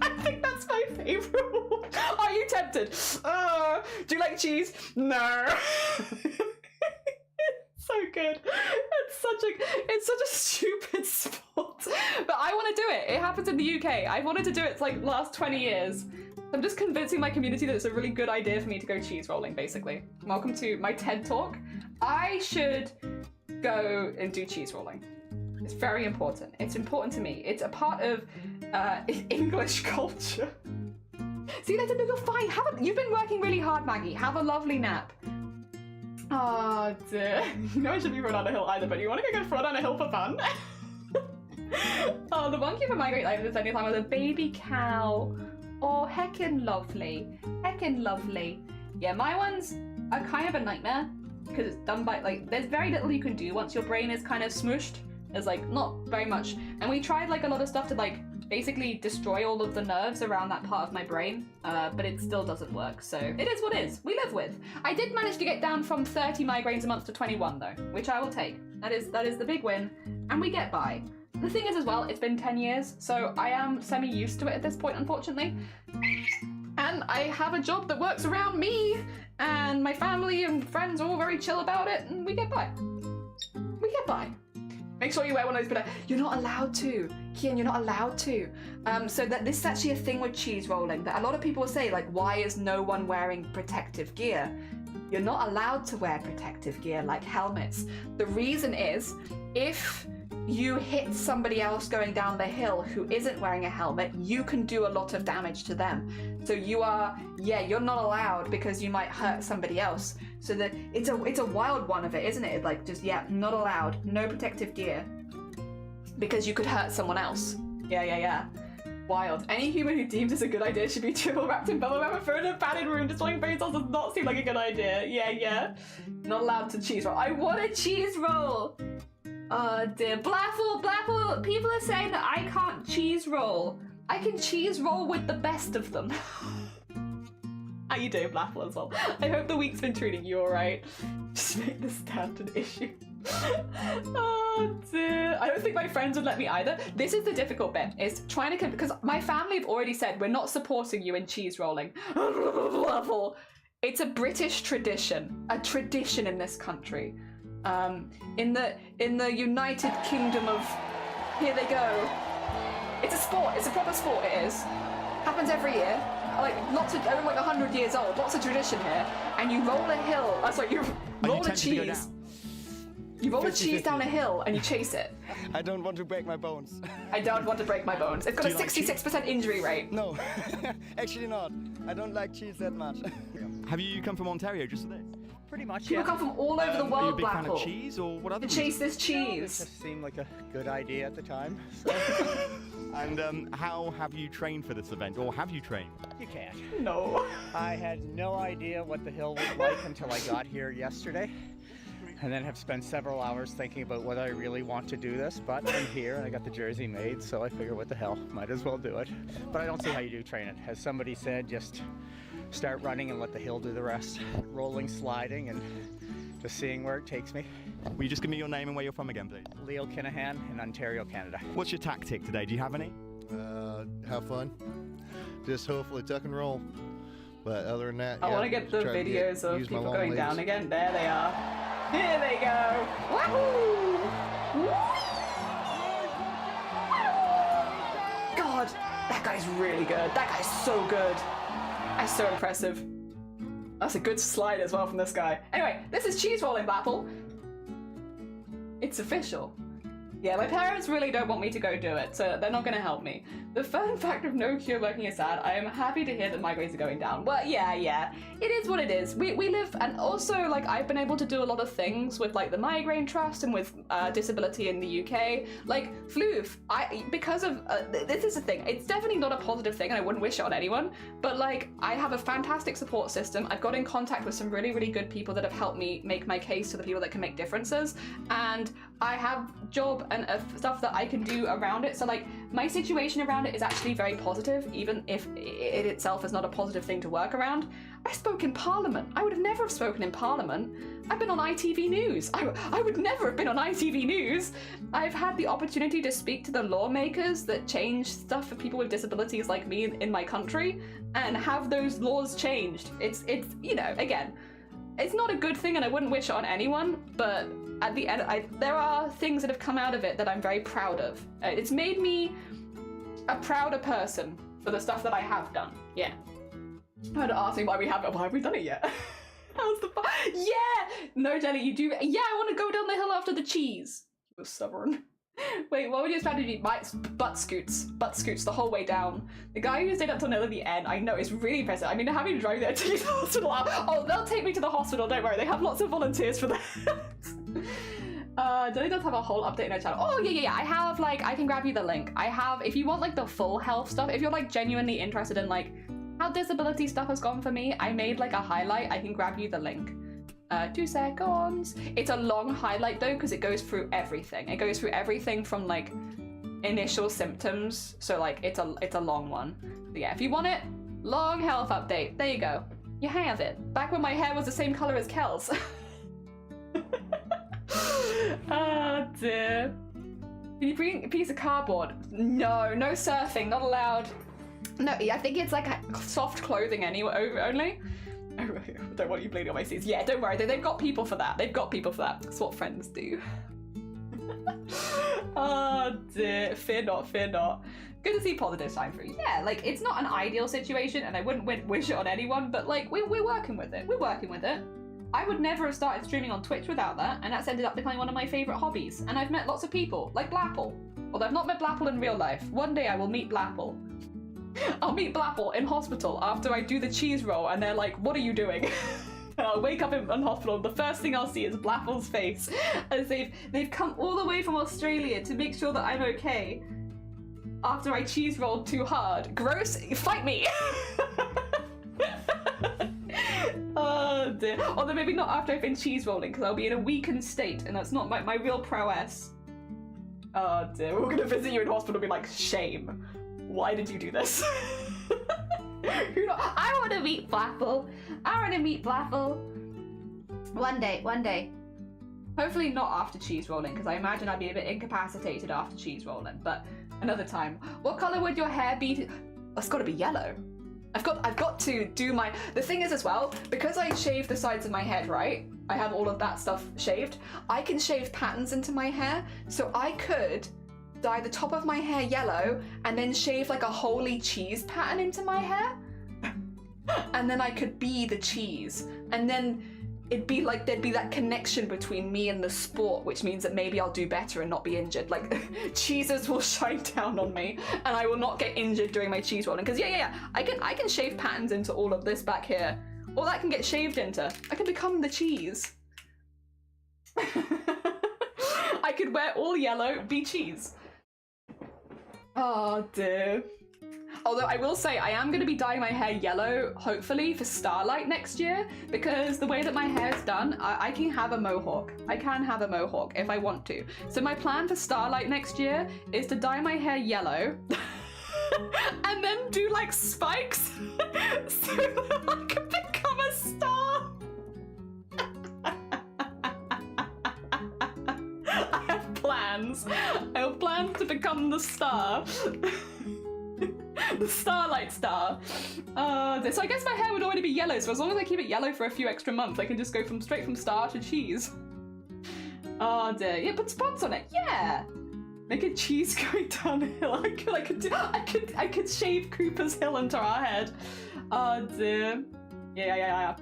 I think that's my favorite one. Are you tempted? Do you like cheese? No. So good. It's such a stupid sport. But I want to do it. It happens in the UK. I've wanted to do it for like the last 20 years. I'm just convincing my community that it's a really good idea for me to go cheese rolling, basically. Welcome to my TED Talk. I should go and do cheese rolling. It's very important. It's important to me. It's a part of English culture. See, that's a little fine. You've been working really hard, Maggie. Have a lovely nap. Oh dear. You know I shouldn't be run down a hill either, but you want to go run down a hill for fun? Oh, the monkey for migrate life at any time with a baby cow. Oh, heckin' lovely. Heckin' lovely. Yeah, my ones are kind of a nightmare because it's done by, like, there's very little you can do once your brain is kind of smooshed. There's like not very much, and we tried like a lot of stuff to like basically destroy all of the nerves around that part of my brain, but it still doesn't work, so it is what it is. We live with. I did manage to get down from 30 migraines a month to 21 though, which I will take. That is the big win, and we get by. The thing is as well, it's been 10 years, so I am semi-used to it at this point, unfortunately. And I have a job that works around me, and my family and friends are all very chill about it, and we get by. We get by. Make sure you wear one of those, but you're not allowed to. Kian, you're not allowed to. So that this is actually a thing with cheese rolling, that a lot of people will say, like, why is no one wearing protective gear? You're not allowed to wear protective gear like helmets. The reason is, if you hit somebody else going down the hill who isn't wearing a helmet, you can do a lot of damage to them. So you're not allowed because you might hurt somebody else. So that it's a wild one of it, isn't it? Like just, not allowed, no protective gear. Because you could hurt someone else. Yeah. Wild. Any human who deems this a good idea should be triple wrapped in bubble wrap and thrown in a padded room. Destroying brain cells does not seem like a good idea. Yeah. Not allowed to cheese roll. I want a cheese roll! Oh dear. Blaffle, people are saying that I can't cheese roll. I can cheese roll with the best of them. How you doing, Blaffle, as well? I hope the week's been treating you alright. Just make the stand an issue. Oh dear. I don't think my friends would let me either. This is the difficult bit, is trying to, because my family have already said we're not supporting you in cheese rolling. Blaffle. It's a British tradition. A tradition in this country. In the United Kingdom of, here they go. It's a sport. It's a proper sport. It is. Happens every year. Like lots of, like 100 years old. Lots of tradition here. And you roll a hill. You roll a cheese. You roll a cheese down a hill and you chase it.
I don't want to break my bones.
I don't want to break my bones. It's got a 66% injury rate.
No, actually not. I don't like cheese that much.
Have you come from Ontario just for this?
Pretty much,
People come from all over the world,
Are you a big fan
Blackpool,
of cheese, or what other
to chase this cheese.
It just seemed like a good idea at the time. So.
And how have you trained for this event, or have you trained?
You can't.
No.
I had no idea what the hill was like until I got here yesterday. And then have spent several hours thinking about whether I really want to do this, but I'm here and I got the jersey made, so I figure what the hell, might as well do it. But I don't see how you do train it. As somebody said, just start running and let the hill do the rest. Rolling, sliding, and just seeing where it takes me.
Will you just give me your name and where you're from again, please?
Leo Kinahan in Ontario, Canada.
What's your tactic today? Do you have any?
Have fun. Just hopefully tuck and roll. But other than that,
I want to get the videos of people going down again. There they are. Here they go. Wahoo! God, that guy's really good. That guy's so good. That's so impressive. That's a good slide as well from this guy. Anyway, this is cheese rolling, Blackpool. It's official. Yeah, my parents really don't want me to go do it, so they're not going to help me. The fun fact of no cure working aside, I am happy to hear that migraines are going down. Well, yeah, it is what it is. We live, and also, like, I've been able to do a lot of things with, like, the Migraine Trust and with disability in the UK. Like, floof, because of, this is the thing, it's definitely not a positive thing, and I wouldn't wish it on anyone, but, like, I have a fantastic support system. I've got in contact with some really, really good people that have helped me make my case to the people that can make differences, and I have job and stuff that I can do around it. So like my situation around it is actually very positive, even if it itself is not a positive thing to work around. I spoke in Parliament. I would have never have spoken in Parliament. I've been on ITV News. I would never have been on ITV News. I've had the opportunity to speak to the lawmakers that change stuff for people with disabilities like me in my country and have those laws changed. It's you know, again, it's not a good thing and I wouldn't wish it on anyone, but at the end, there are things that have come out of it that I'm very proud of. It's made me a prouder person for the stuff that I have done. Yeah. I had to ask me why have we done it yet? How's the yeah! No, Jelly, you do. Yeah, I want to go down the hill after the cheese. You're stubborn. Wait, what would your strategy be? Butt scoots the whole way down. The guy who stayed up till nearly the end, I know, it's really impressive. I mean, having to drive there to the hospital. Oh, they'll take me to the hospital, don't worry. They have lots of volunteers for that. Jelly does have a whole update in her channel. Oh, yeah. I have, like, I can grab you the link. I have, if you want, like, the full health stuff, if you're, like, genuinely interested in, like, how disability stuff has gone for me, I made, like, a highlight. I can grab you the link. 2 seconds. It's a long highlight though because it goes through everything. It goes through everything from like initial symptoms, so like it's a long one. But yeah, if you want it, long health update. There you go. You have it. Back when my hair was the same color as Kel's. Oh dear. Can you bring a piece of cardboard? No, no surfing, not allowed. No, I think it's like a soft clothing anyway, only. I don't want you bleeding on my seats. Yeah, don't worry, they've got people for that. They've got people for that. That's what friends do. Oh dear, fear not, fear not. Good to see positive sign for you. Yeah, like it's not an ideal situation and I wouldn't wish it on anyone, but like we're working with it. We're working with it. I would never have started streaming on Twitch without that, and that's ended up becoming one of my favourite hobbies. And I've met lots of people, like Blapple. Although I've not met Blapple in real life. One day I will meet Blapple. I'll meet Blapple in hospital after I do the cheese roll, and they're like, what are you doing? And I'll wake up in hospital, and the first thing I'll see is Blapple's face, as they've come all the way from Australia to make sure that I'm okay. After I cheese rolled too hard. Gross, fight me! Oh dear. Although maybe not after I've been cheese rolling, because I'll be in a weakened state, and that's not my real prowess. Oh dear, we're gonna visit you in hospital and be like, shame. Why did you do this? I want to meet Blapple. I want to meet Blapple. One day. Hopefully not after cheese rolling, because I imagine I'd be a bit incapacitated after cheese rolling, but another time. What colour would your hair be? It's got to be yellow. I've got to do my... The thing is as well, because I shave the sides of my head, right? I have all of that stuff shaved. I can shave patterns into my hair, so I could dye the top of my hair yellow and then shave like a holy cheese pattern into my hair. And then I could be the cheese. And then it'd be like there'd be that connection between me and the sport, which means that maybe I'll do better and not be injured. Like cheeses will shine down on me and I will not get injured during my cheese rolling. Because yeah, I can shave patterns into all of this back here. All that can get shaved into. I can become the cheese. I could wear all yellow, be cheese. Oh dear. Although I will say I am going to be dyeing my hair yellow, hopefully, for Starlight next year, because the way that my hair's done, I can have a mohawk. I can have a mohawk if I want to. So my plan for Starlight next year is to dye my hair yellow and then do like spikes so that I can become a star. I have plans. I have plans to become the star. The Starlight Star. So I guess my hair would already be yellow, so as long as I keep it yellow for a few extra months, I can just go straight from star to cheese. Oh dear. Yeah, put spots on it. Yeah. Make a cheese going downhill. I could shave Cooper's Hill into our head. Oh dear. Yeah.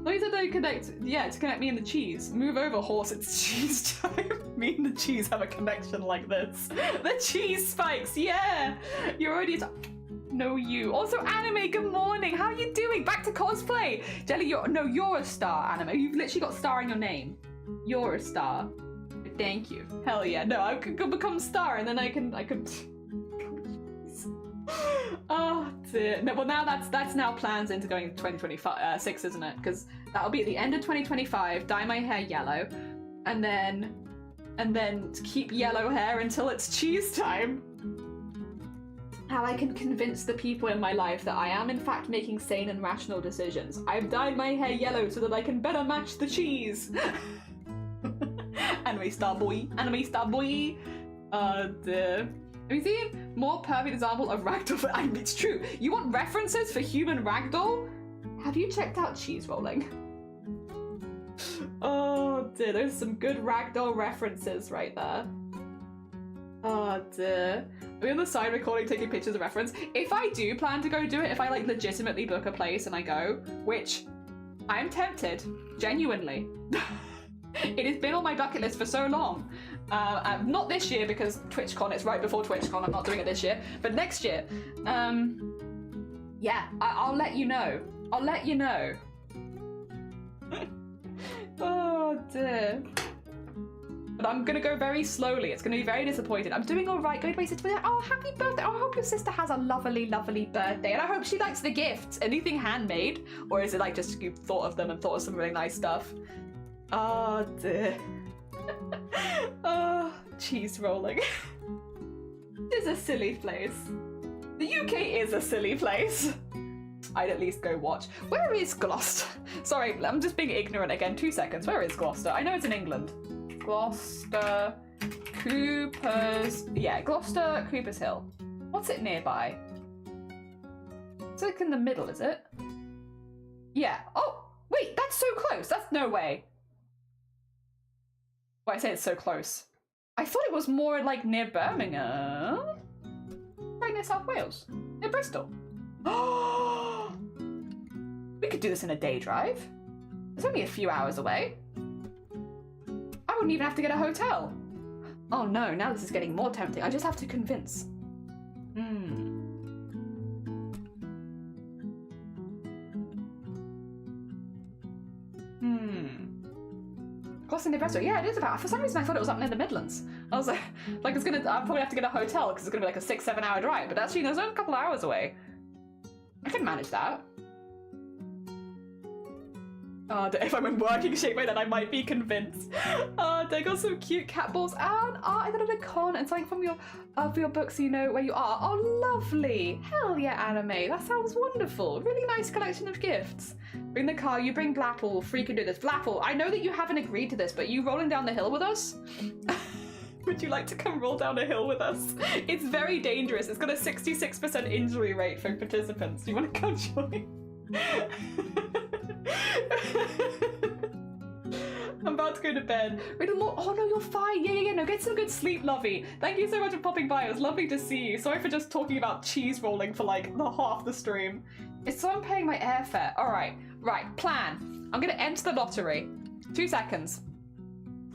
Those are the to connect me and the cheese. Move over, horse, it's cheese time. Me and the cheese have a connection like this. The cheese spikes, yeah! You're already No, you. Also, Anime, good morning. How are you doing? Back to cosplay. Jelly, you're a star, Anime. You've literally got star in your name. You're a star. Thank you. Hell yeah. No, I could become star and then I could... Oh dear. No, well now that's now plans into going to 2026, isn't it? Because that'll be at the end of 2025, dye my hair yellow, and then keep yellow hair until it's cheese time. How I can convince the people in my life that I am in fact making sane and rational decisions. I've dyed my hair yellow so that I can better match the cheese. Anime star boy. Dear. Have you seen more perfect example of ragdoll? I mean, it's true. You want references for human ragdoll? Have you checked out cheese rolling? Oh dear, there's some good ragdoll references right there. Oh dear. Are we on the side recording taking pictures of reference? If I do plan to go do it, if I like legitimately book a place and I go, which I'm tempted, genuinely. It has been on my bucket list for so long. Not this year because TwitchCon, it's right before TwitchCon, I'm not doing it this year, but next year. Yeah, I'll let you know. I'll let you know. Oh dear. But I'm gonna go very slowly. It's gonna be very disappointed. I'm doing all right. Going to my sister. Oh, happy birthday! Oh, I hope your sister has a lovely, lovely birthday, and I hope she likes the gifts. Anything handmade, or is it like just you thought of them and thought of some really nice stuff? Oh dear. Oh, cheese rolling. It is a silly place. The UK is a silly place. I'd at least go watch. Where is Gloucester? Sorry, I'm just being ignorant again. 2 seconds. Where is Gloucester? I know it's in England. Gloucester, Cooper's... Yeah, Gloucester, Cooper's Hill. What's it nearby? It's like in the middle, is it? Yeah. Oh, wait, that's so close. That's no way. Why I say it's so close? I thought it was more like near Birmingham. Right near South Wales. Near Bristol. Oh! We could do this in a day drive. It's only a few hours away. I wouldn't even have to get a hotel. Oh no, now this is getting more tempting. I just have to convince. Gloucester near Bristol. Yeah, it is about. For some reason, I thought it was up near the Midlands. I was like it's gonna. I'll probably have to get a hotel because it's gonna be like a 6-7 hour drive. But actually, there's only a couple of hours away. I can manage that. If I'm in working shape by then, I might be convinced. They got some cute cat balls and art and a con and something from your book so you know where you are. Oh, lovely. Hell yeah, anime. That sounds wonderful. Really nice collection of gifts. Bring the car, you bring Blapple. Free can do this. Blapple, I know that you haven't agreed to this, but you rolling down the hill with us? Would you like to come roll down a hill with us? It's very dangerous. It's got a 66% injury rate for participants. Do you want to come join? I'm about to go to bed. Read a lot. Oh no, you're fine. Yeah. No, get some good sleep, lovey. Thank you so much for popping by. It was lovely to see you. Sorry for just talking about cheese rolling for like half the stream. It's so I'm paying my airfare. All right. Plan. I'm gonna enter the lottery. 2 seconds.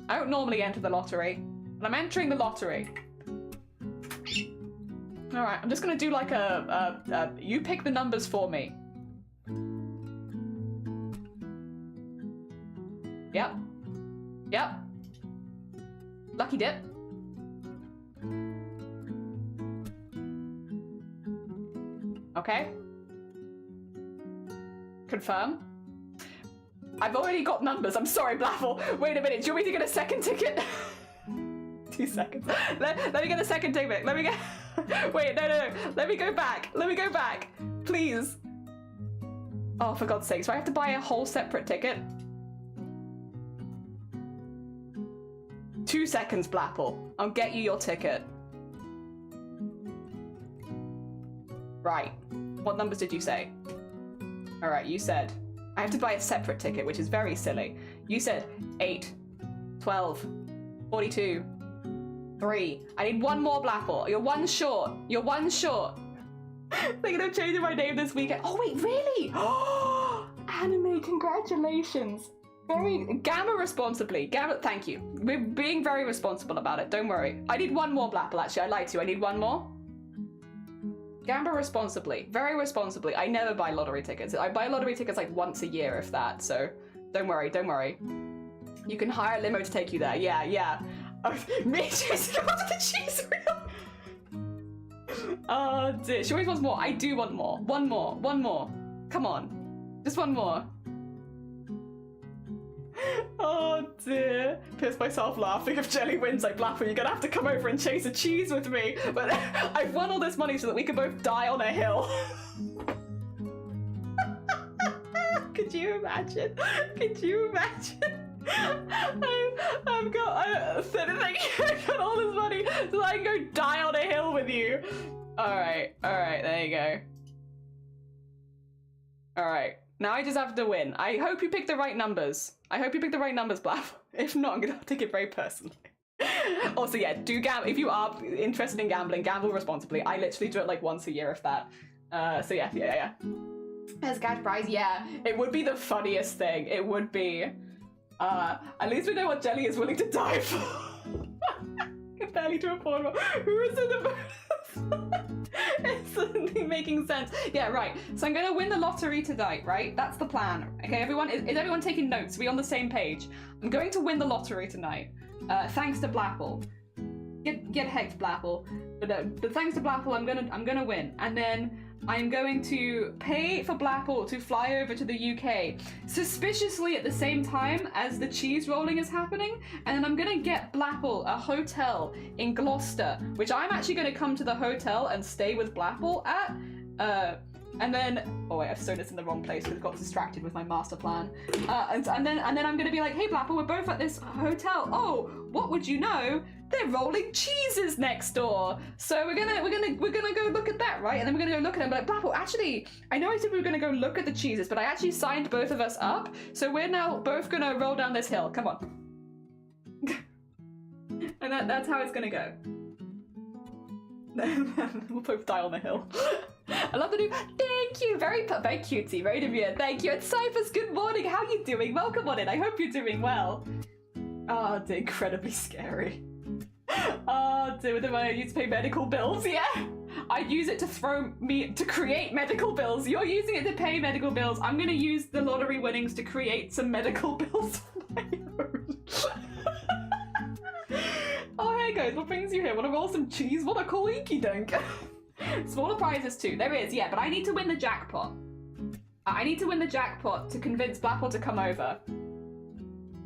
I don't normally enter the lottery, but I'm entering the lottery. All right. I'm just gonna do like you pick the numbers for me. Yep. Lucky dip. Okay. Confirm. I've already got numbers. I'm sorry, Blaffle. Wait a minute. Do you want me to get a second ticket? 2 seconds. Let me get a second ticket. Let me get... Wait, no. Let me go back. Please. Oh, for God's sake. So I have to buy a whole separate ticket? 2 seconds, Blapple. I'll get you your ticket. Right. What numbers did you say? Alright, you said... I have to buy a separate ticket, which is very silly. You said 8, 12, 42, 3. I need one more, Blapple. You're one short. Thinking of changing my name this weekend. Oh, wait, really? Anime, congratulations. Gamma responsibly. Thank you. We're being very responsible about it. Don't worry. I need one more, Blapple, actually. I lied to you. I need one more. Gamble responsibly. Very responsibly. I never buy lottery tickets. I buy lottery tickets like once a year, if that. So don't worry. You can hire a limo to take you there. Yeah. Me chasing after the cheese reel. Oh dear. She always wants more. I do want more. One more. Come on. Just one more. Oh dear. Piss myself laughing. If Jelly wins, like, Blapple, you're gonna have to come over and chase a cheese with me. But I've won all this money so that we can both die on a hill. Could you imagine? I've got all this money so I can go die on a hill with you. Alright, there you go. Alright. Now I just have to win. I hope you pick the right numbers. Blaff. If not, I'm gonna take it very personally. Also, yeah, do gamble. If you are interested in gambling, gamble responsibly. I literally do it like once a year, if that. So yeah. As cash prize, yeah. It would be the funniest thing. It would be. At least we know what Jelly is willing to die for. I can barely do a portable. Who is in the bonus? It's suddenly making sense. Yeah, right. So I'm gonna win the lottery tonight, right? That's the plan. Okay, everyone? Is everyone taking notes? Are we on the same page? I'm going to win the lottery tonight. Thanks to Blapple. Get hecked, Blapple. But thanks to Blapple, I'm gonna win. And then I'm going to pay for Blapple to fly over to the UK, suspiciously at the same time as the cheese rolling is happening, and then I'm gonna get Blapple a hotel in Gloucester, which I'm actually gonna come to the hotel and stay with Blapple at, and then, oh wait, I've sewn this in the wrong place because I got distracted with my master plan. And then I'm gonna be like, hey Blapple, we're both at this hotel. Oh, what would you know? They're rolling cheeses next door. So we're gonna go look at that, right? And then we're gonna go look at them. But like, Blapple, actually, I know I said we were gonna go look at the cheeses, but I actually signed both of us up. So we're now both gonna roll down this hill. Come on. And that's how it's gonna go. We'll both die on the hill. I love the new. Thank you, very cutesy, very demure. Thank you. And Cyphers, good morning. How are you doing? Welcome on in. I hope you're doing well. Oh, they're incredibly scary. Oh, dude, am I used to pay medical bills? Yeah, I'd use it to create medical bills. You're using it to pay medical bills. I'm gonna use the lottery winnings to create some medical bills for my own. Oh, hey guys, what brings you here? Wanna roll some cheese? What a cool inky dunk. Smaller prizes too. There is, yeah, but I need to win the jackpot. I need to win the jackpot to convince Blapple to come over.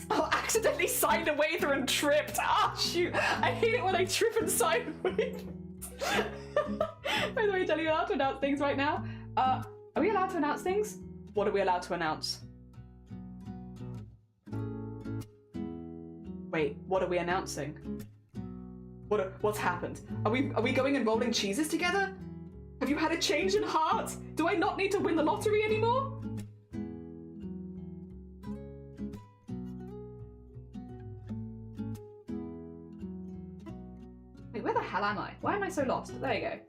Oh, accidentally signed a waiver and tripped. Ah, shoot. I hate it when I trip and sign waivers. By the way, Jenny, you're allowed to announce things right now. Are we allowed to announce things? What are we allowed to announce? Wait, what are we announcing? What's happened? Are we going and rolling cheeses together? Have you had a change in heart? Do I not need to win the lottery anymore? Wait, where the hell am I? Why am I so lost? There you go.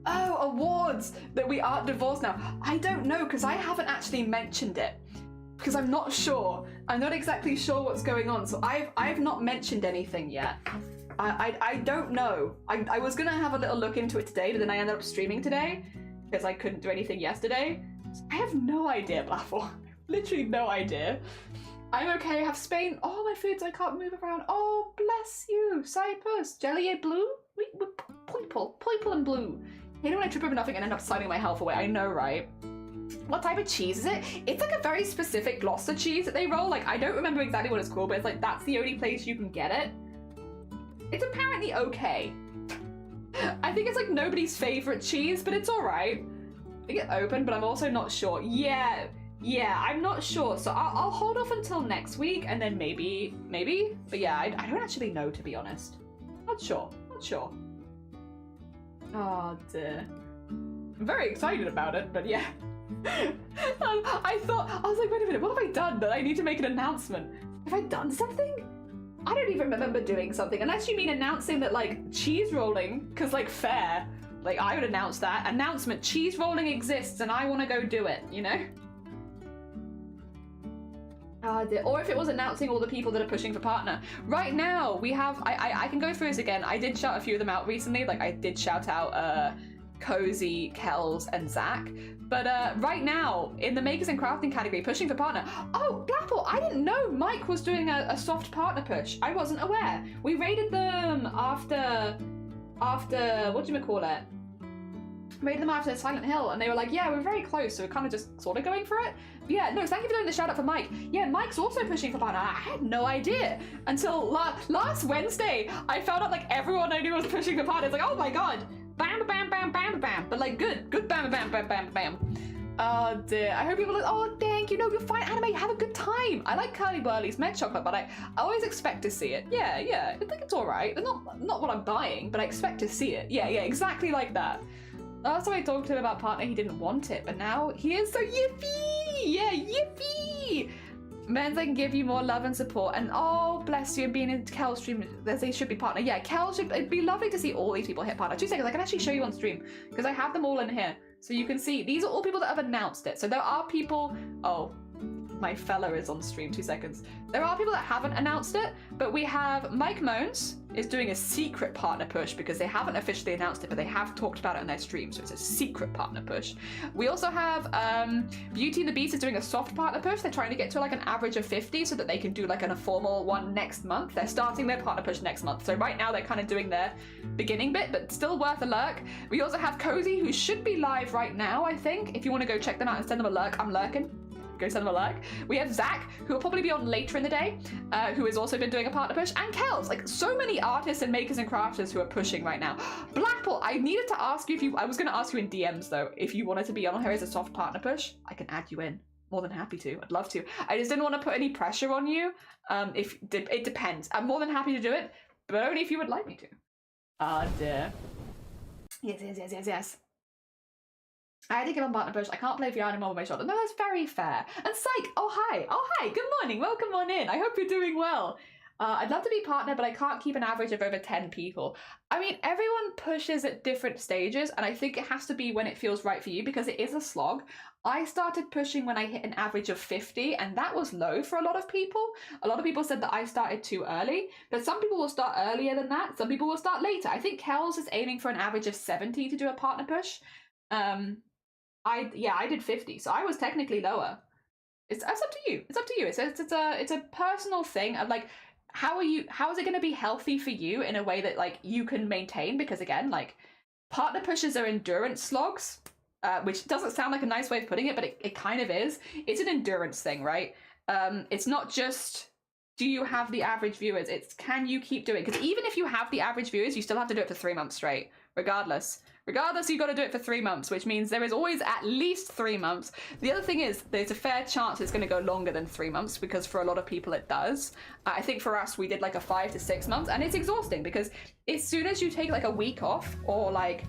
Oh, awards! That we aren't divorced now. I don't know, because I haven't actually mentioned it. Because I'm not sure. I'm not exactly sure what's going on, so I've not mentioned anything yet. I don't know. I was gonna have a little look into it today, but then I ended up streaming today because I couldn't do anything yesterday. So I have no idea, Blapple. Literally no idea. I'm okay. I have Spain. Oh, my food, so I can't move around. Oh, bless you, Cyprus. Jelly blue? Purple and blue. You know when I trip over nothing and end up signing my health away? I know, right? What type of cheese is it? It's like a very specific Gloucester cheese that they roll. Like, I don't remember exactly what it's called, but it's like, that's the only place you can get it. It's apparently okay. I think it's like nobody's favorite cheese, but it's all right. I think it open, but I'm also not sure. Yeah, I'm not sure. So I'll hold off until next week and then maybe. But yeah, I don't actually know, to be honest. Not sure. Oh dear. I'm very excited about it, but yeah. I was like, wait a minute, what have I done that I need to make an announcement? Have I done something? I don't even remember doing something, unless you mean announcing that, like, cheese rolling, because, like, fair. Like, I would announce that. Announcement, cheese rolling exists and I want to go do it, you know? Or if it was announcing all the people that are pushing for partner. Right now, we have, I can go through this again. I did shout a few of them out recently. Like, I did shout out, Cozy, Kells, and Zach. But right now, in the Makers and Crafting category, pushing for partner. Oh, Blapple, I didn't know Mike was doing a soft partner push. I wasn't aware. We raided them after whatchamacallit? Raided them after Silent Hill, and they were like, yeah, we're very close, so we're kind of just sort of going for it. But yeah, no, thank you for doing the shout out for Mike. Yeah, Mike's also pushing for partner. I had no idea until last Wednesday. I found out like everyone I knew was pushing for partner. It's like, oh my god. Bam, bam, bam, bam, bam. But like, good bam, bam, bam, bam, bam. Oh dear. I hope people are like, oh, thank you. No, you're fine, Anime. Have a good time. I like Curly Burly's Med Chocolate, but I always expect to see it. Yeah. I think it's all right. It's not what I'm buying, but I expect to see it. Yeah, exactly like that. Last time I talked to him about partner, he didn't want it, but now he is, so yippee! Yeah, yippee! Men's I can give you more love and support, and oh, bless you, being in Kel's stream, they should be partner. Yeah, it'd be lovely to see all these people hit partner. 2 seconds, I can actually show you on stream, because I have them all in here. So you can see, these are all people that have announced it. So there are people, oh, my fella is on stream. 2 seconds. There are people that haven't announced it, but we have Mike Moans is doing a secret partner push because they haven't officially announced it, but they have talked about it on their stream, so it's a secret partner push. We also have Beauty and the Beast is doing a soft partner push. They're trying to get to like an average of 50 so that they can do like a formal one next month. They're starting their partner push next month, so right now they're kind of doing their beginning bit, but still worth a lurk. We also have Cozy, who should be live right now, I think. If you want to go check them out and send them a lurk, I'm lurking. Go send them a lurk. We have Zach, who will probably be on later in the day, who has also been doing a partner push, and Kels. Like, so many artists and makers and crafters who are pushing right now. Blackpool, I needed to ask you if you, I was going to ask you in DMs though, if you wanted to be on here as a soft partner push. I can add you in. More than happy to. I'd love to. I just didn't want to put any pressure on you. It depends. I'm more than happy to do it, but only if you would like me to. Ah, dear. Yes. I had to get on partner push. I can't play VR anymore with my shoulder. No, that's very fair. And Psych, oh hi, good morning, welcome on in. I hope you're doing well. I'd love to be partner, but I can't keep an average of over 10 people. I mean, everyone pushes at different stages, and I think it has to be when it feels right for you because it is a slog. I started pushing when I hit an average of 50, and that was low for a lot of people. A lot of people said that I started too early, but some people will start earlier than that. Some people will start later. I think Kels is aiming for an average of 70 to do a partner push. I did 50, so I was technically lower. It's up to you. It's up to you. It's a personal thing of like, how is it going to be healthy for you in a way that like you can maintain? Because again, like partner pushes are endurance slogs, which doesn't sound like a nice way of putting it, but it kind of is. It's an endurance thing, right? It's not just do you have the average viewers, it's can you keep doing it? Because even if you have the average viewers, you still have to do it for 3 months straight, regardless, you've got to do it for 3 months, which means there is always at least 3 months. The other thing is there's a fair chance it's going to go longer than 3 months because for a lot of people it does. I think for us, we did like a 5 to 6 months, and it's exhausting because as soon as you take like a week off or like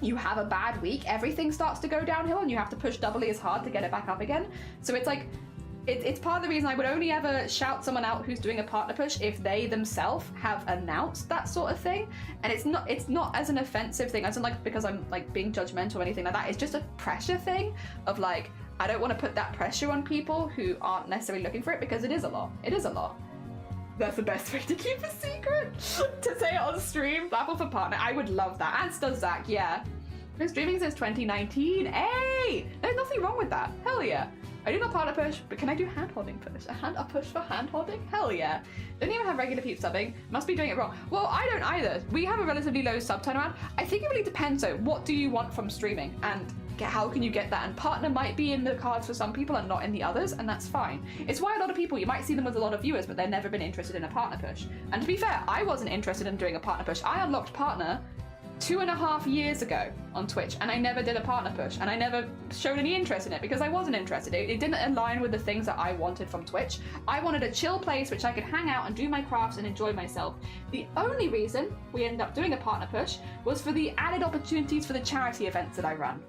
you have a bad week, everything starts to go downhill and you have to push doubly as hard to get it back up again. So it's like, it's part of the reason I would only ever shout someone out who's doing a partner push if they themselves have announced that sort of thing. And it's not as an offensive thing, as in like because I'm like being judgmental or anything like that. It's just a pressure thing of like, I don't want to put that pressure on people who aren't necessarily looking for it because it is a lot. It is a lot. That's the best way to keep a secret. To say it on stream, Apple for partner. I would love that. And does Zach, yeah. Been streaming since 2019. Hey! There's nothing wrong with that. Hell yeah. I do not partner push, but can I do hand-holding push? A push for hand-holding? Hell yeah. Don't even have regular peep subbing. Must be doing it wrong. Well, I don't either. We have a relatively low sub turnaround. I think it really depends though. What do you want from streaming? And how can you get that? And partner might be in the cards for some people and not in the others, and that's fine. It's why a lot of people, you might see them with a lot of viewers, but they've never been interested in a partner push. And to be fair, I wasn't interested in doing a partner push. I unlocked partner 2.5 years ago on Twitch, and I never did a partner push, and I never showed any interest in it because I wasn't interested. It didn't align with the things that I wanted from Twitch. I wanted a chill place which I could hang out and do my crafts and enjoy myself. The only reason we ended up doing a partner push was for the added opportunities for the charity events that I run.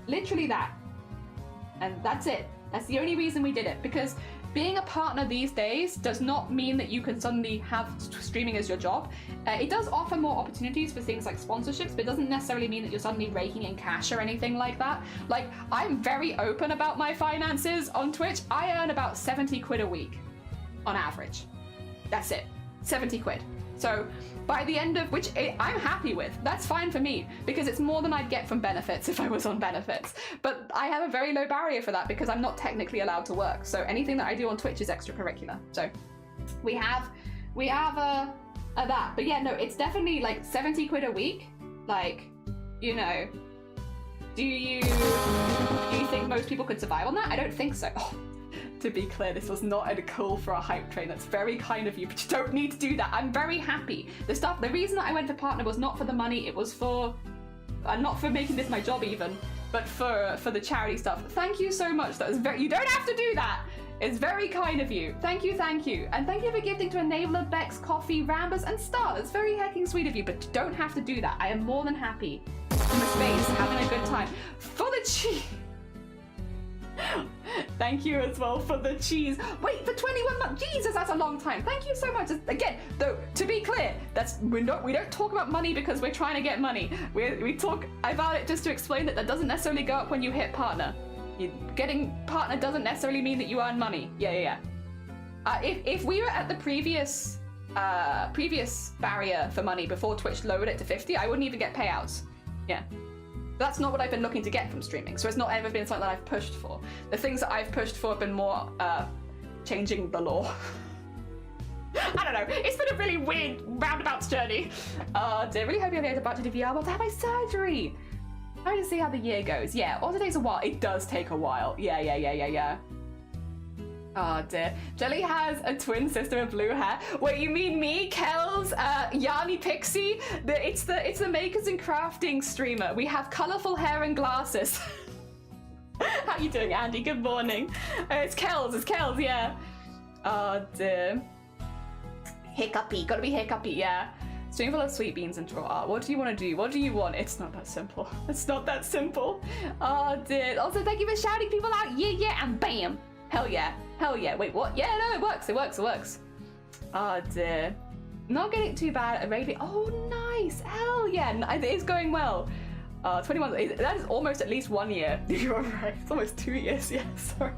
Literally that. And that's it. That's the only reason we did it, because being a partner these days does not mean that you can suddenly have streaming as your job. It does offer more opportunities for things like sponsorships, but it doesn't necessarily mean that you're suddenly raking in cash or anything like that. Like, I'm very open about my finances on Twitch. I earn about 70 quid a week on average. That's it, 70 quid. So by the end of which I'm happy with, that's fine for me because it's more than I'd get from benefits if I was on benefits. But I have a very low barrier for that because I'm not technically allowed to work. So anything that I do on Twitch is extracurricular. So we have that. But yeah, no, it's definitely like 70 quid a week. Like, you know, do you think most people could survive on that? I don't think so. Oh. To be clear, this was not a call for a hype train. That's very kind of you, but you don't need to do that. I'm very happy. The reason that I went for partner was not for the money. It was for, not for making this my job even, but for the charity stuff. Thank you so much. That was you don't have to do that. It's very kind of you. Thank you. And thank you for gifting to Enabler, Bex, Coffee, Rambus, and Star. That's very hecking sweet of you, but you don't have to do that. I am more than happy in the space, having a good time. For the cheese. Thank you as well for the cheese. Wait, for 21 months. Jesus, that's a long time. Thank you so much. Again, though, to be clear, we don't talk about money because we're trying to get money. We talk about it just to explain that doesn't necessarily go up when you hit partner. Getting partner doesn't necessarily mean that you earn money. Yeah. If we were at the previous barrier for money before Twitch lowered it to 50, I wouldn't even get payouts. Yeah. That's not what I've been looking to get from streaming, so it's not ever been something that I've pushed for. The things that I've pushed for have been more changing the law. I don't know, it's been a really weird roundabouts journey. Dear, really hope you have a budget of VR. Well, to have my surgery. I'm going to see how the year goes. Yeah, order takes a while. It does take a while. Yeah. Oh dear. Jelly has a twin sister with blue hair. Wait, you mean me, Kels, Yanni Pixie? It's the makers and crafting streamer. We have colourful hair and glasses. How you doing, Andy? Good morning. It's Kels, yeah. Oh dear. Hiccupy, gotta be hiccupy, yeah. Stream full of sweet beans and draw art. What do you want to do? What do you want? It's not that simple. It's not that simple. Oh dear. Also, thank you for shouting people out. Yeah, and bam. Hell yeah. Wait, what? Yeah, no, it works. Oh dear. Not getting too bad at rating. Oh, nice. Hell yeah. It is going well. 21, that is almost at least 1 year. You're right. It's almost 2 years. Yeah, sorry.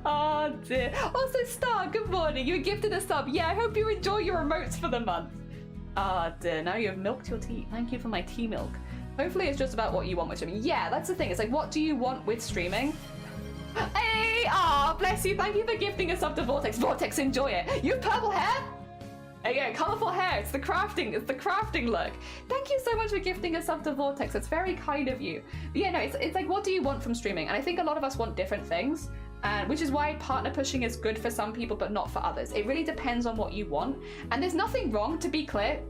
Oh dear. Also, Star, good morning. You were gifted a sub. Yeah, I hope you enjoy your emotes for the month. Ah, dear, now you have milked your tea. Thank you for my tea milk. Hopefully it's just about what you want with streaming. Yeah, that's the thing. It's like, what do you want with streaming? Hey, bless you. Thank you for gifting a sub to Vortex. Vortex, enjoy it. You have purple hair? Yeah, colourful hair. It's the crafting look. Thank you so much for gifting a sub to Vortex. That's very kind of you. But yeah, no, it's like, what do you want from streaming? And I think a lot of us want different things. Which is why partner pushing is good for some people but not for others. It really depends on what you want. And there's nothing wrong, to be clear.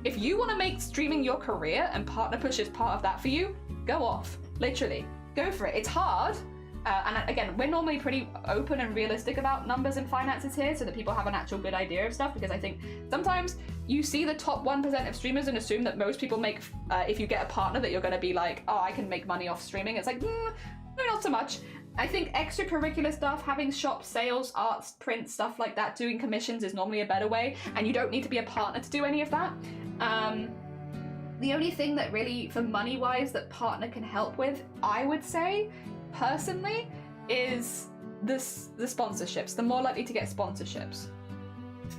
If you want to make streaming your career and partner push is part of that for you, go off. Literally. Go for it. It's hard. And again, we're normally pretty open and realistic about numbers and finances here so that people have an actual good idea of stuff, because I think sometimes you see the top 1% of streamers and assume that most people make, if you get a partner, that you're going to be like, oh, I can make money off streaming. It's like, no, not so much. I think extracurricular stuff, having shop sales, arts, print, stuff like that, doing commissions is normally a better way, and you don't need to be a partner to do any of that. The only thing that really, for money-wise, that partner can help with, I would say, personally, is the sponsorships. The more likely to get sponsorships.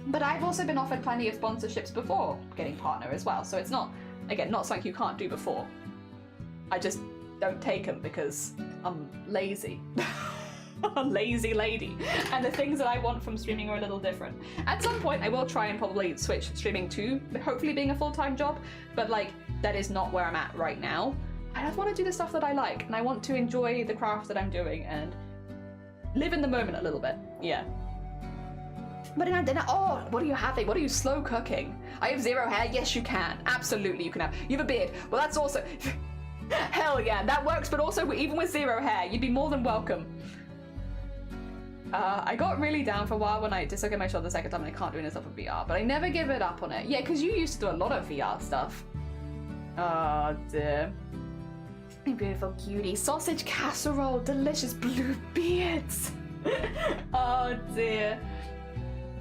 But I've also been offered plenty of sponsorships before getting partner as well, so it's not, again, not something you can't do before. I just don't take them because I'm lazy. A lazy lady. And the things that I want from streaming are a little different. At some point I will try and probably switch streaming to hopefully being a full-time job, but like that is not where I'm at right now. I just want to do the stuff that I like, and I want to enjoy the craft that I'm doing and live in the moment a little bit. Yeah. But in our dinner, oh, what are you having? What are you slow cooking? I have 0 hair. Yes, you can. Absolutely, you can have. You have a beard. Well, that's also. Hell yeah, that works, but also even with 0 hair, you'd be more than welcome. I got really down for a while when I dislocated my shoulder the second time and I can't do any stuff with VR, but I never give it up on it. Yeah, because you used to do a lot of VR stuff. Oh dear. Beautiful cutie. Sausage casserole, delicious blue beards. Oh dear.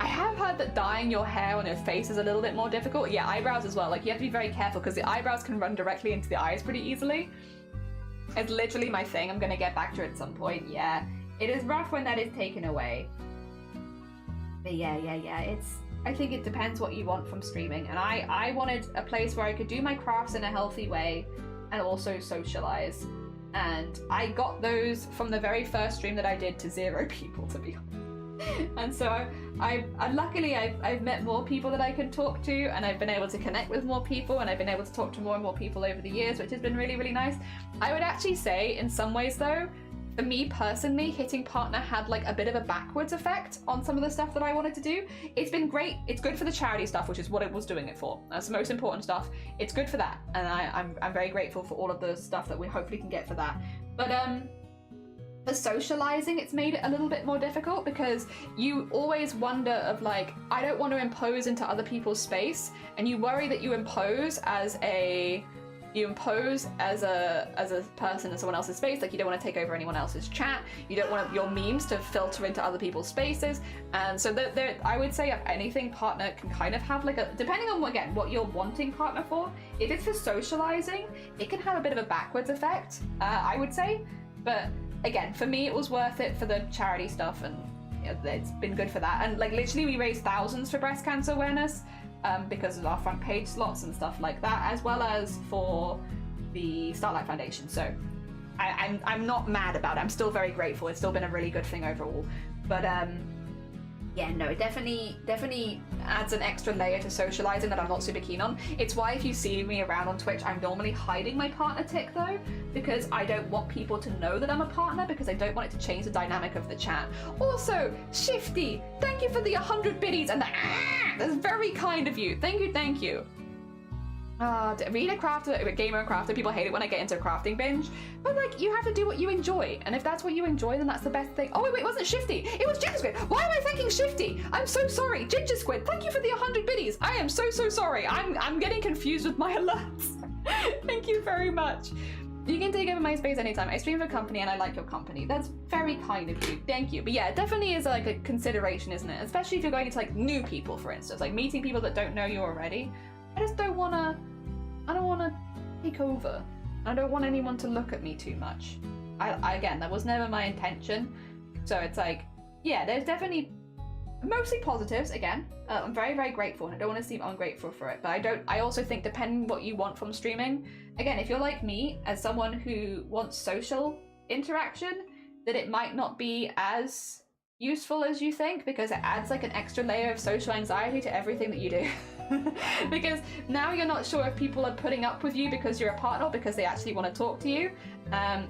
I have heard that dyeing your hair on your face is a little bit more difficult. Yeah, eyebrows as well. Like, you have to be very careful because the eyebrows can run directly into the eyes pretty easily. It's literally my thing. I'm going to get back to it at some point. Yeah, it is rough when that is taken away. But yeah. I think it depends what you want from streaming. And I wanted a place where I could do my crafts in a healthy way and also socialize. And I got those from the very first stream that I did to 0 people, to be honest. And so luckily I've met more people that I can talk to, and I've been able to connect with more people, and I've been able to talk to more and more people over the years, which has been really, really nice. I would actually say in some ways though, for me personally, hitting partner had like a bit of a backwards effect on some of the stuff that I wanted to do. It's been great. It's good for the charity stuff, which is what it was doing it for. That's the most important stuff. It's good for that, and I'm very grateful for all of the stuff that we hopefully can get for that. But for socializing, it's made it a little bit more difficult because you always wonder of like, I don't want to impose into other people's space, and you worry that you impose as a person in someone else's space. Like, you don't want to take over anyone else's chat. You don't want your memes to filter into other people's spaces. And so I would say, if anything, partner can kind of have like a, depending on what you're wanting partner for. If it's for socializing, it can have a bit of a backwards effect, I would say. But again, for me, it was worth it for the charity stuff, and it's been good for that. And like literally, we raised thousands for breast cancer awareness because of our front page slots and stuff like that, as well as for the Starlight Foundation. So I'm not mad about it. I'm still very grateful. It's still been a really good thing overall. But yeah, no, it definitely adds an extra layer to socializing that I'm not super keen on. It's why if you see me around on Twitch, I'm normally hiding my partner tick though, because I don't want people to know that I'm a partner, because I don't want it to change the dynamic of the chat. Also, Shifty, thank you for the 100 biddies and that's very kind of you. Thank you. Being a crafter, a gamer and crafter, people hate it when I get into a crafting binge, but like, you have to do what you enjoy, and if that's what you enjoy, then that's the best thing. Oh wait, it wasn't Shifty, it was Ginger Squid. Why am I thanking Shifty? I'm so sorry. Ginger Squid, thank you for the 100 biddies. I am so sorry. I'm getting confused with my alerts. Thank you very much. You can take over my space anytime. I stream for company and I like your company. That's very kind of you. Thank you. But yeah, it definitely is like a consideration, isn't it? Especially if you're going into like new people, for instance, like meeting people that don't know you already. I don't wanna take over. I don't want anyone to look at me too much. I again, that was never my intention. So it's like, yeah, there's definitely mostly positives. Again, I'm very, very grateful, and I don't want to seem ungrateful for it. But I also think depending what you want from streaming, again, if you're like me, as someone who wants social interaction, that it might not be as useful as you think, because it adds like an extra layer of social anxiety to everything that you do. Because now you're not sure if people are putting up with you because you're a partner, or because they actually want to talk to you.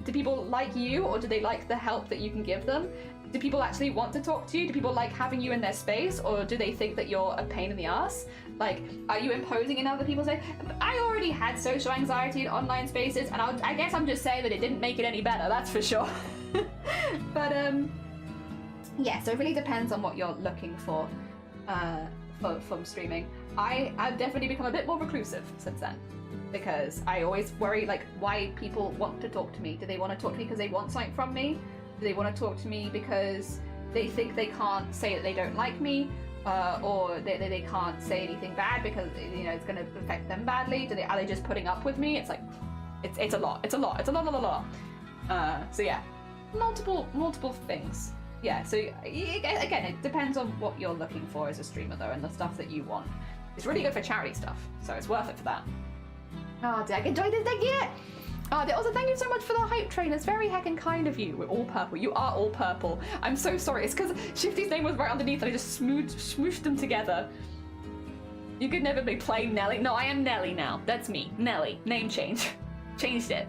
Do people like you, or do they like the help that you can give them? Do people actually want to talk to you? Do people like having you in their space, or do they think that you're a pain in the ass? Like, are you imposing in other people's space? I already had social anxiety in online spaces, and I guess I'm just saying that it didn't make it any better, that's for sure. But yeah, so it really depends on what you're looking for from streaming. I've definitely become a bit more reclusive since then, because I always worry like why people want to talk to me. Do they want to talk to me because they want something from me? Do they want to talk to me because they think they can't say that they don't like me, or they can't say anything bad because it's going to affect them badly? Are they just putting up with me? It's like it's a lot. So yeah, multiple things. Yeah, so again, it depends on what you're looking for as a streamer though, and the stuff that you want. It's really good for charity stuff, so it's worth it for that. Oh, did I enjoy this deck yet? Oh, also thank you so much for the hype train. It's very heckin' kind of you. We're all purple. You are all purple. I'm so sorry. It's because Shifty's name was right underneath and I just smooshed them together. You could never be plain Nelly. No, I am Nelly now. That's me. Nelly. Name change. Changed it.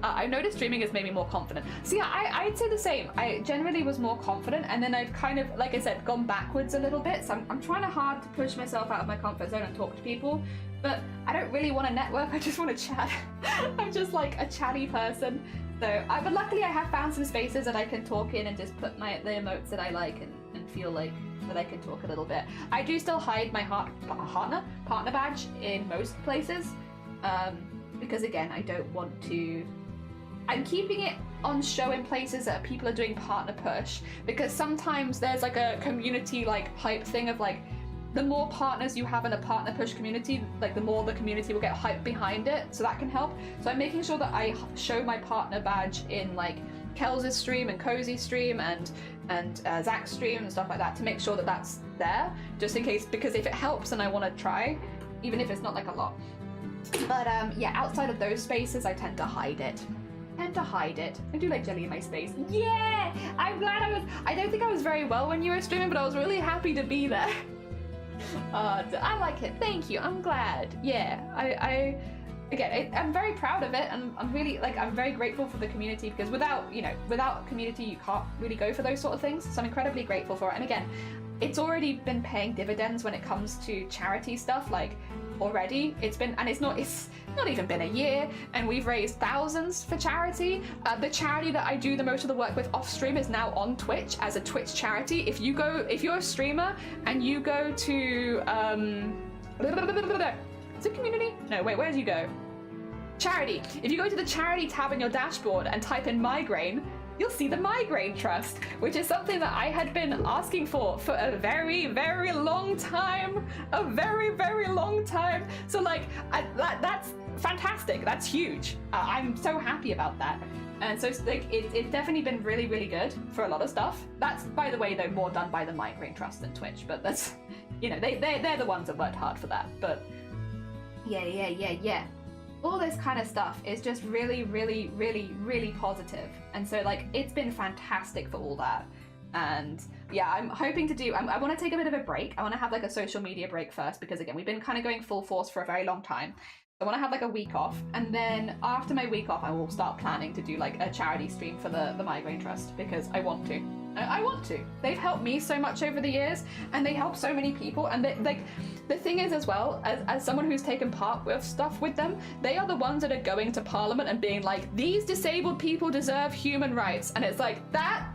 I noticed streaming has made me more confident. So yeah, I'd say the same. I generally was more confident, and then I've kind of, like I said, gone backwards a little bit. So I'm trying hard to push myself out of my comfort zone and talk to people. But I don't really want to network, I just want to chat. I'm just like a chatty person. So, but luckily I have found some spaces that I can talk in and just put the emotes that I like and feel like that I can talk a little bit. I do still hide my partner badge in most places, because again, I don't want to... I'm keeping it on show in places that people are doing partner push, because sometimes there's like a community like hype thing of like, the more partners you have in a partner push community, like the more the community will get hype behind it, so that can help. So I'm making sure that I show my partner badge in like Kels' stream and Cozy's stream and Zach's stream and stuff like that, to make sure that that's there, just in case, because if it helps and I want to try, even if it's not like a lot. But yeah, outside of those spaces, I tend to hide it. I do like jelly in my space. Yeah! I'm glad I don't think I was very well when you were streaming, but I was really happy to be there. I like it. Thank you. I'm glad. Yeah, I'm very proud of it, and I'm really I'm very grateful for the community, because without community you can't really go for those sort of things. So I'm incredibly grateful for it. And again, it's already been paying dividends when it comes to charity stuff. Like already, it's not even been a year, and we've raised thousands for charity. The charity that I do the most of the work with off stream is now on Twitch as a Twitch charity. If you're a streamer and you go to is it community? No, wait, where do you go? Charity. If you go to the charity tab in your dashboard and type in migraine, you'll see the Migraine Trust, which is something that I had been asking for a very, very long time. A very, very long time. So like, that's fantastic. That's huge. I'm so happy about that. And so like, it's definitely been really, really good for a lot of stuff. That's, by the way, though, more done by the Migraine Trust than Twitch, but that's, you know, they're the ones that worked hard for that. But yeah. All this kind of stuff is just really, really, really, really positive. And so like, it's been fantastic for all that. And yeah, I'm hoping to do, I want to take a bit of a break. I want to have like a social media break first, because again, we've been kind of going full force for a very long time. I want to have like a week off, and then after my week off, I will start planning to do like a charity stream for the Migraine Trust, because I want to. I want to. They've helped me so much over the years, and they help so many people. And they, like, the thing is as well, as someone who's taken part with stuff with them, they are the ones that are going to Parliament and being like, these disabled people deserve human rights. And it's like that.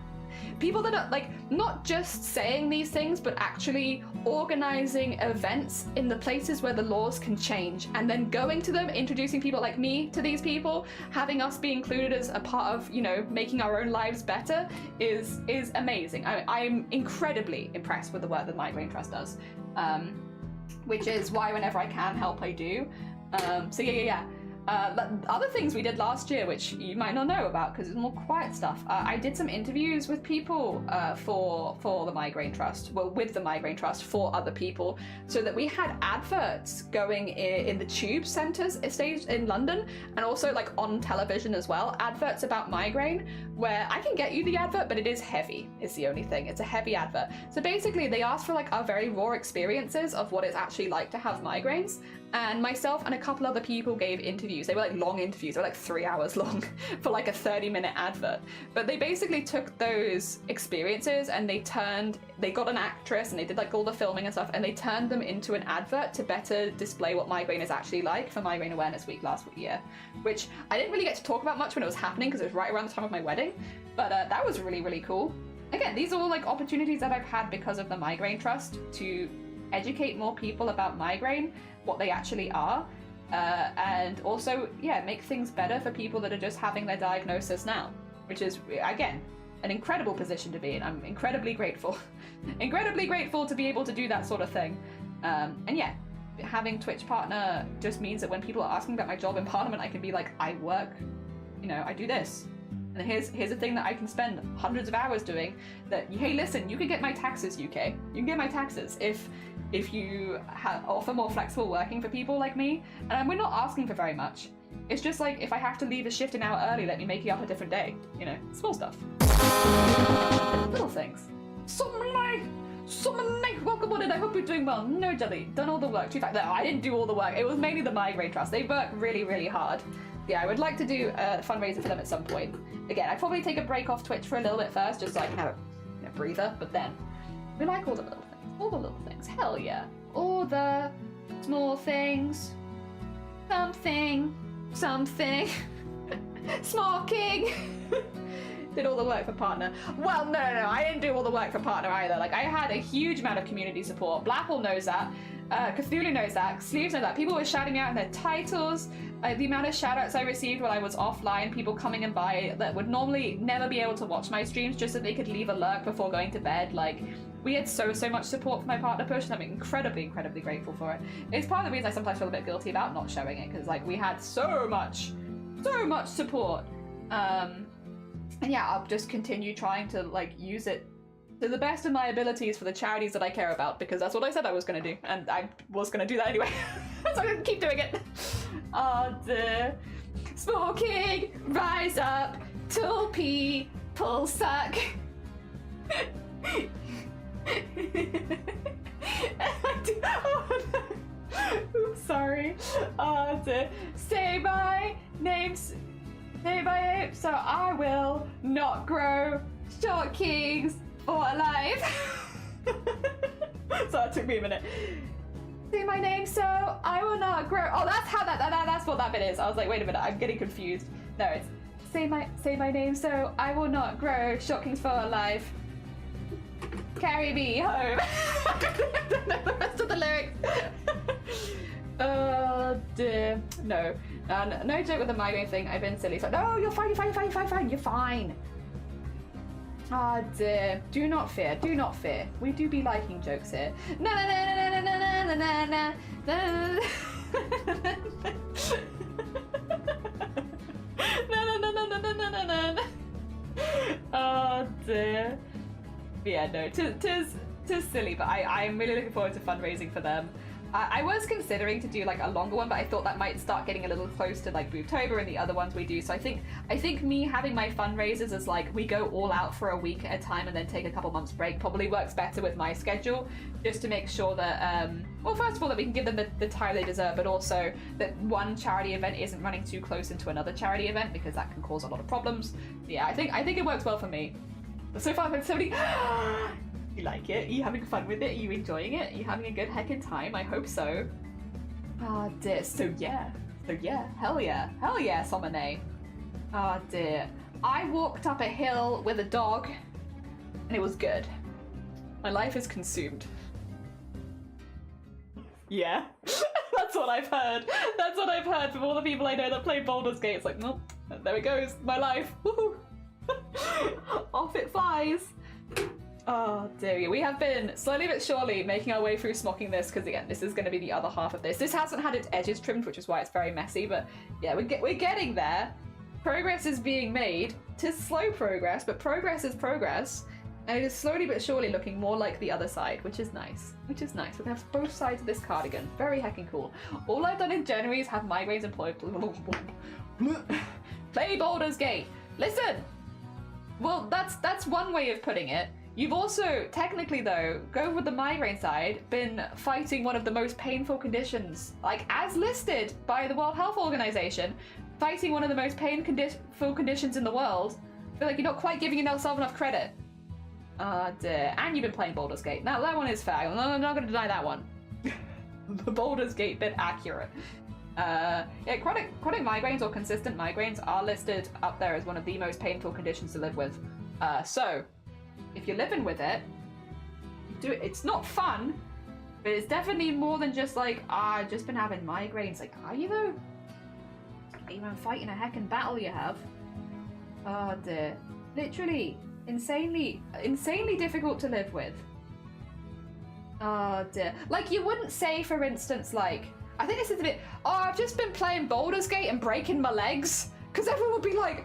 People that are like not just saying these things, but actually organizing events in the places where the laws can change, and then going to them, introducing people like me to these people, having us be included as a part of, you know, making our own lives better is amazing. I'm incredibly impressed with the work that Migraine Trust does, which is why whenever I can help, I do. So yeah. Other things we did last year, which you might not know about because it's more quiet stuff. I did some interviews with people for the Migraine Trust, well, with the Migraine Trust for other people, so that we had adverts going in the tube centres stage in London, and also like on television as well, adverts about migraine, where I can get you the advert, but it is heavy, is the only thing. It's a heavy advert. So basically they asked for like our very raw experiences of what it's actually like to have migraines. And myself and a couple other people gave interviews. They were like long interviews, they were like 3 hours long for like a 30-minute advert. But they basically took those experiences and they got an actress and they did like all the filming and stuff, and they turned them into an advert to better display what migraine is actually like for Migraine Awareness Week last year, which I didn't really get to talk about much when it was happening because it was right around the time of my wedding. But that was really, really cool. Again, these are all like opportunities that I've had because of the Migraine Trust to educate more people about migraine, what they actually are, and also, yeah, make things better for people that are just having their diagnosis now, which is, again, an incredible position to be in. I'm incredibly grateful. Incredibly grateful to be able to do that sort of thing. And yeah, having Twitch partner just means that when people are asking about my job in Parliament, I can be like, I work, you know, I do this. And here's a thing that I can spend hundreds of hours doing, that, hey, listen, you can get my taxes, UK. You can get my taxes if you offer more flexible working for people like me. And we're not asking for very much. It's just like, if I have to leave a shift an hour early, let me make it up a different day. You know, small stuff. Little things. Summonly! Welcome on in, I hope you're doing well. No, Jelly, done all the work. No, I didn't do all the work. It was mainly the Migraine Trust. They work really, really hard. Yeah, I would like to do a fundraiser for them at some point. Again, I'd probably take a break off Twitch for a little bit first, just so I can have a breather, but then we like all the little things. All the little things. Hell yeah. All the small things. Something. Small king. Did all the work for partner. Well, no, I didn't do all the work for partner either. Like, I had a huge amount of community support. Blapple knows that. Cthulhu knows that. Sleeves know that. People were shouting out in their titles. The amount of shout-outs I received when I was offline, people coming in by that would normally never be able to watch my streams just so they could leave a lurk before going to bed. Like, we had so much support for my partner push, and I'm incredibly grateful for it. It's part of the reason I sometimes feel a bit guilty about not showing it, because like, we had so much support. And yeah, I'll just continue trying to like use it to the best of my abilities for the charities that I care about, because that's what I said I was going to do, and I was going to do that anyway. So I'm going to keep doing it. Oh dear. Small king, rise up, tall people suck. Oops, sorry. Oh dear. Say my name so I will not grow short kings for life. So that took me a minute. Say my name so I will not grow. Oh, that's how that's what that bit is. I was like, wait a minute, I'm getting confused. No, it's say my name so I will not grow short kings for life. Carry me home. I don't know the rest of the lyrics. Oh dear. No. No joke with the migraine thing. I've been silly. So no, you're fine. You're fine. Ah dear. Do not fear. Do not fear. We do be liking jokes here. Na na na na na na na na na na. Oh dear. Yeah, no, tis silly, but I'm really looking forward to fundraising for them. I was considering to do like a longer one, but I thought that might start getting a little close to like Boobtober and the other ones we do. So I think me having my fundraisers as like we go all out for a week at a time and then take a couple months break probably works better with my schedule, just to make sure that well, first of all, that we can give them the time they deserve, but also that one charity event isn't running too close into another charity event, because that can cause a lot of problems. Yeah, I think it works well for me. So far, I've had so many. You like it? Are you having fun with it? Are you enjoying it? Are you having a good heckin' time? I hope so. Ah dear. So yeah. Hell yeah, Somane. Ah dear. I walked up a hill with a dog, and it was good. My life is consumed. Yeah. That's what I've heard. That's what I've heard from all the people I know that play Baldur's Gate. It's like, nope, there it goes. My life. Woohoo. Off it flies. Oh dear. We have been slowly but surely making our way through smocking this, because again, this is going to be the other half of this. This hasn't had its edges trimmed, which is why it's very messy, but yeah, we're getting there. Progress is being made. 'Tis slow progress, but progress is progress, and it is slowly but surely looking more like the other side, which is nice. We can have both sides of this cardigan. Very heckin' cool. All I've done in January is have migraines and play Baldur's Gate. Listen! Well, that's one way of putting it. You've also, technically though, go with the migraine side, been fighting one of the most painful conditions, like as listed by the World Health Organization, fighting one of the most painful conditions in the world. I feel like you're not quite giving yourself enough credit. Dear. And you've been playing Baldur's Gate. Now that one is fair. I'm not going to deny that one. The Baldur's Gate bit accurate. Yeah, chronic migraines or consistent migraines are listed up there as one of the most painful conditions to live with. So, if you're living with it, do it. It's not fun, but it's definitely more than just like, I've just been having migraines. Like, are you though? Even fighting a heckin' battle you have. Oh dear. Literally, insanely difficult to live with. Oh dear. Like, you wouldn't say, for instance, like, I think this is a bit, oh, I've just been playing Baldur's Gate and breaking my legs, because everyone would be like,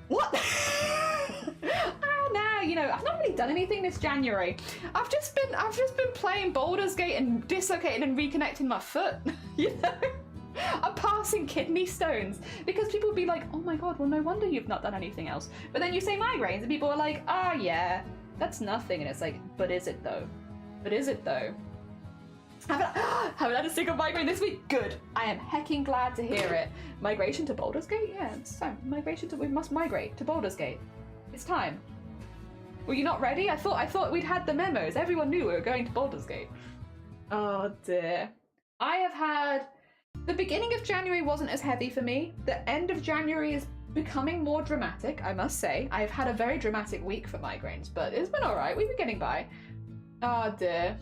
what? Nah, you know, I've not really done anything this January. I've just been playing Baldur's Gate and dislocating and reconnecting my foot. You know, I'm passing kidney stones, because people would be like, oh my god, well no wonder you've not done anything else. But then you say migraines and people are like, ah, yeah, that's nothing, and it's like, but is it though? But is it though? Haven't had a single migraine this week. Good. I am hecking glad to hear it. Migration to Baldur's Gate? Yeah, it's time. We must migrate to Baldur's Gate. It's time. Were you not ready? I thought we'd had the memos. Everyone knew we were going to Baldur's Gate. Oh dear. I have had... The beginning of January wasn't as heavy for me. The end of January is becoming more dramatic, I must say. I've had a very dramatic week for migraines, but it's been alright. We've been getting by. Oh dear.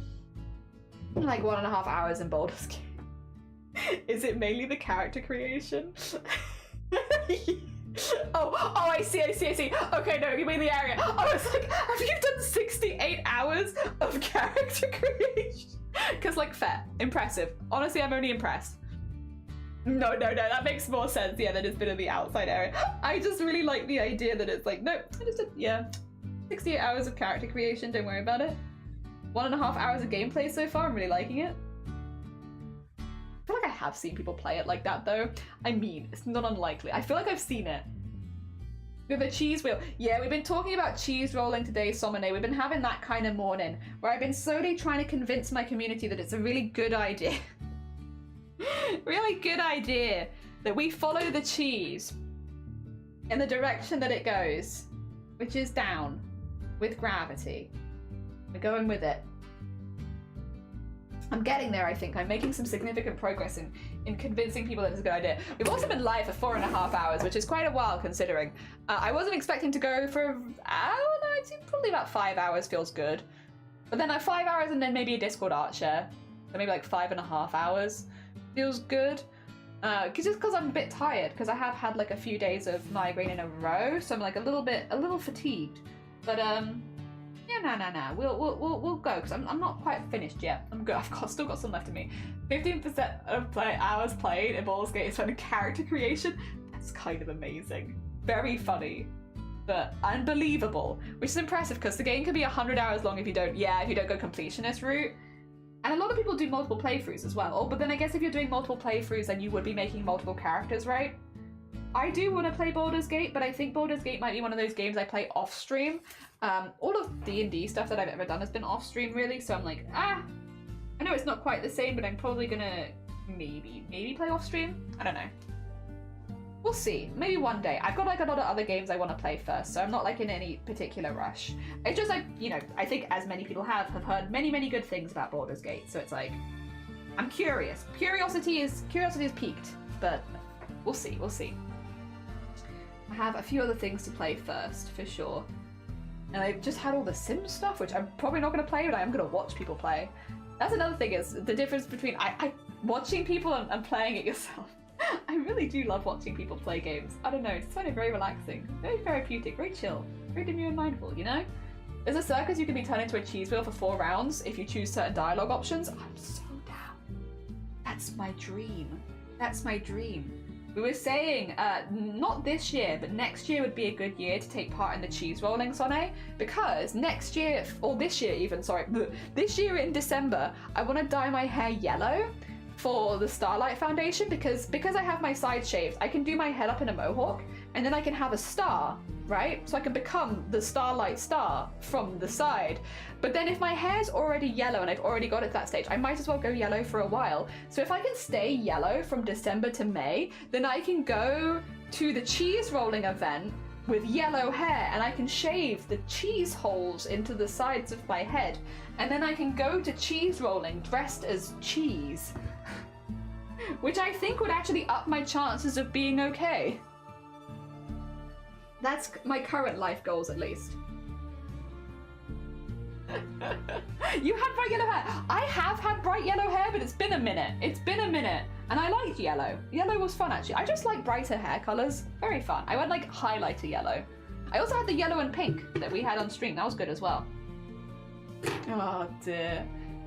Like 1.5 hours in Baldur's Gate. Is it mainly the character creation? Oh, I see. Okay, no, you mean the area. I was like, have you done 68 hours of character creation? Because, like, fair. Impressive. Honestly, I'm only impressed. No, that makes more sense, yeah, that it's been in the outside area. I just really like the idea that it's like, no, I just did, yeah, 68 hours of character creation, don't worry about it. 1.5 hours of gameplay so far, I'm really liking it. I feel like I have seen people play it like that though. I mean, it's not unlikely. I feel like I've seen it. With a cheese wheel. Yeah, we've been talking about cheese rolling today, Somane. We've been having that kind of morning where I've been slowly trying to convince my community that it's a really good idea. Really good idea that we follow the cheese in the direction that it goes, which is down with gravity. We're going with it. I'm getting there, I think. I'm making some significant progress in convincing people that it's a good idea. We've also been live for 4.5 hours, which is quite a while considering. I wasn't expecting to go for, I don't know, it's probably about 5 hours feels good. But then 5 hours and then maybe a Discord art share. So maybe like 5.5 hours feels good. Just because I'm a bit tired, because I have had like a few days of migraine in a row, so I'm like a little fatigued. But yeah, no. We'll go because I'm not quite finished yet. I'm good. Still got some left in me. 15% of hours played in Baldur's Gate is spent in character creation. That's kind of amazing. Very funny, but unbelievable, which is impressive because the game can be 100 hours long if you don't go completionist route. And a lot of people do multiple playthroughs as well. Oh, but then I guess if you're doing multiple playthroughs, then you would be making multiple characters, right? I do want to play Baldur's Gate, but I think Baldur's Gate might be one of those games I play off stream. All of D&D stuff that I've ever done has been off stream, really. So I'm like, I know it's not quite the same, but I'm probably gonna maybe play off stream. I don't know. We'll see. Maybe one day. I've got like a lot of other games I want to play first, so I'm not like in any particular rush. It's just like, you know, I think as many people have heard many good things about Baldur's Gate, so it's like, I'm curious. Curiosity is peaked, but we'll see. I have a few other things to play first, for sure. And I've just had all the Sims stuff, which I'm probably not going to play, but I am going to watch people play. That's another thing, is the difference between watching people and playing it yourself. I really do love watching people play games. I don't know, it's kind of very relaxing, very therapeutic, very chill, very demure and mindful, you know? There's a circus you can be turned into a cheese wheel for 4 rounds if you choose certain dialogue options. I'm so down. That's my dream. We were saying, not this year, but next year would be a good year to take part in the cheese rolling, Sonne, because next year, or this year even, sorry, this year in December, I want to dye my hair yellow for the Starlight Foundation, because I have my side shaved, I can do my head up in a mohawk, and then I can have a star, right? So I can become the Starlight Star from the side. But then if my hair's already yellow and I've already got it to that stage, I might as well go yellow for a while. So if I can stay yellow from December to May, then I can go to the cheese rolling event with yellow hair and I can shave the cheese holes into the sides of my head. And then I can go to cheese rolling dressed as cheese. Which I think would actually up my chances of being okay. That's my current life goals, at least. You had bright yellow hair. I have had bright yellow hair, but it's been a minute. And I liked yellow. Yellow was fun, actually. I just like brighter hair colors. Very fun. I went like highlighter yellow. I also had the yellow and pink that we had on stream. That was good as well. Oh dear.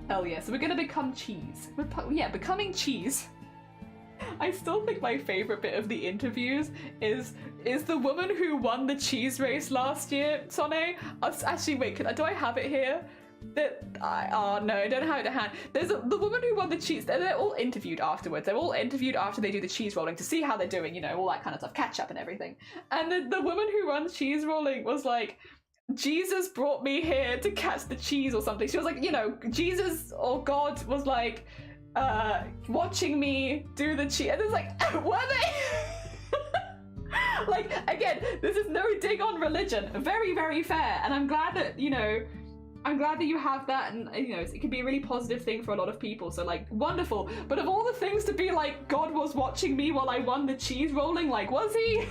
Hell yeah. So we're gonna become cheese. Yeah, becoming cheese. I still think my favorite bit of the interviews is the woman who won the cheese race last year, Sonne. Actually, wait, do I have it here? Oh no, I don't have it to hand. There's the woman who won the cheese. They're all interviewed afterwards. They're all interviewed after they do the cheese rolling to see how they're doing, you know, all that kind of stuff, catch up and everything. And the woman who won cheese rolling was like, Jesus brought me here to catch the cheese or something. She was like, you know, Jesus or God was like, watching me do the cheese. And it's like, were they? Like, again, this is no dig on religion. Very, very fair. And I'm glad that, you know, you have that, and, you know, it can be a really positive thing for a lot of people. So, like, wonderful. But of all the things to be like, God was watching me while I won the cheese rolling, like, was he?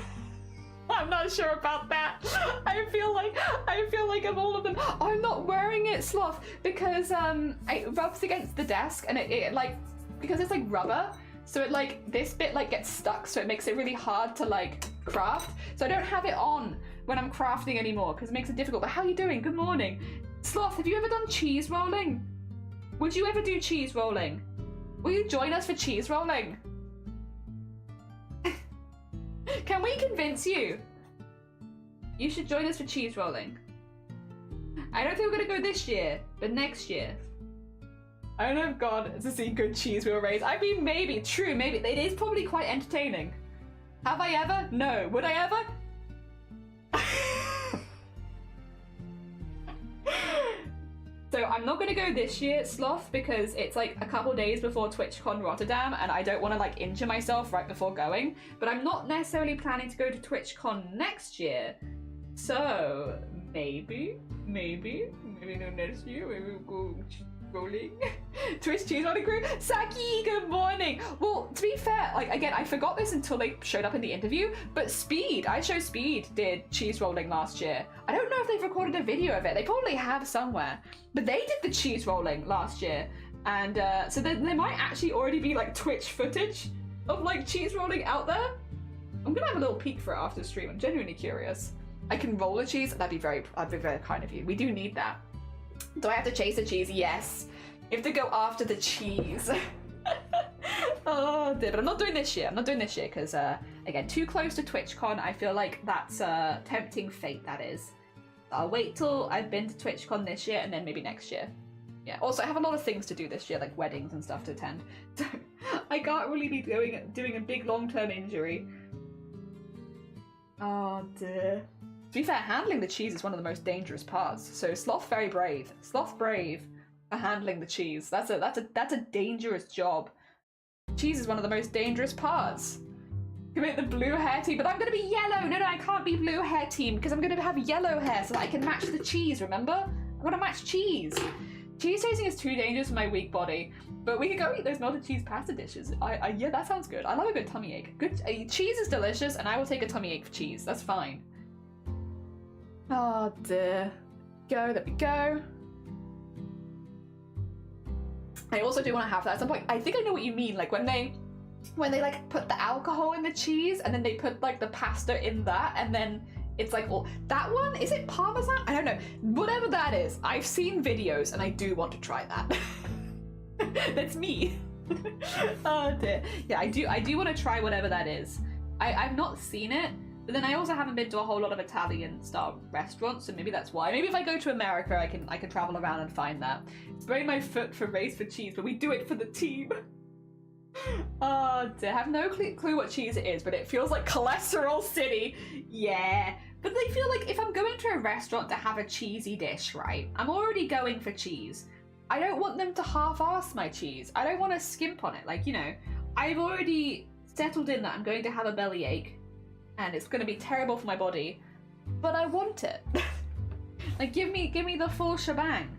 I'm not sure about that. I feel like of all of them, I'm not wearing it, Sloth, because it rubs against the desk, and it like, because it's like rubber, so it like, this bit like gets stuck, so it makes it really hard to like craft. So I don't have it on when I'm crafting anymore, because it makes it difficult. But how are you doing? Good morning. Sloth, have you ever done cheese rolling? Would you ever do cheese rolling? Will you join us for cheese rolling? Can we convince you? You should join us for cheese rolling. I don't think we're gonna go this year, but next year. I don't know if God to see good cheese wheel race. I mean, maybe, true, maybe. It is probably quite entertaining. Have I ever? No. Would I ever? So I'm not gonna go this year, Sloth, because it's like a couple days before TwitchCon Rotterdam, and I don't want to like injure myself right before going. But I'm not necessarily planning to go to TwitchCon next year. So maybe no next year. Maybe we'll go rolling. Twitch cheese rolling crew. Saki, good morning. Well, to be fair, like again, I forgot this until they showed up in the interview, but Speed did cheese rolling last year. I don't know if they've recorded a video of it. They probably have somewhere, but they did the cheese rolling last year, and so there might actually already be like Twitch footage of like cheese rolling out there. I'm gonna have a little peek for it after stream. I'm genuinely curious. I can roll a cheese. That'd be very kind of you. We do need that. Do I have to chase the cheese? Yes. You have to go after the cheese. Oh dear, but I'm not doing this year. I'm not doing this year because, again, too close to TwitchCon. I feel like that's tempting fate, that is. I'll wait till I've been to TwitchCon this year and then maybe next year. Yeah, also I have a lot of things to do this year, like weddings and stuff to attend. So I can't really be doing a big long-term injury. Oh dear. To be fair, handling the cheese is one of the most dangerous parts. So Sloth very brave. Sloth brave for handling the cheese. That's a dangerous job. Cheese is one of the most dangerous parts. Commit the blue hair team, but I'm gonna be yellow. No, I can't be blue hair team because I'm gonna have yellow hair so that I can match the cheese, remember? I'm gonna match cheese. Cheese tasting is too dangerous for my weak body, but we could go eat those melted cheese pasta dishes. Yeah, that sounds good. I love a good tummy ache. Good cheese is delicious, and I will take a tummy ache for cheese. That's fine. Oh dear. There we go. I also do want to have that at some point. I think I know what you mean, like when they like put the alcohol in the cheese and then they put like the pasta in that and then it's like all that one, is it Parmesan? I don't know. Whatever that is, I've seen videos and I do want to try that. That's me. Oh dear. Yeah, I do want to try whatever that is. I've not seen it, but then I also haven't been to a whole lot of Italian style restaurants, so maybe that's why. Maybe if I go to America, I can travel around and find that. Spraying my foot for race for cheese, but we do it for the team. Oh dear, I have no clue what cheese it is, but it feels like cholesterol city. Yeah, but they feel like if I'm going to a restaurant to have a cheesy dish, right, I'm already going for cheese. I don't want them to half-ass my cheese. I don't want to skimp on it. Like, you know, I've already settled in that I'm going to have a bellyache and it's going to be terrible for my body, but I want it. Like, give me the full shebang.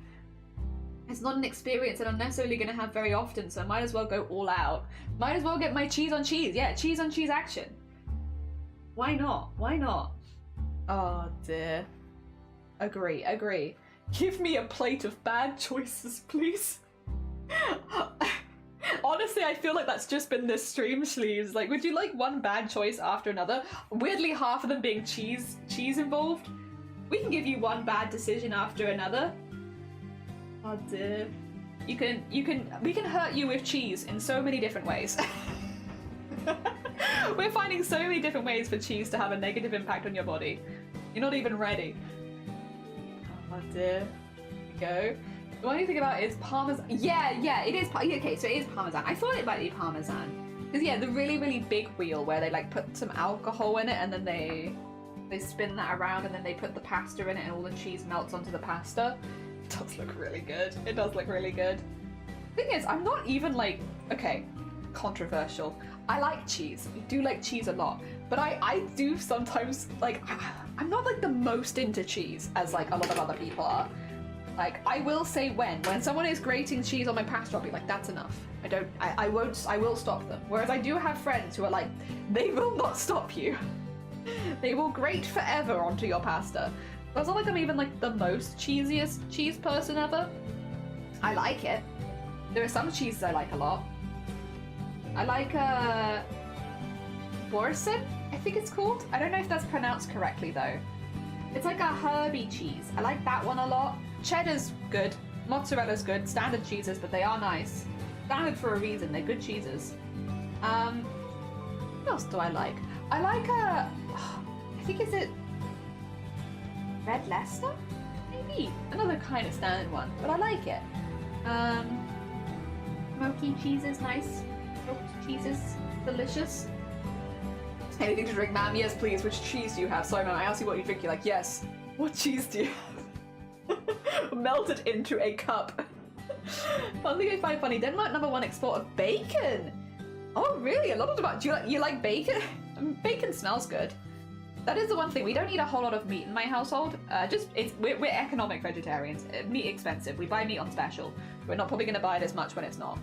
It's not an experience that I'm necessarily going to have very often, so I might as well go all out. Might as well get my cheese on cheese. Yeah, cheese on cheese action. Why not? Why not? Oh dear. Agree. Give me a plate of bad choices, please. Honestly, I feel like that's just been this stream, sleeves. Like, would you like one bad choice after another? Weirdly, half of them being cheese involved. We can give you one bad decision after another. Oh dear. We can hurt you with cheese in so many different ways. We're finding so many different ways for cheese to have a negative impact on your body. You're not even ready. Oh dear. Here we go. The one you think about is Parmesan. Yeah, it is. Okay, so it is Parmesan. I thought it might be Parmesan. Because yeah, the really, really big wheel where they like put some alcohol in it and then they spin that around and then they put the pasta in it and all the cheese melts onto the pasta. It does look really good. It does look really good. Thing is, I'm not even like, okay, controversial. I like cheese. I do like cheese a lot. But I do sometimes, like, I'm not like the most into cheese as like a lot of other people are. Like, I will say when someone is grating cheese on my pasta, I'll be like, that's enough. I will stop them. Whereas I do have friends who are like, they will not stop you. They will grate forever onto your pasta. But it's not like I'm even like the most cheesiest cheese person ever. I like it. There are some cheeses I like a lot. I like Boursin, I think it's called. I don't know if that's pronounced correctly though. It's like a herby cheese. I like that one a lot. Cheddar's good. Mozzarella's good. Standard cheeses, but they are nice. Standard for a reason. They're good cheeses. What else do I like? I like I think is it Red Leicester? Maybe. Another kind of standard one, but I like it. Smoky cheeses, nice. Smoked cheeses, delicious. Anything to drink, ma'am? Yes, please. Which cheese do you have? Sorry, ma'am. I asked you what you drink. You're like, yes. What cheese do you have? Melted into a cup. One thing I find funny, Denmark #1 export of bacon. Oh, really? A lot of about. Do you like bacon? Bacon smells good. That is the one thing. We don't eat a whole lot of meat in my household. We're economic vegetarians. Meat expensive. We buy meat on special. We're not probably going to buy it as much when it's not.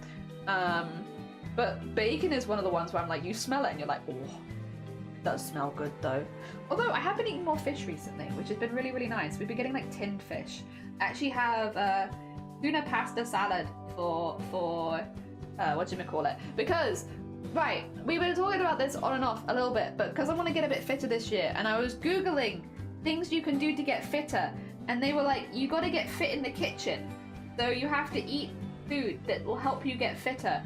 But bacon is one of the ones where I'm like, you smell it and you're like, oh, it does smell good though. Although I have been eating more fish recently, which has been really, really nice. We've been getting like tinned fish. I actually have tuna pasta salad for whatchamacallit, because Right, we were talking about this on and off a little bit, but because I want to get a bit fitter this year, and I was Googling things you can do to get fitter, and they were like, you got to get fit in the kitchen. So you have to eat food that will help you get fitter.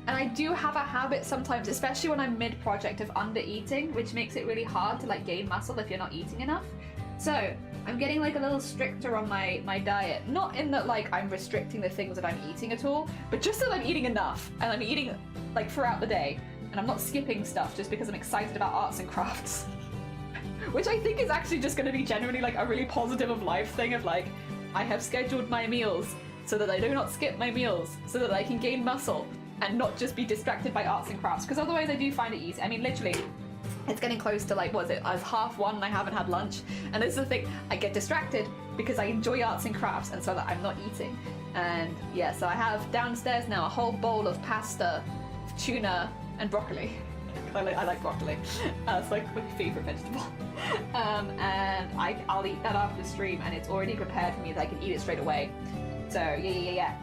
And I do have a habit sometimes, especially when I'm mid-project, of under-eating, which makes it really hard to like gain muscle if you're not eating enough. So I'm getting like a little stricter on my diet. Not in that like I'm restricting the things that I'm eating at all, but just that I'm eating enough, and I'm eating like throughout the day, and I'm not skipping stuff just because I'm excited about arts and crafts. Which I think is actually just going to be generally like a really positive of life thing of like, I have scheduled my meals so that I do not skip my meals, so that I can gain muscle and not just be distracted by arts and crafts, because otherwise I do find it easy. I mean, literally, it's getting close to like, what is it, I was 1:30 and I haven't had lunch, and this is the thing, I get distracted because I enjoy arts and crafts, and so that I'm not eating. And yeah, so I have downstairs now a whole bowl of pasta, tuna, and broccoli. I like broccoli. It's like my favourite vegetable. And I'll eat that after the stream, and it's already prepared for me that I can eat it straight away. So yeah.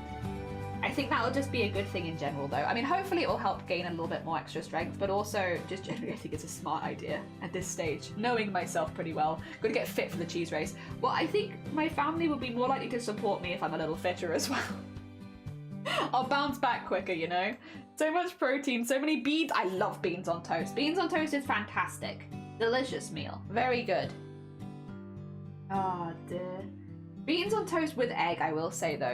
I think that'll just be a good thing in general though. I mean, hopefully it will help gain a little bit more extra strength, but also just generally I think it's a smart idea at this stage, knowing myself pretty well. Gonna get fit for the cheese race. Well, I think my family will be more likely to support me if I'm a little fitter as well. I'll bounce back quicker, you know? So much protein, so many beans. I love beans on toast. Beans on toast is fantastic. Delicious meal. Very good. Oh dear. Beans on toast with egg, I will say though.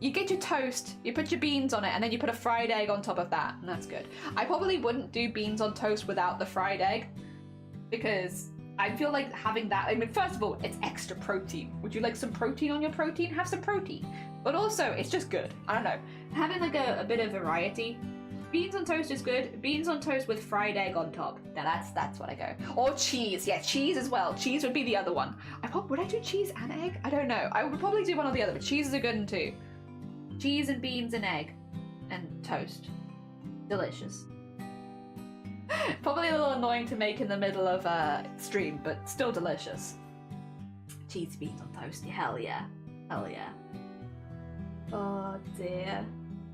You get your toast, you put your beans on it, and then you put a fried egg on top of that, and that's good. I probably wouldn't do beans on toast without the fried egg, because I feel like having that, I mean, first of all, it's extra protein. Would you like some protein on your protein? Have some protein. But also, it's just good. I don't know. Having like a bit of variety. Beans on toast is good. Beans on toast with fried egg on top. Now that's what I go. Or cheese. Yeah, cheese as well. Cheese would be the other one. Would I do cheese and egg? I don't know. I would probably do one or the other, but cheese is a good one too. Cheese and beans and egg. And toast. Delicious. Probably a little annoying to make in the middle of a stream, but still delicious. Cheese, beans on toast. Hell yeah. Hell yeah. Oh dear.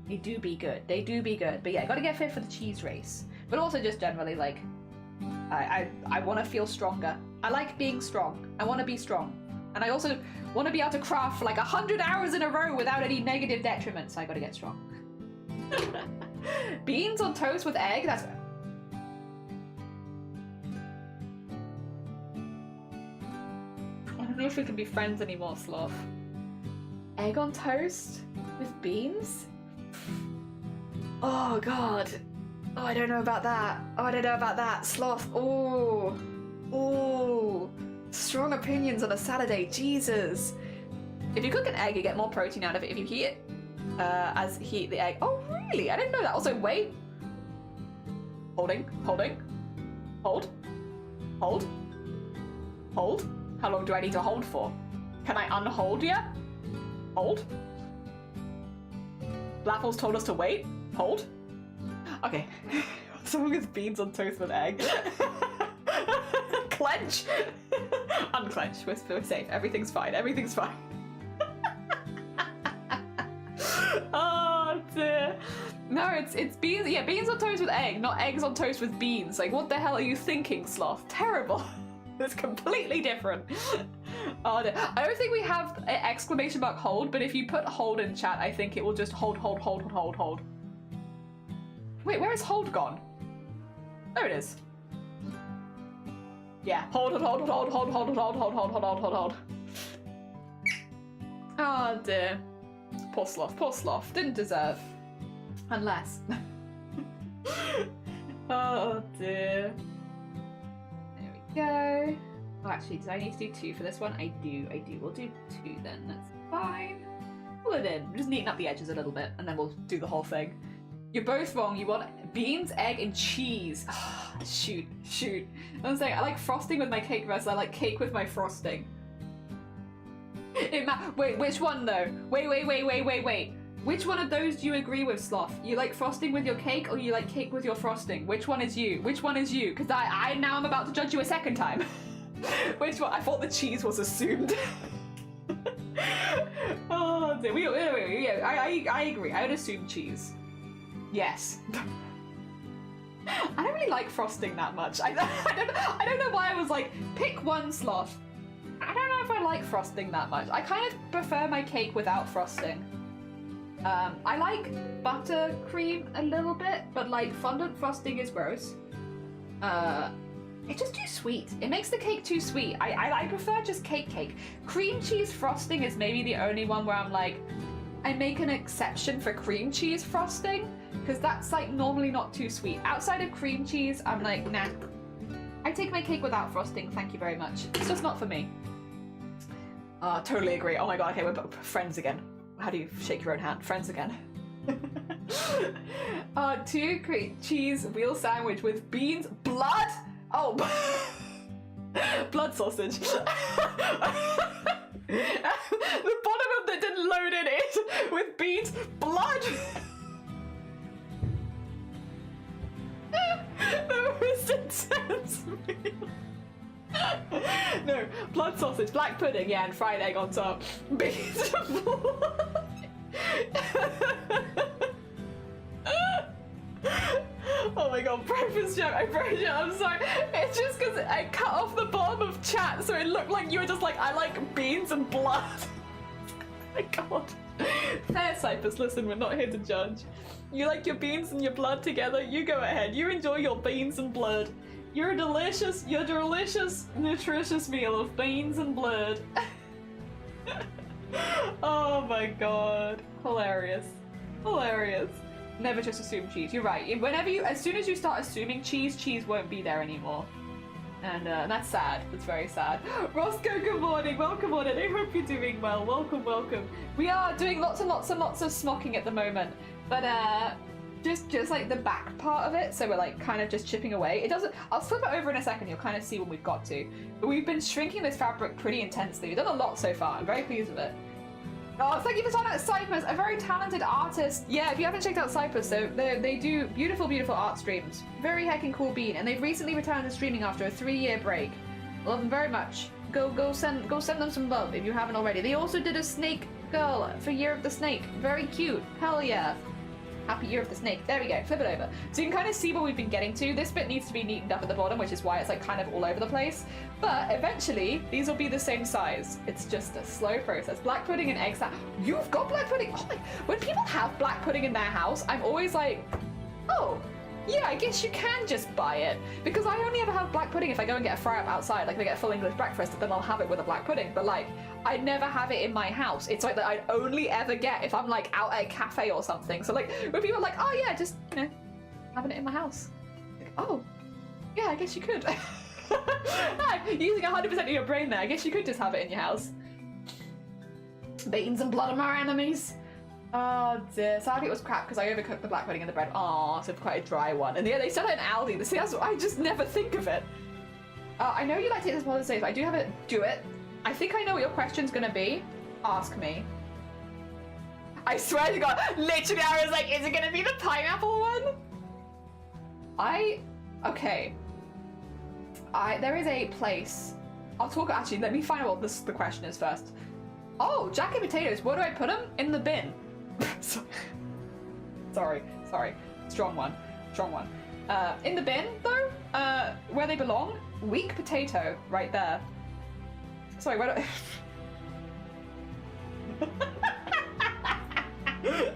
They do be good. They do be good. But yeah, gotta get fit for the cheese race. But also just generally like, I want to feel stronger. I like being strong. I want to be strong. And I also want to be able to craft for like 100 hours in a row without any negative detriment. So I gotta get strong. Beans on toast with egg? That's... I don't know if we can be friends anymore, Sloth. Egg on toast? With beans? Oh god. Oh, I don't know about that. Oh, I don't know about that. Sloth. Oh. Oh. Strong opinions on a Saturday. Jesus. If you cook an egg, you get more protein out of it if you heat it. As heat the egg. Oh, really? I didn't know that. Also, wait. Holding. Hold. Hold. How long do I need to hold for? Can I unhold yet? Hold. Blaffles told us to wait. Hold. Okay. Someone gets beans on toast with egg. Clench. Unclench. We're safe. Everything's fine. Everything's fine. Oh dear. No, it's beans. Yeah, beans on toast with egg, not eggs on toast with beans. Like, what the hell are you thinking, Sloth? Terrible. It's completely different. Oh dear. I don't think we have an exclamation mark hold, but if you put hold in chat, I think it will just hold. Wait, where is hold gone? There it is. Yeah, hold. Oh dear. Poor Sloth. Didn't deserve. Unless. Oh dear. There we go. Oh, actually, do I need to do 2 for this one? I do. We'll do 2 then. That's fine. Pull it in. Just neaten up the edges a little bit, and then we'll do the whole thing. You're both wrong. You want beans, egg, and cheese. Oh, shoot. I'm saying I like frosting with my cake versus I like cake with my frosting. Wait, which one though? Wait. Which one of those do you agree with, Sloth? You like frosting with your cake, or you like cake with your frosting? Which one is you? Because I now I'm about to judge you a second time. Which one? I thought the cheese was assumed. Oh dear. I agree. I would assume cheese. Yes. I don't really like frosting that much. I don't know why I was like, pick one slot. I don't know if I like frosting that much. I kind of prefer my cake without frosting. I like buttercream a little bit, but like fondant frosting is gross. It's just too sweet. It makes the cake too sweet. I prefer just cake. Cream cheese frosting is maybe the only one where I'm like, I make an exception for cream cheese frosting, because that's like normally not too sweet. Outside of cream cheese, I'm like, nah. I take my cake without frosting, thank you very much. It's just not for me. Totally agree. Oh my god, okay, we're friends again. How do you shake your own hand? Friends again. 2 cream cheese wheel sandwich with beans, blood? Oh, blood sausage. The bottom of that didn't load in it with beans, blood. The most intense meal. No, blood sausage, black pudding, yeah, and fried egg on top. Beans, blood. Oh my god, breakfast joke, I'm sorry. It's just because I cut off the bottom of chat so it looked like you were just like, I like beans and blood. Oh my god. Fair, Cypress, listen, we're not here to judge. You like your beans and your blood together, you go ahead. You enjoy your beans and blood. Your delicious, nutritious meal of beans and blood. Oh my god. Hilarious. Hilarious. Never just assume cheese. You're right. As soon as you start assuming cheese won't be there anymore. And that's sad. That's very sad. Roscoe, good morning. Welcome on in. I hope you're doing well. Welcome, welcome. We are doing lots and lots and lots of smocking at the moment. But just like the back part of it, so we're like kind of just chipping away. It doesn't. I'll flip it over in a second. You'll kind of see when we've got to. But we've been shrinking this fabric pretty intensely. We've done a lot so far. I'm very pleased with it. Oh, thank you for signing out Cypress, a very talented artist. Yeah, if you haven't checked out Cypress, so they do beautiful, beautiful art streams. Very heckin' cool bean, and they've recently returned to streaming after a 3-year break. Love them very much. Go send them some love if you haven't already. They also did a snake girl for Year of the Snake. Very cute. Hell yeah. Happy Year of the Snake. There we go. Flip it over. So you can kind of see where we've been getting to. This bit needs to be neatened up at the bottom, which is why it's like kind of all over the place. But eventually, these will be the same size. It's just a slow process. Black pudding and eggs. You've got black pudding? Oh my... When people have black pudding in their house, I'm always like, oh, yeah, I guess you can just buy it. Because I only ever have black pudding if I go and get a fry up outside. Like if I get a full English breakfast, then I'll have it with a black pudding. But like, I never have it in my house. It's like that I'd only ever get if I'm like out at a cafe or something. So like, when people are like, oh yeah, just, you know, having it in my house. Like, oh, yeah, I guess you could. Using 100% of your brain there, I guess you could just have it in your house. Beans and blood of our enemies. Oh dear, sadly it was crap because I overcooked the black pudding in the bread. Aw, so quite a dry one. And yeah, they sell it in Aldi. See, that's what I just never think of it. I know you like to take this more than safe, but I do have it. Do it. I think I know what your question's gonna be. Ask me. I swear to God, literally I was like, is it gonna be the pineapple one? Okay. There is a place. I'll talk, actually, let me find out what the question is first. Oh, jacket potatoes, where do I put them? In the bin. Sorry. Strong one. In the bin, though, where they belong, weak potato, right there. Sorry, where do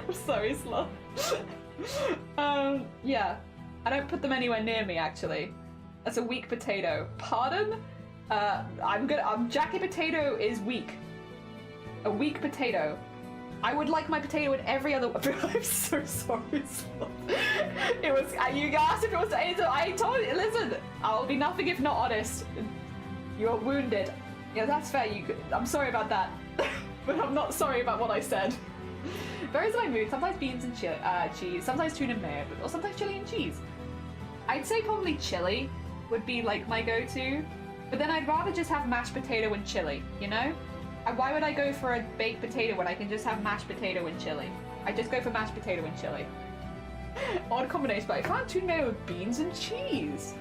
I'm sorry, Sloth. Yeah. I don't put them anywhere near me, actually. That's a weak potato. Pardon? Jacket potato is weak. A weak potato. I would like my potato in every other. I'm so sorry. It was. You asked if it was. I told you. Listen, I'll be nothing if not honest. You are wounded. Yeah, that's fair. I'm sorry about that, but I'm not sorry about what I said. Varies my mood. Sometimes beans and cheese. Sometimes tuna and mayo, or sometimes chili and cheese. I'd say probably chili would be like my go-to, but then I'd rather just have mashed potato and chili. You know? Why would I go for a baked potato when I can just have mashed potato and chili? I just go for mashed potato and chili. Odd combination, but I found tuna mayo with beans and cheese.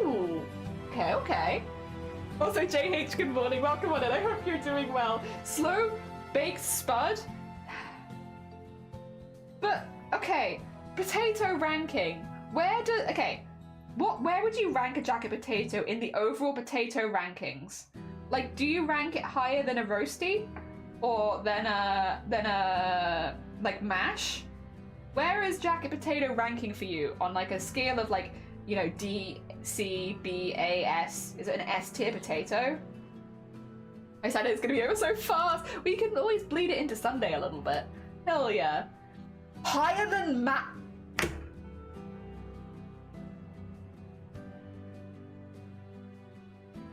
Ooh. Okay. Also, JH, good morning. Welcome on in. I hope you're doing well. Slow baked spud. But, okay. Potato ranking. Okay. where would you rank a jacket potato in the overall potato rankings? Like, do you rank it higher than a roasty? Or than a like mash? Where is jacket potato ranking for you on like a scale of like, you know, D, C, B, A, S? Is it an S tier potato? I said it's gonna be over so fast. We can always bleed it into Sunday a little bit. Hell yeah. Higher than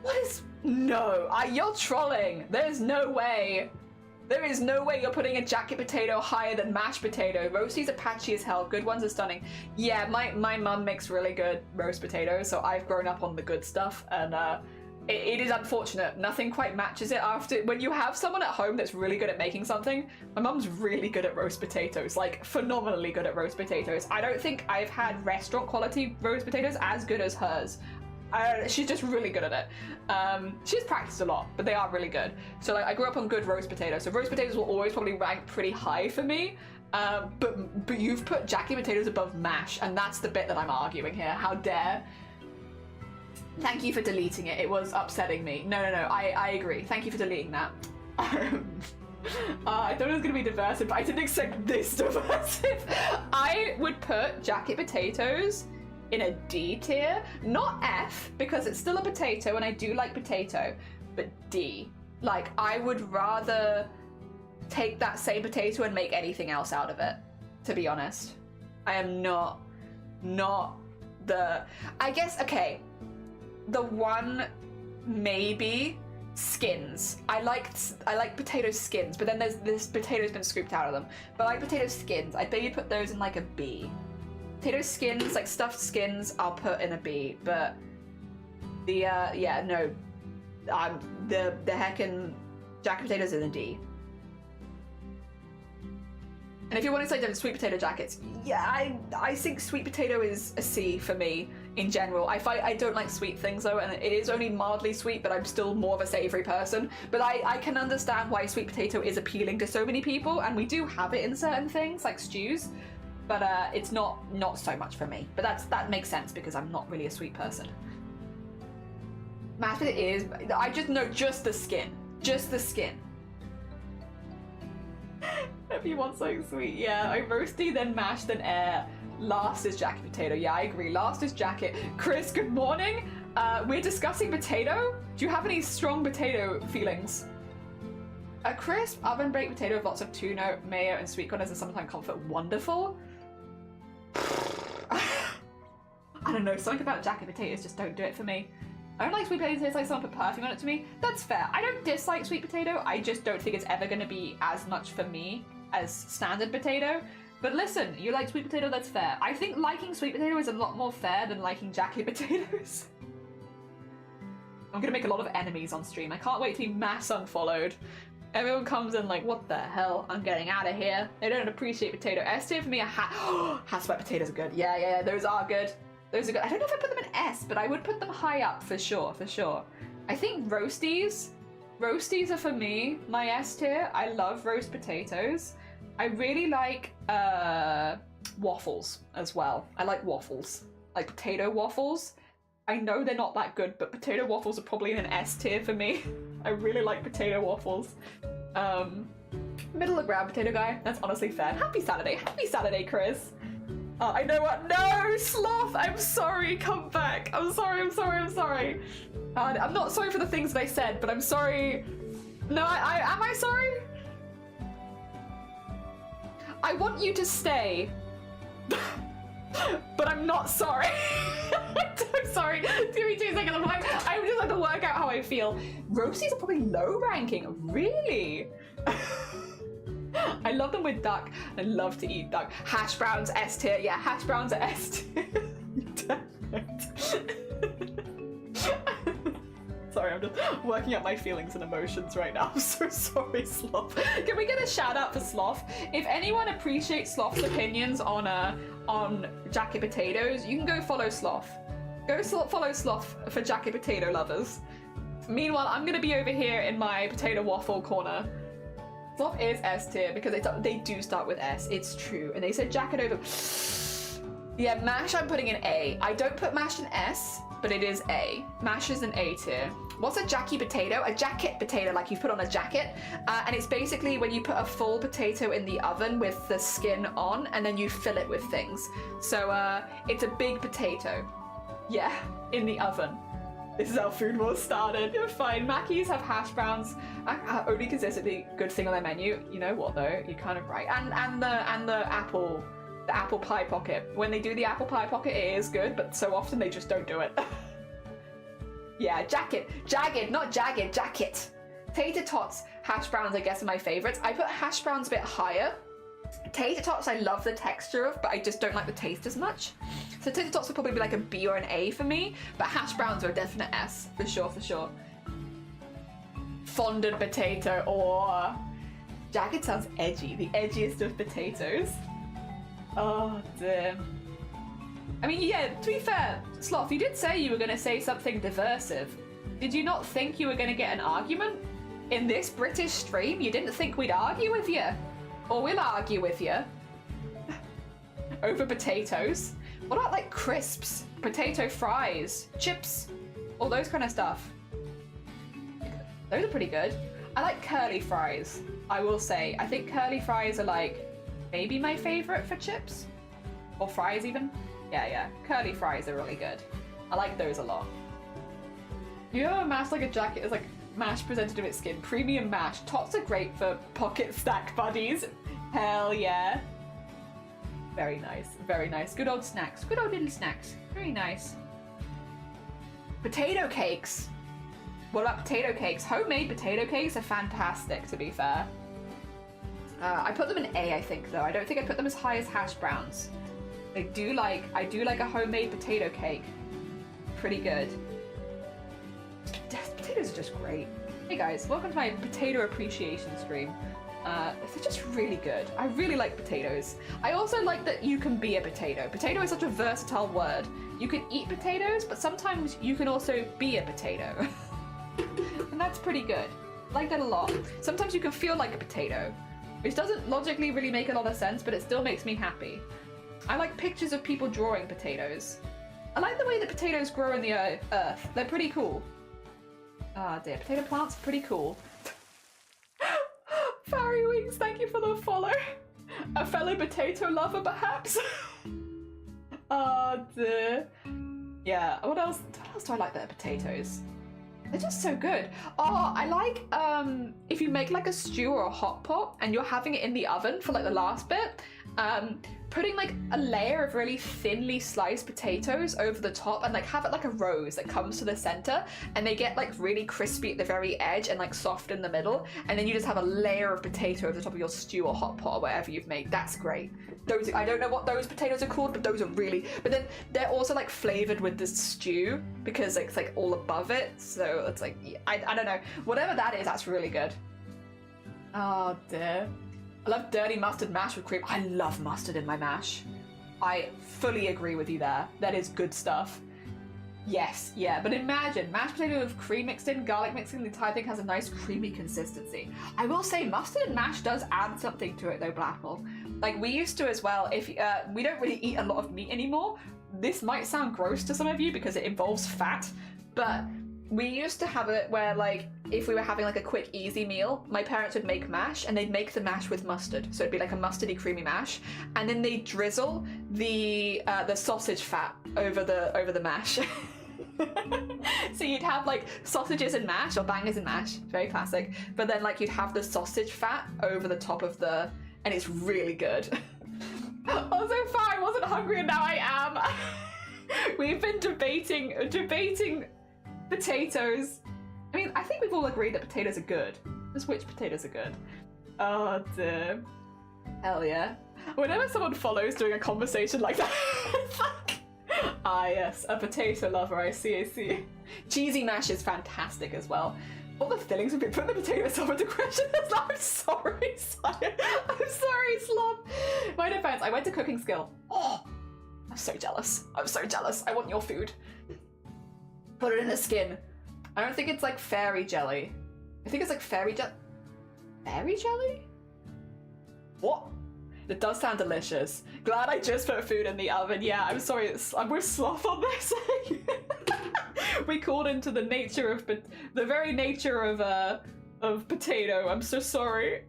What is... No, you're trolling. There's no way. There is no way you're putting a jacket potato higher than mashed potato. Roasties are patchy as hell. Good ones are stunning. Yeah, my mum makes really good roast potatoes, so I've grown up on the good stuff, and it is unfortunate. Nothing quite matches it after. When you have someone at home that's really good at making something, my mum's really good at roast potatoes, like phenomenally good at roast potatoes. I don't think I've had restaurant quality roast potatoes as good as hers. She's just really good at it. She's practiced a lot, but they are really good. So like, I grew up on good roast potatoes, so roast potatoes will always probably rank pretty high for me. But you've put jacket potatoes above mash, and that's the bit that I'm arguing here. How dare. Thank you for deleting it. It was upsetting me. No, I agree. Thank you for deleting that. I thought it was going to be diversive, but I didn't expect this diversive. I would put jacket potatoes in a D tier, not F, because it's still a potato and I do like potato, but D. Like, I would rather take that same potato and make anything else out of it, to be honest. I am not the... I guess, okay, the one maybe skins. I like potato skins, but then there's this potato's been scooped out of them. But I like potato skins. I'd maybe put those in like a B. Potato skins, like stuffed skins, I'll put in a B, but the yeah, no, the heckin' jacket potatoes in a D. And if you want to say different, sweet potato jackets, yeah, I think sweet potato is a C for me in general. I don't like sweet things though, and it is only mildly sweet, but I'm still more of a savory person. But I can understand why sweet potato is appealing to so many people, and we do have it in certain things like stews. But it's not so much for me. But that makes sense because I'm not really a sweet person. Mashed potato is. I just know just the skin. Just the skin. If you want something sweet, yeah. I roasty, then mash, then air. Last is jacket potato. Yeah, I agree. Last is jacket. Chris, good morning. We're discussing potato. Do you have any strong potato feelings? A crisp oven baked potato with lots of tuna, mayo, and sweet corn as a summertime comfort. Wonderful. I don't know, something about jacket potatoes just don't do it for me. I don't like sweet potatoes like someone put perfume on it to me. That's fair. I don't dislike sweet potato, I just don't think it's ever going to be as much for me as standard potato. But listen, you like sweet potato, that's fair. I think liking sweet potato is a lot more fair than liking jacket potatoes. I'm going to make a lot of enemies on stream. I can't wait to be mass unfollowed. Everyone comes in like, what the hell? I'm getting out of here. They don't appreciate potato. S tier for me, half-sweat potatoes are good. Yeah, those are good. Those are good. I don't know if I put them in S, but I would put them high up for sure. I think roasties are for me, my S tier. I love roast potatoes. I really like waffles as well. I like waffles, like potato waffles. I know they're not that good, but potato waffles are probably in an S tier for me. I really like potato waffles. Middle of ground potato guy, that's honestly fair. Happy Saturday, Chris. I know what, no, Sloth, I'm sorry, come back. I'm sorry. I'm not sorry for the things that I said, but I'm sorry. No, am I sorry? I want you to stay. But I'm not sorry. I'm sorry. Give me 2 seconds. I just have to work out how I feel. Roasties are probably low ranking. Really? I love them with duck. I love to eat duck. Hash browns S tier. Yeah, hash browns are S tier. Sorry, I'm just working out my feelings and emotions right now. I'm so sorry, Sloth. Can we get a shout out for Sloth? If anyone appreciates Sloth's opinions on jacket potatoes, you can go follow Sloth. Go follow Sloth for jacket potato lovers. Meanwhile, I'm gonna be over here in my potato waffle corner. Sloth is S tier because they do start with S. It's true, and they said jacket over. Yeah, mash I'm putting in A. I don't put mash in S, but it is A. Mash is an A tier. What's a jacky potato? A jacket potato, like you put on a jacket. And it's basically when you put a full potato in the oven with the skin on, and then you fill it with things. So it's a big potato. Yeah, in the oven. This is how Food Wars started. You're fine. Mackies have hash browns. Only consistently good thing on their menu. You know what though? You're kind of right. And the apple pie pocket. When they do the apple pie pocket, it is good, but so often they just don't do it. Yeah, jacket. Jagged, not jagged, jacket. Tater tots, hash browns, I guess, are my favorites. I put hash browns a bit higher. Tater tots I love the texture of, but I just don't like the taste as much. So tater tots would probably be like a B or an A for me, but hash browns are a definite S, for sure, for sure. Fondant potato, or jagged sounds edgy, the edgiest of potatoes. Oh dear. I mean, yeah, to be fair, Sloth, you did say you were going to say something diversive. Did you not think you were going to get an argument? In this British stream, you didn't think we'd argue with you? Or we'll argue with you? Over potatoes? What about like crisps, potato fries, chips, all those kind of stuff? Those are pretty good. I like curly fries, I will say. I think curly fries are like maybe my favorite for chips, or fries even. Yeah, curly fries are really good. I like those a lot. You know, a mash like a jacket is like mash presented with its skin. Premium mash. Tots are great for pocket stack buddies. Hell yeah. Very nice, very nice. Good old snacks. Good old little snacks. Very nice. Potato cakes. What about potato cakes? Homemade potato cakes are fantastic, to be fair. I put them in A, I think, though. I don't think I put them as high as hash browns. I do like a homemade potato cake. Pretty good. Potatoes are just great. Hey guys, welcome to my potato appreciation stream. They're just really good. I really like potatoes. I also like that you can be a potato. Potato is such a versatile word. You can eat potatoes, but sometimes you can also be a potato. And that's pretty good. I like that a lot. Sometimes you can feel like a potato, which doesn't logically really make a lot of sense, but it still makes me happy. I like pictures of people drawing potatoes. I like the way that potatoes grow in the earth. They're pretty cool. Ah dear, potato plants are pretty cool. Fairy Wings, thank you for the follow. A fellow potato lover, perhaps? Oh dear. Yeah, what else do I like that are potatoes? They're just so good. Oh, I like if you make like a stew or a hot pot and you're having it in the oven for like the last bit, putting like a layer of really thinly sliced potatoes over the top and like have it like a rose that comes to the center, and they get like really crispy at the very edge and like soft in the middle, and then you just have a layer of potato over the top of your stew or hot pot or whatever you've made. That's great. Those, I don't know what those potatoes are called, but those are really, but then they're also like flavored with the stew because it's like all above it, so it's like, I don't know, whatever that is, that's really good. Oh dear. I love dirty mustard mash with cream. I love mustard in my mash. I fully agree with you there. That is good stuff. Yes, yeah, but imagine mashed potato with cream mixed in, garlic mixed in, the entire thing has a nice creamy consistency. I will say mustard and mash does add something to it though, Blackpool. Like we used to as well, if we don't really eat a lot of meat anymore. This might sound gross to some of you because it involves fat, but we used to have it where like if we were having like a quick easy meal, my parents would make mash and they'd make the mash with mustard, so it'd be like a mustardy creamy mash, and then they drizzle the sausage fat over the mash. So you'd have like sausages and mash, or bangers and mash, very classic, but then like you'd have the sausage fat over the top of the, and it's really good. Also far I wasn't hungry and now I am. We've been debating potatoes. I mean, I think we've all agreed that potatoes are good. Just which potatoes are good. Oh dear. Hell yeah. Whenever someone follows doing a conversation like that, it's like, ah yes, a potato lover, I see. Cheesy mash is fantastic as well. All the fillings would be putting the potatoes over the question. I'm sorry, Sire. I'm sorry, Slob. My defense, I went to cooking skill. Oh, I'm so jealous. I want your food. Put it in a skin. I don't think it's like fairy jelly. I think it's like fairy jelly. Fairy jelly? What? It does sound delicious. Glad I just put food in the oven. Yeah, I'm sorry, we're sloth on this. We called into the nature of, the very nature of potato. I'm so sorry.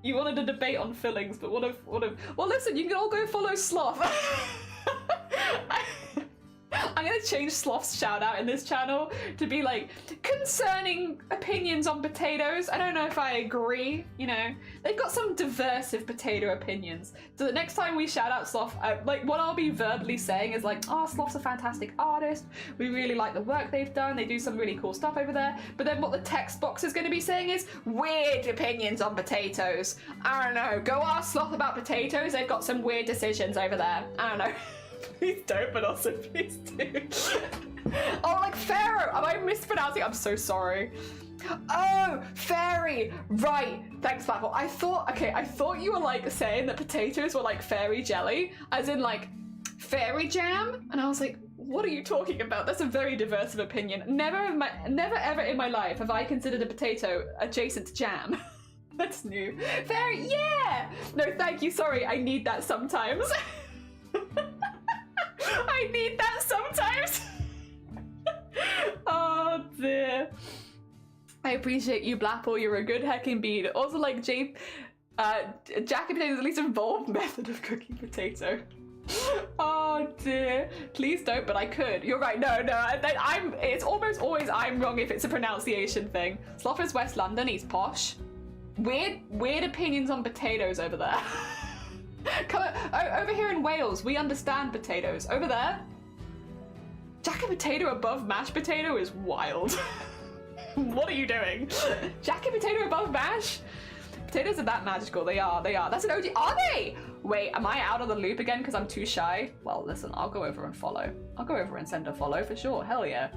You wanted a debate on fillings, but what if, well listen, you can all go follow Sloth. I'm gonna change Sloth's shout out in this channel to be like, concerning opinions on potatoes. I don't know if I agree, you know. They've got some diversive potato opinions. So the next time we shout out Sloth, like what I'll be verbally saying is like, oh, Sloth's a fantastic artist. We really like the work they've done. They do some really cool stuff over there. But then what the text box is gonna be saying is, weird opinions on potatoes. I don't know, go ask Sloth about potatoes. They've got some weird decisions over there. I don't know. Please don't, but also please do. Oh, like Pharaoh! Am I mispronouncing? I'm so sorry. Oh, fairy! Right. Thanks, Flapple. I thought you were like saying that potatoes were like fairy jelly, as in like fairy jam, and I was like, what are you talking about? That's a very diverse opinion. Never ever in my life have I considered a potato adjacent to jam. That's new. Fairy, yeah! No, thank you, sorry, I need that sometimes. I need that sometimes. Oh dear. I appreciate you, Blapple. You're a good hecking bead. Also, like Jack and Potato is at least involved method of cooking potato. Oh dear. Please don't, but I could. You're right. No. It's almost always I'm wrong if it's a pronunciation thing. Sloth is West London. He's posh. Weird opinions on potatoes over there. Come on, over here in Wales, we understand potatoes. Over there, jacket potato above mashed potato is wild. What are you doing? Jacket potato above mash? Potatoes are that magical. They are. That's an OG. Are they? Wait, am I out of the loop again because I'm too shy? Well, listen, I'll go over and follow. I'll go over and send a follow for sure. Hell yeah.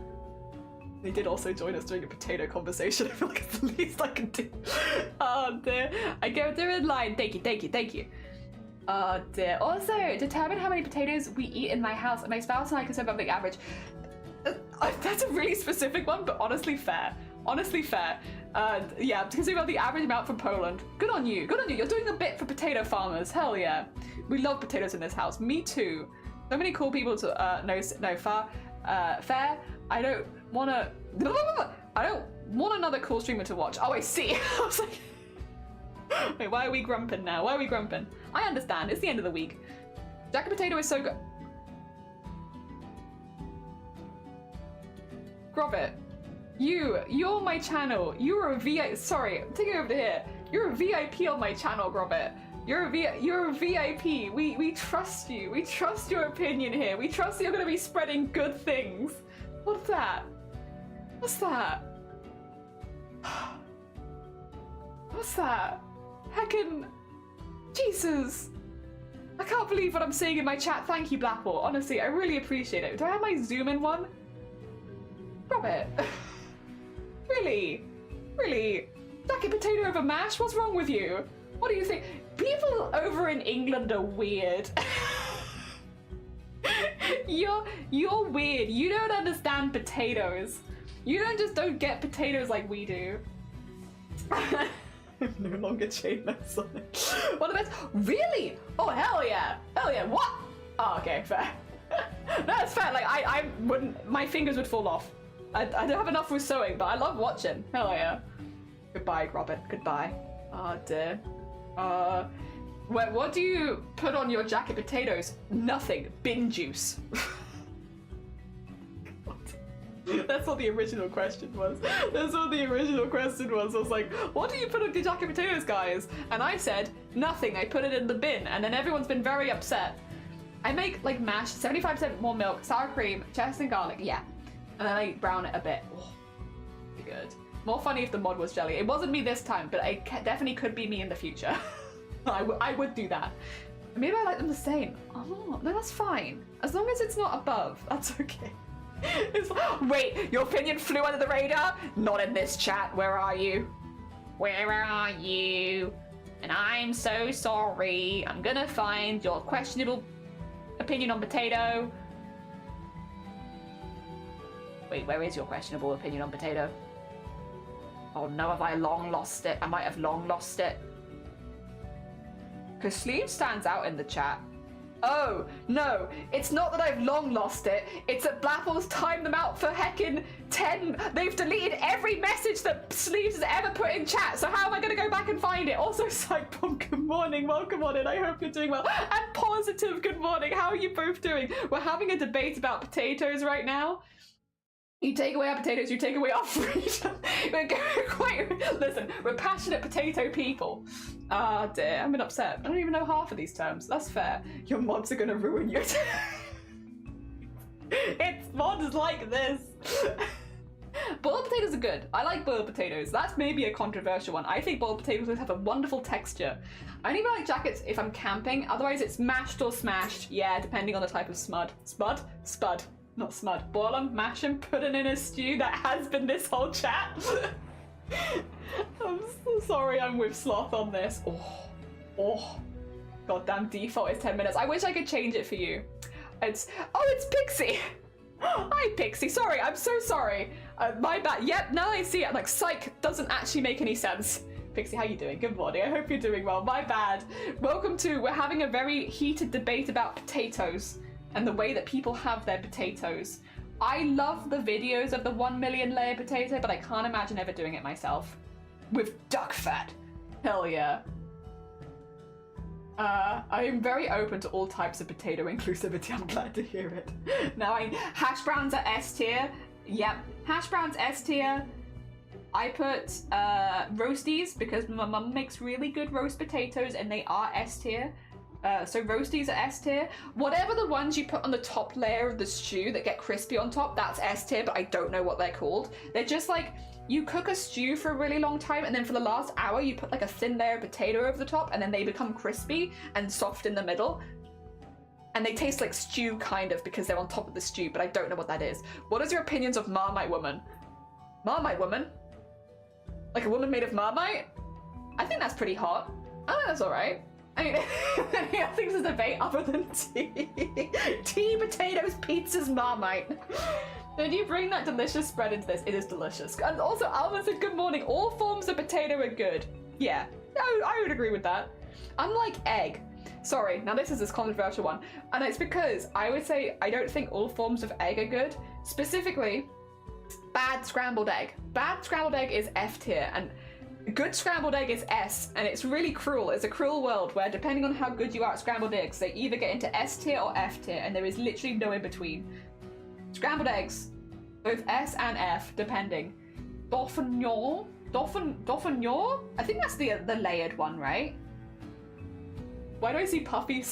They did also join us during a potato conversation. I feel like it's the least I can do. Oh dear. I go through in line. Thank you. Oh dear. Also, determine how many potatoes we eat in my house. My spouse and I consider above the average. That's a really specific one, but honestly fair. Yeah, consider about the average amount from Poland. Good on you. You're doing a bit for potato farmers. Hell yeah. We love potatoes in this house. Me too. So many cool people to fair. I don't want another cool streamer to watch. Oh, I see. I was like, wait, why are we grumping now? I understand, it's the end of the week. Jacket potato is so good. Grobbit, you're my channel. You're a VIP. Sorry, I'm taking over to here. You're a VIP on my channel, Grobbit. You're a VIP. We trust you. We trust your opinion here. We trust you're gonna be spreading good things. What's that? Heckin' Jesus. I can't believe what I'm seeing in my chat. Thank you, Blapple. Honestly, I really appreciate it. Do I have my Zoom in one? Robert. Really? Jacket potato over mash? What's wrong with you? What do you think? People over in England are weird. You're weird. You don't understand potatoes. You don't get potatoes like we do. I'm no longer chainless on it. What about? Really? Oh hell yeah! What? Oh okay, fair. No, that's fair. Like I wouldn't. My fingers would fall off. I don't have enough with sewing, but I love watching. Hell yeah. Goodbye, Robert. Goodbye. Oh dear. What do you put on your jacket potatoes? Nothing. Bin juice. That's what the original question was. I was like, what do you put on your jacket potatoes, guys? And I said, nothing. I put it in the bin. And then everyone's been very upset. I make like mash, 75% more milk, sour cream, chestnut and garlic, yeah. And then I brown it a bit. Oh, good. More funny if the mod was jelly. It wasn't me this time, but it definitely could be me in the future. I would do that. Maybe I like them the same. Oh, no, that's fine. As long as it's not above, that's okay. Wait, your opinion flew under the radar? Not in this chat. Where are you? And I'm so sorry. I'm gonna find your questionable opinion on potato. Wait, where is your questionable opinion on potato? Oh no, have I long lost it? I might have long lost it. Because sleeve stands out in the chat. Oh, no, it's not that I've long lost it. It's that Blapple's timed them out for heckin' 10. They've deleted every message that Sleeves has ever put in chat. So how am I going to go back and find it? Also, Psychbomb, good morning. Welcome on in. I hope you're doing well. And Positive, good morning. How are you both doing? We're having a debate about potatoes right now. You take away our potatoes, you take away our freedom. Listen, we're passionate potato people. Ah, dear, I'm a bit upset. I don't even know half of these terms. That's fair. Your mods are gonna ruin your It's mods like this. Boiled potatoes are good. I like boiled potatoes. That's maybe a controversial one. I think boiled potatoes have a wonderful texture. I only like jackets if I'm camping. Otherwise, it's mashed or smashed. Yeah, depending on the type of smud. Spud. Not smud. Boil them, mash them, put it in a stew. That has been this whole chat. I'm so sorry I'm with Sloth on this. Oh. Goddamn default is 10 minutes. I wish I could change it for you. It's Pixie. Hi, Pixie. Sorry, I'm so sorry. My bad. Yep, now I see it. Like, psych doesn't actually make any sense. Pixie, how you doing? Good morning. I hope you're doing well. My bad. We're having a very heated debate about potatoes and the way that people have their potatoes. I love the videos of the 1 million layer potato, but I can't imagine ever doing it myself. With duck fat. Hell yeah. I am very open to all types of potato inclusivity. I'm glad to hear it. Now, hash browns are S tier. Yep, hash browns S tier. I put roasties because my mum makes really good roast potatoes and they are S tier. So roasties are S tier. Whatever the ones you put on the top layer of the stew that get crispy on top, that's S tier, but I don't know what they're called. They're just like, you cook a stew for a really long time and then for the last hour you put like a thin layer of potato over the top and then they become crispy and soft in the middle. And they taste like stew kind of because they're on top of the stew, but I don't know what that is. What is your opinions of Marmite Woman? Marmite Woman? Like a woman made of Marmite? I think that's pretty hot. I think that's alright. I mean, any other things to debate other than tea? Tea, potatoes, pizzas, Marmite. Did you bring that delicious spread into this? It is delicious. And also, Alvin said, good morning. All forms of potato are good. Yeah, I would agree with that. Unlike egg. Sorry, now this is this controversial one. And it's because I would say I don't think all forms of egg are good. Specifically, bad scrambled egg. Bad scrambled egg is F tier, and good scrambled egg is S, and it's really cruel. It's a cruel world where depending on how good you are at scrambled eggs, they either get into S tier or F tier, and there is literally no in between. Scrambled eggs, both S and F, depending. Dauphignon? I think that's the layered one, right? Why do I see Puffy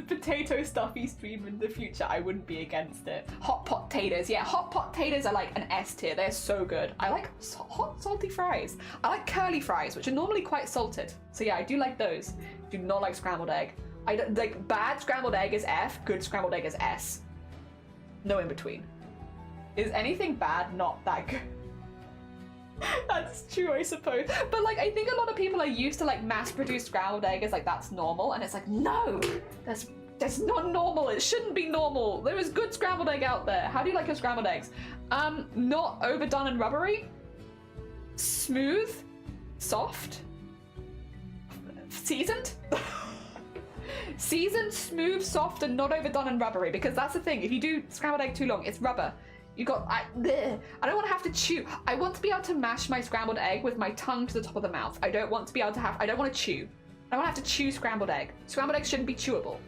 potato stuffy stream in the future? I wouldn't be against it. Hot pot taters. Yeah, hot pot taters are like an S tier. They're so good. I like hot salty fries. I like curly fries, which are normally quite salted. So yeah, I do like those. Do not like scrambled egg. I don't like bad scrambled egg is F, good scrambled egg is S. No in between. Is anything bad not that good? That's true, I suppose. But like, I think a lot of people are used to like mass-produced scrambled egg as like that's normal, and it's like no, that's not normal. It shouldn't be normal. There is good scrambled egg out there. How do you like your scrambled eggs? Not overdone and rubbery. Smooth, soft, seasoned. Seasoned, smooth, soft, and not overdone and rubbery. Because that's the thing. If you do scrambled egg too long, it's rubber. You got, I don't want to have to chew. I want to be able to mash my scrambled egg with my tongue to the top of the mouth. I don't want to be able to have, I don't want to chew. I don't want to have to chew scrambled egg. Scrambled eggs shouldn't be chewable.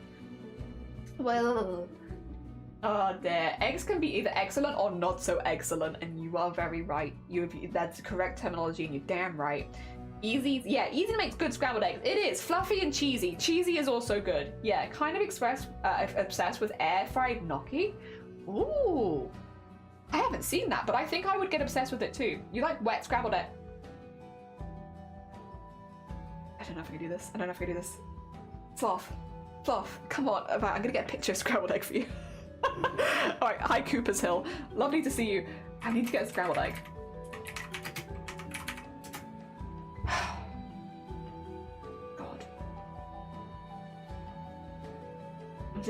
Well, oh dear. Eggs can be either excellent or not so excellent, and you are very right. That's the correct terminology, and you're damn right. Easy makes good scrambled eggs. It is fluffy and cheesy. Cheesy is also good. Yeah, kind of obsessed with air fried gnocchi. Ooh. I haven't seen that, but I think I would get obsessed with it too. You like wet scrambled egg? I don't know if I can do this. Sloth, come on. I'm gonna get a picture of scrambled egg for you. Alright, hi Cooper's Hill. Lovely to see you. I need to get a scrambled egg. God. I'm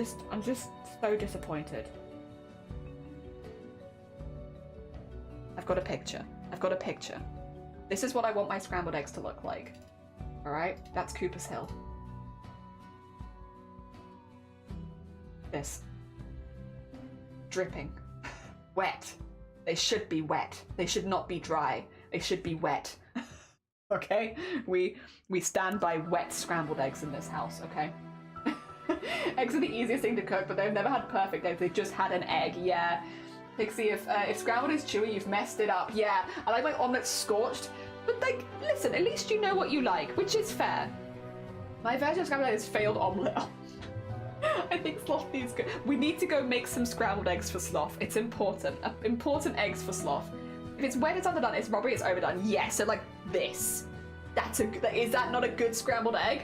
just so disappointed. I've got a picture. I've got a picture. This is what I want my scrambled eggs to look like. All right, that's Cooper's Hill. This. Dripping. Wet. They should be wet. They should not be dry. They should be wet. Okay? We stand by wet scrambled eggs in this house, okay? Eggs are the easiest thing to cook, but they've never had perfect eggs. They've just had an egg, yeah. Pixie, if scrambled is chewy, you've messed it up. Yeah, I like my omelette scorched. But, like, listen, at least you know what you like, which is fair. My version of scrambled egg is failed omelette. I think Sloth needs to go. We need to go make some scrambled eggs for Sloth. It's important. Important eggs for Sloth. If it's wet, it's underdone. It's rubbery, it's overdone. Yes, so like this. Is that not a good scrambled egg?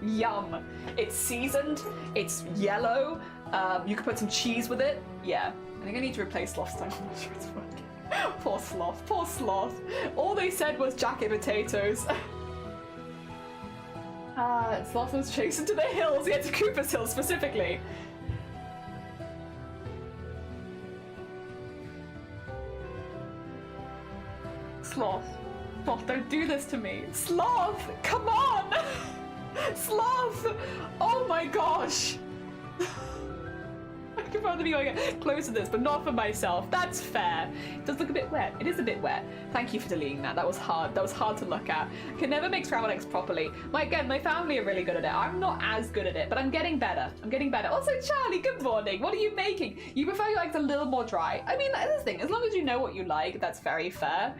Yum. It's seasoned. It's yellow. You could put some cheese with it. Yeah. I think I need to replace Sloth's time. I'm not sure it's working. Poor Sloth. Poor Sloth. All they said was jacket potatoes. Sloth was chasing to the hills. Yeah, to Cooper's Hill specifically. Sloth. Sloth, don't do this to me. Sloth! Come on! Sloth! Oh my gosh! I could rather be going close to this, but not for myself. That's fair. It does look a bit wet. It is a bit wet. Thank you for deleting that. That was hard. That was hard to look at. I can never make scrambled eggs properly. Again, my family are really good at it. I'm not as good at it, but I'm getting better. I'm getting better. Also, Charlie, good morning. What are you making? You prefer your eggs a little more dry. I mean, that's the thing. As long as you know what you like, that's very fair.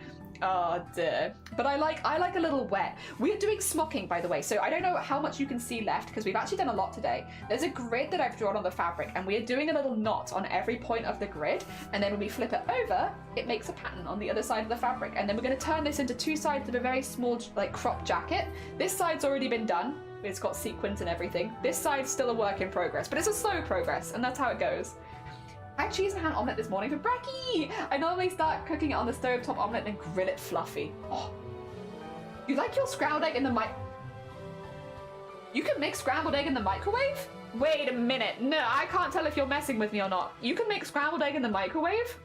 Oh dear. But I like a little wet. We're doing smocking, by the way, so I don't know how much you can see left because we've actually done a lot today. There's a grid that I've drawn on the fabric and we're doing a little knot on every point of the grid, and then when we flip it over, it makes a pattern on the other side of the fabric, and then we're going to turn this into two sides of a very small like crop jacket. This side's already been done. It's got sequins and everything. This side's still a work in progress, but it's a slow progress, and that's how it goes. I had cheese and ham omelette this morning for brekkie. I normally start cooking it on the stovetop omelette and then grill it fluffy. Oh. You like your scrambled egg in the You can make scrambled egg in the microwave? Wait a minute. No, I can't tell if you're messing with me or not. You can make scrambled egg in the microwave?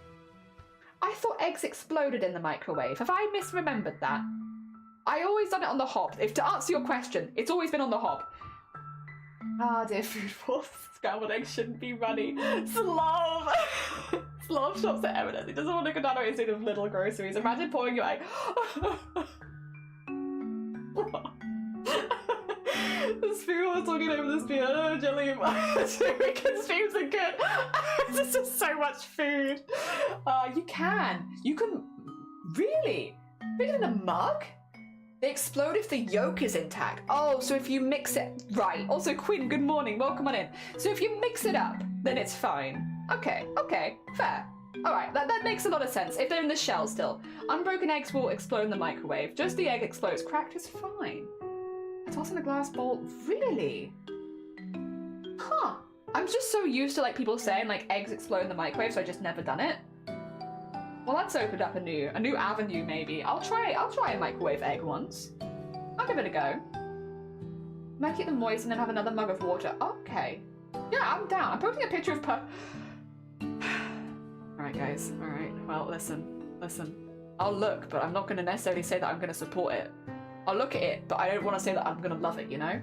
I thought eggs exploded in the microwave. Have I misremembered that? I always done it on the hob. If to answer your question, it's always been on the hob. Ah, dear food force. Scrambled eggs shouldn't be runny. Slav! Slav shops at Eminence. He doesn't want to go down a state of little groceries. Imagine pouring your egg. The spoon was talking over the spoon. Oh, jelly. Weekend streams are good. This is so much food. You can. You can. Really? Put it in a mug? They explode if the yolk is intact. Oh, so if you mix it... Right. Also, Quinn, good morning. Welcome on in. So if you mix it up, then it's fine. Okay, fair. All right, that makes a lot of sense. If they're in the shell still. Unbroken eggs will explode in the microwave. Just the egg explodes. Cracked is fine. Toss in a glass bowl. Really? Huh. I'm just so used to like people saying like eggs explode in the microwave, so I just never done it. Well, that's opened up a new avenue, maybe. I'll try a microwave egg once. I'll give it a go. Might keep them moist and then have another mug of water. Okay. Yeah, I'm down. I'm posting a picture of Alright, guys. Alright. Well, listen. I'll look, but I'm not going to necessarily say that I'm going to support it. I'll look at it, but I don't want to say that I'm going to love it, you know?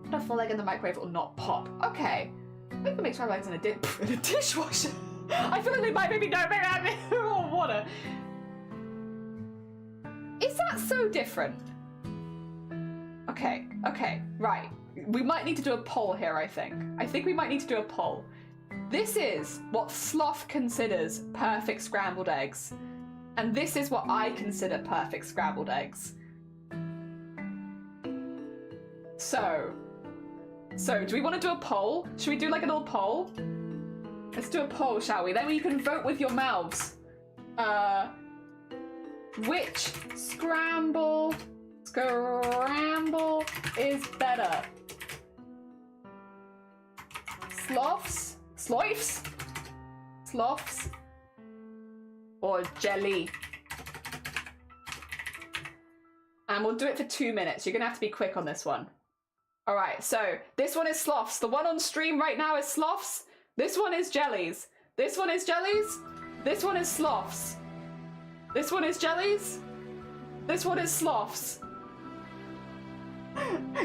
Put a full egg in the microwave, it will not pop. Okay. Maybe we can make scrambled eggs in a dishwasher. I feel like they might maybe know maybe or water. Is that so different? Okay, right. We might need to do a poll here, I think. I think we might need to do a poll. This is what Sloth considers perfect scrambled eggs. And this is what I consider perfect scrambled eggs. So do we want to do a poll? Should we do like a little poll? Let's do a poll, shall we? Then you can vote with your mouths. Which scramble is better? Sloths, or jelly? And we'll do it for 2 minutes. You're gonna have to be quick on this one. All right, so this one is Sloths. The one on stream right now is Sloths. This one is jellies. This one is jellies. This one is sloths. This one is jellies. This one is sloths.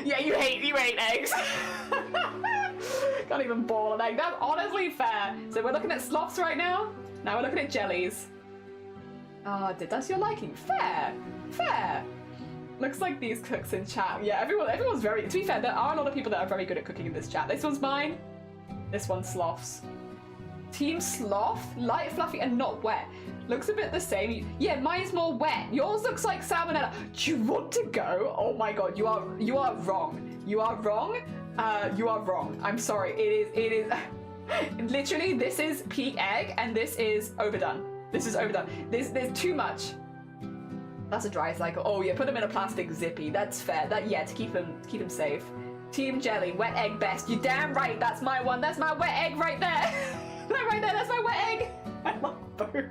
Yeah, you hate eggs. Can't even boil an egg. That's honestly fair. So we're looking at sloths right now. Now we're looking at jellies. Oh, that's your liking. Fair. Fair. Looks like these cooks in chat. Yeah, everyone's very... To be fair, there are a lot of people that are very good at cooking in this chat. This one's mine. This one's sloths. Team sloth, light, fluffy, and not wet. Looks a bit the same. Yeah, mine's more wet. Yours looks like salmonella. Do you want to go? Oh my god, you are wrong. You are wrong. You are wrong. I'm sorry. It is. Literally, this is peak egg, and this is overdone. This is overdone. There's too much. That's a dry cycle. Oh yeah, put them in a plastic zippy. That's fair. To keep them safe. Team jelly, wet egg best. You're damn right. That's my one. That's my wet egg right there. Right there. That's my wet egg. I love both.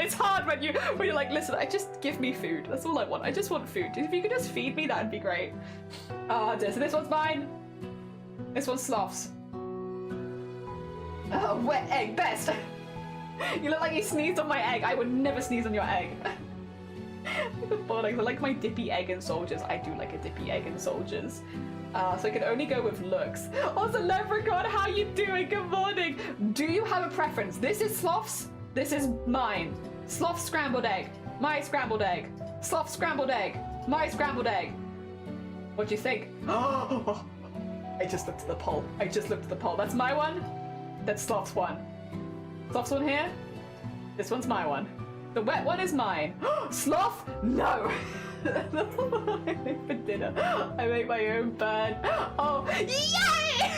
It's hard when you're like, listen, just give me food. That's all I want. I just want food. If you could just feed me, that'd be great. So this one's mine. This one's sloths. Oh, wet egg best. You look like you sneezed on my egg. I would never sneeze on your egg. I like my dippy egg in soldiers. I do like a dippy egg in soldiers. So I can only go with looks. Also, Leprechaun, how you doing? Good morning. Do you have a preference? This is sloths. This is mine. Sloth scrambled egg. My scrambled egg. Sloth scrambled egg. My scrambled egg. What do you think? Oh, I just looked at the poll. That's my one. That's Sloth's one. Sloth's one here. This one's my one. The wet one is mine. Sloth? No. That's what I make for dinner. I make my own bird. Oh, yay!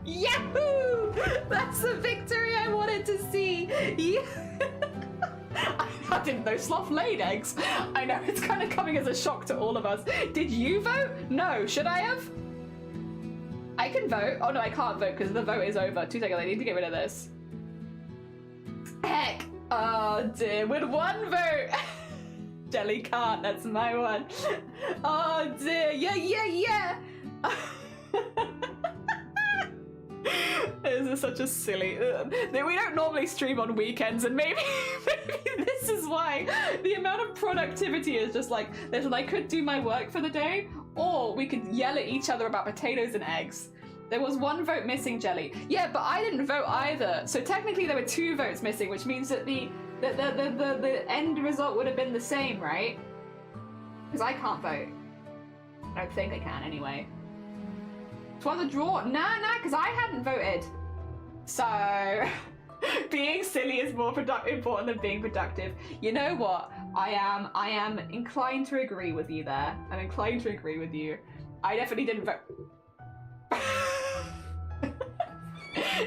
Yahoo! That's the victory I wanted to see. Yeah. I didn't know sloth laid eggs. I know, it's kind of coming as a shock to all of us. Did you vote? No. Should I have? I can vote. Oh no, I can't vote because the vote is over. 2 seconds, I need to get rid of this. Heck. Oh dear, with one vote. Jelly can't, that's my one. Oh dear, yeah. This is such a silly... we don't normally stream on weekends, and maybe this is why the amount of productivity is just like, listen, I could do my work for the day, or we could yell at each other about potatoes and eggs. There was one vote missing, Jelly. Yeah, but I didn't vote either. So technically there were 2 votes missing, which means that the end result would have been the same, right? Because I can't vote. I don't think I can anyway. It was a draw. Nah, because I hadn't voted. So being silly is more important than being productive. You know what? I am inclined to agree with you there. I'm inclined to agree with you. I definitely didn't vote.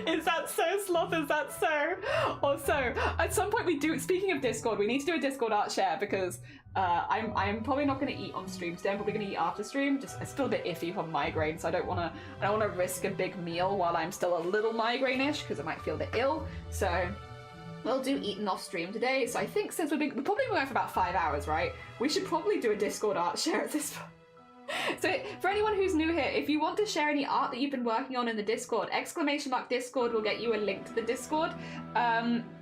Is that so, Sloth? Is that so? Also, at some point speaking of Discord, we need to do a Discord art share because I'm probably not going to eat on stream today. I'm probably going to eat after stream. It's still a bit iffy from migraine, so I don't want to risk a big meal while I'm still a little migraine-ish because I might feel a bit ill. So we'll do eating off stream today. So I think since we're probably going for about 5 hours, right? We should probably do a Discord art share at this point. So for anyone who's new here, if you want to share any art that you've been working on in the Discord, ~Discord will get you a link to the Discord.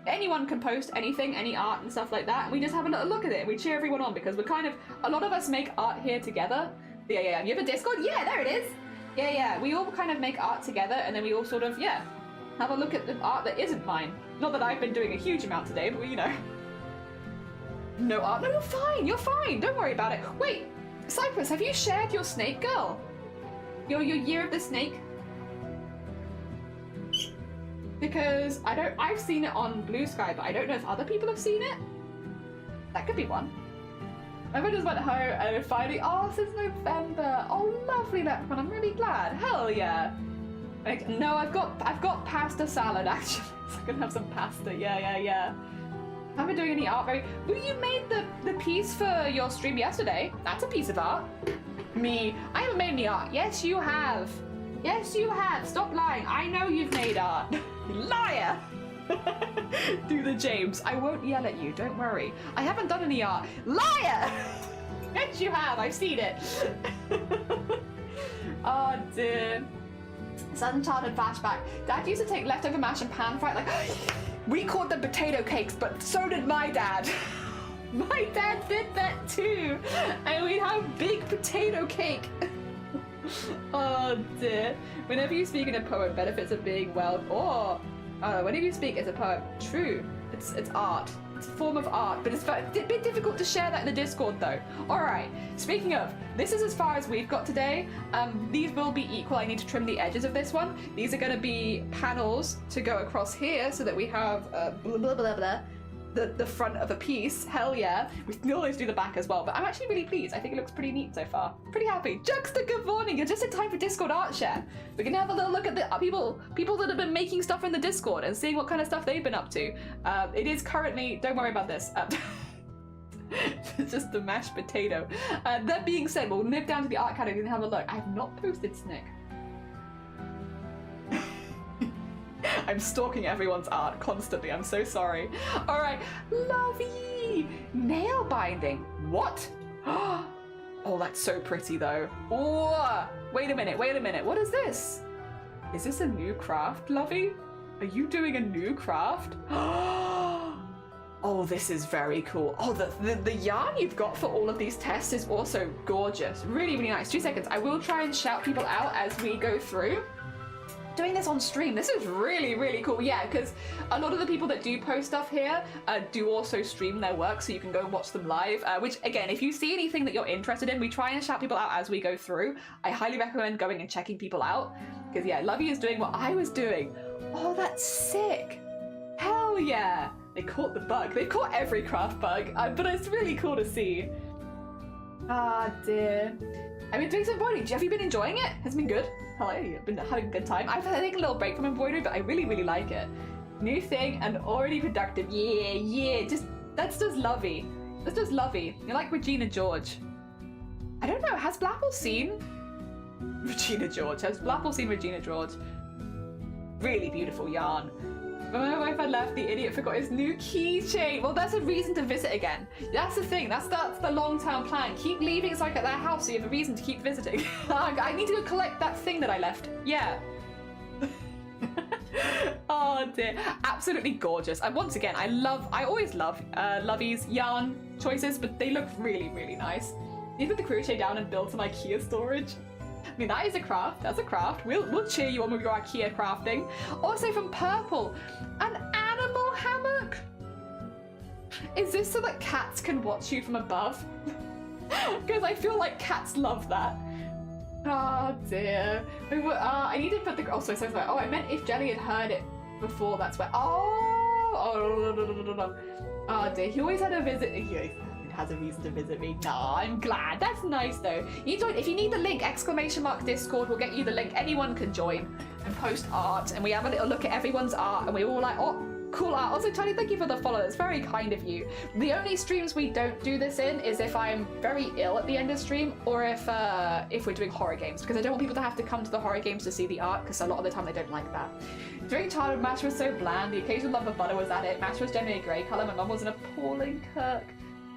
Anyone can post anything, any art and stuff like that, and we just have a little look at it and we cheer everyone on because a lot of us make art here together. Yeah. You have a Discord? Yeah, there it is. Yeah. We all kind of make art together and then we all sort of, have a look at the art that isn't mine. Not that I've been doing a huge amount today, but you know. No art? No, you're fine. Don't worry about it. Wait. Cypress, have you shared your snake, girl? Your year of the snake? Because I've seen it on Blue Sky, but I don't know if other people have seen it. That could be one. I just went home and finally, since November. Oh, lovely, Leprechaun, I'm really glad. Hell yeah. No, I've got pasta salad actually, so I can have some pasta. Yeah. I haven't been doing any art Well, you made the piece for your stream yesterday. That's a piece of art. Me. I haven't made any art. Yes, you have. Stop lying. I know you've made art. Liar. Do the James. I won't yell at you. Don't worry. I haven't done any art. Liar. Yes, you have. I've seen it. Oh, dear. Sudden childhood flashback. Dad used to take leftover mash and pan fry it like we called them potato cakes, but so did my dad. My dad did that too. And we'd have big potato cake. Oh dear. Whenever you speak in a poem, benefits of being well, or whenever you speak as a poem, true. It's art. It's a form of art, but it's a bit difficult to share that in the Discord though. Alright, speaking of, this is as far as we've got today. These will be equal. I need to trim the edges of this one. These are going to be panels to go across here so that we have blah blah blah blah. The front of a piece, hell yeah. We can always do the back as well, but I'm actually really pleased. I think it looks pretty neat so far. Pretty happy. Juxta, good morning. You're just in time for Discord art share. We can have a little look at the people that have been making stuff in the Discord and seeing what kind of stuff they've been up to. It is currently, don't worry about this. It's just the mashed potato. That being said, we'll nip down to the art category and have a look. I have not posted Snick. I'm stalking everyone's art constantly. I'm so sorry. All right, lovey nail binding. What? Oh, that's so pretty though. Oh, wait a minute. What is this? Is this a new craft, lovey? Are you doing a new craft? Oh, this is very cool. Oh, the yarn you've got for all of these tests is also gorgeous. Really, really nice. 2 seconds. I will try and shout people out as we go through. Doing this on stream, this is really, really cool. Yeah, because a lot of the people that do post stuff here do also stream their work, so you can go and watch them live, which again, if you see anything that you're interested in, we try and shout people out as we go through. I highly recommend going and checking people out, because yeah, Lovey is doing what I was doing. Oh, that's sick. Hell yeah. They caught the bug. They caught every craft bug, but it's really cool to see. Ah, dear. I've been doing some embroidery. Have you been enjoying it? Has it been good? Hello, I've been having a good time. I've taken a little break from embroidery, but I really, really like it. New thing and already productive. Yeah. That's just lovey. That's just lovey. You're like Regina George. I don't know. Has Blapple seen Regina George? Has Blapple seen Regina George? Really beautiful yarn. When my wife had left, the idiot forgot his new keychain. Well, that's a reason to visit again. That's the thing. That's the long-term plan. Keep leaving it's like at their house so you have a reason to keep visiting. I need to go collect that thing that I left. Yeah. Oh dear. Absolutely gorgeous. And once again, I always love Lovey's yarn choices, but they look really, really nice. You put the crochet down and build some IKEA storage. I mean, that is a craft. That's a craft. We'll cheer you on with your IKEA crafting. Also from Purple, an animal hammock. Is this so that cats can watch you from above? Because I feel like cats love that. Oh dear. I need to put the. Oh, sorry. Oh, I meant if Jelly had heard it before. That's where. Oh dear. He always had a visit. He has a reason to visit me. Nah, I'm glad. That's nice though. You join if you need the link, !Discord will get you the link. Anyone can join and post art, and we have a little look at everyone's art, and we're all like, oh, cool art. Also, Tony, thank you for the follow. It's very kind of you. The only streams we don't do this in is if I'm very ill at the end of stream, or if we're doing horror games, because I don't want people to have to come to the horror games to see the art, because a lot of the time they don't like that. During childhood, mash was so bland. The occasional love of butter was at it. Mash was generally a grey colour. My mum was an appalling cook.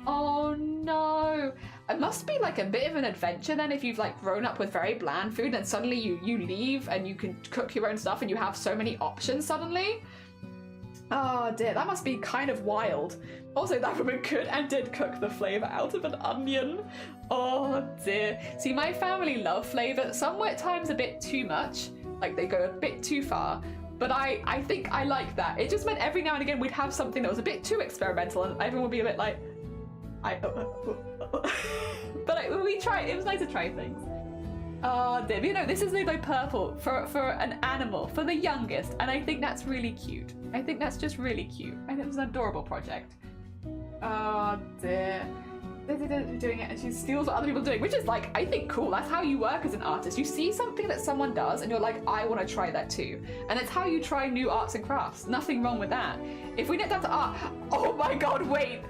Oh no. It must be like a bit of an adventure then if you've like grown up with very bland food and suddenly you leave and you can cook your own stuff and you have so many options suddenly. Oh dear, that must be kind of wild. Also, that woman could and did cook the flavour out of an onion. Oh dear. See, my family love flavour, some at times a bit too much, like they go a bit too far. But I think I like that. It just meant every now and again we'd have something that was a bit too experimental and everyone would be a bit like, but we tried. It was nice to try things. Oh dear. You know, this is Nubo Purple for an animal, for the youngest, and I think that's really cute. I think that's just really cute, and it was an adorable project. Oh dear. Doing it, and she steals what other people are doing, which is like, I think cool. That's how you work as an artist. You see something that someone does, and you're like, I want to try that too. And it's how you try new arts and crafts. Nothing wrong with that. If we get down to art, oh my god, wait.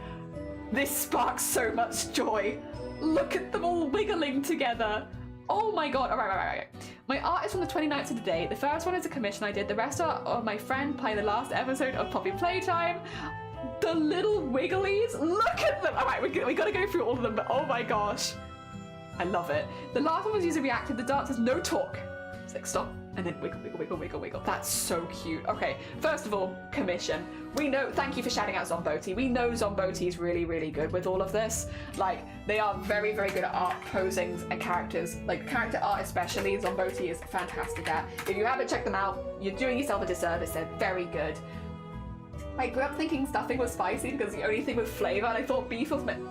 This sparks so much joy. Look at them all wiggling together. Oh my god. All right. My art is from the 29th of the day. The first one is a commission I did. The rest are of my friend playing the last episode of Poppy Playtime. The little wigglies. Look at them. All right, we got to go through all of them, but oh my gosh. I love it. The last one was user reactive. The dance is no talk. It's like, stop. And then wiggle, wiggle, wiggle, wiggle, wiggle. That's so cute. Okay, first of all, commission. We know, thank you for shouting out Zomboti. We know Zomboti is really, really good with all of this. Like, they are very, very good at art posings and characters. Like, character art especially, Zomboti is fantastic at. If you haven't checked them out, you're doing yourself a disservice. They're very good. I grew up thinking stuffing was spicy because the only thing with flavour, and I thought beef was meant...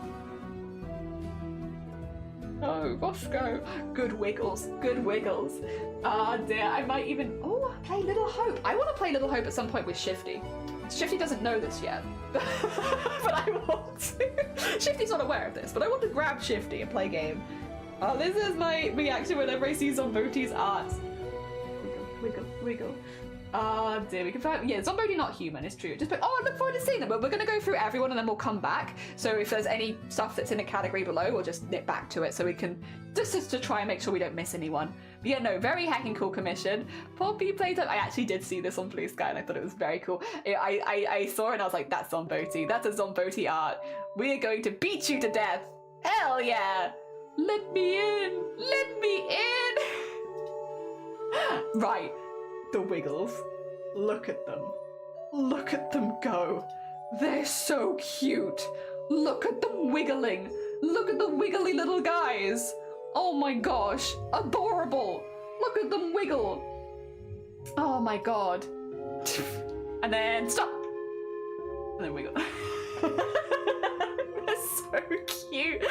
Oh, Roscoe. Good wiggles, good wiggles. Ah, dear, I might even... Oh, play Little Hope. I want to play Little Hope at some point with Shifty. Shifty doesn't know this yet, but I want to. Shifty's not aware of this, but I want to grab Shifty and play a game. Oh, this is my reaction whenever I see Zomboti's art. Wiggle, wiggle, wiggle. Ah, dear, we confirm. Yeah, Zomboti not human, it's true. Just put, oh, I look forward to seeing them, but we're going to go through everyone and then we'll come back. So if there's any stuff that's in a category below, we'll just nip back to it so we can, just to try and make sure we don't miss anyone. But yeah, no, very heckin' cool commission. Poppy Playtime, I actually did see this on Blue Sky and I thought it was very cool. I saw it and I was like, that's Zomboti. That's a Zomboti art. We are going to beat you to death. Hell yeah. Let me in. Let me in. Right. The wiggles. Look at them. Look at them go. They're so cute. Look at them wiggling. Look at the wiggly little guys. Oh my gosh. Adorable. Look at them wiggle. Oh my god. And then stop. And then wiggle. They're so cute.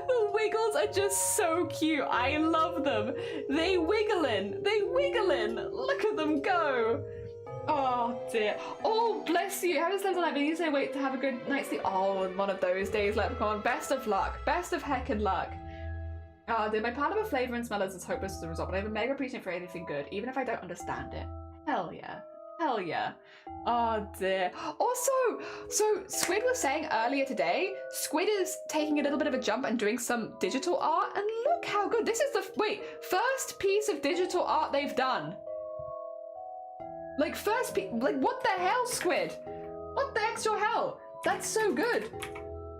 The wiggles are just so cute. I love them. They wiggling. They wiggling. Look at them go. Oh dear. Oh, bless you. How does that like me? You say wait to have a good night's sleep. Oh, one of those days, Leprechaun. Best of luck. Best of heckin' luck. Oh dear, my palate of flavour and smell is as hopeless as a result, but I have a mega appreciation for anything good, even if I don't understand it. Hell yeah. Hell yeah. Oh dear. Also, so Squid was saying earlier today, Squid is taking a little bit of a jump and doing some digital art, and look how good. This is the, first piece of digital art they've done. Like like what the hell, Squid? What the extra hell? That's so good.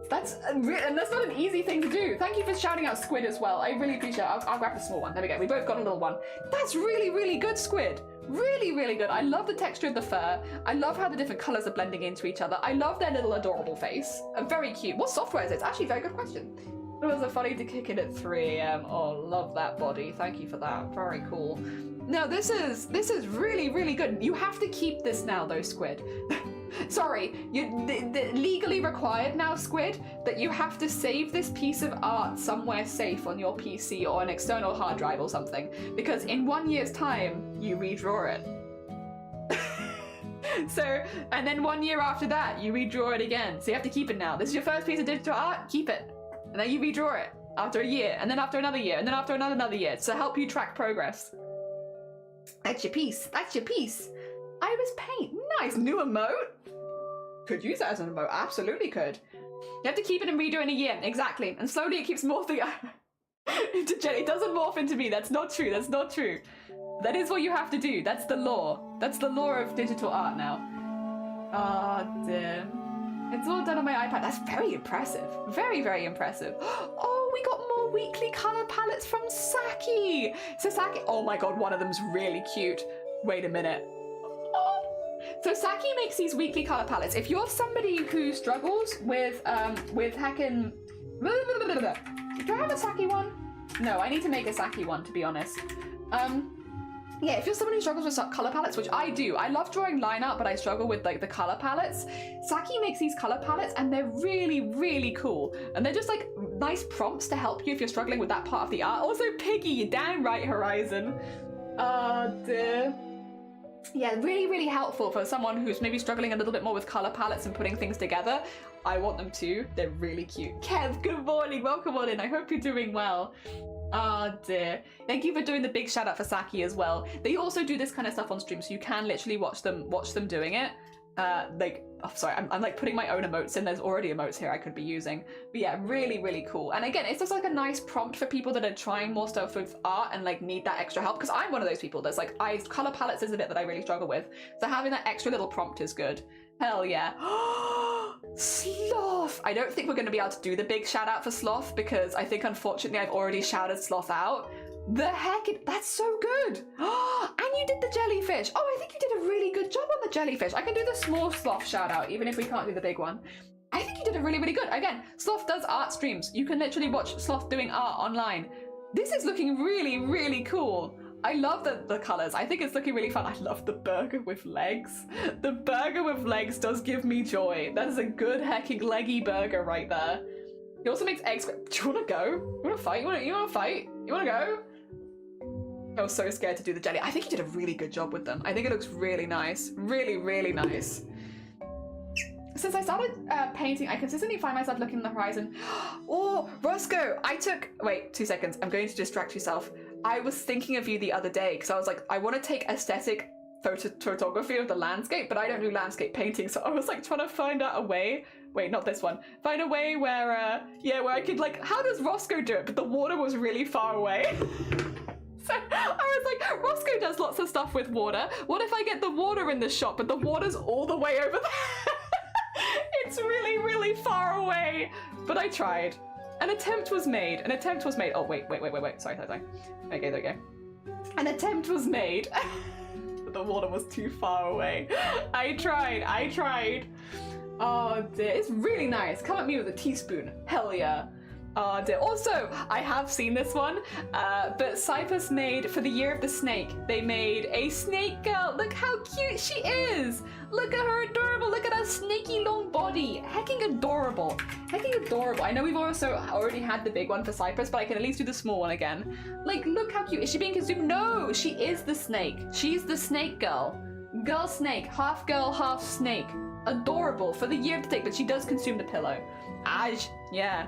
That's, and that's not an easy thing to do. Thank you for shouting out Squid as well. I really appreciate it. I'll grab the small one. There we go. We both got a little one. That's really, really good, Squid. Really, really good. I love the texture of the fur. I love how the different colours are blending into each other. I love their little adorable face. Very cute. What software is it? It's actually a very good question. It was so funny to kick it at 3 AM. Oh, love that body. Thank you for that. Very cool. No, this is really, really good. You have to keep this now though, Squid. Sorry, legally required now, Squid, that you have to save this piece of art somewhere safe on your PC or an external hard drive or something, because in 1 year's time, you redraw it. So, and then 1 year after that, you redraw it again. So you have to keep it now. This is your first piece of digital art, keep it. And then you redraw it after a year, and then after another year, and then after another year, to help you track progress. That's your piece. That's your piece. Iris Paint. Nice. New emote. Could use that as an emote. Absolutely could. You have to keep it and redo it in a year. Exactly. And slowly it keeps morphing into Jen. It doesn't morph into me. That's not true. That's not true. That is what you have to do. That's the law. That's the law of digital art now. Oh, dear. It's all done on my iPad. That's very impressive. Very, very impressive. Oh, we got more weekly colour palettes from Saki. So Saki, oh my god, one of them's really cute. Wait a minute. So Saki makes these weekly colour palettes. If you're somebody who struggles with heckin'... Do I have a Saki one? No, I need to make a Saki one, to be honest. Yeah, if you're someone who struggles with colour palettes, which I do, I love drawing line art, but I struggle with like the colour palettes. Saki makes these colour palettes and they're really, really cool. And they're just like nice prompts to help you if you're struggling with that part of the art. Also, Piggy, you're damn right, Horizon. Dear. Yeah, really, really helpful for someone who's maybe struggling a little bit more with colour palettes and putting things together. I want them too. They're really cute. Kev, good morning. Welcome on in. I hope you're doing well. Dear. Thank you for doing the big shout out for Saki as well. They also do this kind of stuff on stream, so you can literally watch them doing it. I'm like putting my own emotes in. There's already emotes here I could be using. But yeah, really, really cool. And again, it's just like a nice prompt for people that are trying more stuff with art and like need that extra help. Because I'm one of those people that's like, color palettes is a bit that I really struggle with. So having that extra little prompt is good. Hell yeah. Sloth! I don't think we're going to be able to do the big shout out for Sloth because I think unfortunately I've already shouted Sloth out. The heck, that's so good. And you did the jellyfish. Oh, I think you did a really good job on the jellyfish. I can do the small sloth shout out, even if we can't do the big one. I think you did a really, really good. Again, Sloth does art streams. You can literally watch Sloth doing art online. This is looking really, really cool. I love the colors. I think it's looking really fun. I love the burger with legs. The burger with legs does give me joy. That is a good hecking leggy burger right there. He also makes eggs. Do you want to go? You want to fight? You want to fight? You want to go? I was so scared to do the jelly. I think you did a really good job with them. I think it looks really nice. Really, really nice. Since I started painting, I consistently find myself looking at the horizon. Oh, Roscoe, wait, 2 seconds. I'm going to distract yourself. I was thinking of you the other day because I was like, I want to take aesthetic photography of the landscape, but I don't do landscape painting. So I was like trying to find out a way. Wait, not this one. Find a way where, where I could like, how does Roscoe do it? But the water was really far away. So I was like, Roscoe does lots of stuff with water. What if I get the water in the shot, but the water's all the way over there? It's really, really far away. But I tried. An attempt was made. Oh, wait. Sorry. Okay, there we go. An attempt was made. But the water was too far away. I tried. Oh dear, it's really nice. Come at me with a teaspoon. Hell yeah. Oh dear. Also, I have seen this one, but Cyprus made, for the Year of the Snake, they made a snake girl. Look how cute she is. Look at her, adorable. Look at her snaky long body. Hecking adorable. I know we've also already had the big one for Cyprus, but I can at least do the small one again. Like, look how cute. Is she being consumed? No, she is the snake. She's the snake girl. Girl snake, half girl, half snake. Adorable for the Year of the Snake, but she does consume the pillow. Yeah.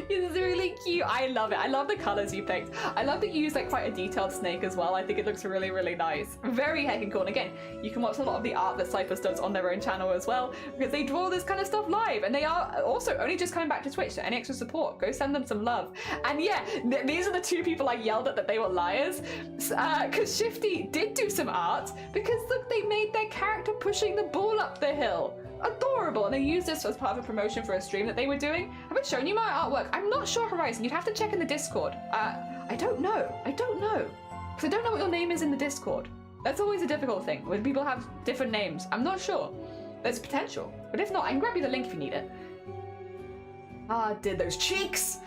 This is really cute. I love it. I love the colors you picked. I love that you use like quite a detailed snake as well. I think it looks really, really nice. Very heckin' cool. And again, you can watch a lot of the art that Cyprus does on their own channel as well, because they draw this kind of stuff live, and they are also only just coming back to Twitch. So any extra support, go send them some love. And yeah, these are the two people I yelled at that they were liars, because Shifty did do some art, because look, they made their character pushing the ball up the hill. Adorable, and they used this as part of a promotion for a stream that they were doing. Have I shown you my artwork? I'm not sure, Horizon. You'd have to check in the Discord. I don't know. Because I don't know what your name is in the Discord. That's always a difficult thing when people have different names. I'm not sure. There's potential, but if not, I can grab you the link if you need it. Did those cheeks?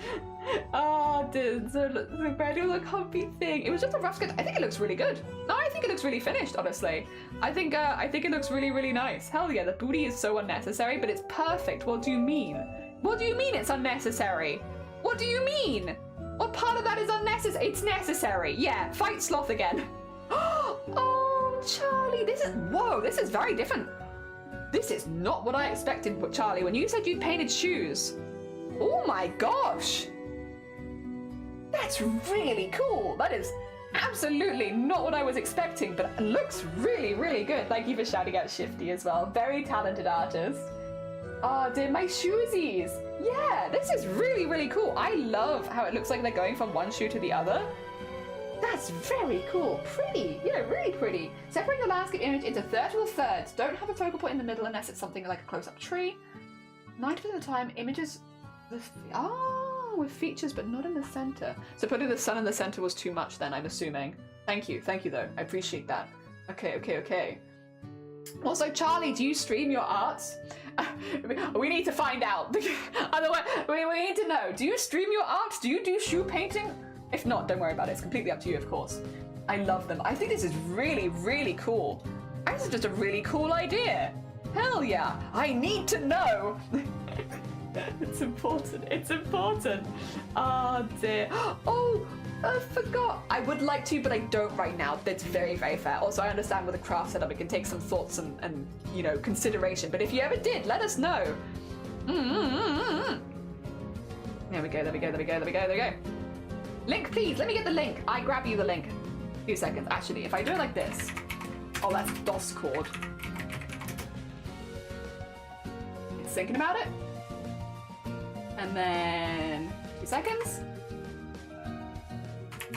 Did the gradual comfy thing. It was just a rough sketch. I think it looks really good. No, I think it looks really finished, honestly. I think it looks really, really nice. Hell yeah, the booty is so unnecessary, but it's perfect. What do you mean? What do you mean it's unnecessary? What do you mean? What part of that is unnecessary? It's necessary. Yeah, fight Sloth again. Oh, Charlie, this is very different. This is not what I expected, Charlie. When you said you'd painted shoes. Oh my gosh. That's really cool. That is absolutely not what I was expecting, but it looks really, really good. Thank you for shouting out Shifty as well. Very talented artist. Oh dear, my shoesies. Yeah, this is really, really cool. I love how it looks like they're going from one shoe to the other. That's very cool. Pretty. Yeah, really pretty. Separate the landscape image into thirds or thirds. Don't have a focal point in the middle unless it's something like a close-up tree. 90% of the time, images with features but not in the center. So putting the sun in the center was too much then, I'm assuming. Thank you though. I appreciate that. Okay. Also, Charlie, do you stream your arts? We need to find out. Otherwise, we need to know. Do you stream your art? Do you do shoe painting? If not, don't worry about it. It's completely up to you, of course. I love them. I think this is really, really cool. This is just a really cool idea. Hell yeah. I need to know. It's important. Oh dear. Oh, I forgot. I would like to, but I don't right now. That's very, very fair. Also, I understand with a craft setup, it can take some thoughts and consideration. But if you ever did, let us know. There we go. Link, please. Let me get the link. I grab you the link. A few seconds. Actually, if I do it like this. Oh, that's DOS chord. It's thinking about it. And then 2 seconds.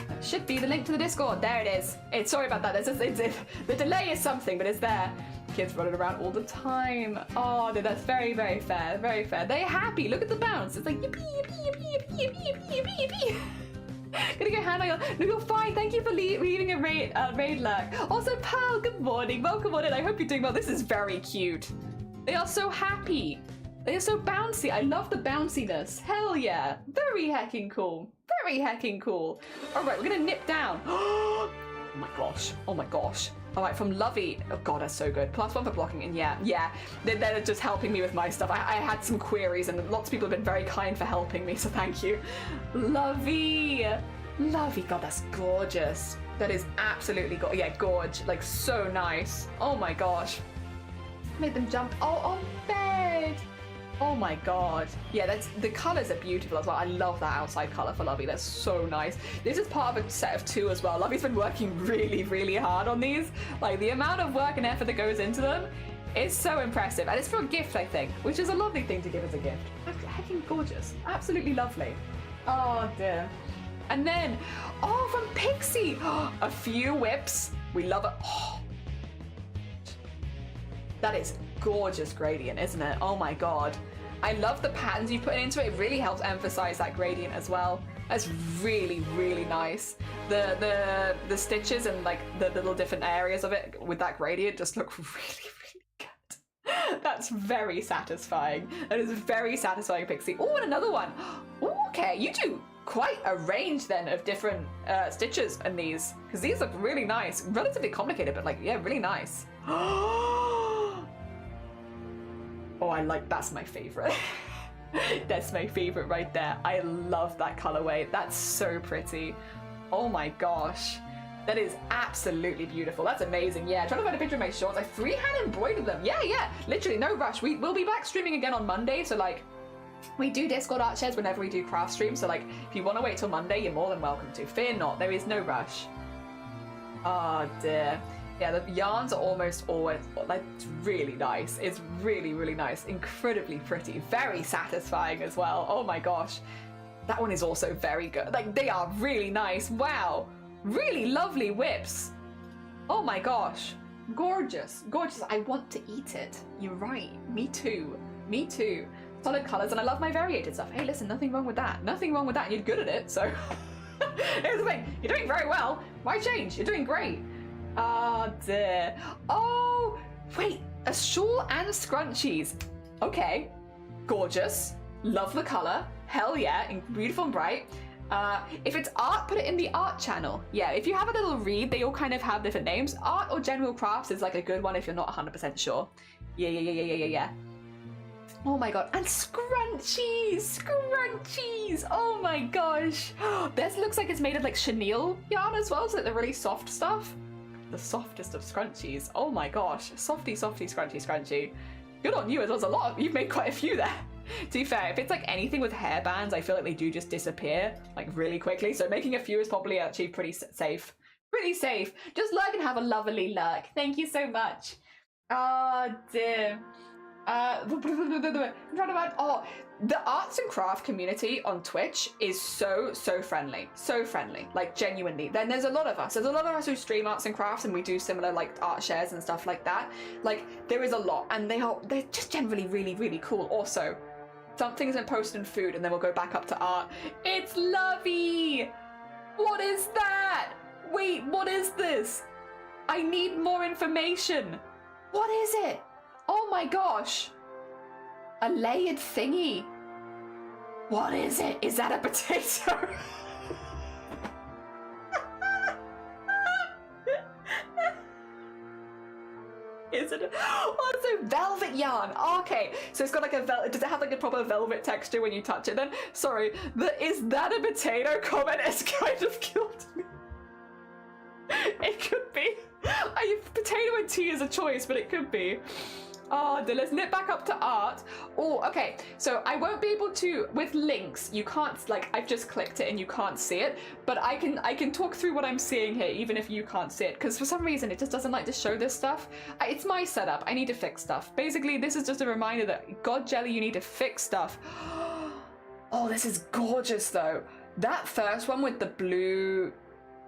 That should be the link to the Discord. There it is. Sorry about that. The delay is something, but it's there. Kids running around all the time. Oh, no, that's very, very fair. Very fair. They're happy. Look at the bounce. It's like yippee, yippee, yippee, yippee, yippee, yippee, yippee. Gonna go hand on your... No, you're fine. Thank you for leaving a raid lurk. Also, Pearl, good morning. Welcome on in. I hope you're doing well. This is very cute. They are so happy. They are so bouncy. I love the bounciness. Hell yeah. Very hecking cool. Very hecking cool. All right, we're gonna nip down. Oh my gosh. Oh my gosh. All right, from Lovey. Oh god, that's so good. +1 for blocking, and yeah. They're just helping me with my stuff. I had some queries, and lots of people have been very kind for helping me, so thank you. Lovey. God, that's gorgeous. That is absolutely gorgeous. Yeah, gorge. Like, so nice. Oh my gosh. Made them jump. Oh, on bed. Oh my god. Yeah, the colours are beautiful as well. I love that outside colour for Lovey. That's so nice. This is part of a set of 2 as well. Lovey's been working really, really hard on these. Like, the amount of work and effort that goes into them is so impressive. And it's for a gift, I think, which is a lovely thing to give as a gift. Hecking gorgeous. Absolutely lovely. Oh dear. And then, oh, from Pixie, a few whips. We love it. Oh. That is gorgeous gradient, isn't it? Oh my god. I love the patterns you put into it. It really helps emphasize that gradient as well. That's really, really nice. The stitches and like the little different areas of it with that gradient just look really, really good. That's very satisfying. That is very satisfying, Pixie. Oh, and another one. Ooh, okay, you do quite a range then of different stitches in these, because these look really nice. Relatively complicated, but like, yeah, really nice. Oh, I like, that's my favorite. That's my favorite right there. I love that colorway. That's so pretty. Oh my gosh. That is absolutely beautiful. That's amazing. Yeah, trying to find a picture of my shorts. I freehand embroidered them. Yeah. Literally, no rush. We'll be back streaming again on Monday, so like, we do Discord art shares whenever we do craft streams, so like, if you want to wait till Monday, you're more than welcome to. Fear not, there is no rush. Oh dear. Yeah, the yarns are almost always, like, it's really nice. It's really, really nice. Incredibly pretty. Very satisfying as well. Oh my gosh. That one is also very good. Like, they are really nice. Wow. Really lovely whips. Oh my gosh. Gorgeous. Gorgeous. I want to eat it. You're right. Me too. Me too. Solid colors, and I love my variated stuff. Hey, listen, nothing wrong with that. Nothing wrong with that. You're good at it, so. Here's the thing. You're doing very well. Why change? You're doing great. Oh dear. Oh, wait, a shawl and scrunchies. Okay, gorgeous. Love the color. Hell yeah, beautiful and bright. If it's art, put it in the art channel. Yeah, if you have a little read, they all kind of have different names. Art or general crafts is like a good one if you're not 100% sure. Yeah. Oh my god, and scrunchies! Oh my gosh. This looks like it's made of like chenille yarn as well, so like the really soft stuff. The softest of scrunchies. Oh my gosh. Softy, scrunchy. Good on you, there's a lot. You've made quite a few there. To be fair, if it's like anything with hair bands, I feel like they do just disappear like really quickly. So making a few is probably actually pretty safe. Pretty safe. Just lurk and have a lovely lurk. Thank you so much. Oh dear. I'm trying to find, the arts and craft community on Twitch is so friendly, like genuinely. Then there's a lot of us who stream arts and crafts, and we do similar like art shares and stuff like that. Like there is a lot, and they're just generally really cool. Also, something's been posted in food, and then we'll go back up to art. It's Lovey. What is that? Wait, what is this? I need more information. What is it? Oh my gosh. A layered thingy. What is it? Is that a potato? Is it? Oh, it's a velvet yarn. Okay, so it's got like a velvet. Does it have like a proper velvet texture when you touch it then? Sorry, is that a potato comment has kind of killed me. It could be. Potato and tea is a choice, but it could be. Oh, let's nip back up to art. Oh, okay. So I won't be able to, with links, you can't, like, I've just clicked it and you can't see it, but I can talk through what I'm seeing here, even if you can't see it, because for some reason it just doesn't like to show this stuff. It's my setup. I need to fix stuff. Basically, this is just a reminder that, God Jelly, you need to fix stuff. Oh, this is gorgeous, though. That first one with the blue,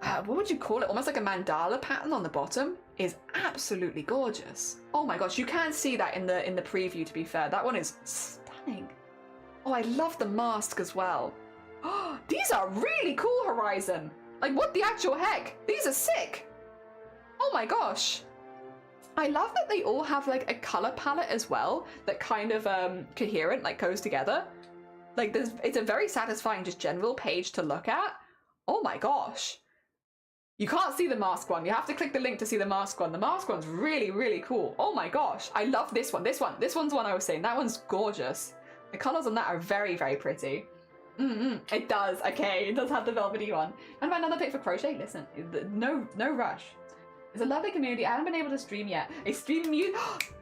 what would you call it? Almost like a mandala pattern on the bottom is absolutely gorgeous. Oh my gosh, you can see that in the preview, to be fair. That one is stunning. Oh, I love the mask as well. Oh, these are are really cool, Horizon. Like, what the actual heck? These are sick. Oh my gosh. I love that they all have like a color palette as well that kind of coherent, like goes together. Like it's a very satisfying just general page to look at. Oh my gosh. You can't see the mask one. You have to click the link to see the mask one. The mask one's really, really cool. Oh my gosh. I love this one. This one's one I was saying. That one's gorgeous. The colors on that are very, very pretty. It does. Okay, it does have the velvety one. And about another pick for crochet. Listen, no rush. It's a lovely community. I haven't been able to stream yet. I stream you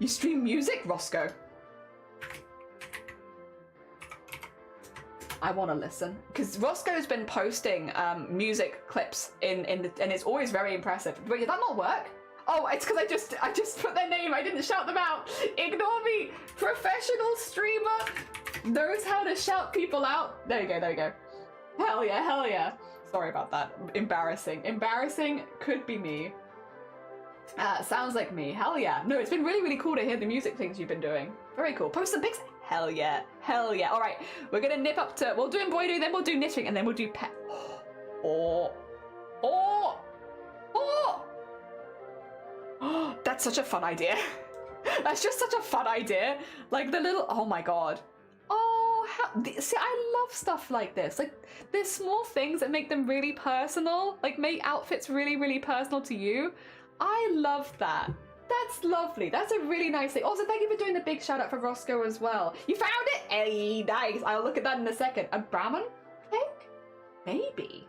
stream music, Roscoe? I want to listen because Roscoe's been posting music clips and it's always very impressive. Wait, did that not work? Oh, it's because I just put their name. I didn't shout them out. Ignore me. Professional streamer knows how to shout people out. There you go. There you go. Hell yeah. Hell yeah. Sorry about that. Embarrassing. Embarrassing could be me. Sounds like me. Hell yeah. No, it's been really, really cool to hear the music things you've been doing. Very cool. Post some pics. Hell yeah. Hell yeah. All right. We're going to nip up to... We'll do embroidery, then we'll do knitting, and then we'll do pet... Oh. That's such a fun idea. That's just such a fun idea. Like the little... Oh my god. Oh, see, I love stuff like this. Like, there's small things that make them really personal. Like, make outfits really, really personal to you. I love that. That's lovely. That's a really nice thing. Also, thank you for doing the big shout out for Roscoe as well. You found it? Hey, nice. I'll look at that in a second. A Brahmin cake? Maybe.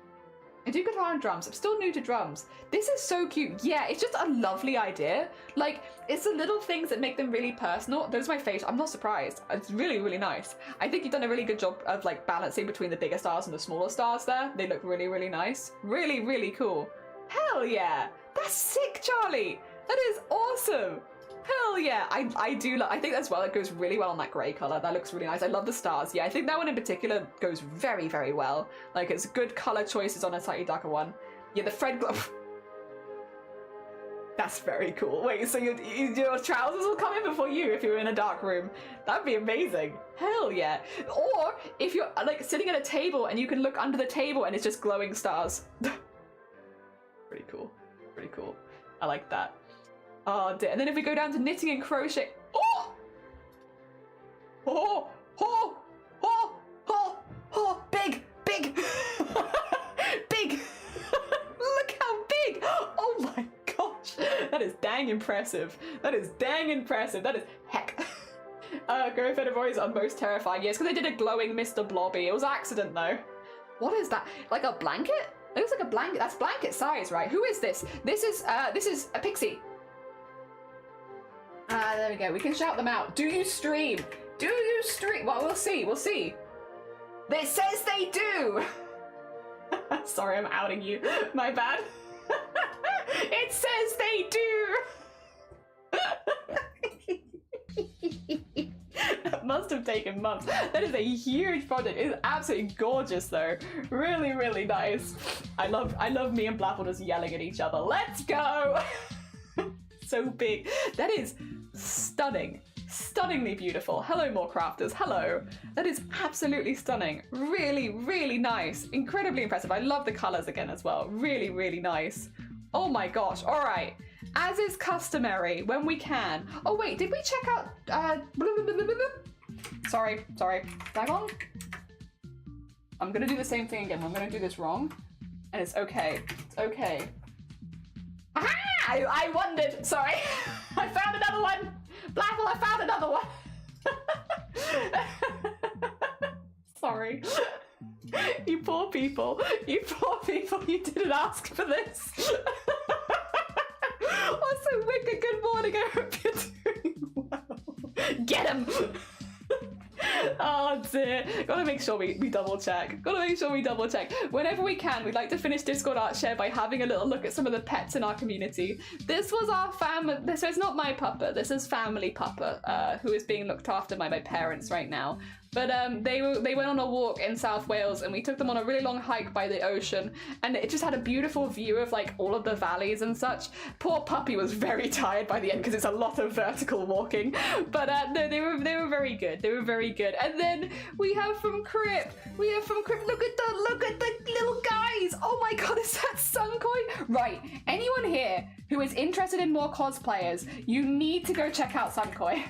I do guitar and drums. I'm still new to drums. This is so cute. Yeah, it's just a lovely idea. Like, it's the little things that make them really personal. Those are my favorite. I'm not surprised. It's really, really nice. I think you've done a really good job of like balancing between the bigger stars and the smaller stars there. They look really, really nice. Really, really cool. Hell yeah. That's sick, Charlie. That is awesome. Hell yeah. I do love, I think as well it goes really well on that grey colour. That looks really nice. I love the stars. Yeah, I think that one in particular goes very, very well. Like, it's good colour choices on a slightly darker one. Yeah, the Fred glove. That's very cool. Wait, so your trousers will come in before you if you're in a dark room. That'd be amazing. Hell yeah. Or if you're like sitting at a table and you can look under the table and it's just glowing stars. Pretty cool. Pretty cool. I like that. Oh dear. And then if we go down to knitting and crochet. Oh! Oh! Oh! Oh! Oh! Oh! Big! Big! Big! Look how big! Oh my gosh! That is dang impressive. That is dang impressive. That is heck. Go Fed Embroidery is most terrifying. Yes, because I did a glowing Mr. Blobby. It was an accident though. What is that? Like a blanket? It looks like a blanket. That's blanket size, right? Who is this? This is a pixie. There we go. We can shout them out. Do you stream? Do you stream? Well, we'll see. We'll see. It says they do. Sorry, I'm outing you. My bad. It says they do. That must have taken months. That is a huge project. It's absolutely gorgeous though. Really, really nice. I love me and Blapple just yelling at each other. Let's go! So big. That is stunning. Stunningly beautiful. Hello, more crafters. Hello. That is absolutely stunning. Really, really nice. Incredibly impressive. I love the colors again as well. Really, really nice. Oh my gosh. All right. As is customary, when we can. Oh wait, did we check out? Sorry. Dag on. I'm gonna do the same thing again. I'm gonna do this wrong, and it's okay. It's okay. Aha! I wondered. Sorry. I found another one. Blapple, I found another one. Sorry. You poor people. You poor people. You didn't ask for this. Also, Wicker, good morning. I hope you're doing well. Get him! Oh dear. Gotta make sure we double check. Whenever we can, we'd like to finish Discord Art Share by having a little look at some of the pets in our community. This was our family. So it's not my puppa. This is family puppa, who is being looked after by my parents right now. But they went on a walk in South Wales and we took them on a really long hike by the ocean, and it just had a beautiful view of like all of the valleys and such. Poor puppy was very tired by the end because it's a lot of vertical walking. But no, they were very good. They were very good. And then we have from Crip. Look at the Right, anyone here who is interested in more cosplayers, you need to go check out Sunkoi.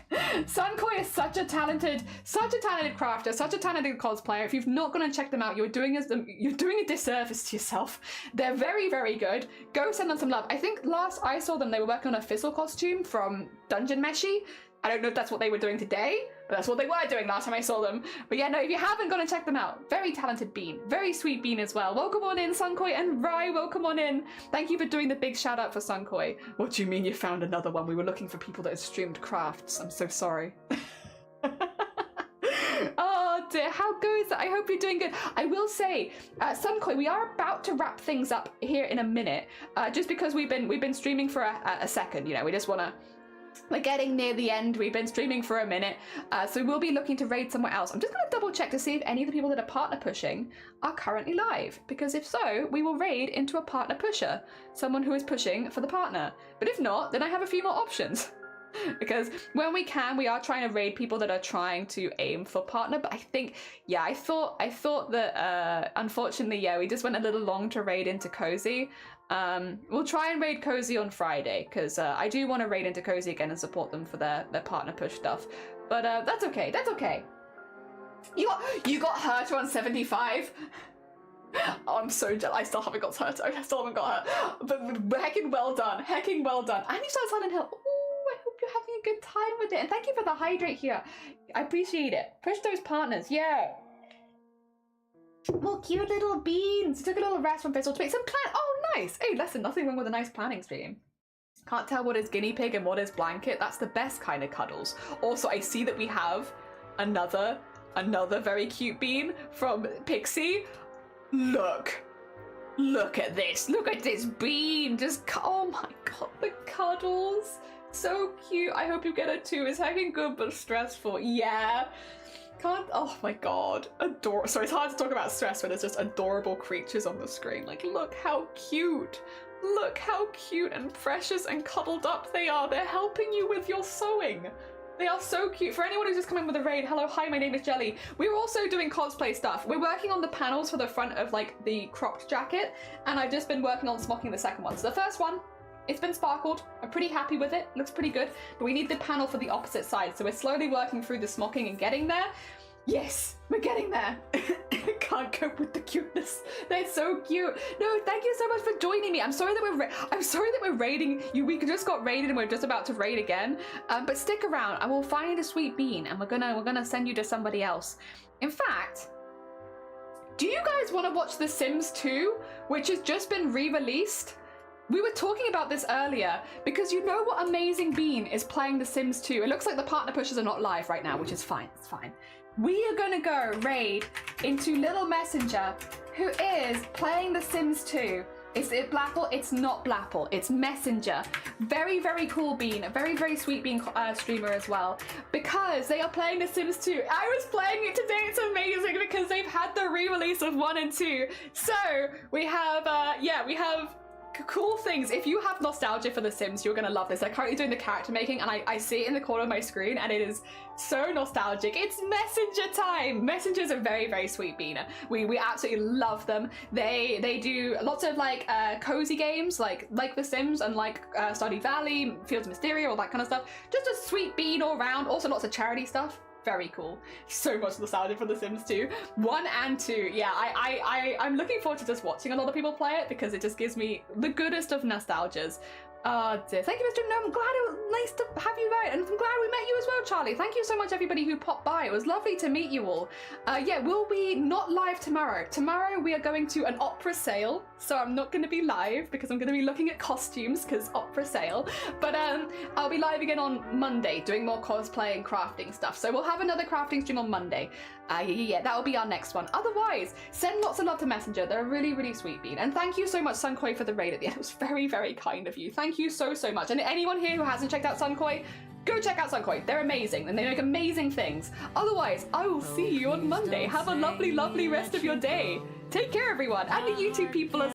Sunkoi is such a talented crafter, such a talented cosplayer. If you've not gone and checked them out, you're doing a disservice to yourself. They're very, very good. Go send them some love. I think last I saw them, they were working on a Fizzle costume from Dungeon Meshi. I don't know if that's what they were doing today, but that's what they were doing last time I saw them. But yeah, no, if you haven't gone and checked them out, very talented bean, very sweet bean as well. Welcome on in, Sunkoi, and Rai, welcome on in. Thank you for doing the big shout out for Sunkoi. What do you mean you found another one? We were looking for people that had streamed crafts. I'm so sorry. Oh dear, how goes it? I hope you're doing good. I will say, Sunkoi, we are about to wrap things up here in a minute, just because we've been streaming for a second. You know, we just wanna. We're getting near the end. We've been streaming for a minute, so we'll be looking to raid somewhere else. I'm just going to double check to see if any of the people that are partner pushing are currently live, because if so, we will raid into a partner pusher, someone who is pushing for the partner. But if not, then I have a few more options. Because when we can, we are trying to raid people that are trying to aim for partner. But I think, yeah, I thought that unfortunately, yeah, we just went a little long to raid into Cozy. We'll try and raid Cozy on Friday, because I do want to raid into Cozy again and support them for their partner push stuff. But that's okay. That's okay. You got her to 175. Oh, I'm so jealous. I still haven't got her. I still haven't got her. But heckin' well done. Heckin' well done. And you started Silent Hill. I hope you're having a good time with it. And thank you for the hydrate here. I appreciate it. Push those partners. Yeah. More cute little beans. Took a little rest from Fizzle to make some plan. Oh, nice. Hey, listen, nothing wrong with a nice planning stream. Can't tell what is guinea pig and what is blanket. That's the best kind of cuddles. Also, I see that we have another very cute bean from Pixie. Look at this. Look at this bean. Just, oh my god, the cuddles. So cute. I hope you get it too. It's heckin' good but stressful. Yeah. Can't, oh my god. Sorry, it's hard to talk about stress when there's just adorable creatures on the screen. Like, look how cute. Look how cute and precious and cuddled up they are. They're helping you with your sewing. They are so cute. For anyone who's just come in with a raid, hello, hi, my name is Jelly. We're also doing cosplay stuff. We're working on the panels for the front of like the cropped jacket, and I've just been working on smocking the second one. So the first one, it's been sparkled. I'm pretty happy with it. Looks pretty good. But we need the panel for the opposite side. So we're slowly working through the smocking and getting there. Yes, we're getting there. Can't cope with the cuteness. They're so cute. No, thank you so much for joining me. I'm sorry that we're raiding you. We just got raided and we're just about to raid again. But stick around. I will find a sweet bean and we're gonna send you to somebody else. In fact, do you guys want to watch The Sims 2, which has just been re-released? We were talking about this earlier because you know what amazing bean is playing The Sims 2. It looks like the partner pushers are not live right now, which is fine. It's fine. We are gonna go raid into Little Messenger, who is playing The Sims 2. Is it Blapple? It's not Blapple, it's Messenger. Very, very cool bean, a very, very sweet bean streamer as well, because they are playing The Sims 2. I was playing it today, it's amazing because they've had the re-release of 1 and 2. So we have, we have cool things. If you have nostalgia for The Sims, you're gonna love this. They're currently doing the character making and I see it in the corner of my screen and it is so nostalgic. It's Messenger time. Messenger's a very, very sweet bean. We absolutely love them. They do lots of like cozy games like The Sims and like Stardew Valley, Fields of Mysteria, all that kind of stuff. Just a sweet bean all around. Also lots of charity stuff. Very cool. So much nostalgia for The Sims 2. 1 and 2. Yeah, I'm looking forward to just watching a lot of people play it because it just gives me the goodest of nostalgias. Dear. Thank you, Mr. No, I'm glad it was nice to have you right, and I'm glad we met you as well, Charlie. Thank you so much, everybody who popped by. It was lovely to meet you all. Yeah, we'll be not live tomorrow. Tomorrow we are going to an opera sale, so I'm not going to be live because I'm going to be looking at costumes because opera sale. But I'll be live again on Monday doing more cosplay and crafting stuff. So we'll have another crafting stream on Monday. Yeah, that will be our next one. Otherwise, send lots of love to Messenger. They're a really, really sweet bean. And thank you so much, Sunkoi, for the raid at the end. It was very, very kind of you. Thank you so, so much. And anyone here who hasn't checked out Sunkoi, go check out Sunkoi. They're amazing and they make amazing things. Otherwise, I will see you on Monday. Have a lovely, lovely rest of your day. Take care, everyone. And the YouTube people as